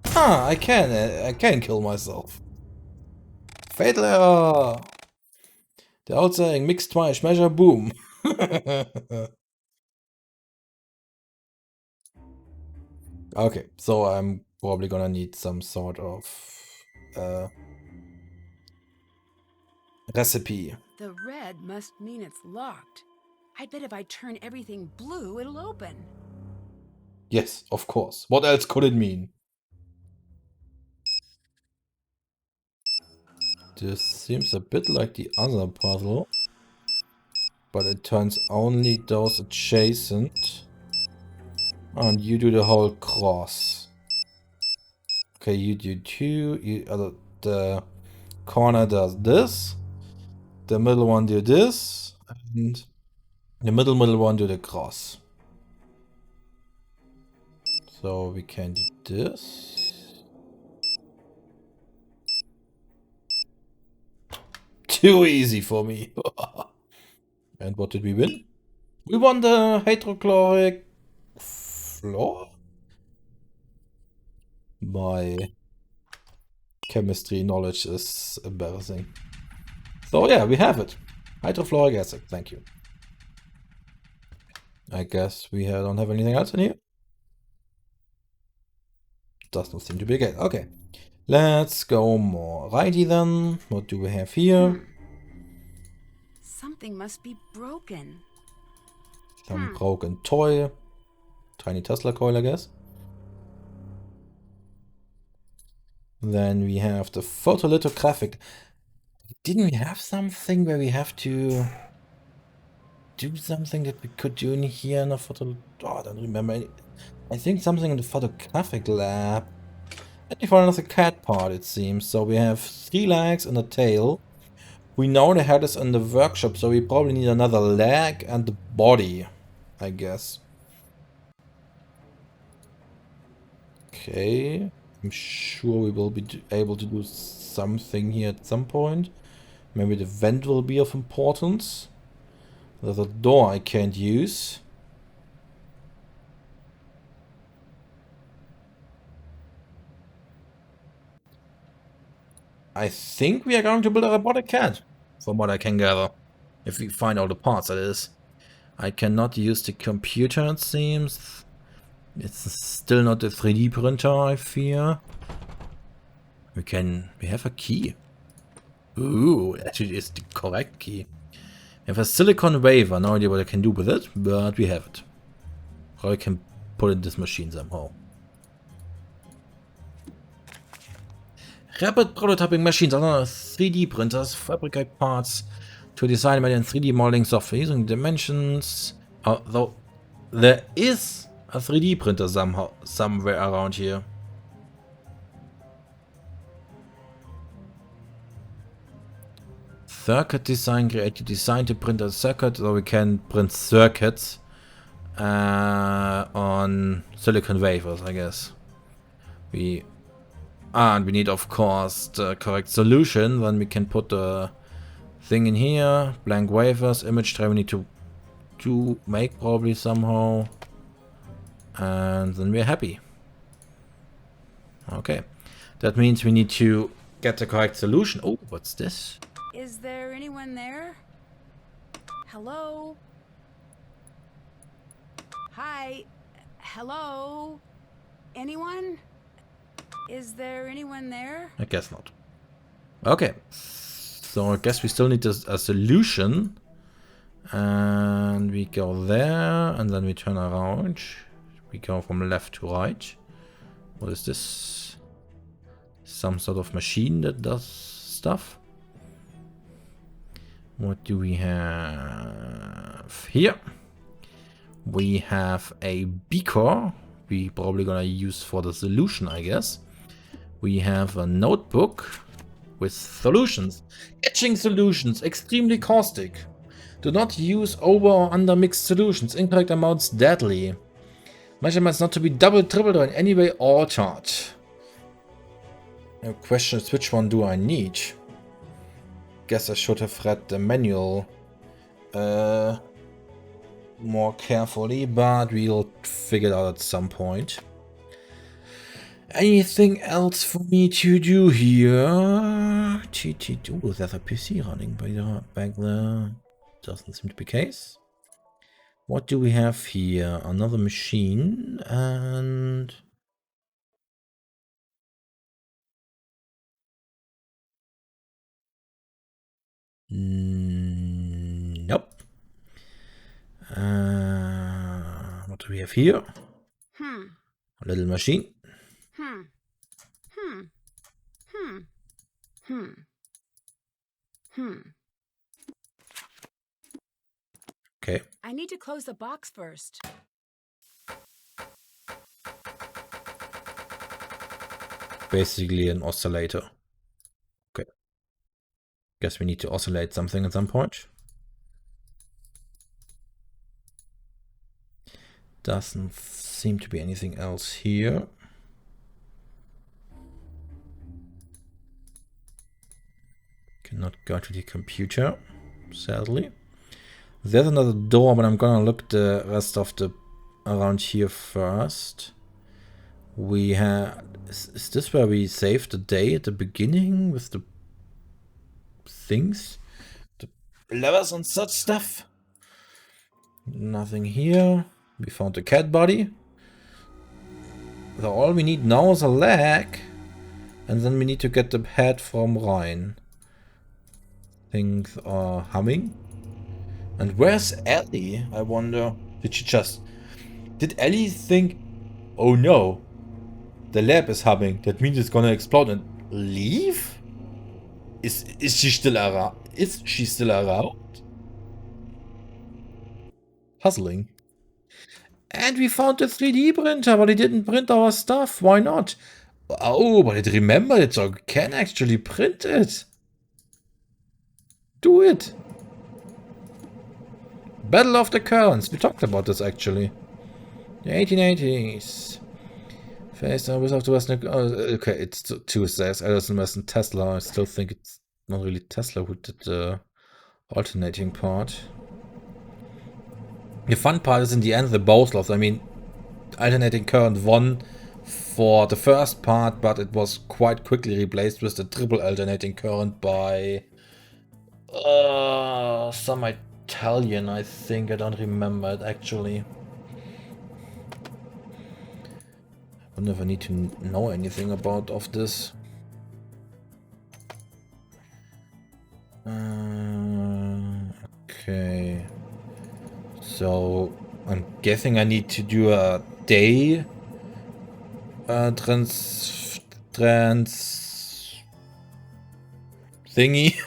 Ah, I can kill myself. Fatal error. The old saying, mix twice, measure, boom. Okay, so I'm probably gonna need some sort of recipe.
The red must mean it's locked. I bet if I turn everything blue, it'll open.
Yes, of course. What else could it mean? This seems a bit like the other puzzle, but it turns only those adjacent. And you do the whole cross. Okay, you do two. The corner does this. The middle one do this. And the middle one do the cross. So we can do this. Too easy for me. And what did we win? We won the hydrochloric floor? My chemistry knowledge is embarrassing. So yeah, we have it. Hydrofluoric acid, thank you. I guess we don't have anything else in here. Does not seem to be a case. Okay. Let's go more righty then. What do we have here?
Something must be broken.
Some broken toy. Tiny Tesla coil, I guess. Then we have the photolithographic. Didn't we have something where we have to do something that we could do in here in a photo? Oh, I don't remember. I think something in the photographic lab. And we found another cat part, it seems. So we have 3 legs and a tail. We know the head is in the workshop, so we probably need another leg and the body, I guess. Okay. I'm sure we will be able to do something here at some point. Maybe the vent will be of importance. There's a door I can't use. I think we are going to build a robotic cat, from what I can gather. If we find all the parts, that is. I cannot use the computer, it seems. It's still not a 3D printer, I fear. We have a key. Ooh, actually it's the correct key. We have a silicon wafer. No idea what I can do with it, but we have it. Or I can put it in this machine somehow. Rapid prototyping machines are 3D printers, fabricate parts to design made in 3D modeling software using dimensions. Though there is a 3D printer somewhere around here. Circuit design, creative design to print a circuit, so we can print circuits on silicon wafers, I guess. And we need, of course, the correct solution. Then we can put the thing in here. Blank wafers, image tray we need to make probably somehow. And then we're happy. Okay. That means we need to get the correct solution. Oh, what's this?
Is there anyone there? Hello? Hi? Hello? Anyone? Is there anyone there?
I guess not. Okay. So I guess we still need a solution. And we go there. And then we turn around. We go from left to right. What is this? Some sort of machine that does stuff. What do we have here? We have a beaker. We probably gonna use for the solution, I guess. We have a notebook with solutions. Etching solutions, extremely caustic. Do not use over or under mixed solutions. Incorrect amounts deadly. Measurements not to be double, tripled, or in any way altered. The question is, which one do I need? Guess I should have read the manual more carefully, but we'll figure it out at some point. Anything else for me to do here? Oh, there's a PC running back there. Doesn't seem to be the case. What do we have here? Another machine and... Nope. What do we have here? A little machine. Okay.
I need to close the box first.
Basically an oscillator. Okay. Guess we need to oscillate something at some point. Doesn't seem to be anything else here. Cannot go to the computer, sadly. There's another door, but I'm gonna look the rest of the around here first. We have... Is this where we saved the day at the beginning with the things? The levers and such stuff? Nothing here. We found the cat body. So all we need now is a leg. And then we need to get the head from Ryan. Things are humming. And where's Ellie? I wonder. Did Ellie think, oh no, the lab is humming, that means it's gonna explode and leave? Is she still around? Is she still around? Puzzling. And we found the 3D printer, but it didn't print our stuff. Why not? Oh, but it remembered it, so it can actually print it. Do it. Battle of the Currents. We talked about this actually. The 1880s. Faced on without the Western. Oh, okay, it's Tuesdays. Edison Western Tesla. I still think it's not really Tesla who did the alternating part. The fun part is in the end the both lost. I mean, alternating current won for the first part, but it was quite quickly replaced with the triple alternating current by some Italian, I think. I don't remember it actually. I wonder if I need to know anything about this. So I'm guessing I need to do a day trans thingy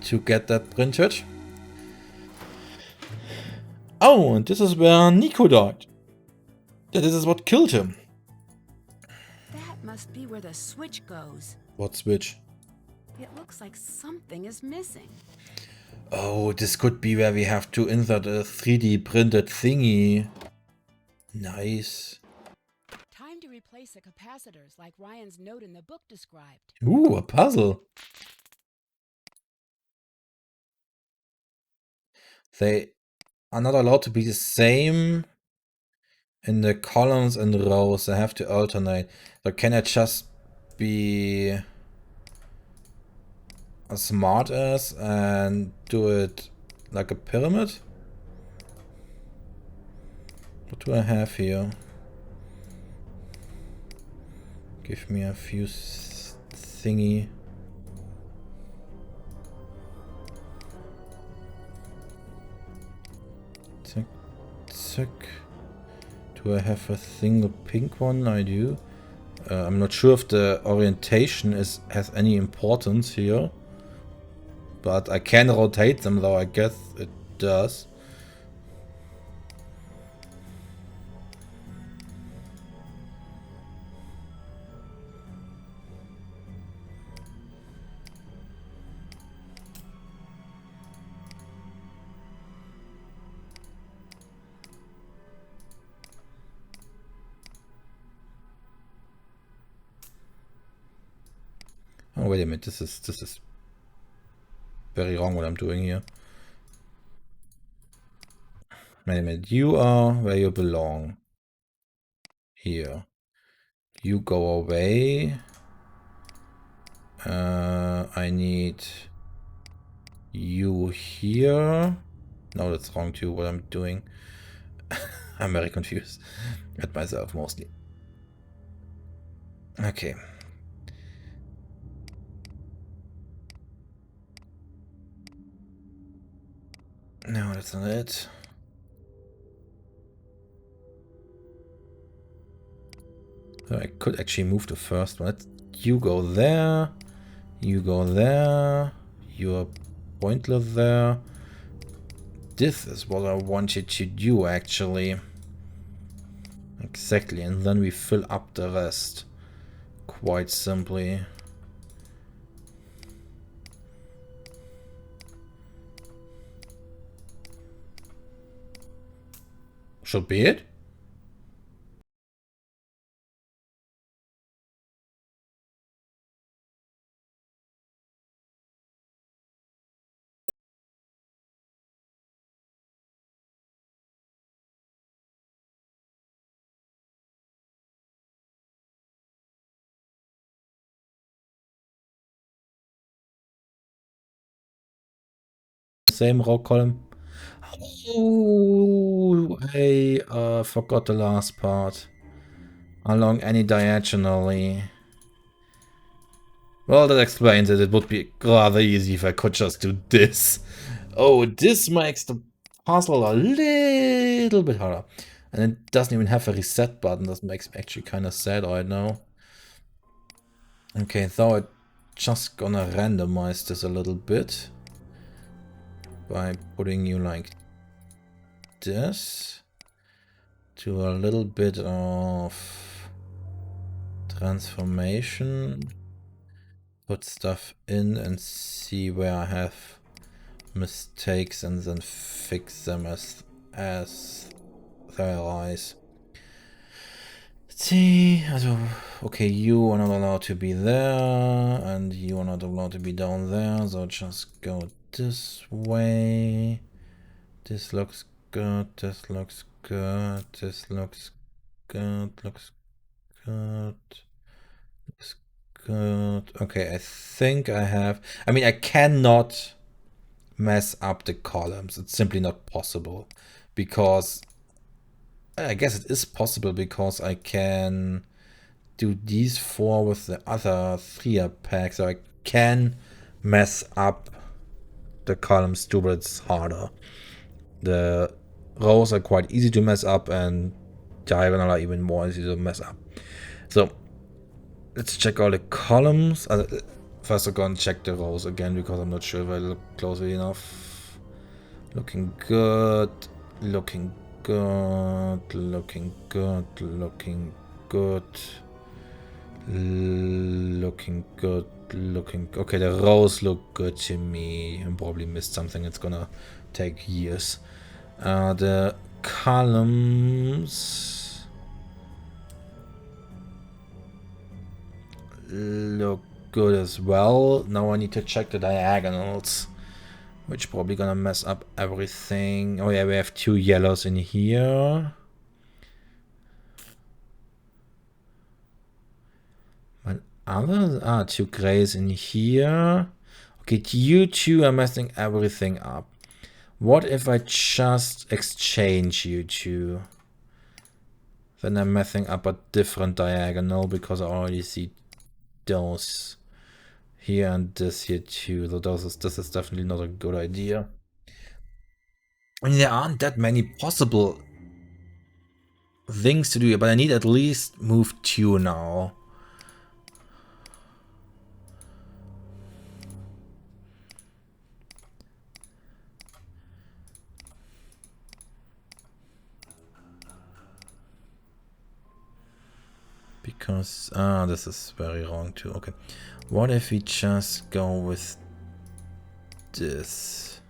to get that printed. Oh, and this is where Nico died. Yeah, this is what killed him.
That must be where the switch goes.
What switch?
It looks like something is missing.
Oh, this could be where we have to insert a 3D printed thingy. Nice.
Time to replace the capacitors like Ryan's note in the book described.
Ooh, a puzzle. They are not allowed to be the same in the columns and rows. They have to alternate. So can I just be a smart ass and do it like a pyramid? What do I have here? Give me a few thingy. Tick, tick. Do I have a single pink one? I do. I'm not sure if the orientation has any importance here. But I can rotate them though, I guess it does. Oh wait a minute, this is very wrong what I'm doing here. Wait a minute, you are where you belong. Here. You go away. I need you here. No, that's wrong too, what I'm doing. I'm very confused at myself mostly. Okay. No, that's not it. So I could actually move the first one. You go there. You go there. You're pointless there. This is what I wanted to do actually. Exactly, and then we fill up the rest. Quite simply. Should be it. Same row column. Oh, I forgot the last part. Along any diagonally. Well, that explains it. It would be rather easy if I could just do this. Oh, this makes the puzzle a little bit harder. And it doesn't even have a reset button. That makes me actually kind of sad right now. Okay, so I'm just gonna randomize this a little bit. By putting you like this. To a little bit of transformation. Put stuff in and see where I have mistakes and then fix them as they arise. See, also, okay, you are not allowed to be there and you are not allowed to be down there, so just go this way. This looks good, this looks good, this looks good, looks good. Looks good. Okay, I think I have... I mean, I cannot mess up the columns. It's simply not possible. Because... I guess it is possible because I can do these four with the other 3 pack. So I can mess up the columns too, but it's harder. The rows are quite easy to mess up, and diagonal are even more easy to mess up. So let's check all the columns. First I'm gonna check the rows again because I'm not sure if I look closely enough. Looking good, looking good, looking good, looking good, looking good, looking... Okay, the rows look good to me. I probably missed something. It's gonna take years. The columns look good as well. Now I need to check the diagonals, which probably gonna mess up everything. Oh yeah, we have 2 yellows in here. But other 2 grays in here. Okay, you 2 are messing everything up. What if I just exchange you 2? Then I'm messing up a different diagonal because I already see those here and this here too. So this is definitely not a good idea. I mean, there aren't that many possible things to do here, but I need at least move 2 now. Because, this is very wrong too. Okay. What if we just go with this?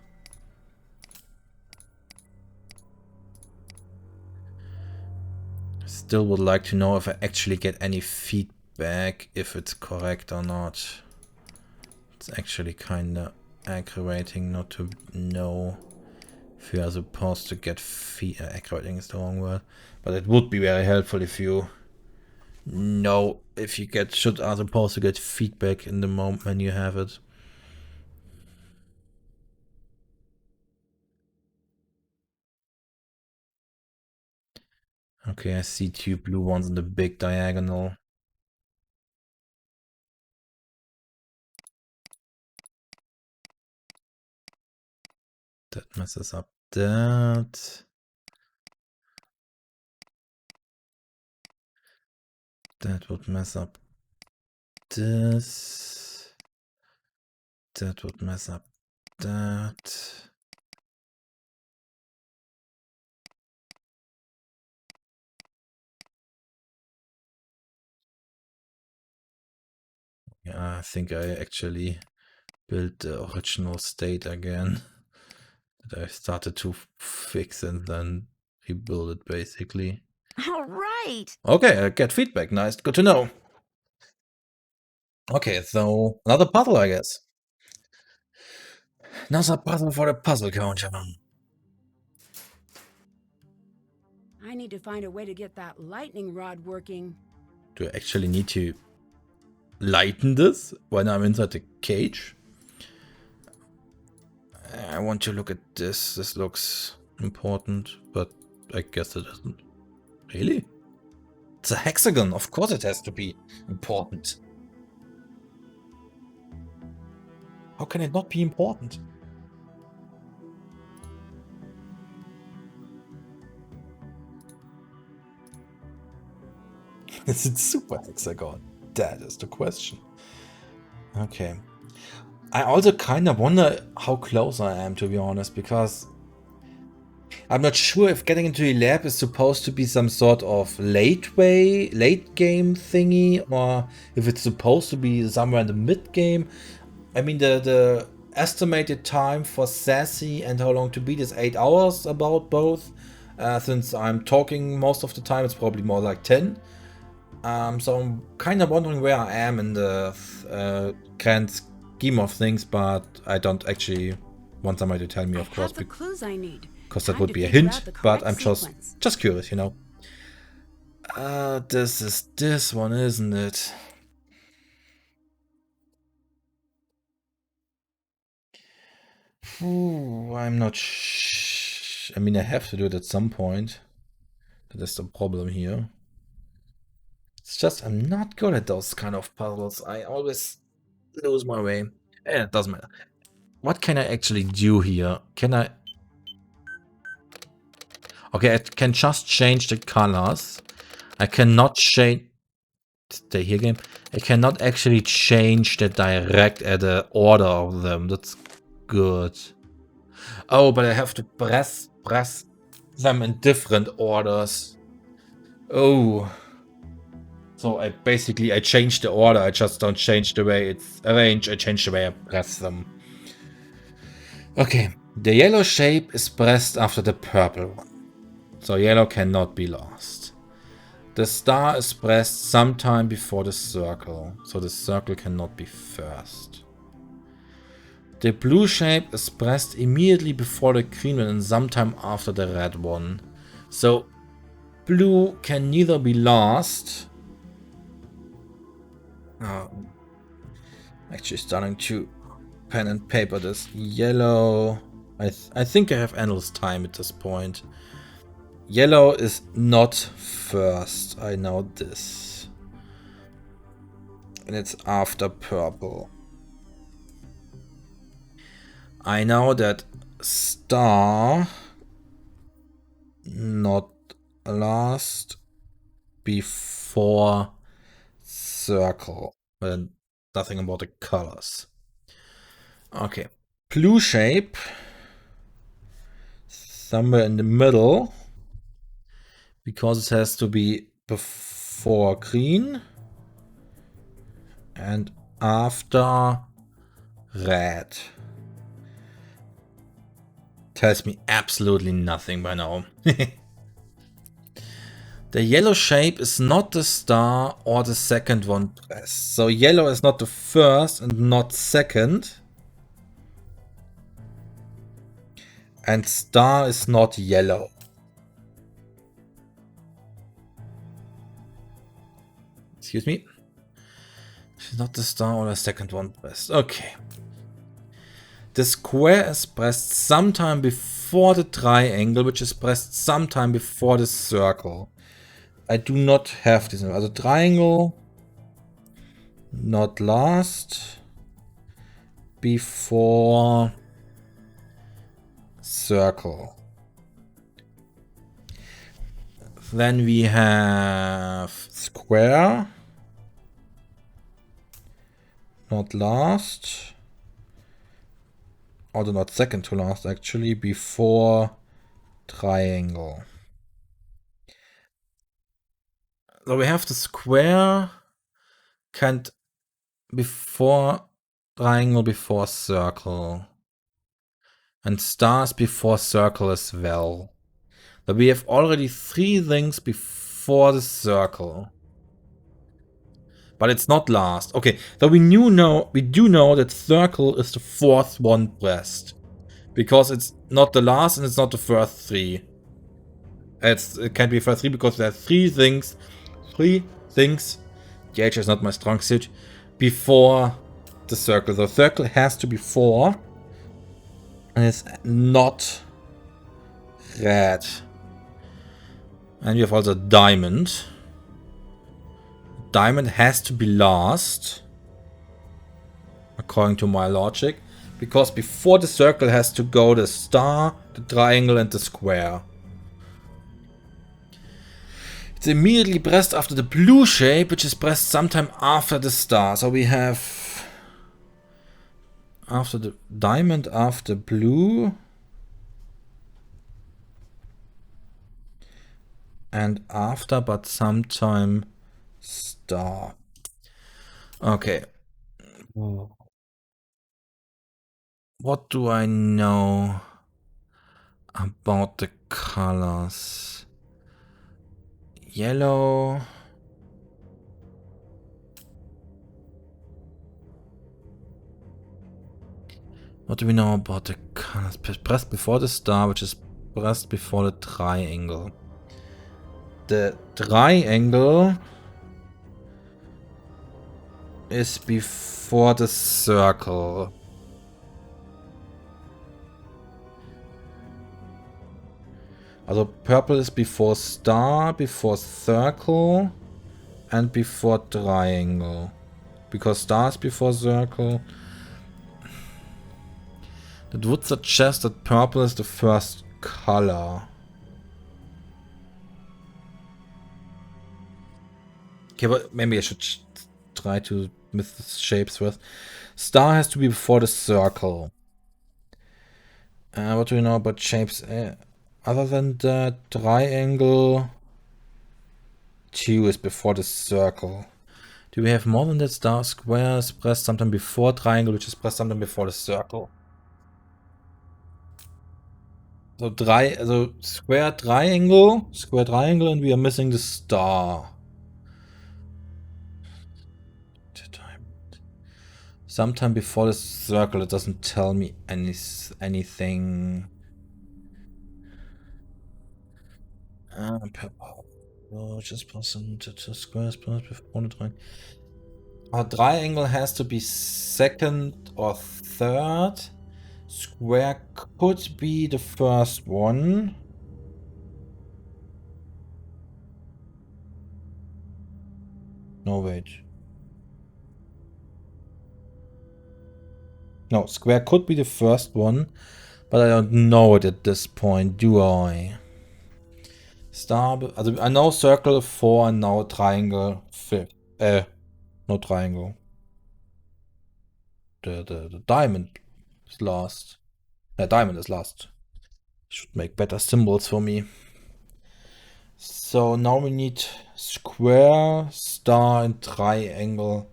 Still would like to know if I actually get any feedback, if it's correct or not. It's actually kinda aggravating not to know if you are supposed to get aggravating is the wrong word. But it would be very helpful if you know if you are supposed to get feedback in the moment when you have it. Okay, I see 2 blue ones in the big diagonal. That messes up that. That would mess up this. That would mess up that. Yeah, I think I actually built the original state again that I started to fix and then rebuild it basically.
All right.
Okay, I get feedback. Nice, good to know. Okay, so another puzzle, I guess. Another puzzle for the puzzle counter.
I need to find a way to get that lightning rod working.
Do I actually need to lighten this when I'm inside the cage? I want to look at this. This looks important, but I guess it isn't. Really? It's a hexagon. Of course it has to be important. How can it not be important? Is it super hexagon? That is the question. Okay. I also kind of wonder how close I am, to be honest, because I'm not sure if getting into the lab is supposed to be some sort of late game thingy, or if it's supposed to be somewhere in the mid game. I mean, the estimated time for Sassy and how long to beat is 8 hours about both. Since I'm talking most of the time, it's probably more like 10. So I'm kind of wondering where I am in the grand scheme of things, but I don't actually want somebody to tell me, of course,
the clues I need.
because that would be a hint, but I'm just curious, you know. This is this one, isn't it? Ooh, I'm not I mean, I have to do it at some point. That is the problem here. It's just I'm not good at those kind of puzzles. I always lose my way. It doesn't matter. What can I actually do here? Can I... Okay, I can just change the colors. I cannot change... Stay here, game. I cannot actually change the the order of them. That's good. Oh, but I have to press them in different orders. Oh. So I change the order. I just don't change the way it's arranged. I change the way I press them. Okay. The yellow shape is pressed after the purple one. So yellow cannot be lost. The star is pressed sometime before the circle. So the circle cannot be first. The blue shape is pressed immediately before the green one and sometime after the red one. So blue can neither be lost. Actually starting to pen and paper this. Yellow. I think I have endless time at this point. Yellow is not first. I know this. And it's after purple. I know that star not last before circle. And nothing about the colors. Okay. Blue shape. Somewhere in the middle. Because it has to be before green. And after red. Tells me absolutely nothing by now. The yellow shape is not the star or the second one pressed. So yellow is not the first and not second. And star is not yellow. Excuse me. She's not the star or the second one pressed. Okay. The square is pressed sometime before the triangle, which is pressed sometime before the circle. I do not have this. Also triangle, not last, before circle. Then we have square, not last, or not second to last actually, before triangle. So we have the square, can't before triangle, before circle. And stars before circle as well. But we have already 3 things before the circle. But it's not last. Okay, so we do know that circle is the 4th one pressed. Because it's not the last and it's not the first 3. It can't be first 3 because there are 3 things. 3 things. The H is not my strong suit. Before the circle. The circle has to be 4. And it's not red. And we have also diamond. Diamond has to be last. According to my logic. Because before the circle has to go the star, the triangle and the square. It's immediately pressed after the blue shape, which is pressed sometime after the star. So we have after the diamond, after blue. And after, but sometime star. Okay. What do I know about the colors? Yellow. What do we know about the colors? Pressed before the star, which is pressed before the triangle. The triangle is before the circle. Also purple is before star, before circle and before triangle. Because star is before circle. That would suggest that purple is the first color. Okay, but maybe I should try to miss the shapes first. Star has to be before the circle. What do we know about shapes? Other than that, triangle 2 is before the circle. Do we have more than that? Star, square is pressed sometime before triangle, which is pressed sometime before the circle. So square triangle, and we are missing the star. Sometime before the circle, it doesn't tell me anything. Just plus to squares plus before the triangle. A triangle has to be second or third. Square could be the first one. No, wait. No, square could be the first one, but I don't know it at this point, do I? Star, also I know circle 4 and now triangle 5. No triangle. The diamond is last. Diamond is last. Should make better symbols for me. So now we need square, star, and triangle.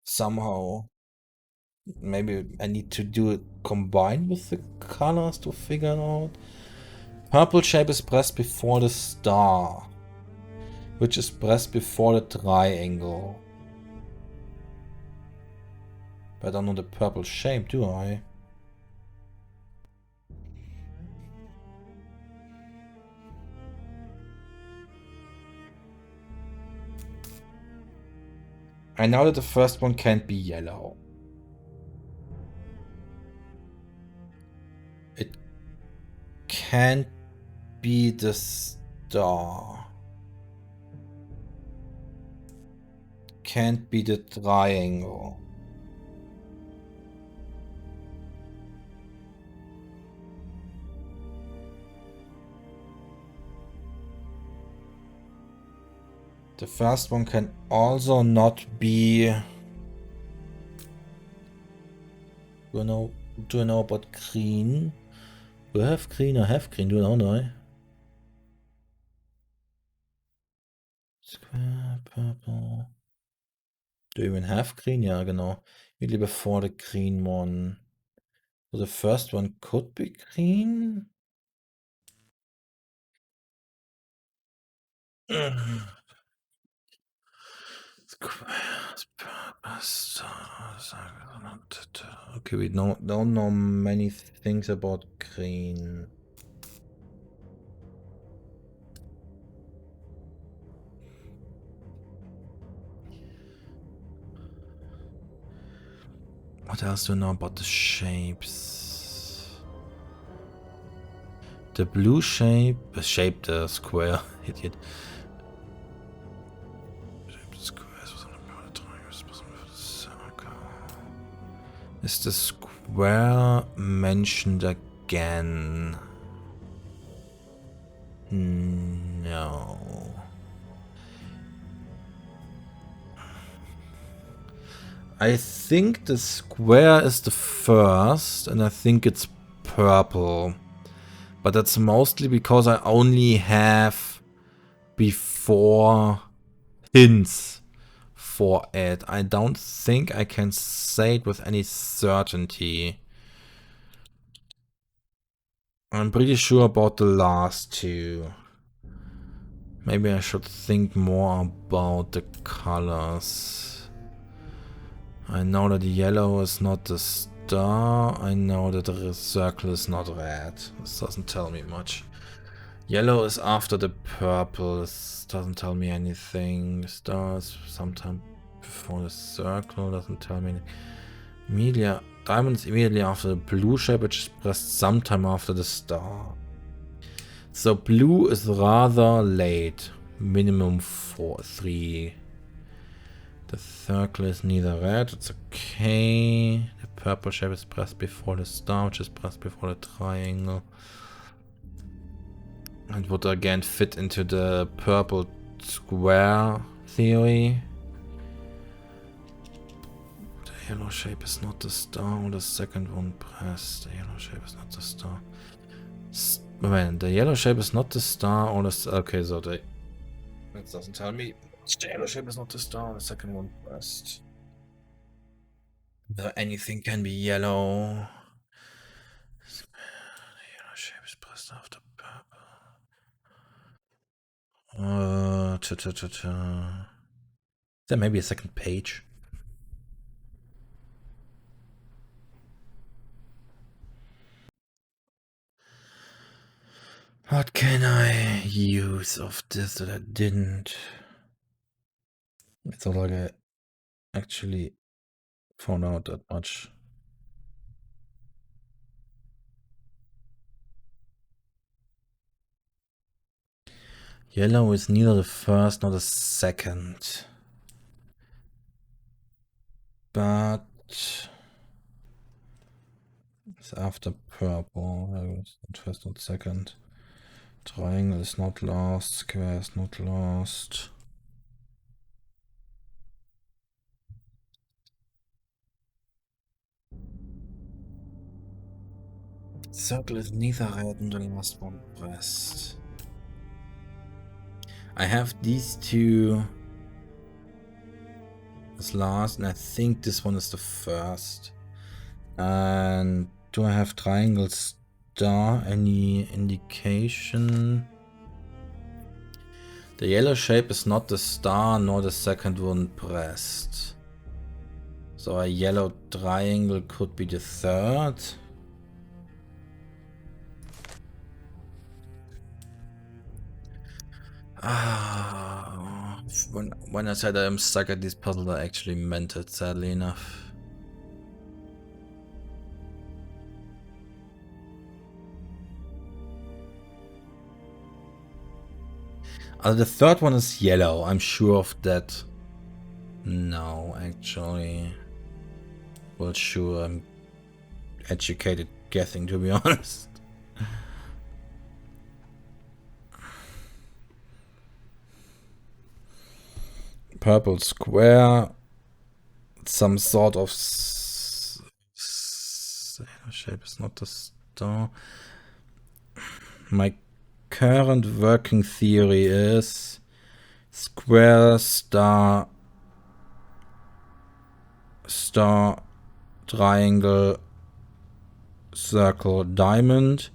Somehow. Maybe I need to do it combined with the colors to figure it out. Purple shape is pressed before the star, which is pressed before the triangle. But I don't know the purple shape, do I? I know that the first one can't be yellow. It can't be the star. Can't be the triangle. The first one can also not be... Do I know about green? Do I have green? I have green, do I know? Square, purple. Do you even have green? Yeah, genau. Immediately before the green one. So the first one could be green? Okay, we don't know many things about green. What else do we know about the shapes? The blue shape, the square, idiot. Is the square mentioned again? No. I think the square is the first, and I think it's purple. But that's mostly because I only have before hints for it. I don't think I can say it with any certainty. I'm pretty sure about the last two. Maybe I should think more about the colors. I know that yellow is not the star. I know that the circle is not red. This doesn't tell me much. Yellow is after the purple. This doesn't tell me anything. The star is sometime before the circle. Doesn't tell me anything. Diamond is immediately after the blue shape, which is pressed sometime after the star. So blue is rather late. Minimum 3. The circle is neither red. It's okay. The purple shape is pressed before the star, which is pressed before the triangle. It would again fit into the purple square theory. The yellow shape is not the star, or the second one pressed. The yellow shape is not the star. Wait, the yellow shape is not the star, or the... Okay, so that doesn't tell me. The yellow shape is not the star, or the second one pressed. Anything can be yellow. The yellow shape is pressed after purple. There may be a second page. What can I use of this that I didn't? It's not like I actually found out that much. Yellow is neither the first nor the second. But it's after purple. It's not first, not second. Triangle is not lost. Square is not lost. Circle is neither red nor the last one pressed. I have these two as last, and I think this one is the first. And do I have triangle star? Any indication? The yellow shape is not the star nor the second one pressed. So a yellow triangle could be the third. When I said I'm stuck at these puzzles, I actually meant it, sadly enough. The third one is yellow, I'm sure of that. No, actually. Well, sure, I'm educated guessing, to be honest. Purple square. Some sort of shape is not the star. My current working theory is square, star, star, triangle, circle, diamond.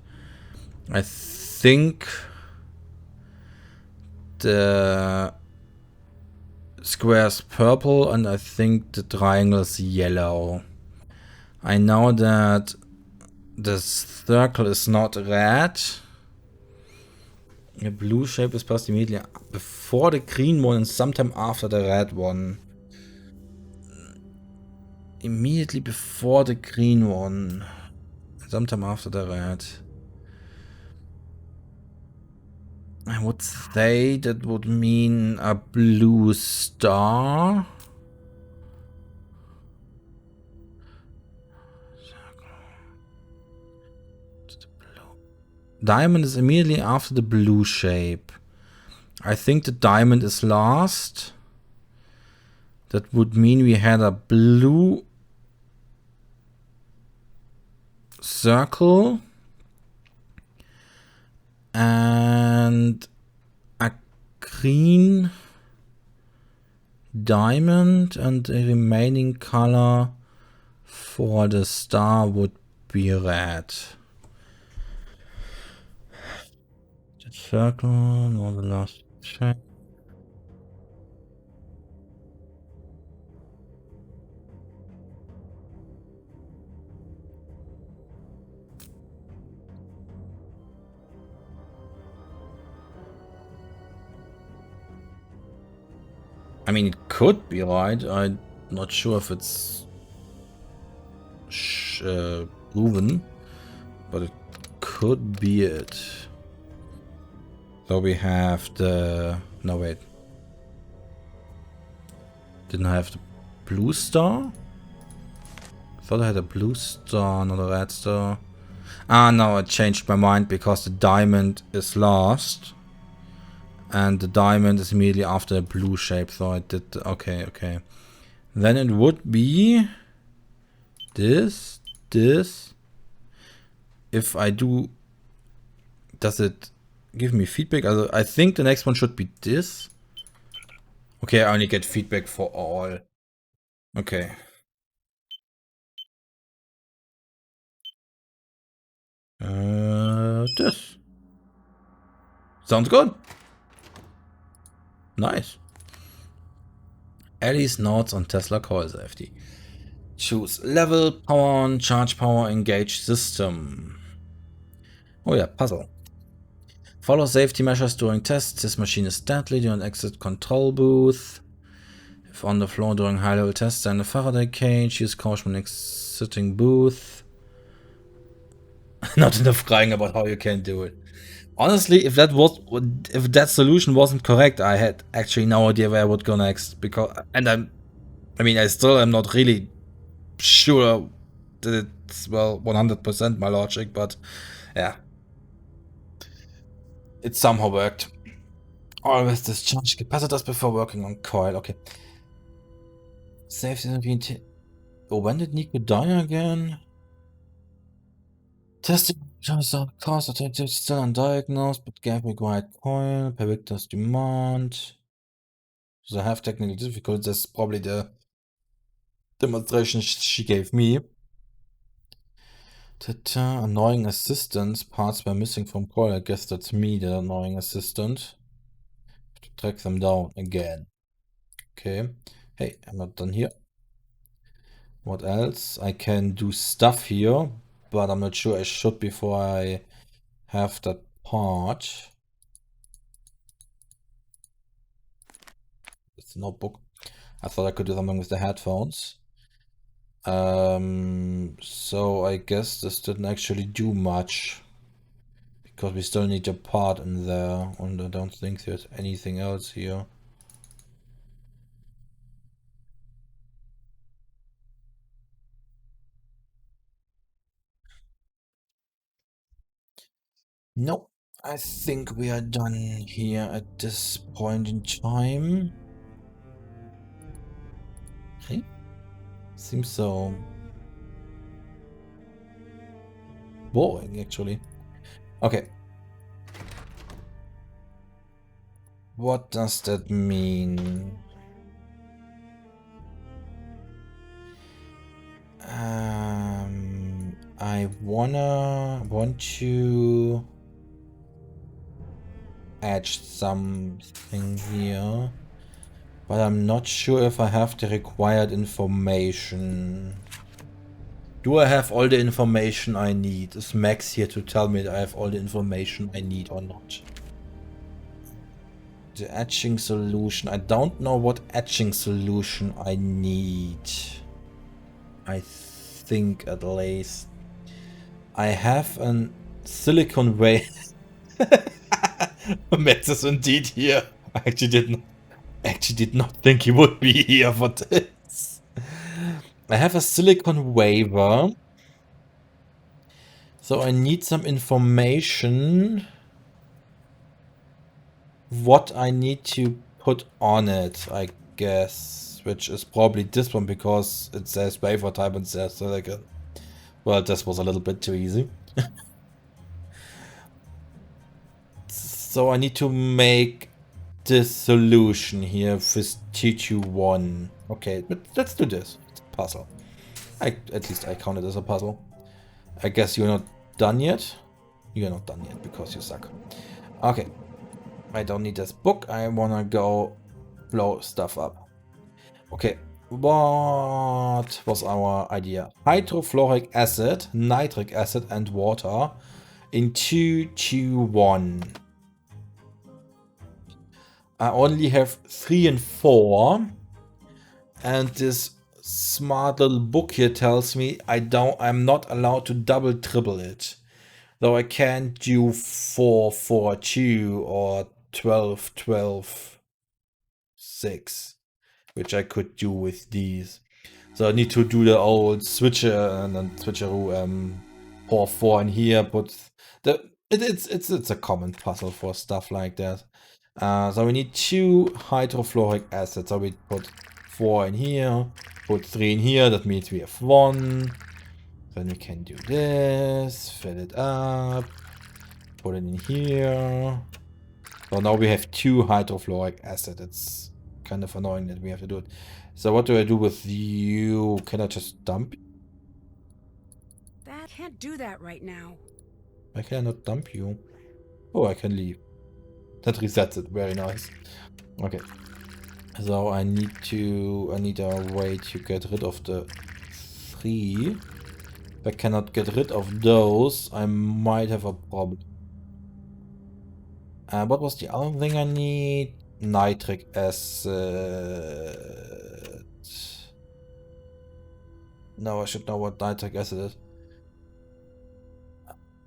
I think the square is purple and I think the triangle is yellow. I know that the circle is not red. The blue shape is passed immediately before the green one and sometime after the red one. Immediately before the green one. Sometime after the red. I would say that would mean a blue star. Diamond is immediately after the blue shape. I think the diamond is last. That would mean we had a blue circle and a green diamond, and the remaining color for the star would be red. The circle or the last check. I mean, it could be right. I'm not sure if it's proven, but it could be it. So we have the... No, wait. Didn't I have the blue star? I thought I had a blue star, not a red star. Ah, no, I changed my mind because the diamond is last. And the diamond is immediately after the blue shape, so I did... Okay, okay. Then it would be... this. If I do... Does it give me feedback? I think the next one should be this. Okay, I only get feedback for all. Okay. This. Sounds good. Nice. Ellie's notes on Tesla coil safety. Choose level, power on, charge power, engage system. Oh yeah, puzzle. Follow safety measures during tests. This machine is deadly. Do not exit control booth. If on the floor during high level tests, then a Faraday cage. Use caution when exiting booth. Not enough crying about how you can do it. Honestly, if that solution wasn't correct, I had actually no idea where I would go next. I still am not really sure that it's, well, 100% my logic, but yeah. It somehow worked. Always discharge capacitors before working on coil, okay. Safety. Oh, when did Nico die again? Testing cause detected still undiagnosed, but gave required coil per Victor's demand. So I have technical difficulties. That's probably the demonstration she gave me. Ta-ta, annoying assistance. Parts were missing from coil. I guess that's me, the annoying assistant. To track them down again. Okay. Hey, I'm not done here. What else? I can do stuff here, but I'm not sure I should before I have that part. It's a notebook. I thought I could do something with the headphones. So I guess this didn't actually do much. Because we still need a part in there, and I don't think there's anything else here. Nope. I think we are done here at this point in time. Okay. Seems so boring, actually. Okay. What does that mean? I want to add something here, but I'm not sure if I have the required information. Do I have all the information I need? Is Max here to tell me that I have all the information I need or not? The etching solution. I don't know what etching solution I need. I think at least. I have a silicon way. Max is indeed here. I actually did not think he would be here for this. I have a silicon waiver. So I need some information. What I need to put on it, I guess. Which is probably this one because it says wafer type and says silicon. Well, this was a little bit too easy. So I need to make this solution here with T21. Okay, but let's do this. It's a puzzle. At least I count it as a puzzle. I guess you're not done yet? You're not done yet because you suck. Okay. I don't need this book. I wanna go blow stuff up. Okay. What was our idea? Hydrofluoric acid, nitric acid, and water in 221. I only have 3 and 4, and this smart little book here tells me I'm not allowed to double triple it. Though I can do 4, 4, 2 or 12, 12, 6, which I could do with these. So I need to do the old switcher and then switcheroo pour 4 in here, put it's a common puzzle for stuff like that. So we need 2 hydrofluoric acid. So we put 4 in here, put 3 in here. That means we have 1. Then we can do this, fill it up, put it in here. So now we have 2 hydrofluoric acid. It's kind of annoying that we have to do it. So what do I do with you? Can I just dump?
That can't do that right now.
I cannot dump you. Oh, I can leave. That resets it. Very nice. Okay. So I need a way to get rid of the 3. If I cannot get rid of those, I might have a problem. What was the other thing I need? Nitric acid. No, I should know what nitric acid is.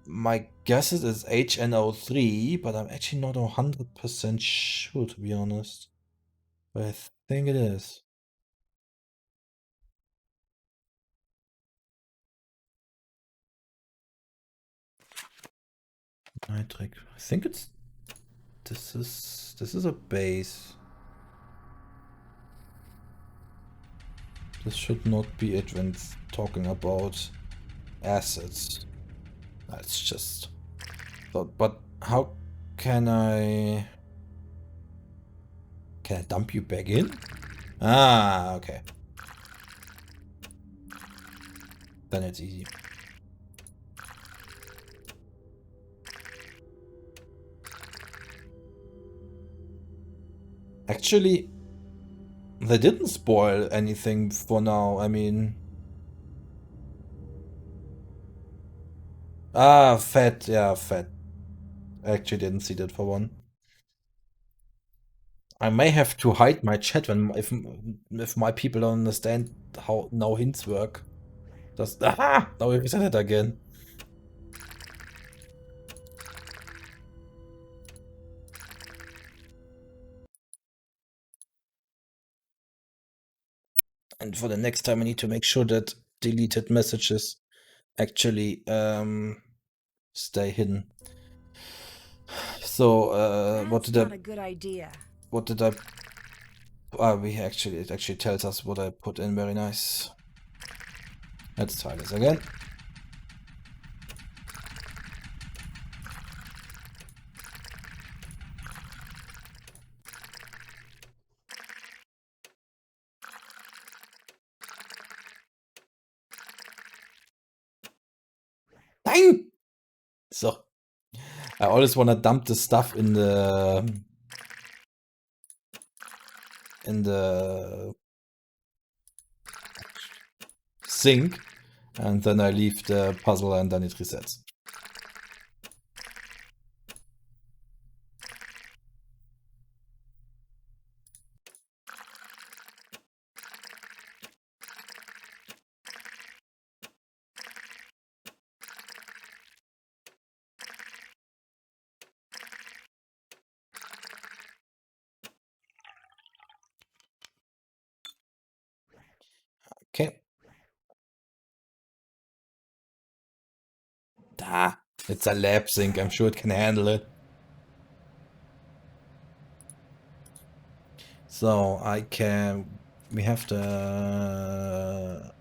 My guess is HNO3, but I'm actually not 100% sure, to be honest. But I think it is. Nitric. I think it's this is a base. This should not be it when talking about acids. That's just. But how can I dump you back in? Ah, okay. Then it's easy. Actually, they didn't spoil anything for now. I mean... Ah, fat. Yeah, fat. I actually didn't see that for one. I may have to hide my chat when if my people don't understand how now hints work. Just aha! Now we reset it again. And for the next time, I need to make sure that deleted messages actually stay hidden. So what did
Not a good idea.
What did I? It actually tells us what I put in. Very nice. Let's try this again. Dang! So, I always want to dump the stuff in the sink, and then I leave the puzzle and then it resets. Okay. It's a lab sink. I'm sure it can handle it. So we have the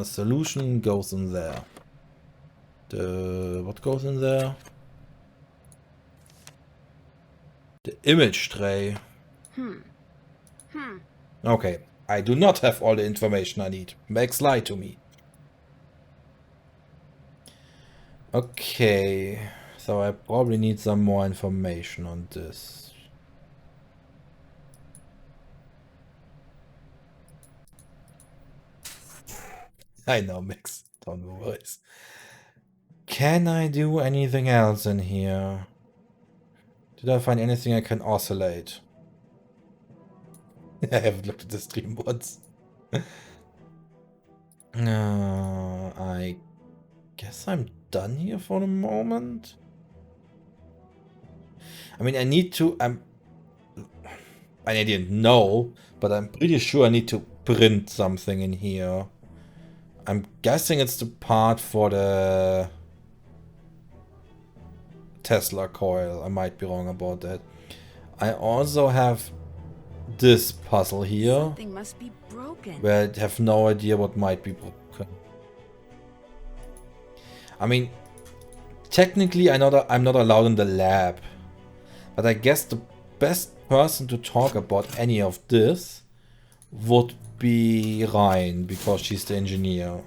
solution goes in there. What goes in there? The image tray. Okay, I do not have all the information I need. Max lied to me. Okay, so I probably need some more information on this. I know, Max. Don't worry. Can I do anything else in here? Did I find anything I can oscillate? I haven't looked at the stream once. I guess I'm done here for the moment. I mean, I need to... I didn't know, but I'm pretty sure I need to print something in here. I'm guessing it's the part for the Tesla coil. I might be wrong about that. I also have this puzzle here.
Something must be broken.
Where I have no idea what might be broken. I mean, technically I'm not allowed in the lab. But I guess the best person to talk about any of this would be Ryan, because she's the engineer.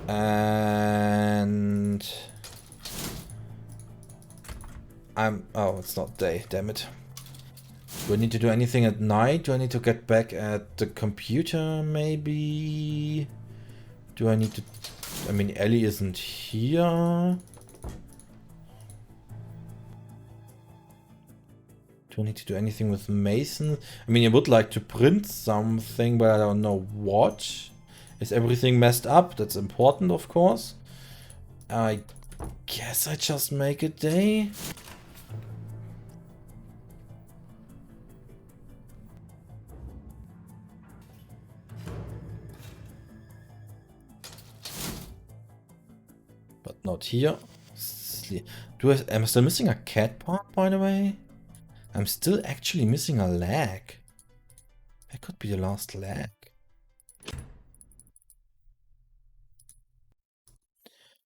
And oh, it's not day, damn it. Do I need to do anything at night? Do I need to get back at the computer, maybe? Do I need to... I mean, Ellie isn't here. Do I need to do anything with Mason? I mean, I would like to print something, but I don't know what. Is everything messed up? That's important, of course. I guess I just make a day. But not here. Am I still missing a cat part, by the way? I'm still actually missing a leg. That could be the last leg.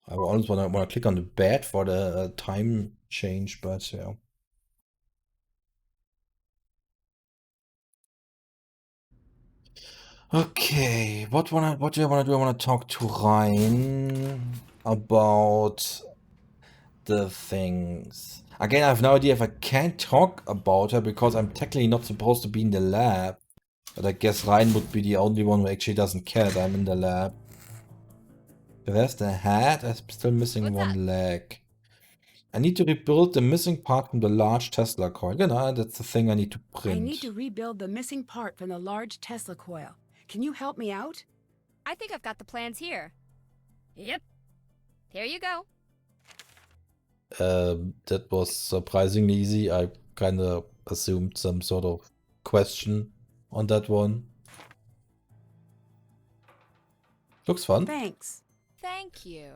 I always want to click on the bed for the time change, but yeah. Okay, what do I want to do? I want to talk to Ryan about the things. Again, I have no idea if I can talk about her because I'm technically not supposed to be in the lab. But I guess Ryan would be the only one who actually doesn't care that I'm in the lab. There's the head. I'm still missing one leg. I need to rebuild the missing part from the large Tesla coil. You know, that's the thing I need to print.
I need to rebuild the missing part from the large Tesla coil. Can you help me out?
I think I've got the plans here. Yep. Here you go.
That was surprisingly easy. I kind of assumed some sort of question on that one. Looks fun.
Thanks.
Thank you.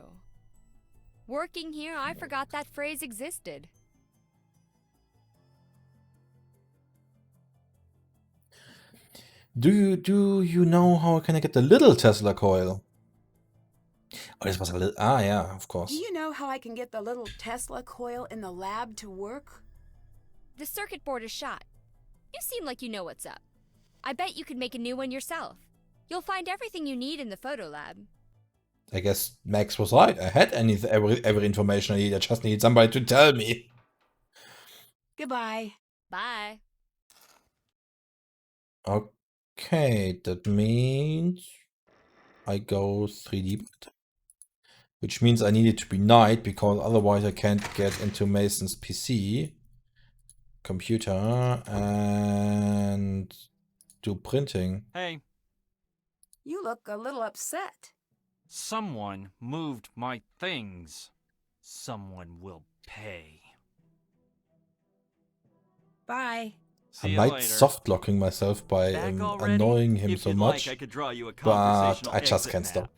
Working here, I forgot that phrase existed.
Do you know how can I get the little Tesla coil? Oh, this was a little... Ah, yeah, of course.
Do you know how I can get the little Tesla coil in the lab to work?
The circuit board is shot. You seem like you know what's up. I bet you could make a new one yourself. You'll find everything you need in the photo lab.
I guess Max was right. I had every information I need. I just need somebody to tell me.
Goodbye.
Bye.
Okay, that means I go 3D. Which means I need it to be night, because otherwise I can't get into Mason's PC. Computer. And do printing.
Hey.
You look a little upset.
Someone moved my things. Someone will pay.
Bye.
See
I
you
might
later.
soft locking myself by annoying him so much,
I could draw you a
but I just can't stop.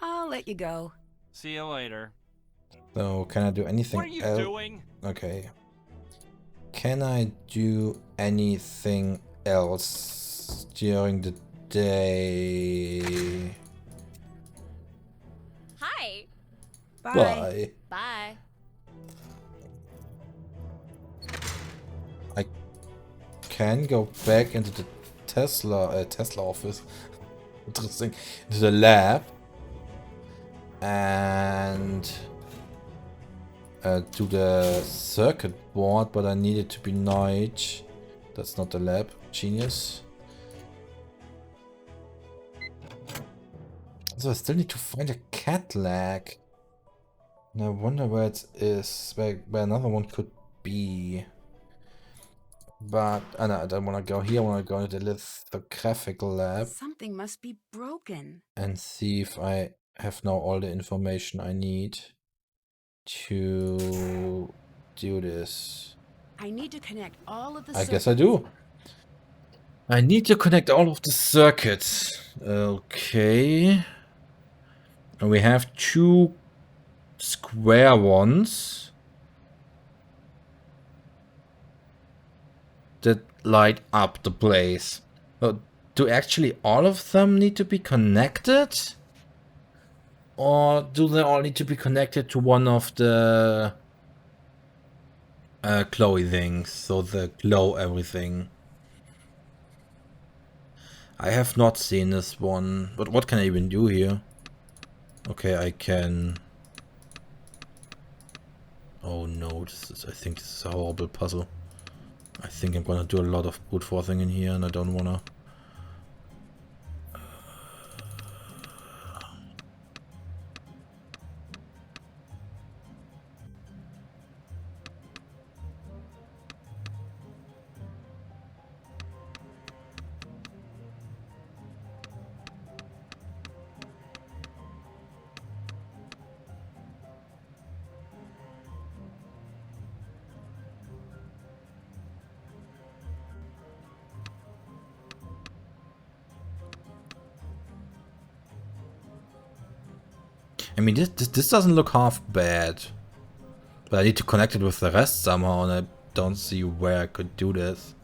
I'll let you go.
See you later.
So can I do anything
else? What are you doing?
Okay. Can I do anything else during the day?
Hi.
Bye.
Bye.
Bye.
I can go back into the Tesla office. Interesting. Into the lab. And to the circuit board, but I need it to be night. That's not the lab. Genius. So I still need to find a cat leg. And I wonder where it is, where another one could be. But no, I don't want to go here. I want to go to the lithographic lab.
Something must be broken.
And see if I have now all the information I need to do this.
I need to connect all of the
I guess I do. I need to connect all of the circuits. Okay. And we have 2 square ones that light up the place. Do actually all of them need to be connected? Or do they all need to be connected to one of the glowy things, so the glow everything? I have not seen this one, but what can I even do here? Okay, I can... Oh no, I think this is a horrible puzzle. I think I'm gonna do a lot of brute forcing in here, and I don't wanna... I mean, this doesn't look half bad. But I need to connect it with the rest somehow, and I don't see where I could do this.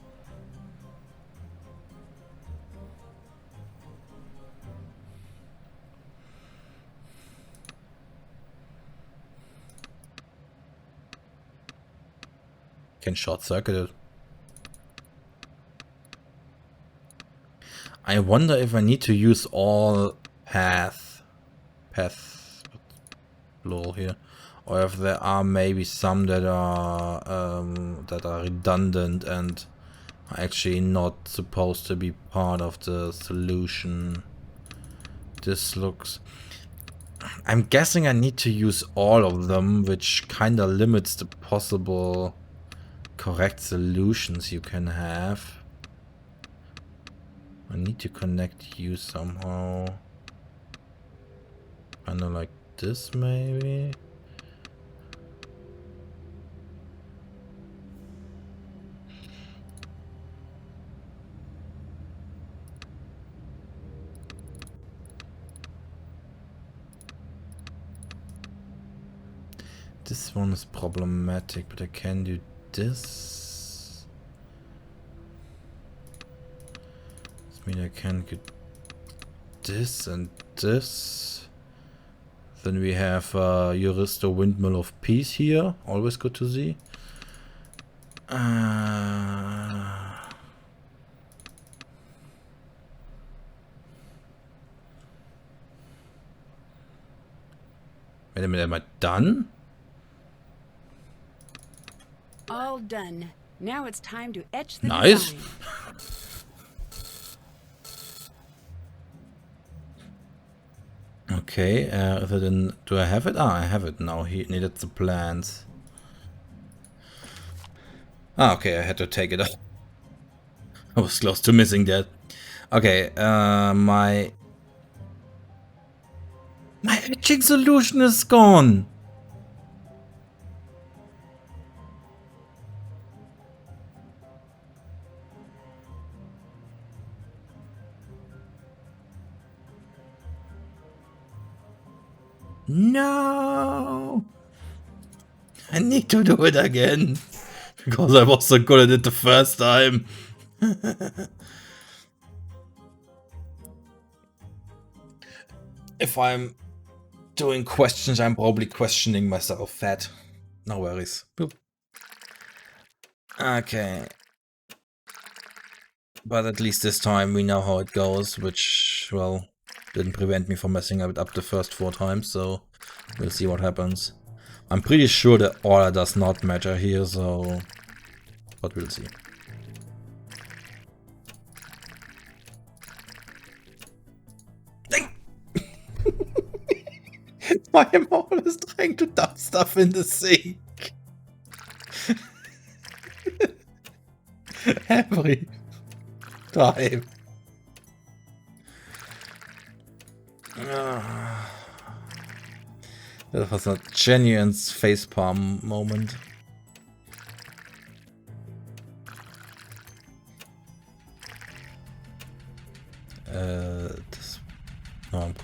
Can short circuit it. I wonder if I need to use all path plural here, or if there are maybe some that are redundant and are actually not supposed to be part of the solution. This looks... I'm guessing I need to use all of them, which kind of limits the possible correct solutions you can have. I need to connect you somehow. Kind of like this, maybe? This one is problematic, but I can do this. This means I can get this and this. Then we have Euristo Windmill of Peace here. Always good to see. Wait a minute, am I done?
All done. Now it's time to etch the
Nice.
design.
Okay, then do I have it? Ah, I have it now. He needed the plans. Ah, okay, I had to take it off. I was close to missing that. Okay, my etching solution is gone. No! I need to do it again. Because I was so good at it the first time. If I'm doing questions, I'm probably questioning myself fat. No worries. Boop. Okay. But at least this time we know how it goes, which, well, didn't prevent me from messing it up the first 4 times, so we'll see what happens. I'm pretty sure the order does not matter here, so... but we'll see. Why am I always trying to dump stuff in the sink? Every time. That was a genuine facepalm moment.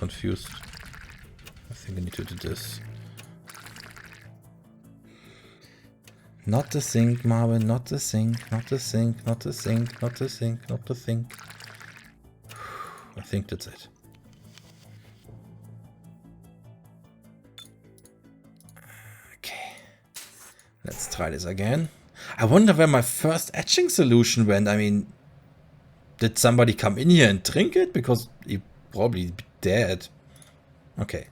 confused. I think I need to do this. Not the sink, Marvin, not the sink, not the sink, not the sink, not the sink, not the sink. I think that's it. Okay. Let's try this again. I wonder where my first etching solution went. I mean, did somebody come in here and drink it? Because he probably dead. Okay.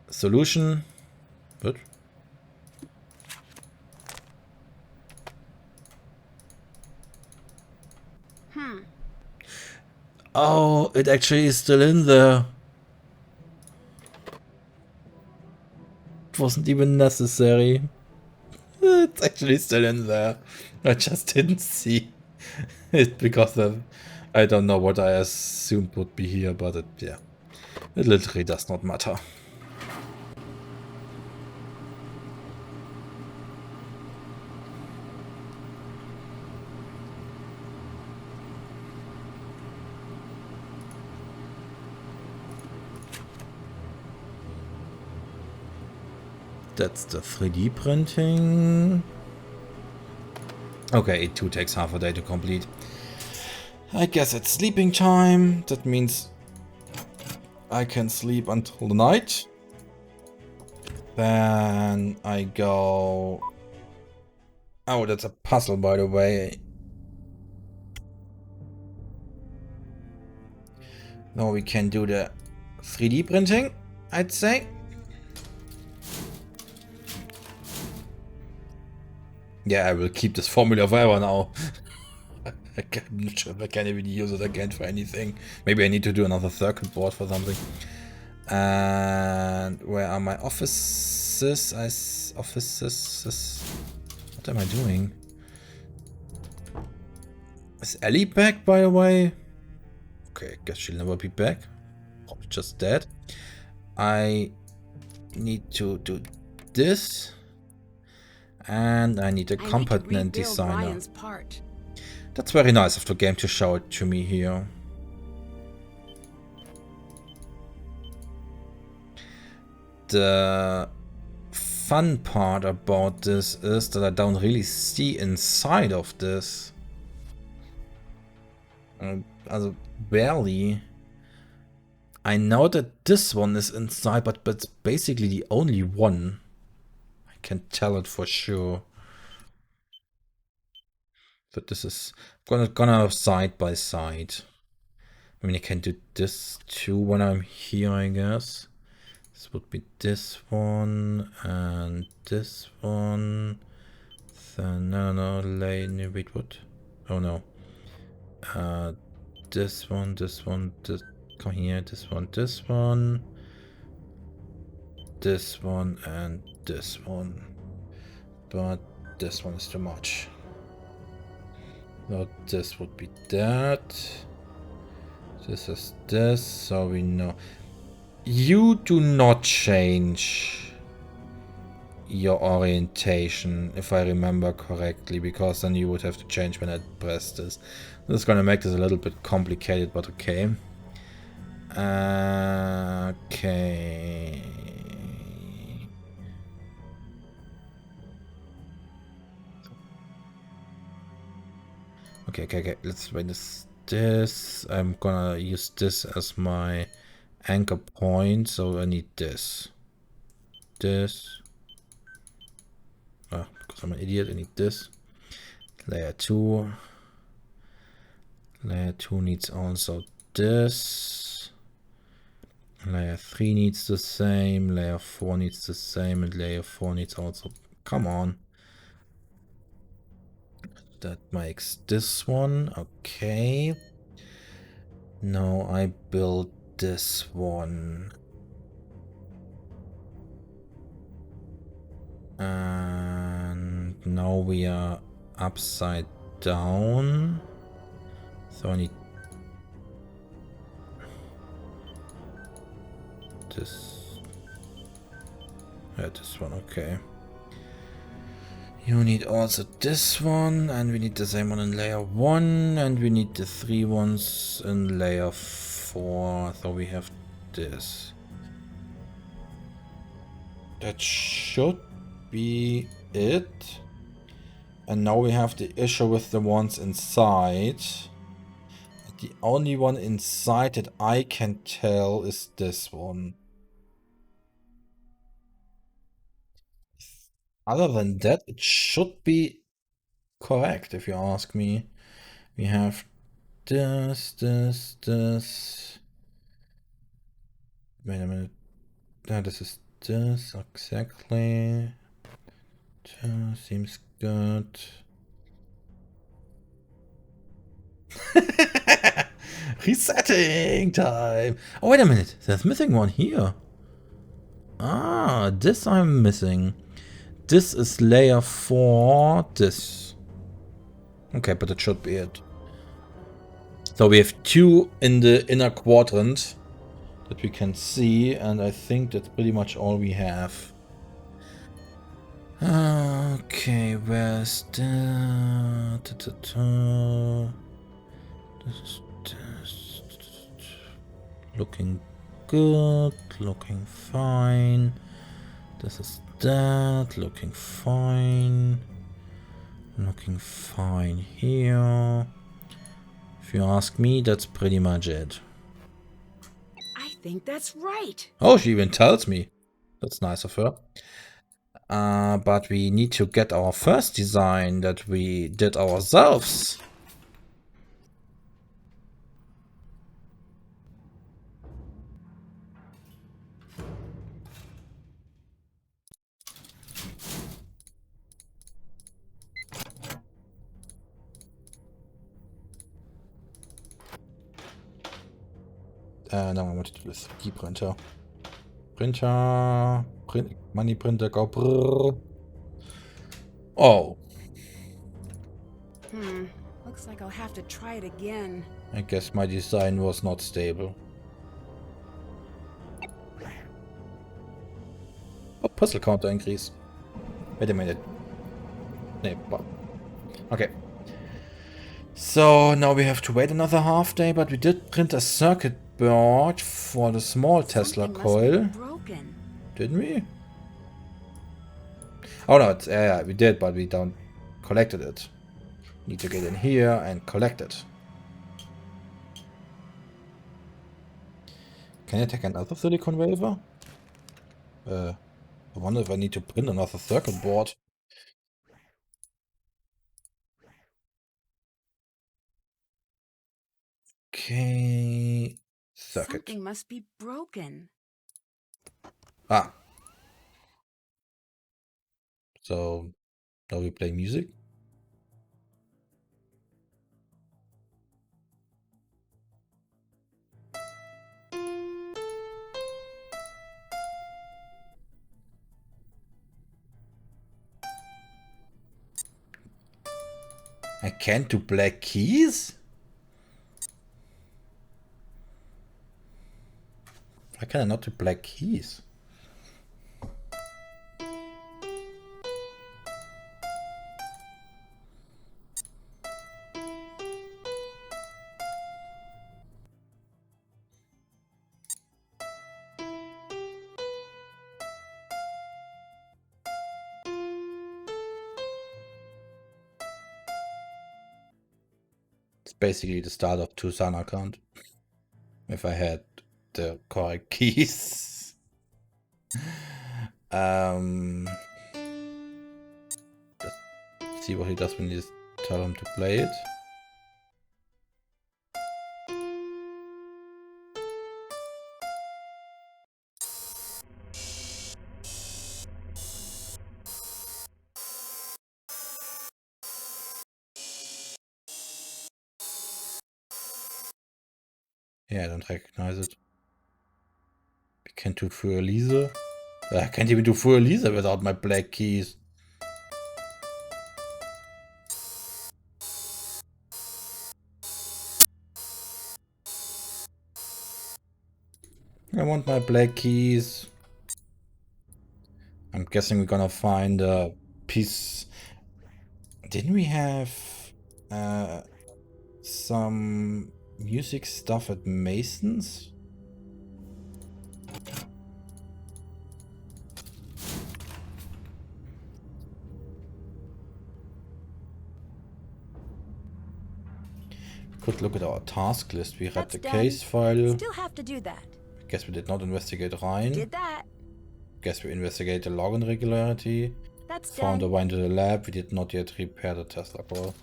Solution. Good. Oh, it actually is still in there. It wasn't even necessary. It's actually still in there. I just didn't see it because I don't know what I assumed would be here, but yeah, it literally does not matter. That's the 3D printing. Okay, it too takes half a day to complete. I guess it's sleeping time. That means I can sleep until the night. Then I go... Oh, that's a puzzle, by the way. Now we can do the 3D printing, I'd say. Yeah, I will keep this formula forever now. I'm not sure if I can even use it again for anything. Maybe I need to do another circuit board for something. And where are my offices? Offices. What am I doing? Is Ellie back, by the way? Okay, I guess she'll never be back. Probably just dead. I need to do this. And I need a component designer.
Ryan's part.
That's very nice of the game to show it to me here. The fun part about this is that I don't really see inside of this. Also barely. I know that this one is inside, but it's basically the only one. Can tell it for sure. But this is gonna side by side. I mean, I can do this too when I'm here, I guess. This would be this one and this one. Then no, wait, what? Oh no. This one, this. Come here, this one, this one, and this one. But this one is too much. No, this would be that. This is this, so we know. You do not change your orientation, if I remember correctly, because then you would have to change when I press this. This is gonna make this a little bit complicated, but okay. Okay. Okay. Let's wait this. I'm gonna use this as my anchor point, so I need this. Because I'm an idiot, I need this. Layer 2. Layer 2 needs also this. Layer 3 needs the same. Layer 4 needs the same. And layer 4 needs also... Come on. That makes this one. Okay. Now I build this one. And now we are upside down. So I need this. Yeah, this one, okay. You need also this one, and we need the same one in layer 1, and we need the 3 ones in layer 4. So we have this. That should be it. And now we have the issue with the ones inside. The only one inside that I can tell is this one. Other than that, it should be correct, if you ask me. We have this. Wait a minute. This is this, exactly. Seems good. Resetting time! Oh, wait a minute. There's missing one here. Ah, this I'm missing. This is layer 4. This. Okay, but it should be it. So we have 2 in the inner quadrant that we can see, and I think that's pretty much all we have. Okay, where's the... This. Looking good, looking fine. This is that, looking fine. Looking fine here. If you ask me, that's pretty much it.
I think that's right.
Oh, she even tells me. That's nice of her. But we need to get our first design that we did ourselves. No, I want to do this. Key printer. Money printer, go brrr. Oh.
Looks like I'll have to try it again.
I guess my design was not stable. Oh, puzzle counter increase. Wait a minute. Okay. So now we have to wait another half day, but we did print a circuit board for the small Tesla coil.
Broken.
Didn't we? Oh no, yeah, we did, but we don't collected it. Need to get in here and collect it. Can I take another silicon wafer? I wonder if I need to print another circuit board. Okay. Circuit.
Something must be broken.
Ah. So now we play music. I can't do black keys? Why can I not do black keys? It's basically the start of Tucson account. If I had the correct keys. Let's see what he does when you tell him to play it. Yeah, I don't recognize it. I can't do Für Elise. I can't even do Für Elise without my black keys. I want my black keys. I'm guessing we're gonna find a piece. Didn't we have some music stuff at Mason's? Quick look at our task list. We read
That's
the
done.
case file.
Still have to do that.
Guess we did not investigate Ryan.
Did that.
Guess we investigated the log irregularity.
That's
Found a
done.
way into the lab. We did not yet repair the Tesla coil.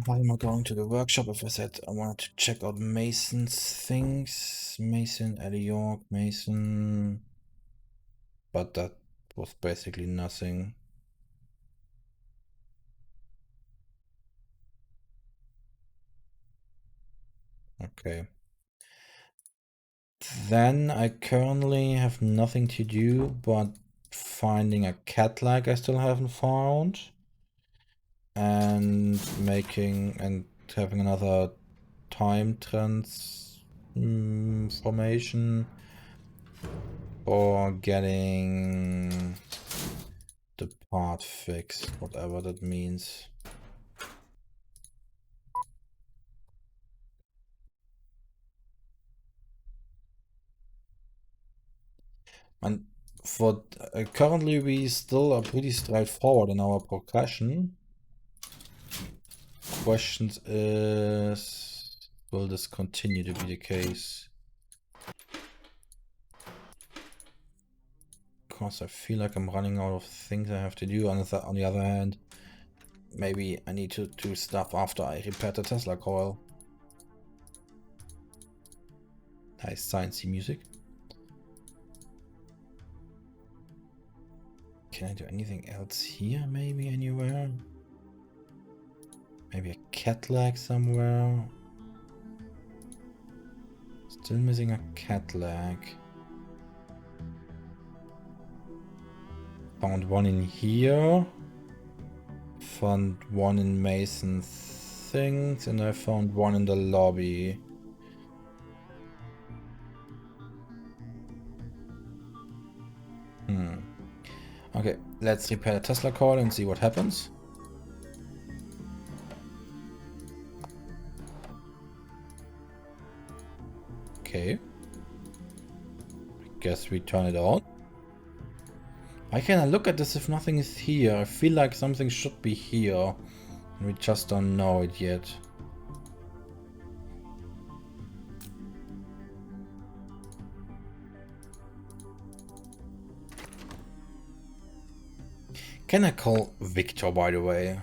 Why am I going to the workshop if I said I wanted to check out Mason's things? Mason, Ellie York, Mason. But that was basically nothing. Okay. Then I currently have nothing to do but finding a cat lag I still haven't found. And having another time transformation or getting the part fixed, whatever that means. And for currently we still are pretty straightforward in our progression. Questions is, will this continue to be the case? Because I feel like I'm running out of things I have to do. On the other hand, maybe I need to do stuff after I repair the Tesla coil. Nice sciencey music. Can I do anything else here? Maybe anywhere? Maybe a cat lag somewhere? Still missing a cat lag. Found one in here. Found one in Mason's things. And I found one in the lobby. Okay, let's repair the Tesla coil and see what happens. Okay. I guess we turn it on. Why can't I look at this if nothing is here? I feel like something should be here. And we just don't know it yet. Can I call Victor, by the way?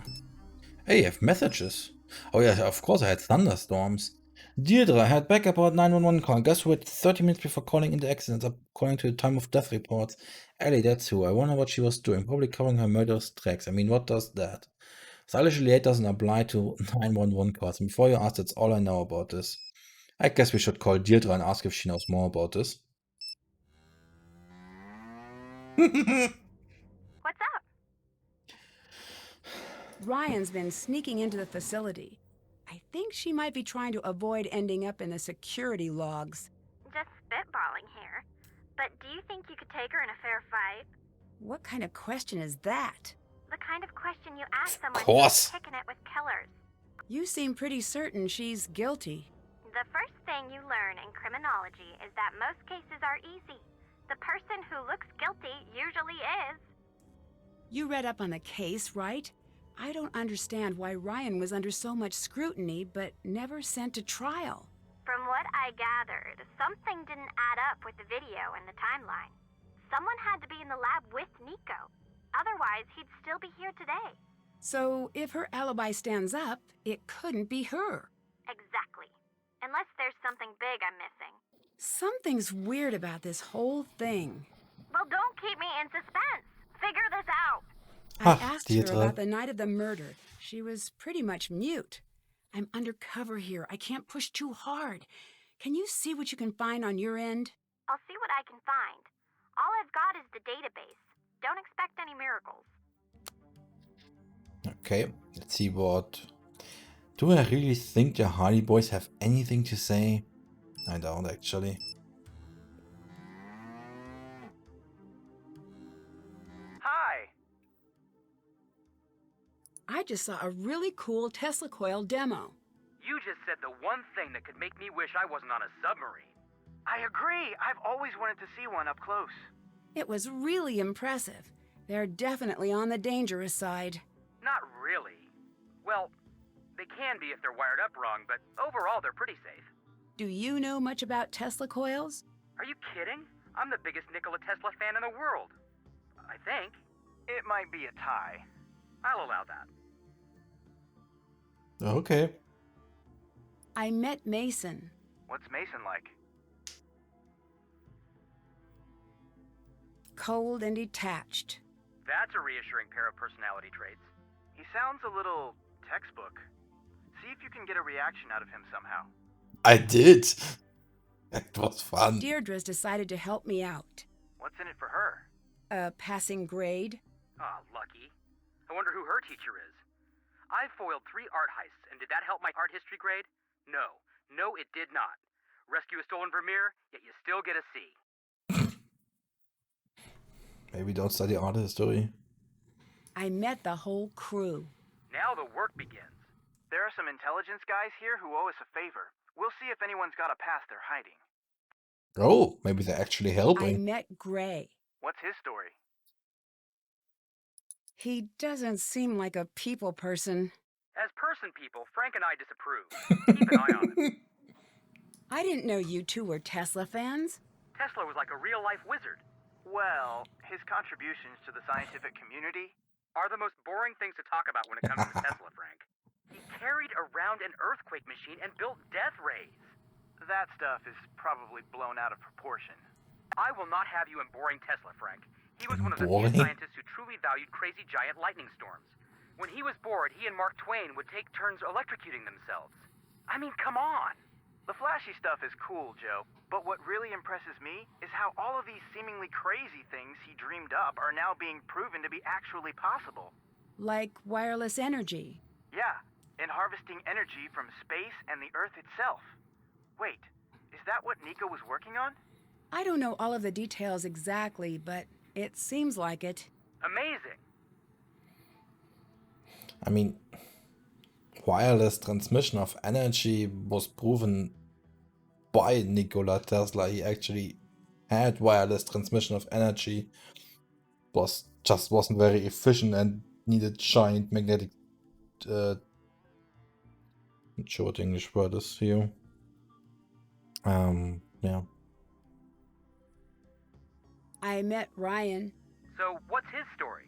Hey, I have messages. Oh yeah, of course I had thunderstorms. Deirdre, I had backup about 911 call. Guess who had 30 minutes before calling in the accidents according to the time of death reports? Ellie, that's who. I wonder what she was doing. Probably covering her murderous tracks. I mean, what does that? Silent Juliet doesn't apply to 911 calls. And before you ask, that's all I know about this. I guess we should call Deirdre and ask if she knows more about this.
What's up?
Ryan's been sneaking into the facility. I think she might be trying to avoid ending up in the security logs.
Just spitballing here. But do you think you could take her in a fair fight?
What kind of question is that?
The kind of question you ask someone
course.
who's kicking it with killers.
You seem pretty certain she's guilty.
The first thing you learn in criminology is that most cases are easy. The person who looks guilty usually is.
You read up on the case, right? I don't understand why Ryan was under so much scrutiny, but never sent to trial.
From what I gathered, something didn't add up with the video and the timeline. Someone had to be in the lab with Nico. Otherwise, he'd still be here today.
So, if her alibi stands up, it couldn't be her.
Exactly. Unless there's something big I'm missing.
Something's weird about this whole thing.
Well, don't keep me in suspense. Figure this out.
I asked her
Deirdre.
about the night of the murder. She was pretty much mute. I'm undercover here. I can't push too hard. Can you see what you can find on your end?
I'll see what I can find. All I've got is the database. Don't expect any miracles.
Okay, let's see what... Do I really think the Hardy Boys have anything to say? I don't actually.
Hi.
I just saw a really cool Tesla coil demo.
You just said the one thing that could make me wish I wasn't on a submarine. I agree. I've always wanted to see one up close.
It was really impressive. They're definitely on the dangerous side.
Not really. Well, they They can be if they're wired up wrong, but overall they're pretty safe.
Do you know much about Tesla coils?
Are you kidding? I'm the biggest Nikola Tesla fan in the world. I think.
It might be a tie.
I'll allow that.
Okay.
I met Mason.
What's Mason like?
Cold and detached.
That's a reassuring pair of personality traits.
He sounds a little textbook. See if you can get a reaction out of him somehow.
I did. It was fun.
Deirdre's decided to help me out.
What's in it for her?
A passing grade.
Ah, lucky. I wonder who her teacher is. I foiled 3 art heists, and did that help my art history grade? No. No, it did not. Rescue a stolen Vermeer, yet you still get a C.
Maybe don't study art history.
I met the whole crew.
Now the work begins.
There are some intelligence guys here who owe us a favor. We'll see if anyone's got a pass they're hiding.
Oh, maybe they're actually
I
helping.
met Gray.
What's his story?
He doesn't seem like a people person.
As person people, Frank and I disapprove. Keep an eye on him.
I didn't know you two were Tesla fans.
Tesla was like a real-life wizard.
Well, his contributions to the scientific community
are the most boring things to talk about when it comes to Tesla, Frank. He carried around an earthquake machine and built death rays.
That stuff is probably blown out of proportion.
I will not have you in boring Tesla, Frank. He was one of the
Boring?
few scientists who truly valued crazy giant lightning storms. When he was bored, he and Mark Twain would take turns electrocuting themselves. I mean, come on.
The flashy stuff is cool, Joe, but what really impresses me is how all of these seemingly crazy things he dreamed up are now being proven to be actually possible.
Like wireless energy.
Yeah, and harvesting energy from space and the Earth itself. Wait, is that what Nico was working on?
I don't know all of the details exactly, but it seems like it.
Amazing.
I mean, wireless transmission of energy was proven by Nikola Tesla. He actually had wireless transmission of energy, just wasn't very efficient and needed giant magnetic not sure what the English word is here. Yeah.
I met Ryan.
So, what's his story?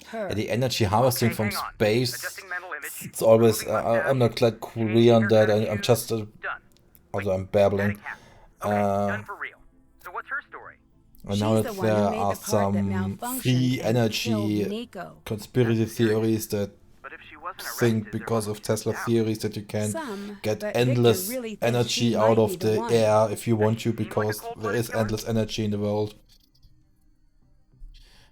Her.
Yeah, the energy harvesting
Okay,
from
hang on.
space,
Adjusting mental image.
it's always,
Moving left
I'm
down.
not like clear on that, I'm just,
Done.
although I'm babbling.
Adding half. Okay, done for real. So what's her story?
And now
She's the
that
one who
there
made
are
the part that
some
malfunctioned
free
and
energy
killed Nico.
conspiracy theories that
But if she wasn't
think
arrested,
because of Tesla theories that you can
Some,
get
but
endless
Victor really thinks
energy
she
out
might
of
be
the
one.
air if you want to,
Seemed like a
because
cold-blooded
there is
killer.
endless energy in the world.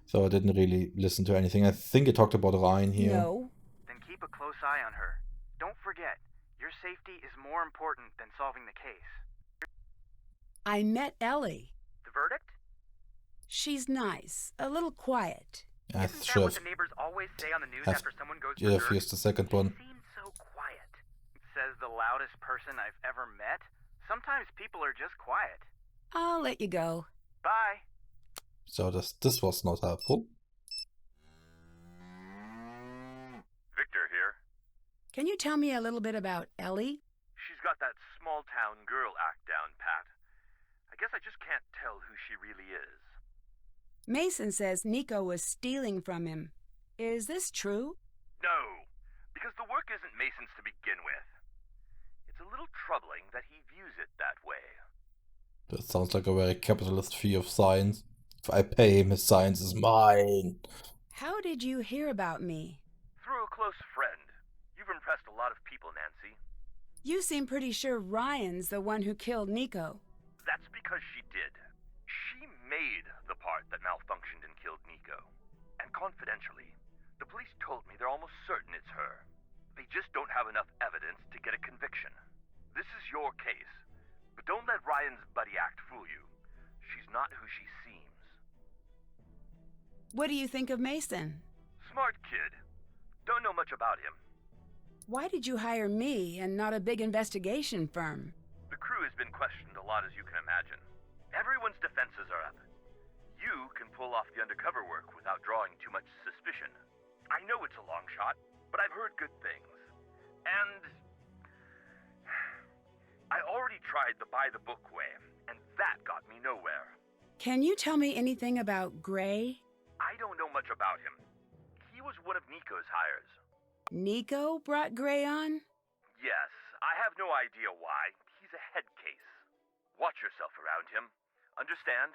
So I didn't really listen to anything. I think it talked about Ryan here.
No.
then keep a close eye on her. Don't forget, your safety is more important than solving the case.
I met Ellie.
The verdict?
She's nice, a little quiet.
I
Isn't that
should
what
have
the neighbors always say on the news
have-
after someone goes
used
berserk?
the second one.
She seems so quiet.
Says the loudest person I've ever met. Sometimes people are just quiet.
I'll let you go.
Bye.
So this was not helpful.
Victor here.
Can you tell me a little bit about Ellie?
She's got that small town girl act down, Pat. I guess I just can't tell who she really is.
Mason says Nico was stealing from him. Is this true?
No, because the work isn't Mason's to begin with. It's a little troubling that he views it that way.
That sounds like a very capitalist view of science. If I pay him, his science is mine.
How did you hear about me?
Through a close friend. You've impressed a lot of people, Nancy.
You seem pretty sure Ryan's the one who killed Nico.
That's because she did. She made the part that malfunctioned and killed Nico. And confidentially, the police told me they're almost certain it's her. They just don't have enough evidence to get a conviction. This is your case. But don't let Ryan's buddy act fool you. She's not who she seems.
What do you think of Mason?
Smart kid. Don't know much about him.
Why did you hire me and not a big investigation firm?
The crew has been questioned a lot, as you can imagine. Everyone's defenses are up. You can pull off the undercover work without drawing too much suspicion. I know it's a long shot, but I've heard good things. And tried the by-the-book way, and that got me nowhere.
Can you tell me anything about Gray?
I don't know much about him. He was one of Nico's hires.
Nico brought Gray on?
Yes, I have no idea why. He's a head case. Watch yourself around him. Understand?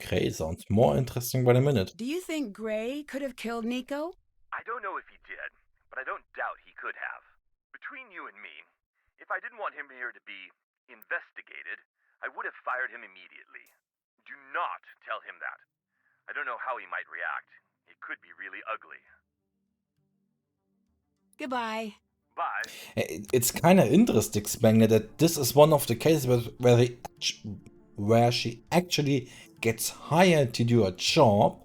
Gray sounds more interesting by the minute.
Do you think Gray could have killed Nico?
I don't know if he did, but I don't doubt he could have. Between you and me, if I didn't want him here to be investigated, I would have fired him immediately. Do not tell him that. I don't know how he might react. It could be really ugly.
Goodbye.
Bye.
It's kind of interesting, Spengler, that this is one of the cases where she actually gets hired to do a job,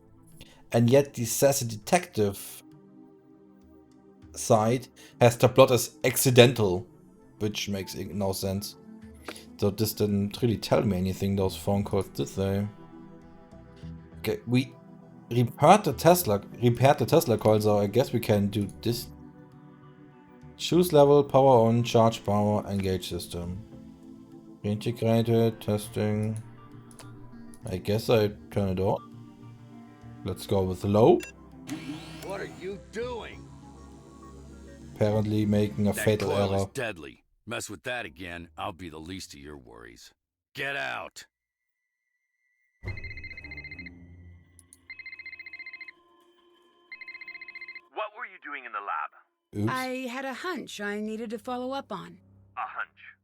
and yet the sassy detective side has the plot as accidental, which makes no sense. So this didn't really tell me anything, those phone calls, did they? Okay, we repaired the Tesla coil, so I guess we can do this. Choose level, power on, charge power, engage system. Integrated, testing. I guess I turn it on. Let's go with low.
What are you doing?
Apparently making a fatal
That coil
error.
is deadly. Mess with that again, I'll be the least of your worries. Get out!
What were you doing in the lab?
Oops.
I had a hunch I needed to follow up on.
A hunch.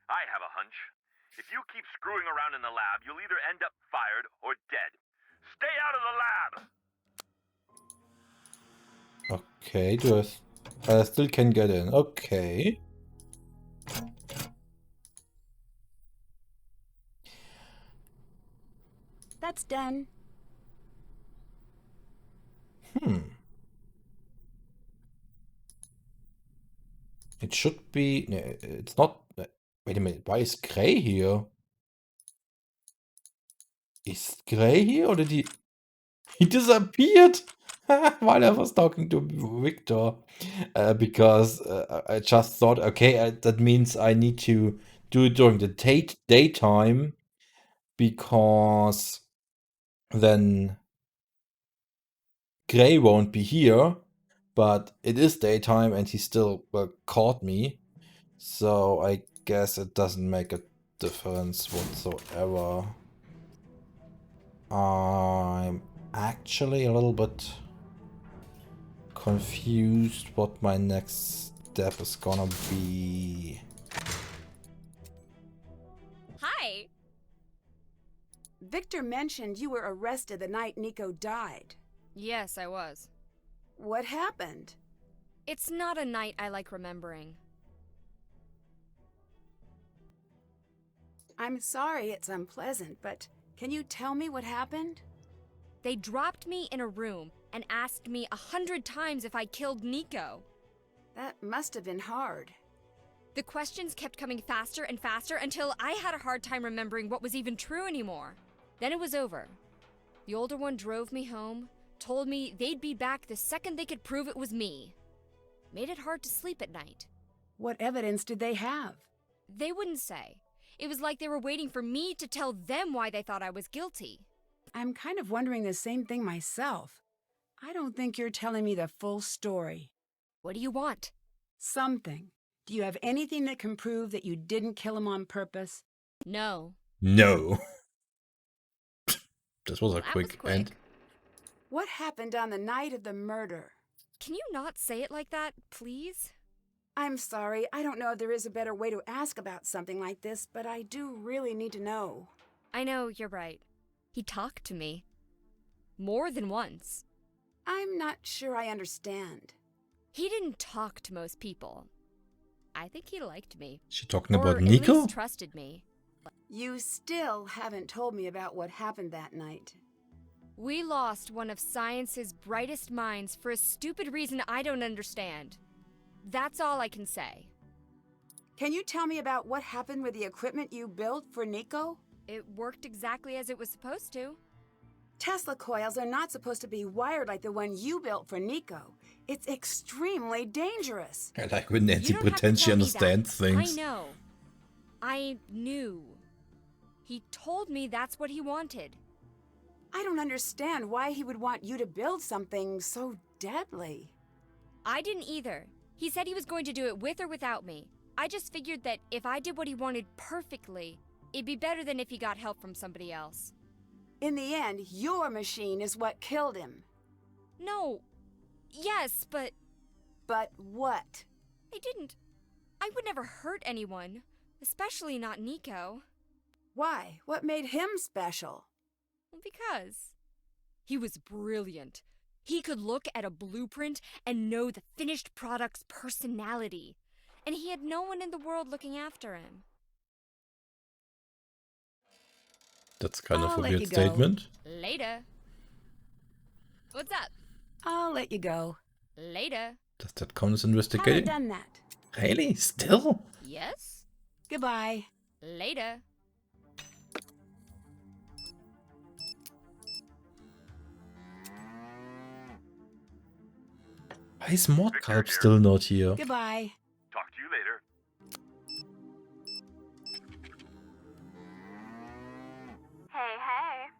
I have a hunch. If you keep screwing around in the lab, you'll either end up fired or dead. Stay out of the lab!
Okay, I still can get in. Okay.
That's done.
It should be... No, it's not... Wait a minute, why is Gray here? Is Gray here or did he... He disappeared while I was talking to Victor. Because I just thought, okay, that means I need to do it during the daytime. Because then Gray won't be here. But it is daytime and he still caught me. So I guess it doesn't make a difference whatsoever. I'm actually a little bit confused what my next step is gonna be.
Hi!
Victor mentioned you were arrested the night Nico died.
Yes, I was.
What happened?
It's not a night I like remembering.
I'm sorry it's unpleasant, but can you tell me what happened?
They dropped me in a room and asked me 100 times if I killed Nico.
That must have been hard.
The questions kept coming faster and faster until I had a hard time remembering what was even true anymore. Then it was over. The older one drove me home, told me they'd be back the second they could prove it was me. Made it hard to sleep at night.
What evidence did they have?
They wouldn't say. It was like they were waiting for me to tell them why they thought I was guilty.
I'm kind of wondering the same thing myself. I don't think you're telling me the full story.
What do you want?
Something. Do you have anything that can prove that you didn't kill him on purpose?
No.
No. This was a
That was
quick
quick.
end.
What happened on the night of the murder?
Can you not say it like that, please?
I'm sorry, I don't know if there is a better way to ask about something like this, but I do really need to know.
I know, you're right. He talked to me. More than once.
I'm not sure I understand.
He didn't talk to most people. I think he liked me.
She talking
Or
about
at
Nico?
least trusted me.
You still haven't told me about what happened that night.
We lost one of science's brightest minds for a stupid reason I don't understand. That's all I can say.
Can you tell me about what happened with the equipment you built for Nico?
It worked exactly as it was supposed to.
Tesla coils are not supposed to be wired like the one you built for Nico. It's extremely dangerous.
I like when Nancy
You don't have to
pretends she
tell me
understands
that.
things.
I know. I knew. He told me that's what he wanted.
I don't understand why he would want you to build something so deadly.
I didn't either. He said he was going to do it with or without me. I just figured that if I did what he wanted perfectly, it'd be better than if he got help from somebody else.
In the end, your machine is what killed him.
No. Yes, but...
But what?
I didn't. I would never hurt anyone, especially not Nico.
Why? What made him special?
Because he was brilliant. He could look at a blueprint and know the finished product's personality. And he had no one in the world looking after him.
That's kind of
I'll
a
let
weird
you go.
statement.
Later. What's up?
I'll let you go.
Later.
Does that count as
Haven't
investigating?
done that.
Really? Still?
Yes?
Goodbye.
Later.
Why is Mordkalb still not here?
Goodbye.
Talk to you later.
Hey.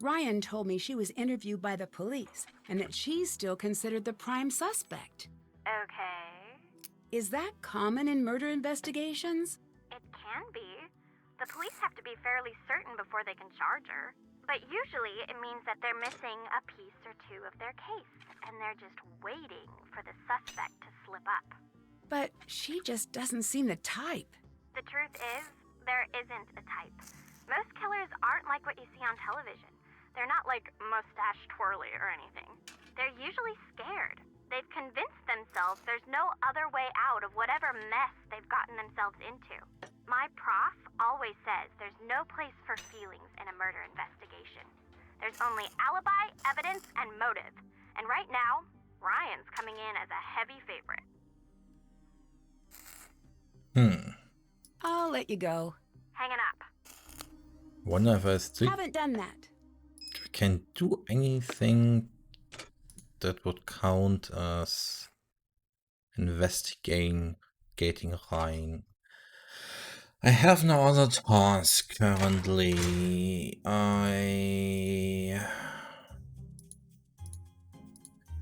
Ryan told me she was interviewed by the police and that she's still considered the prime suspect.
Okay.
Is that common in murder investigations?
It can be. The police have to be fairly certain before they can charge her. But usually it means that they're missing a piece or two of their case, and they're just waiting for the suspect to slip up.
But she just doesn't seem the type.
The truth is, there isn't a type. Most killers aren't like what you see on television. They're not like mustache twirly or anything. They're usually scared. They've convinced themselves there's no other way out of whatever mess they've gotten themselves into. My prof always says there's no place for feelings in a murder investigation. There's only alibi, evidence, and motive. And right now, Ryan's coming in as a heavy favorite.
I'll let you go.
Hanging up.
Wonder if I think
Haven't done that.
we can do anything that would count as investigating Ryan. I have no other task currently.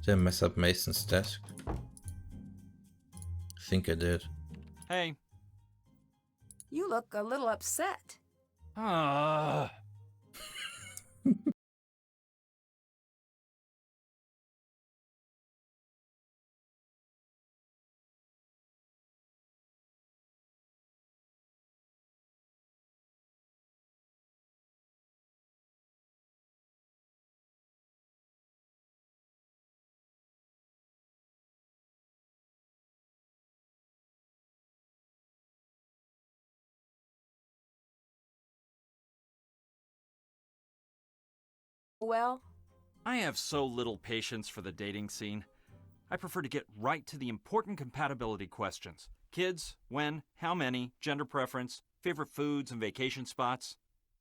Did I mess up Mason's desk? I think I did.
Hey.
You look a little upset. Well,
I have so little patience for the dating scene. I prefer to get right to the important compatibility questions. Kids, when, how many, gender preference, favorite foods and vacation spots.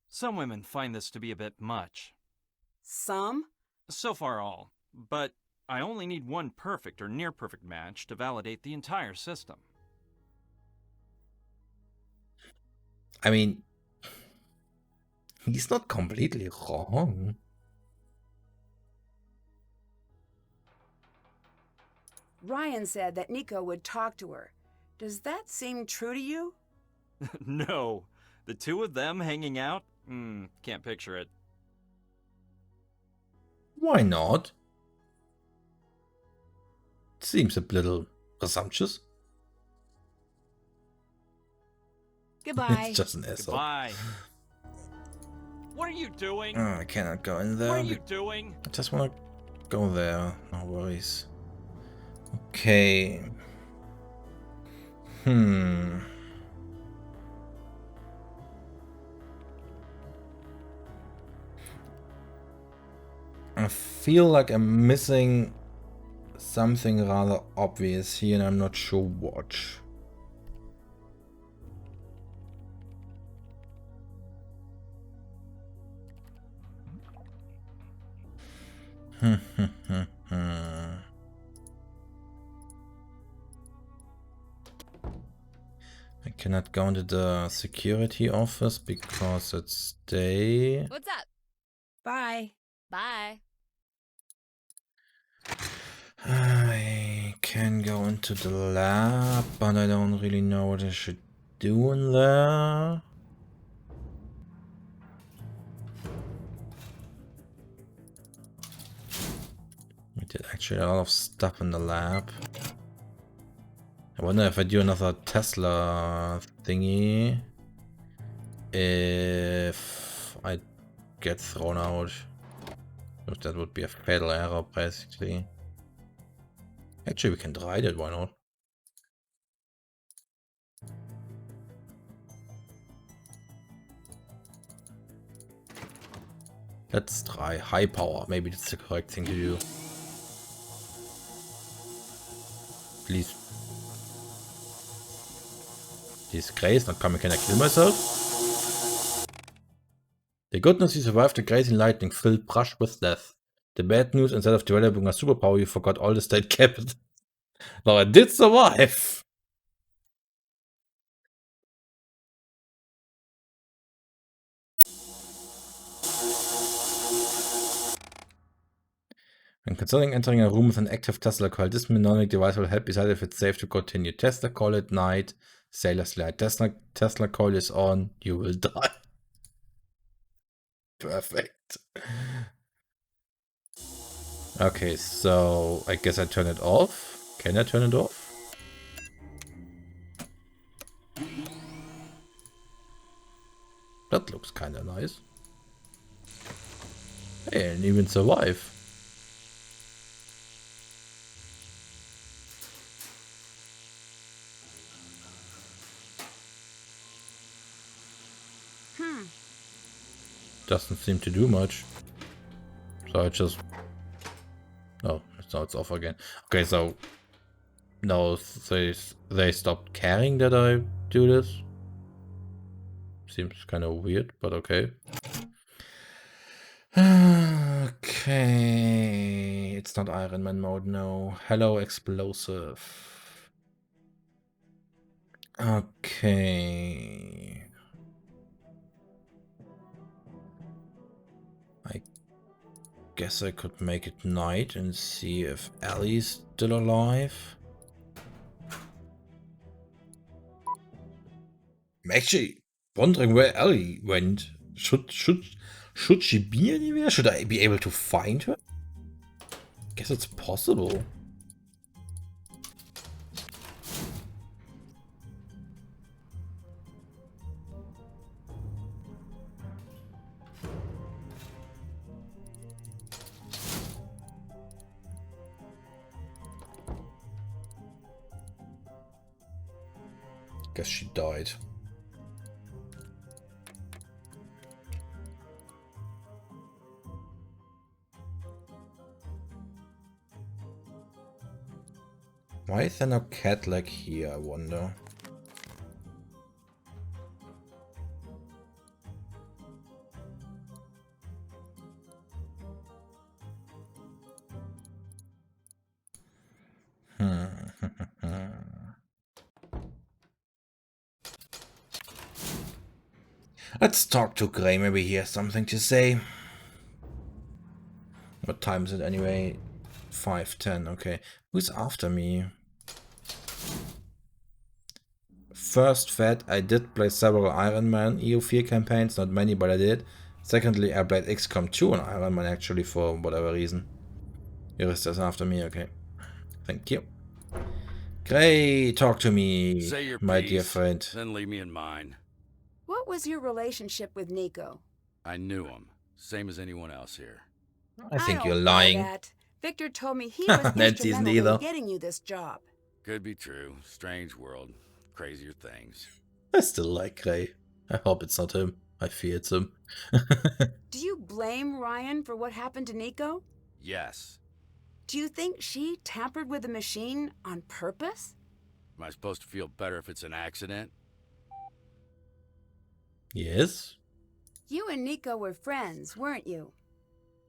Some women find this to be a bit much.
some?
So far all, but I only need one perfect or near perfect match to validate the entire system.
I mean, he's not completely wrong.
Ryan said that Nico would talk to her. Does that seem true to you?
No, the two of them hanging out? Can't picture it.
Why not? Seems a little presumptuous.
Goodbye.
It's just an asshole.
Goodbye. What are you doing?
Oh, I cannot go in there.
What are you doing?
I just want to go there. No worries. Okay. I feel like I'm missing something rather obvious here, and I'm not sure what. I Cannot go into the security office because it's day.
What's up?
Bye.
Bye.
I can go into the lab, but I don't really know what I should do in there. We did actually a lot of stuff in the lab. I wonder if I do another Tesla thingy, if I get thrown out. If that would be a fatal error, basically. Actually, we can try that, why not? Let's try high power. Maybe that's the correct thing to do. Please. He's crazed, not coming. Can I kill myself? The good news, you survived the crazy lightning-filled brush with death. The bad news, instead of developing a superpower, you forgot all the state capital. But I did survive! When considering entering a room with an active Tesla coil, this mnemonic device will help decide if it's safe to continue. Tesla coil at night, sailor's light. Tesla coil is on, you will die. Perfect. Okay, so I guess I turn it off. Can I turn it off? That looks kind of nice. Hey, and even survive. Doesn't seem to do much. So I just... Oh, now it's off again. Okay, so... No, they stopped caring that I do this. Seems kind of weird, but okay. Okay, it's not Iron Man mode, no. Hello, explosive. Okay. I guess I could make it night and see if Ellie's still alive. I'm actually wondering where Ellie went. Should she be anywhere? Should I be able to find her? Guess it's possible. Guess she died. Why is there no cat like here, I wonder? Let's talk to Gray, maybe he has something to say. What time is it anyway? 5:10, okay. Who's after me? First, Fed, I did play several Iron Man EU4 campaigns, not many, but I did. Secondly, I played XCOM 2 on Iron Man actually for whatever reason. Eurista is after me, okay. Thank you. Gray, talk to me,
Say your
my
piece,
dear friend.
Then leave me in mine.
What was your relationship with Nico?
I knew him, same as anyone else here.
I think
don't
you're
buy
lying.
that. Victor told me he was
Nancy's
instrumental
neither.
in getting you this job.
Could be true. Strange world. Crazier things.
I still like Gray. I hope it's not him. I fear it's him.
Do you blame Ryan for what happened to Nico?
Yes.
Do you think she tampered with the machine on purpose?
Am I supposed to feel better if it's an accident?
Yes?
You and Nico were friends, weren't you?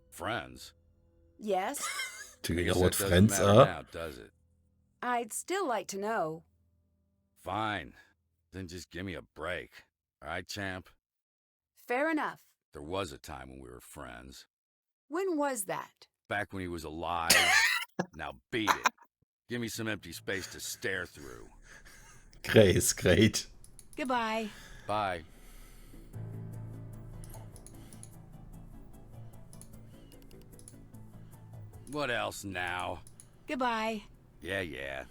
Friends?
Yes.
Do you
Guess
know what
that doesn't
friends
matter
are?
now, does it?
I'd still like to know.
Fine. Then just give me a break. All right, champ?
Fair enough.
There was a time when we were friends.
When was that?
Back when he was alive. Now beat it. Give me some empty space to stare through.
Great, great.
Goodbye.
Bye. What else now?
Goodbye.
Yeah.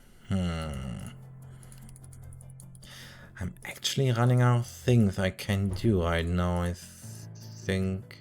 I'm actually running out of things I can do right now, I think.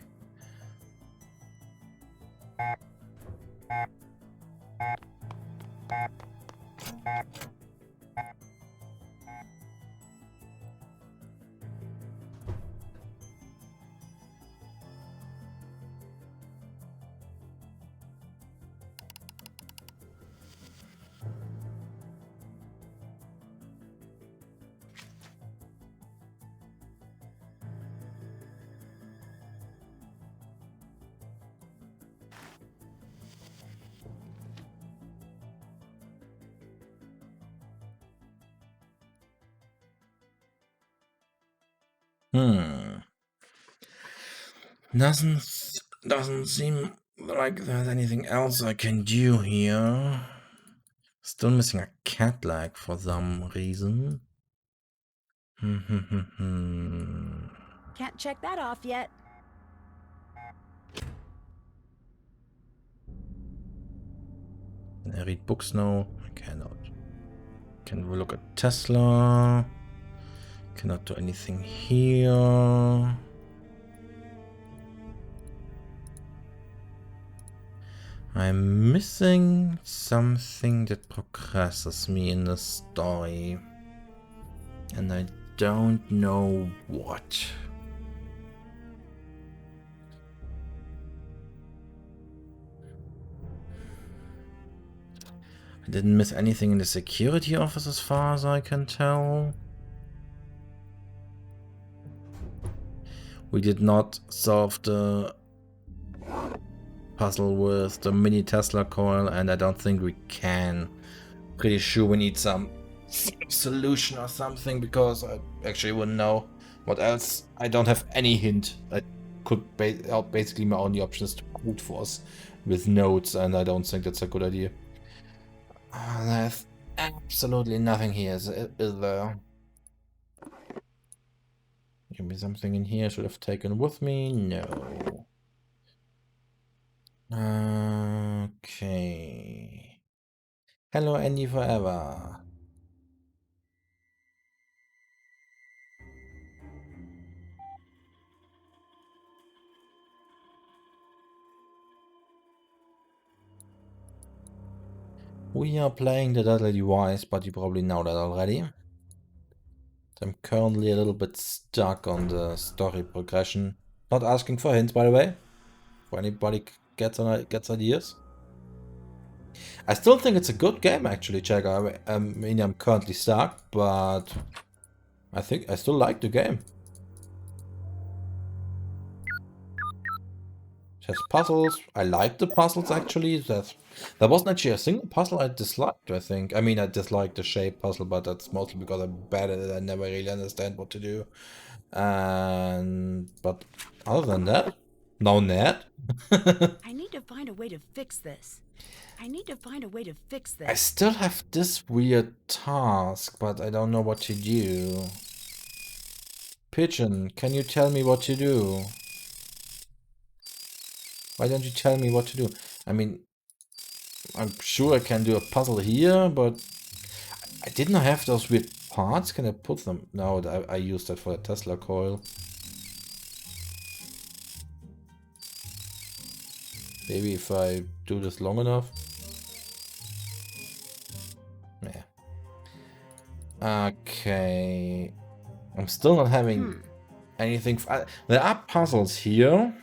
Doesn't seem like there's anything else I can do here. Still missing a cat leg for some reason.
Can't check that off yet.
Can I read books now? I cannot. Can we look at Tesla? Cannot do anything here. I'm missing something that progresses me in the story. And I don't know what. I didn't miss anything in the security office as far as I can tell. We did not solve the puzzle with the mini Tesla coil, and I don't think we can. Pretty sure we need some solution or something, because I actually wouldn't know what else. I don't have any hint. I could basically my only option is to brute force with notes, and I don't think that's a good idea. There's absolutely nothing here, is there? Give me something in here I should have taken with me. No. Okay. Hello, Andy Forever. We are playing the Deadly Device, but you probably know that already. I'm currently a little bit stuck on the story progression. Not asking for hints, by the way. If anybody gets ideas. I still think it's a good game, actually, Checker. I mean, I'm currently stuck, but I think I still like the game. It has puzzles. I like the puzzles, actually. There wasn't actually a single puzzle I disliked, I think. I mean, I disliked the shape puzzle, but that's mostly because I'm bad at it. I never really understand what to do. But other than that, no net.
I need to find a way to fix this.
I still have this weird task, but I don't know what to do. Pigeon, can you tell me what to do? Why don't you tell me what to do? I mean, I'm sure I can do a puzzle here, but I didn't have those weird parts. Can I put them? No, I used that for the Tesla coil. Maybe if I do this long enough. Yeah. Okay. I'm still not having anything. There are puzzles here.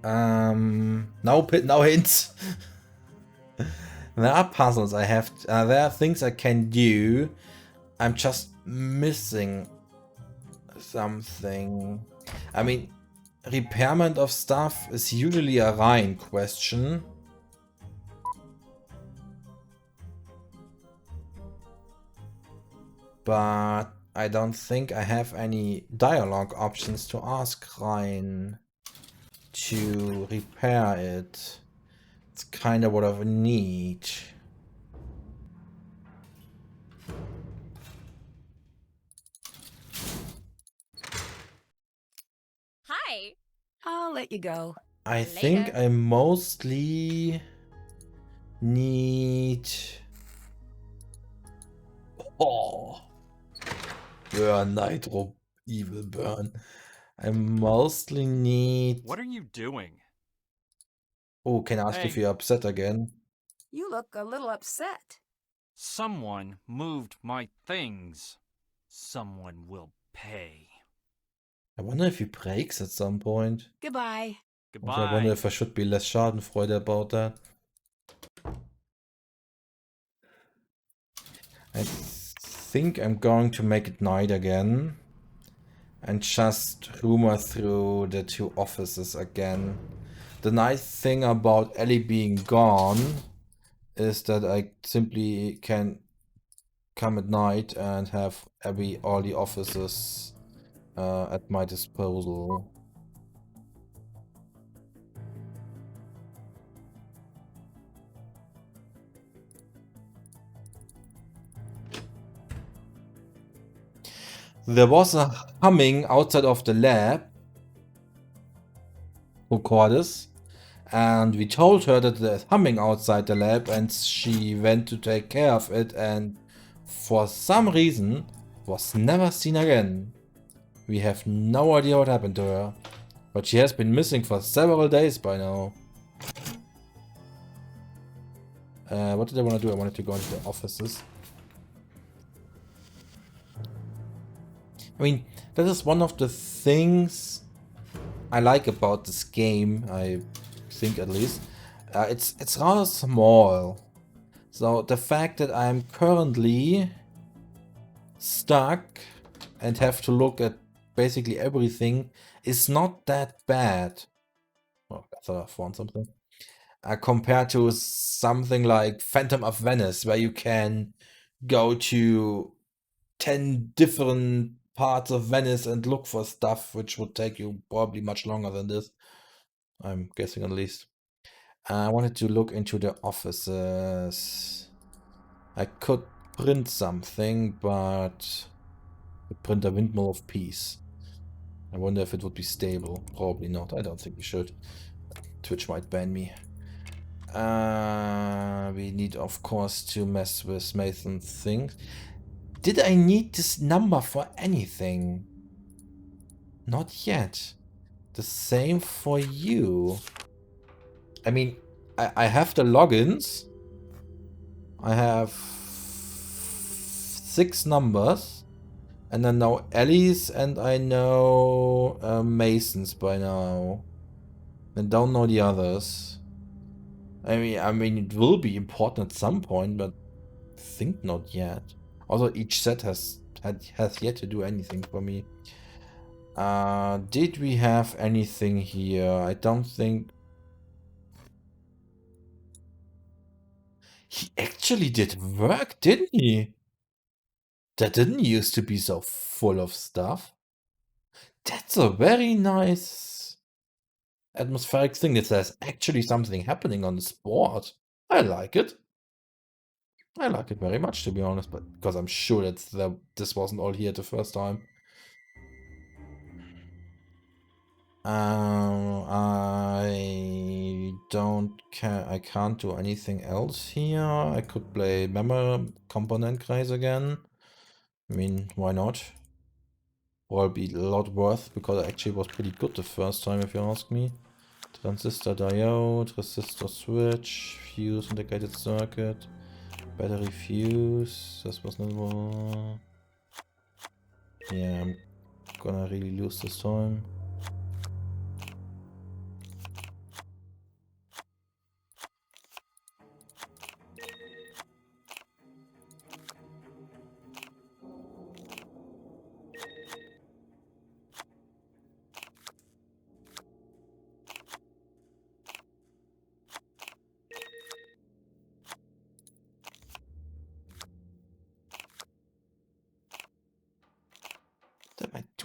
No hints. There are puzzles I have. There are things I can do. I'm just missing something. I mean, repairment of stuff is usually a Ryan question. but I don't think I have any dialogue options to ask Ryan to repair it. It's kind of what I need.
Hi.
I'll let you go.
I think I mostly need... Oh! Burn, Nitro, evil burn. I mostly need...
What are you doing?
Oh, can I ask if you're upset again?
You look a little upset.
Someone moved my things. Someone will pay.
I wonder if he breaks at some point.
Goodbye.
Also, I wonder if I should be less Schadenfreude about that. I think I'm going to make it night again. And just rumor through the two offices again. The nice thing about Ellie being gone is that I simply can come at night and have all the offices at my disposal. There was a humming outside of the lab. Who caught us? And we told her that there's humming outside the lab, and she went to take care of it, and for some reason was never seen again. We have no idea what happened to her, but she has been missing for several days by now. What did I want to do? I wanted to go into the offices. I mean, that is one of the things I like about this game, I think at least. It's rather small. So the fact that I'm currently stuck and have to look at basically everything is not that bad. Oh, I thought I found something. Compared to something like Phantom of Venice, where you can go to 10 different parts of Venice and look for stuff, which would take you probably much longer than this. I'm guessing at least. I wanted to look into the offices. I could print something, but print a windmill of peace. I wonder if it would be stable. Probably not. I don't think we should. Twitch might ban me. We need, of course, to mess with Mason's things. Did I need this number for anything? Not yet. The same for you. I mean, I have the logins. I have 6 numbers. And I know Ellie's and I know Mason's by now. And don't know the others. I mean, it will be important at some point, but I think not yet. Also, each set has yet to do anything for me. Did we have anything here? I don't think... He actually did work, didn't he? That didn't used to be so full of stuff. That's a very nice atmospheric thing that there's actually something happening on this board. I like it. I like it very much, to be honest, but because I'm sure that this wasn't all here the first time. I can't do anything else here. I could play Member Component Kreis again. I mean, why not? Or be a lot worth, because it actually was pretty good the first time, if you ask me. Transistor diode, resistor switch, fuse integrated circuit, battery fuse. This was not one. Yeah, I'm gonna really lose this time.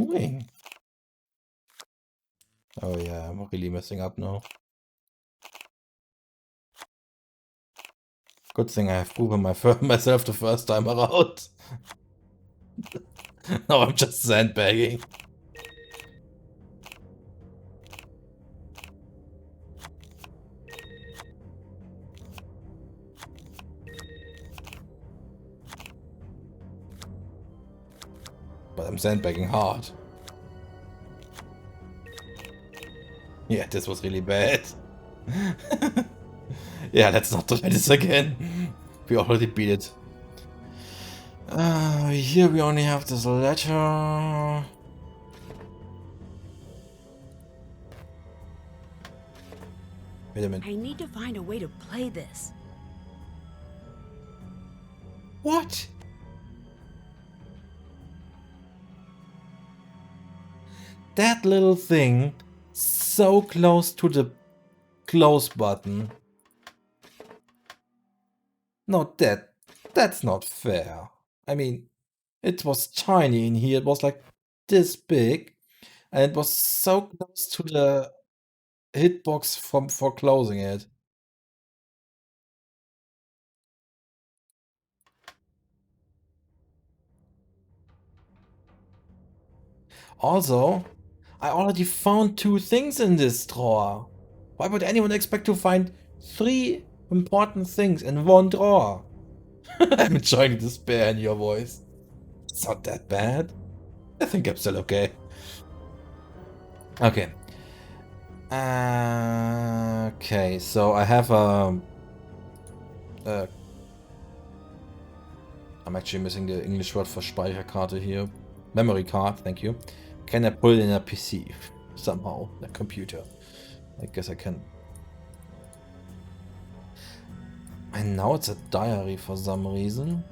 doing? Oh yeah, I'm really messing up now. Good thing I have proven myself the first time around. Now I'm just sandbagging. But I'm sandbagging hard. Yeah, this was really bad. Yeah, let's not try this again. We already beat it. Here we only have this letter. Wait a minute.
I need to find a way to play this.
What? That little thing so close to the close button. No, that's not fair. I mean, it was tiny in here. It was like this big, and it was so close to the hitbox for closing it. Also, I already found 2 things in this drawer. Why would anyone expect to find 3 important things in one drawer? I'm enjoying the despair in your voice. It's not that bad. I think I'm still okay. Okay. Okay, so I have I'm actually missing the English word for Speicherkarte here. Memory card, thank you. Can I put it in a PC somehow? A computer. I guess I can. And now it's a diary for some reason.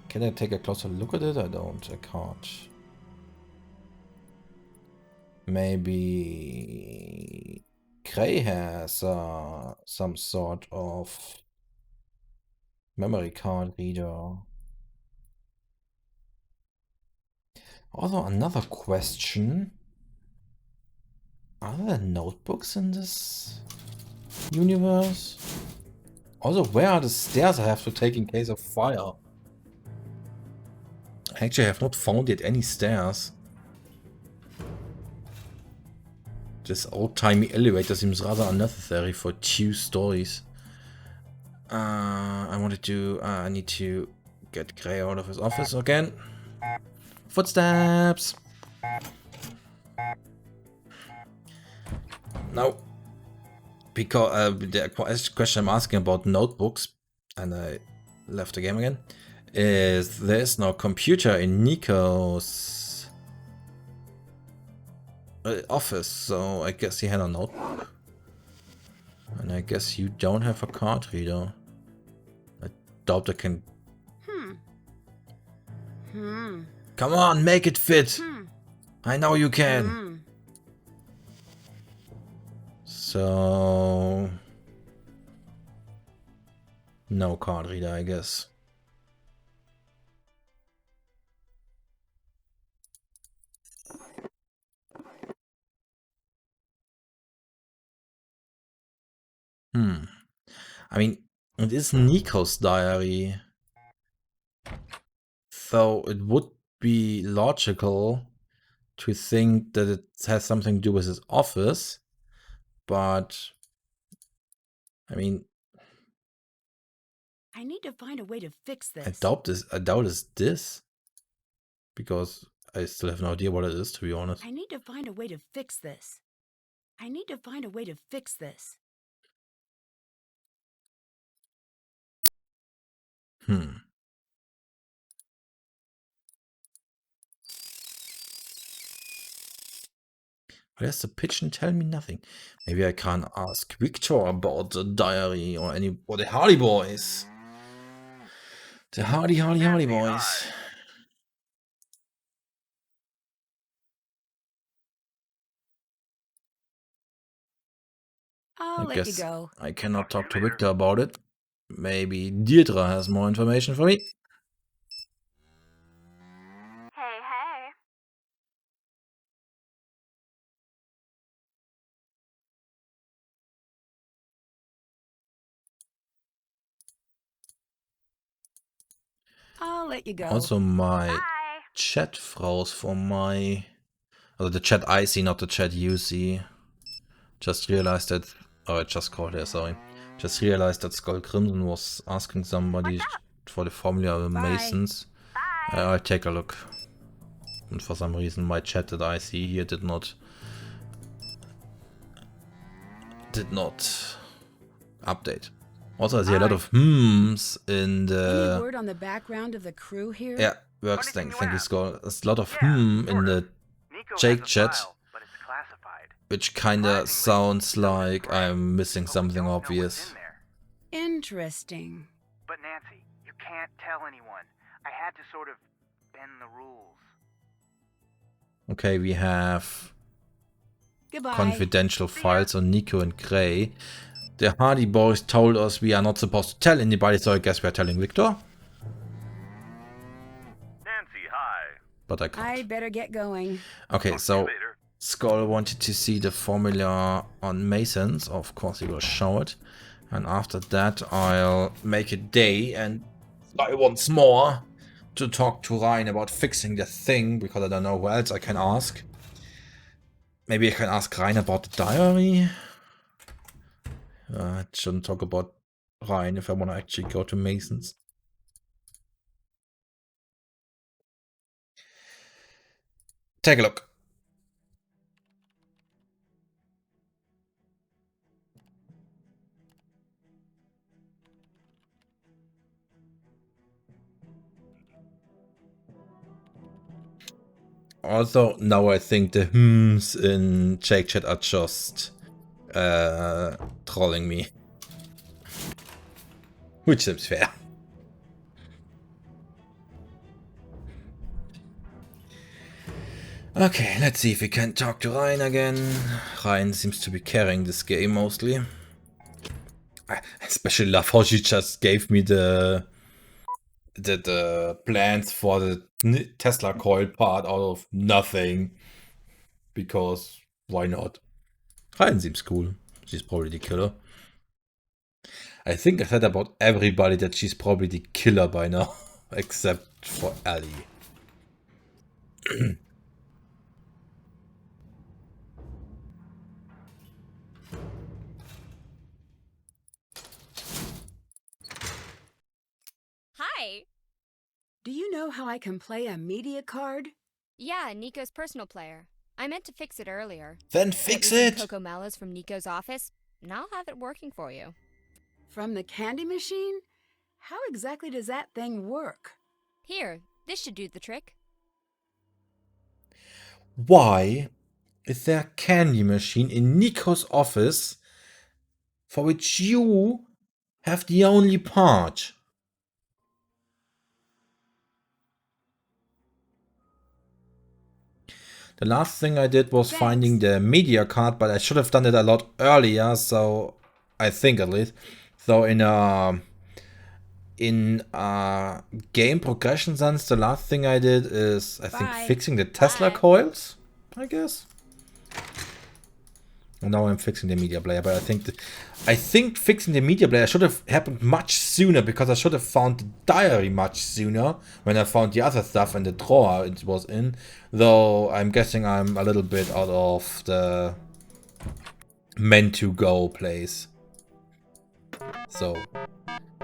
Can I take a closer look at it? I don't. I can't. Maybe Gray has some sort of memory card reader. Also, another question. Are there notebooks in this universe? Also, where are the stairs I have to take in case of fire? Actually, I have not found yet any stairs. This old-timey elevator seems rather unnecessary for 2 stories. I need to get Gray out of his office again. Footsteps! No. Because the question I'm asking about notebooks, and I left the game again, is there's no computer in Nico's office, so I guess he had a notebook. And I guess you don't have a card reader. I doubt I can... Come on, make it fit! I know you can! So... no card reader, I guess. I mean, it is Nico's diary. So it would be logical to think that it has something to do with his office. But, I mean...
I need to find a way to fix this.
I doubt it's this. Because I still have no idea what it is, to be honest.
I need to find a way to fix this. I need to find a way to fix this.
Where's the pigeon? Tell me nothing. Maybe I can ask Victor about the diary or the Hardy Boys. The Hardy Boys.
I'll let you go.
I cannot talk to Victor about it. maybe Deirdre has more information for me.
Hey, hey.
I'll let you go.
Also, my
Bye.
chat froze for my... Also, the chat I see, not the chat you see. Just realized that... Oh, I just called here, sorry. Just realized that Skull Crimson was asking somebody for the formula of Masons. I'll take a look. And for some reason, my chat that I see here did not update. Also, I see a lot of hmms in the...
Any word on the background of the crew here?
Yeah, works. Thank you, Skull. There's a lot of in the Jake chat, which kinda sounds like I'm missing something obvious.
Interesting.
But Nancy, you can't tell anyone. I had to sort of bend the rules.
Okay, we have
Goodbye.
confidential files on Nico and Gray. The Hardy Boys told us we are not supposed to tell anybody, so I guess we are telling Victor.
Nancy, hi.
But I can't.
I better get going.
Okay, so Skull wanted to see the formula on Masons. Of course, he will show it. And after that, I'll make a day and try once more to talk to Ryan about fixing the thing, because I don't know who else I can ask. Maybe I can ask Ryan about the diary. I shouldn't talk about Ryan if I want to actually go to Masons. Take a look. Also, now I think the hmms in Jake chat are just trolling me. Which seems fair. Okay, let's see if we can talk to Ryan again. Ryan seems to be carrying this game mostly. I especially love how she just gave me the plans for the Tesla coil part out of nothing. Because why not? Ryan seems cool. She's probably the killer. I think I said about everybody that she's probably the killer by now. Except for Ellie.
Hi!
Do you know how I can play a media card?
Yeah, Nico's personal player. I meant to fix it earlier.
Then fix it!
Coco Mellows from Nico's office, and I'll have it working for you.
From the candy machine? How exactly does that thing work?
Here, this should do the trick.
Why is there a candy machine in Nico's office for which you have the only part? The last thing I did was finding the media card, but I should have done it a lot earlier, so I think at least. So in game progression sense, the last thing I did is, I think, fixing the Tesla coils, I guess. And now I'm fixing the media player, but I think fixing the media player should have happened much sooner, because I should have found the diary much sooner when I found the other stuff in the drawer it was in. Though I'm guessing I'm a little bit out of the meant to go place. So,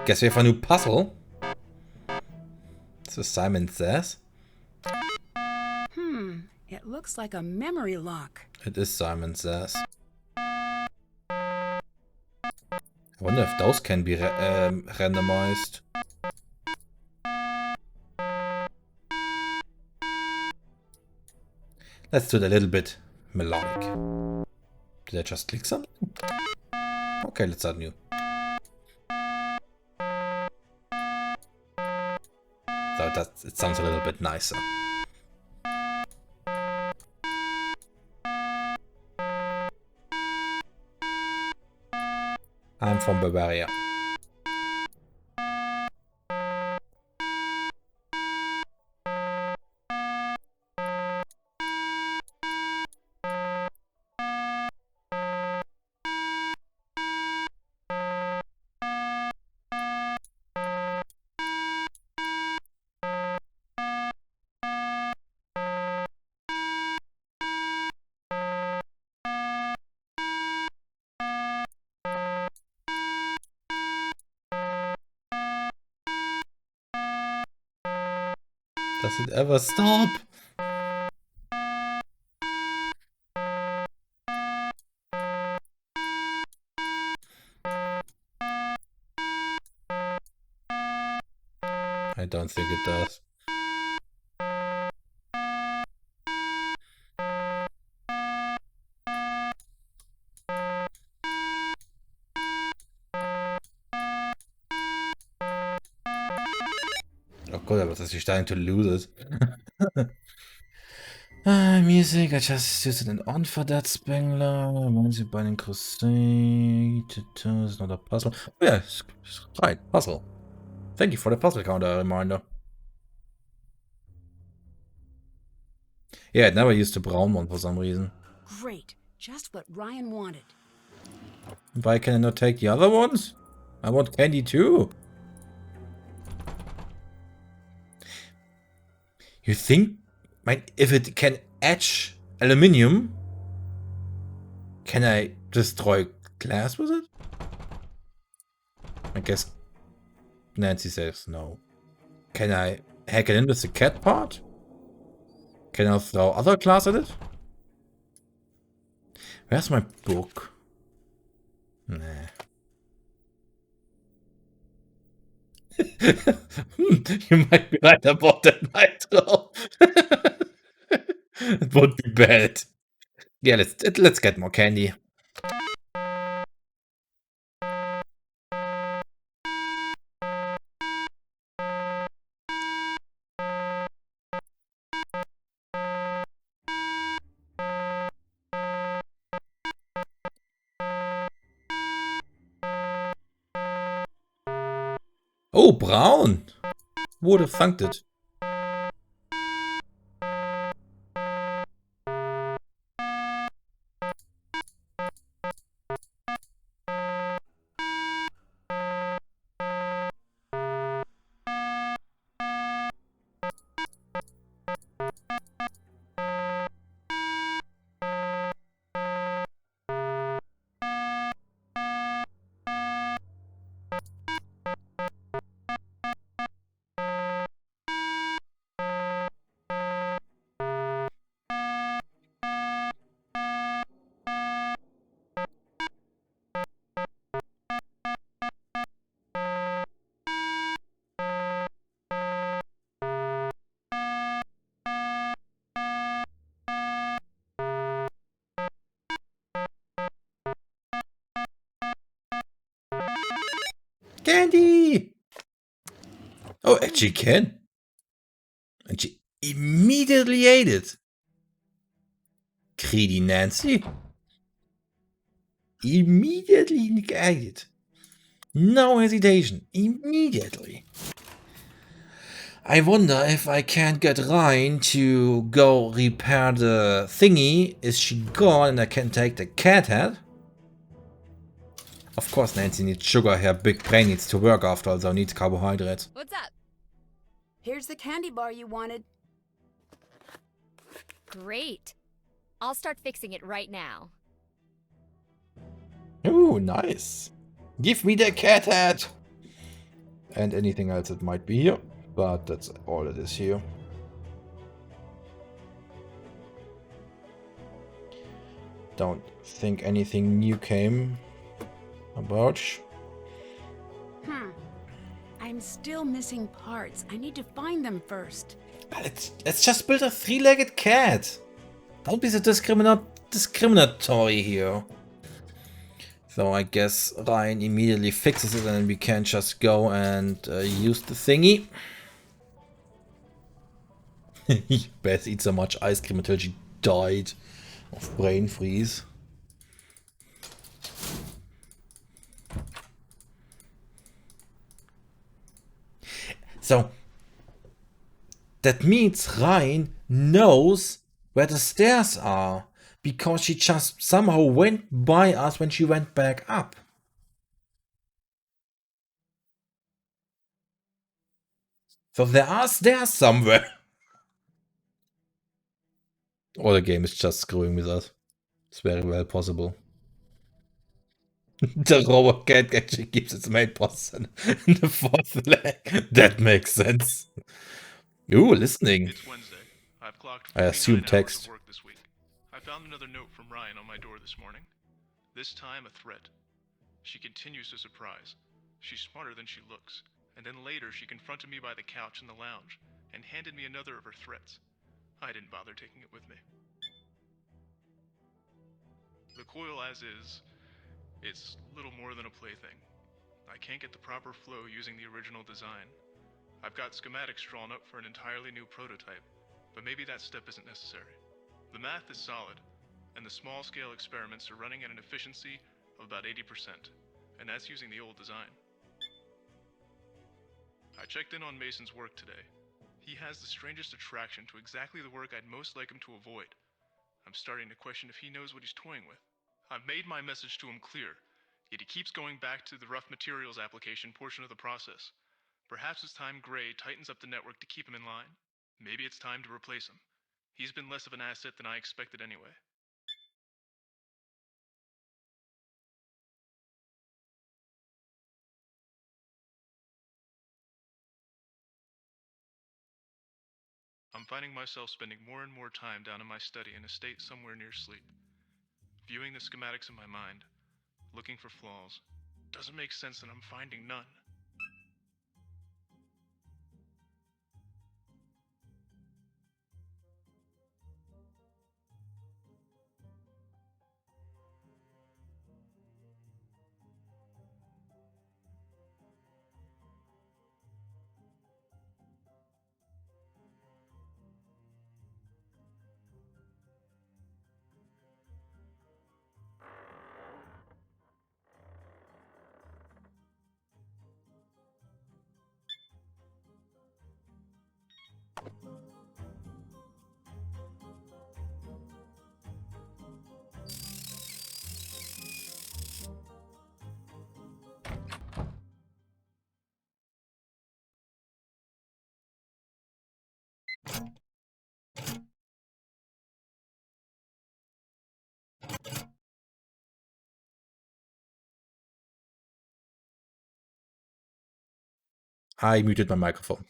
guess we have a new puzzle. So Simon says.
It looks like a memory lock.
It is Simon says. I wonder if those can be randomized. Let's do it a little bit melodic. Did I just click something? Okay, let's start new. So it sounds a little bit nicer. I'm from Bavaria. Does it ever stop? I don't think it does. Oh god, I was actually starting to lose it. Music, I just used an on for that Spengler. Reminds me Binding Crusade. It's not a puzzle. Oh, yeah, it's right, puzzle. Thank you for the puzzle counter reminder. Yeah, it never used the brown one for some reason.
Great. Just what Ryan wanted.
Why can I not take the other ones? I want candy too. You think, if it can etch aluminium, can I destroy glass with it? I guess Nancy says no. Can I hack it in with the cat part? Can I throw other glass at it? Where's my book? Nah. You might be right about that, Nitro. It would be bad. Yeah, let's get more candy. Oh, brown! Would have thunked it. Candy! Oh, actually can. And she immediately ate it. Greedy Nancy. Immediately ate it. No hesitation. Immediately. I wonder if I can't get Ryan to go repair the thingy. Is she gone and I can take the cat head? Of course Nancy needs sugar. Her big brain needs to work after all, so needs carbohydrates.
What's up?
Here's the candy bar you wanted.
Great. I'll start fixing it right now.
Ooh, nice. Give me the cat head! And anything else that might be here. But that's all it is here. Don't think anything new came about.
I'm still missing parts. I need to find them first.
Let's just build a three-legged cat. Don't be so discriminatory here. So I guess Ryan immediately fixes it and we can just go and use the thingy. Beth eat so much ice cream until she died of brain freeze. So that means Ryan knows where the stairs are because she just somehow went by us when she went back up. So there are stairs somewhere. Or the game is just screwing with us. It's very well possible. The robot cat actually keeps its main boss in the fourth leg. That makes sense. Ooh, listening.
It's Wednesday. I've clocked
I
49
assume
hours
text.
of work this week. I found another note from Ryan on my door this morning. This time a threat. She continues to surprise. She's smarter than she looks. And then later she confronted me by the couch in the lounge and handed me another of her threats. I didn't bother taking it with me. The coil as is, it's little more than a plaything. I can't get the proper flow using the original design. I've got schematics drawn up for an entirely new prototype, but maybe that step isn't necessary. The math is solid, and the small-scale experiments are running at an efficiency of about 80%, and that's using the old design. I checked in on Mason's work today. He has the strangest attraction to exactly the work I'd most like him to avoid. I'm starting to question if he knows what he's toying with. I've made my message to him clear, yet he keeps going back to the rough materials application portion of the process. Perhaps it's time Gray tightens up the network to keep him in line. Maybe it's time to replace him. He's been less of an asset than I expected anyway. I'm finding myself spending more and more time down in my study in a state somewhere near sleep. Viewing the schematics in my mind, looking for flaws. Doesn't make sense that I'm finding none.
I muted my microphone.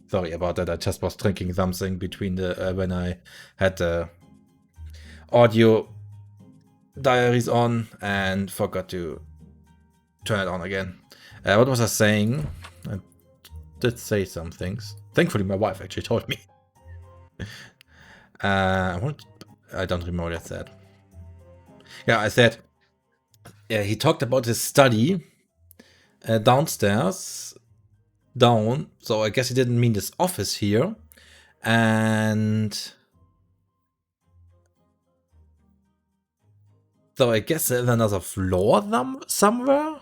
Sorry about that. I just was drinking something between the when I had the audio diaries on and forgot to turn it on again. What was I saying? I did say some things. Thankfully, my wife actually told me. I don't remember what I said. Yeah, I said. Yeah, he talked about his study downstairs. Down. So I guess he didn't mean this office here. And so I guess there's another floor somewhere.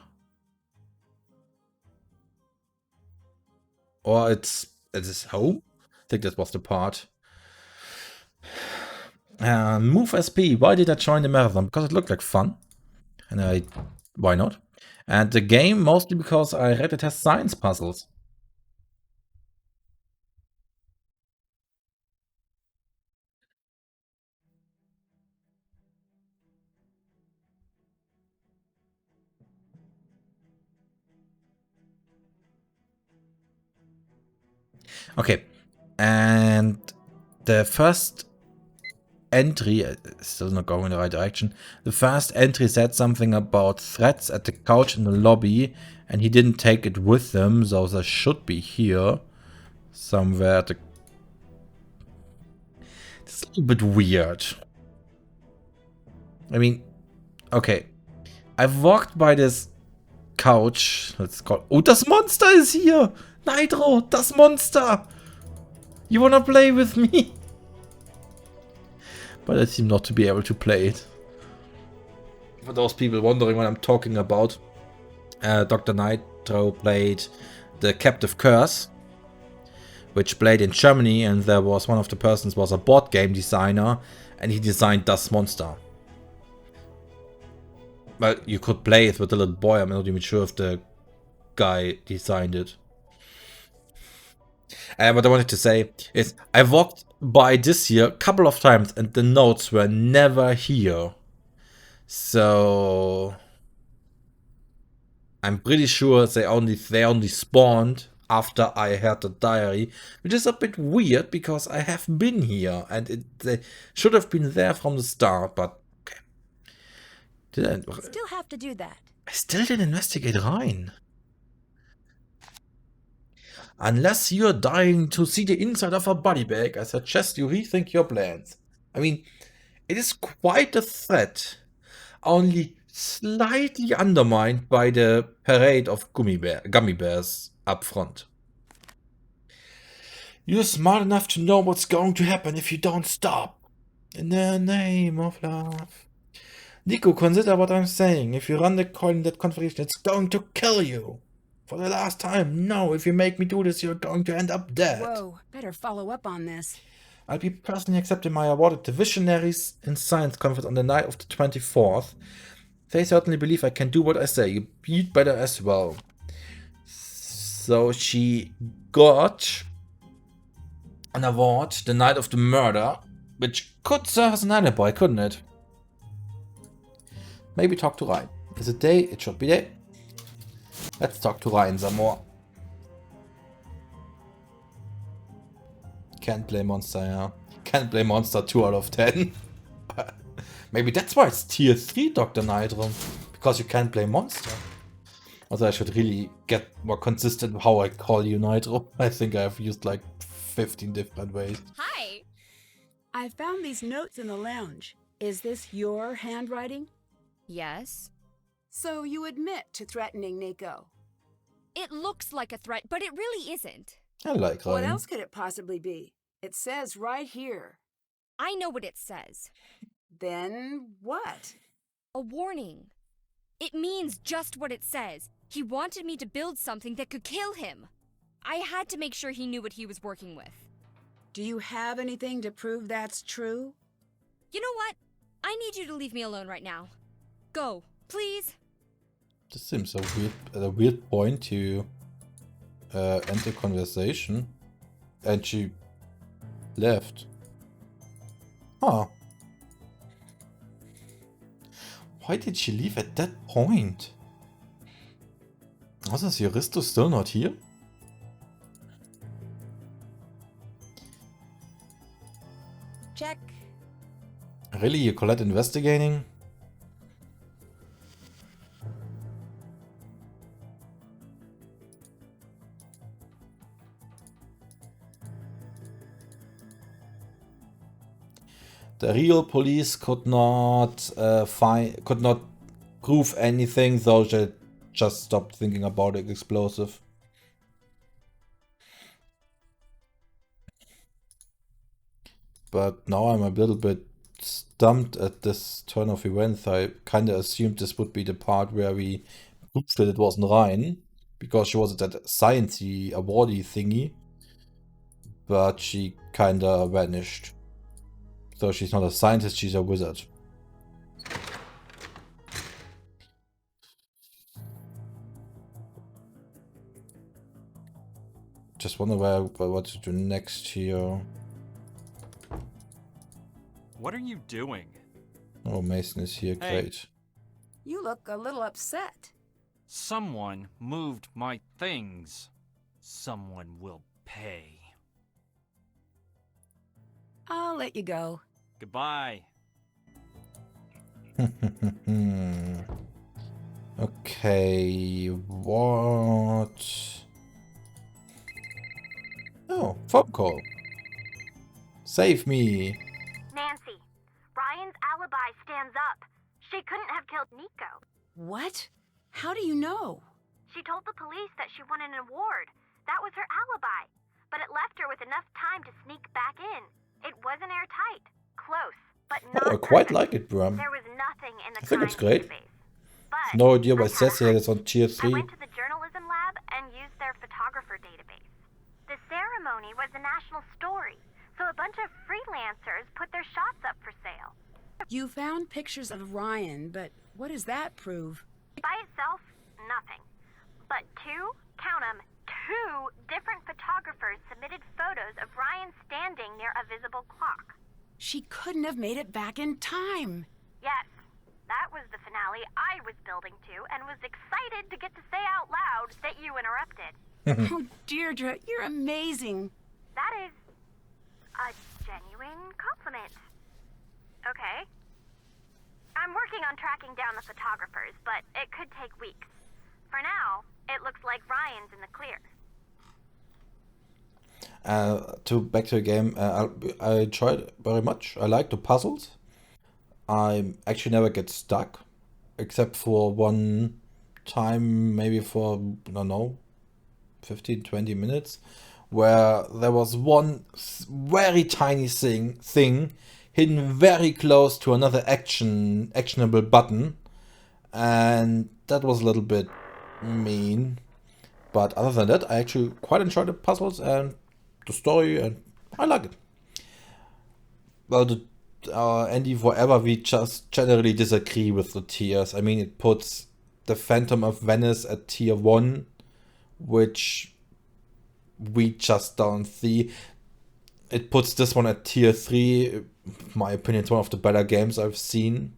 Or it's his home. I think that was the part. Move SP. Why did I join the marathon? Because it looked like fun. And why not? And the game mostly because I read it has science puzzles. Okay, and the first entry, still not going in the right direction. The first entry said something about threats at the couch in the lobby, and he didn't take it with him, so there should be here somewhere at the... It's a little bit weird. I mean, okay. I've walked by this couch. Let's call... Oh, das Monster is here! Nitro, das Monster! You wanna play with me? But I seem not to be able to play it. For those people wondering what I'm talking about, Dr. Nitro played the Captive Curse, which played in Germany, and there was one of the persons was a board game designer, and he designed Das Monster. Well, you could play it with the little boy. I'm not even sure if the guy designed it. What I wanted to say is I walked by this here a couple of times and the notes were never here. So I'm pretty sure they only spawned after I heard the diary, which is a bit weird because I have been here and they should have been there from the start, but okay.
Still have to do that.
I still didn't investigate Ryan. Unless you're dying to see the inside of a body bag, I suggest you rethink your plans. I mean, it is quite a threat, only slightly undermined by the parade of gummy bears up front. You're smart enough to know what's going to happen if you don't stop. In the name of love. Nico, consider what I'm saying. If you run the coil in that configuration, it's going to kill you. For the last time, no, if you make me do this, you're going to end up dead.
Whoa, better follow up on this.
I'll be personally accepting my award at the Visionaries in Science Conference on the night of the 24th. They certainly believe I can do what I say. You'd better as well. So she got an award the night of the murder, which could serve as an alibi, couldn't it? Maybe talk to Ryan. Is it day? It should be day. Let's talk to Ryan some more. Can't play monster, yeah. Can't play monster 2 out of 10. Maybe that's why it's tier 3 Dr. Nitro. Because you can't play monster. Also, I should really get more consistent with how I call you Nitro. I think I've used like 15 different ways.
Hi! I found these notes in the lounge. Is this your handwriting?
Yes.
So you admit to threatening Nico?
It looks like a threat, but it really isn't.
I like Ryan.
What else could it possibly be? It says right here.
I know what it says.
Then what?
A warning. It means just what it says. He wanted me to build something that could kill him. I had to make sure he knew what he was working with.
Do you have anything to prove that's true?
You know what? I need you to leave me alone right now. Go, please.
This seems a weird point to end the conversation. And she left. Huh. Why did she leave at that point? Also, is Juristo still not here?
Check.
Really, you call that investigating? The real police could not prove anything, so they just stopped thinking about the explosive. But now I'm a little bit stumped at this turn of events. I kind of assumed this would be the part where we proved that it wasn't Ryan, because she was at that sciencey awardy thingy. But she kind of vanished. So she's not a scientist, she's a wizard. Just wonder what to do next here.
What are you doing?
Oh, Mason is here,
Hey.
great.
You look a little upset.
Someone moved my things. Someone will pay.
I'll let you go.
Goodbye.
Okay, what? Oh, phone call. Save me.
Nancy, Ryan's alibi stands up. She couldn't have killed Nico.
What? How do you know?
She told the police that she won an award. That was her alibi. But it left her with enough time to sneak back in. It wasn't airtight. Close, but not
Oh, I quite
perfect.
like it, Bram.
There was nothing in the
I think it's
crime
great.
database. But
No idea why
I
it says
had a
here it's on tier
I
3.
went to the journalism lab and used their photographer database. The ceremony was a national story, so a bunch of freelancers put their shots up for sale.
You found pictures of Ryan, but what does that prove?
By itself, nothing. But count 'em, two different photographers submitted photos of Ryan standing near a visible clock.
She couldn't have made it back in time.
Yes, that was the finale I was building to and was excited to get to say out loud that you interrupted.
Oh, Deirdre, you're amazing.
That is a genuine compliment. Okay. I'm working on tracking down the photographers, but it could take weeks. For now, it looks like Ryan's in the clear.
Back to the game, I enjoyed it very much. I like the puzzles. I actually never get stuck, except for one time, maybe for, I don't know, 15-20 minutes, where there was one very tiny thing hidden very close to another actionable button, and that was a little bit mean. But other than that, I actually quite enjoyed the puzzles and the story, and I like it. Well, Andy, forever we just generally disagree with the tiers. I mean, it puts the Phantom of Venice at tier 1, which we just don't see. It puts this one at tier 3. In my opinion, it's one of the better games I've seen.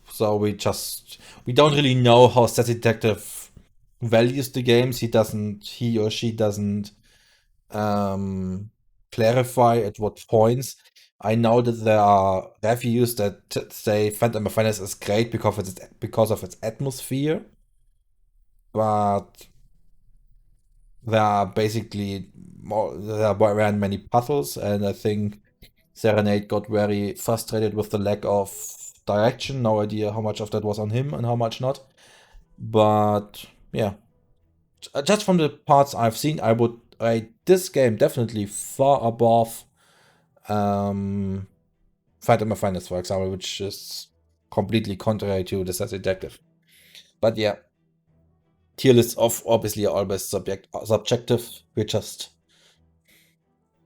So we don't really know how Stat Detective values the games. He or she doesn't clarify at what points. I know that there are reviews that say Phantom of Venice is great because of its atmosphere, but there are very many puzzles, and I think Serenade got very frustrated with the lack of direction. No idea how much of that was on him and how much not. But yeah, just from the parts I've seen, I would rate this game definitely far above Phantom of Venice, for example, which is completely contrary to the Stat Detective. But yeah, tier lists obviously are always subjective.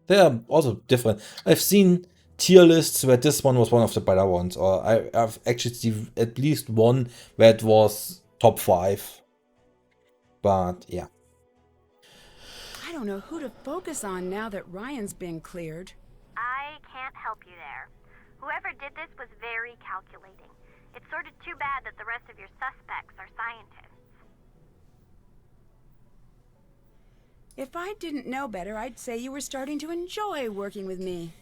They're also different. I've seen tier lists where this one was one of the better ones, or I've actually seen at least one where it was top 5. But yeah.
I don't know who to focus on now that Ryan's been cleared.
I can't help you there. Whoever did this was very calculating. It's sort of too bad that the rest of your suspects are scientists.
If I didn't know better, I'd say you were starting to enjoy working with me.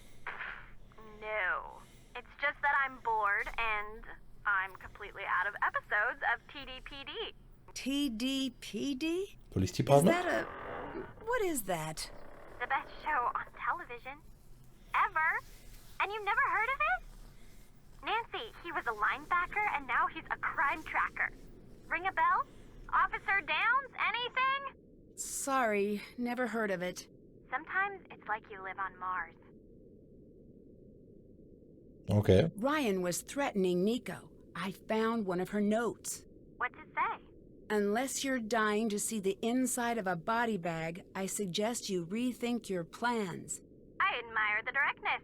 No. It's just that I'm bored and I'm completely out of episodes of TDPD.
TDPD?
Police Department?
What is that?
The best show on television. Ever. And you've never heard of it? Nancy, he was a linebacker and now he's a crime tracker. Ring a bell? Officer Downs? Anything?
Sorry, never heard of it.
Sometimes it's like you live on Mars.
Okay.
Ryan was threatening Nico. I found one of her notes.
What's it say?
Unless you're dying to see the inside of a body bag, I suggest you rethink your plans.
I admire the directness.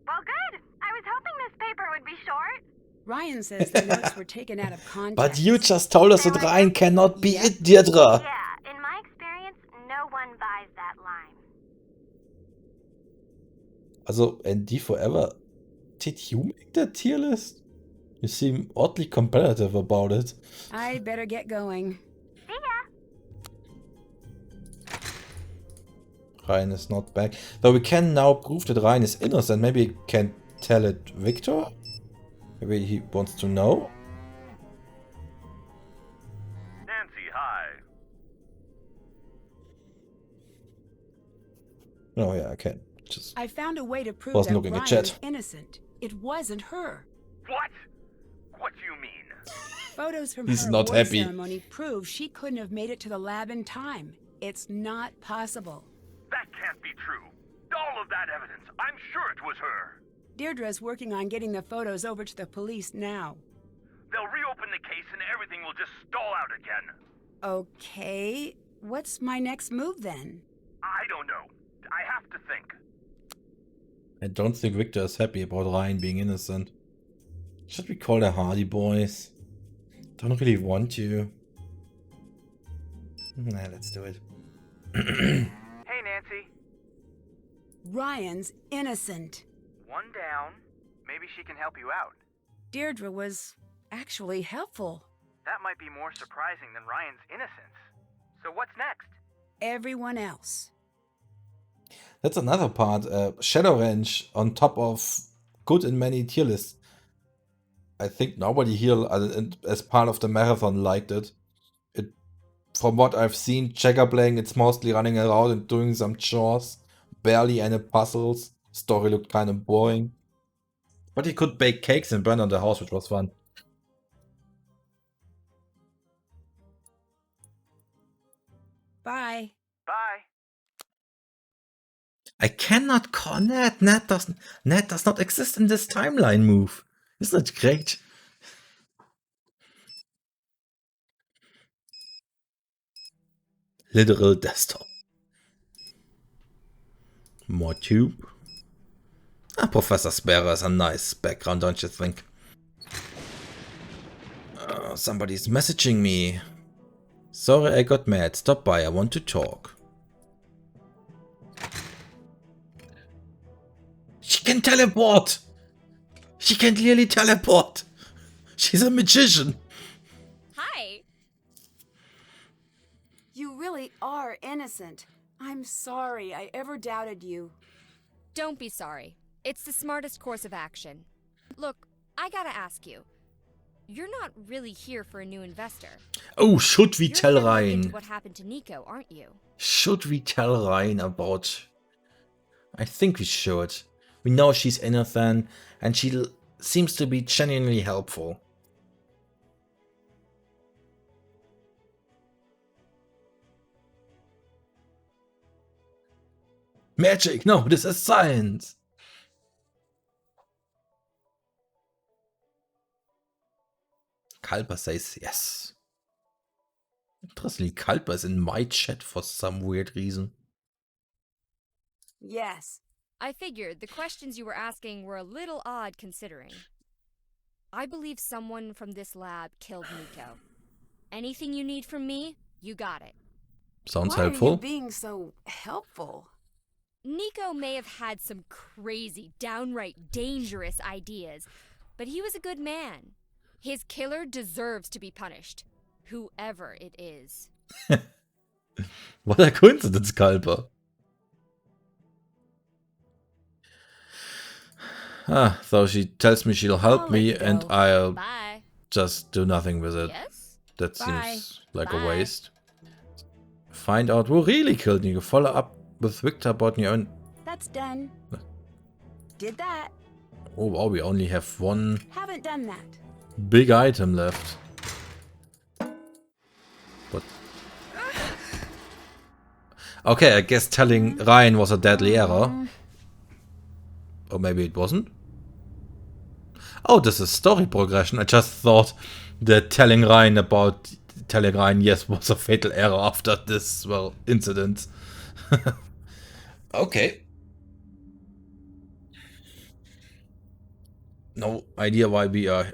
Well, good. I was hoping this paper would be short.
Ryan says the notes were taken out of context.
But you just told us that Ryan cannot be it, Deirdre.
Yeah, in my experience, no one buys that line.
Also, Andy forever, did you make that tier list? You seem oddly competitive about it.
I better get going.
See ya.
Ryan is not back. Though we can now prove that Ryan is innocent. Maybe we can tell it Victor? Maybe he wants to know?
Nancy, hi.
Oh yeah, I can.
I found a way to prove
wasn't
that
looking at
Ryan
chat.
is innocent. It wasn't her.
What? What do you mean?
Photos from
He's
her
not
award
happy.
ceremony prove she couldn't have made it to the lab in time. It's not possible.
That can't be true. All of that evidence, I'm sure it was her.
Deirdre's working on getting the photos over to the police now.
They'll reopen the case and everything will just stall out again.
Okay, what's my next move then?
I don't know. I have to think.
I don't think Victor is happy about Ryan being innocent. Should we call the Hardy Boys? Don't really want to. Nah, let's do it.
Hey, Nancy.
Ryan's innocent.
One down. Maybe she can help you out.
Deirdre was actually helpful.
That might be more surprising than Ryan's innocence.
So what's next?
Everyone else.
That's another part. Shadow Range on top of good in many tier lists. I think nobody here as part of the marathon liked it. From what I've seen, Checker playing, it's mostly running around and doing some chores. Barely any puzzles. Story looked kind of boring. But he could bake cakes and burn on the house, which was fun.
Bye.
Bye.
I cannot call Ned. Ned does not exist in this timeline move. Isn't it great? Literal desktop. More tube. Professor Sparrow is a nice background, don't you think? Somebody's messaging me. Sorry, I got mad. Stop by, I want to talk. She can teleport! She can clearly teleport! She's a magician!
Hi!
You really are innocent. I'm sorry I ever doubted you.
Don't be sorry. It's the smartest course of action. Look, I gotta ask you. You're not really here for a new investor.
Oh, should we tell
You're
Ryan?
into what happened to Nico, aren't you?
Should we tell Ryan about... I think we should. We know she's innocent, and she seems to be genuinely helpful. Magic! No, this is science! Kalper says yes. Interestingly, Kalper is in my chat for some weird reason.
Yes.
I figured the questions you were asking were a little odd considering. I believe someone from this lab killed Nico. Anything you need from me, you got it.
Sounds
Why
helpful.
are you being so helpful?
Nico may have had some crazy, downright dangerous ideas, but he was a good man. His killer deserves to be punished, whoever it is.
What a coincidence, Kalper. So she tells me she'll help me and I'll
Bye.
just do nothing with it.
Yes?
That
Bye.
seems like
Bye.
a waste. Find out who really killed Nico. Follow up with Victor about your own...
That's done. Did that.
Oh wow, we only have one
Haven't done that.
big item left. But... Okay, I guess telling Ryan was a deadly error. Or maybe it wasn't. Oh, this is story progression. I just thought that telling Ryan yes was a fatal error after this, well, incident. Okay. No idea why we are...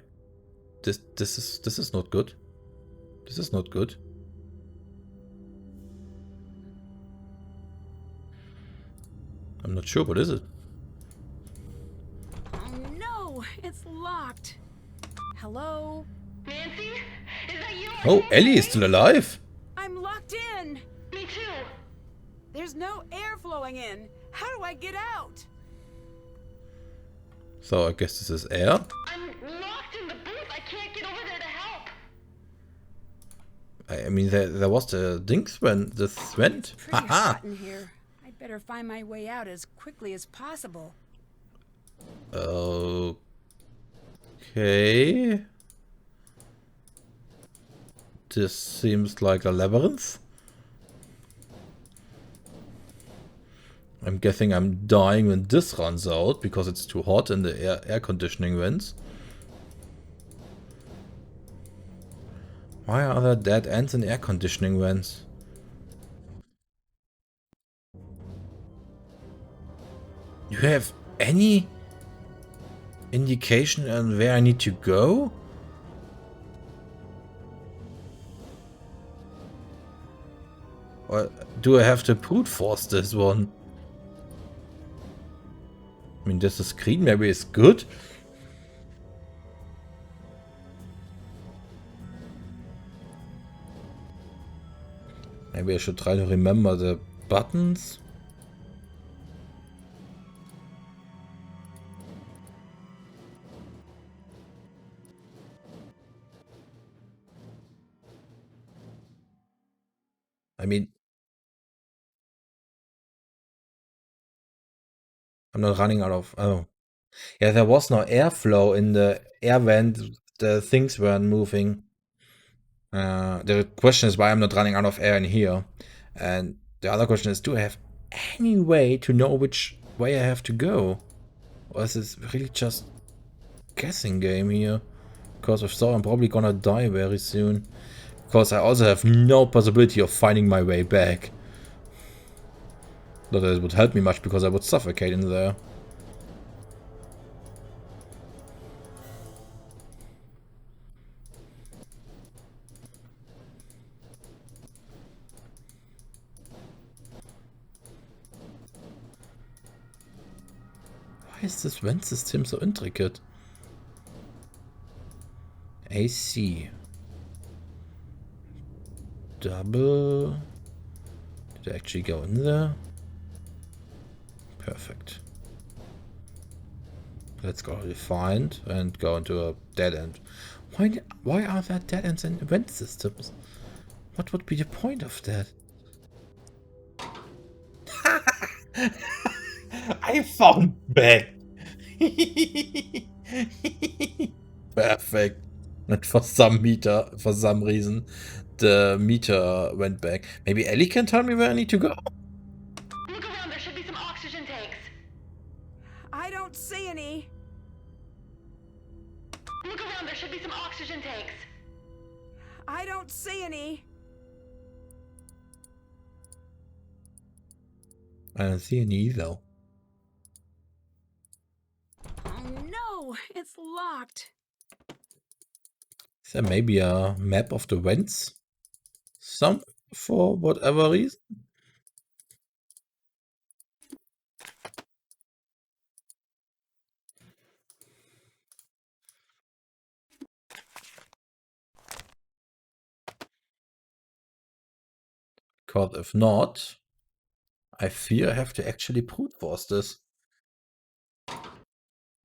This is not good. This is not good. I'm not sure, what is it?
Oh no, it's locked. Hello?
Nancy? Is that you?
Oh, Ellie is still alive?
I'm locked in.
Me too.
There's no air flowing in. How do I get out?
So I guess this is air.
I'm locked in the booth. I can't get over there to help.
I mean, there was the dings when this went.
Pretty
Haha!
hot in here. I'd better find my way out as quickly as possible.
Okay. This seems like a labyrinth. I'm guessing I'm dying when this runs out because it's too hot and the air conditioning vents. Why are there dead ends in air conditioning vents? Do you have any indication on where I need to go? Or do I have to brute force this one? I mean, does the screen maybe is good? Maybe I should try to remember the buttons. I mean, I'm not running out of... Oh. Yeah, there was no airflow in the air vent. The things weren't moving. The question is why I'm not running out of air in here. And the other question is, do I have any way to know which way I have to go? Or is this really just guessing game here? Because if so, I'm probably gonna die very soon. Because I also have no possibility of finding my way back. Not that it would help me much because I would suffocate in there. Why is this vent system so intricate? AC. Double. Did I actually go in there? Perfect. Let's go find and go into a dead end. Why are there dead ends in vent systems? What would be the point of that? I found back. Perfect. And for some reason, the meter went back. Maybe Ellie can tell me where I need to go.
Look around, there should be some oxygen tanks.
I don't see any.
Look around, there should be some oxygen tanks.
I don't see any.
I don't see any either.
Oh no, it's locked.
Is there maybe a map of the vents? For whatever reason? Because if not, I fear I have to actually brute force this.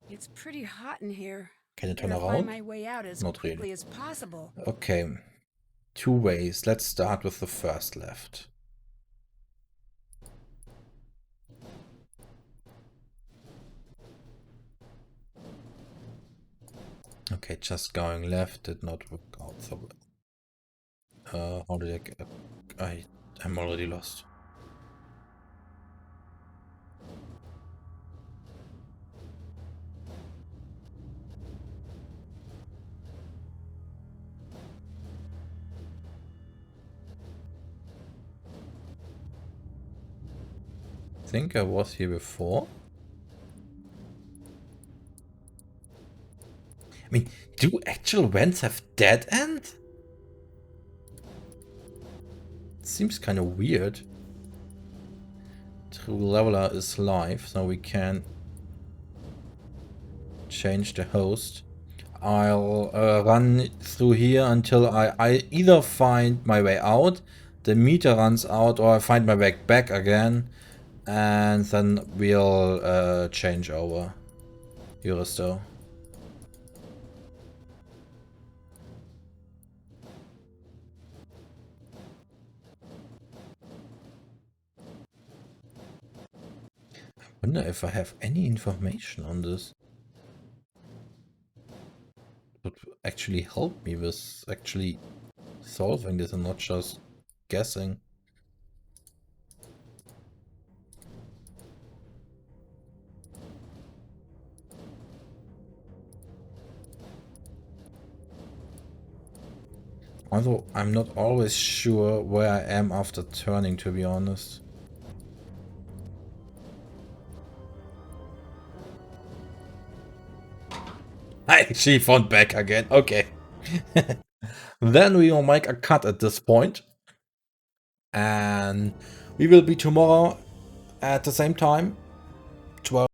It's pretty hot in here.
Can I turn
Better
around?
find my way out as
Not
quickly
really.
as possible.
Okay. 2 ways. Let's start with the first left. Okay, just going left did not work out so well. How did I get... I'm already lost. I think I was here before. I mean, do actual vents have dead end? Seems kind of weird. True Leveler is live, so we can change the host. I'll run through here until I either find my way out, the meter runs out, or I find my way back again, and then we'll change over. Euristo. I wonder if I have any information on this. Would actually help me with actually solving this and not just guessing. Although I'm not always sure where I am after turning, to be honest. I actually found back again. Okay. Then we will make a cut at this point. And we will be tomorrow at the same time. 12.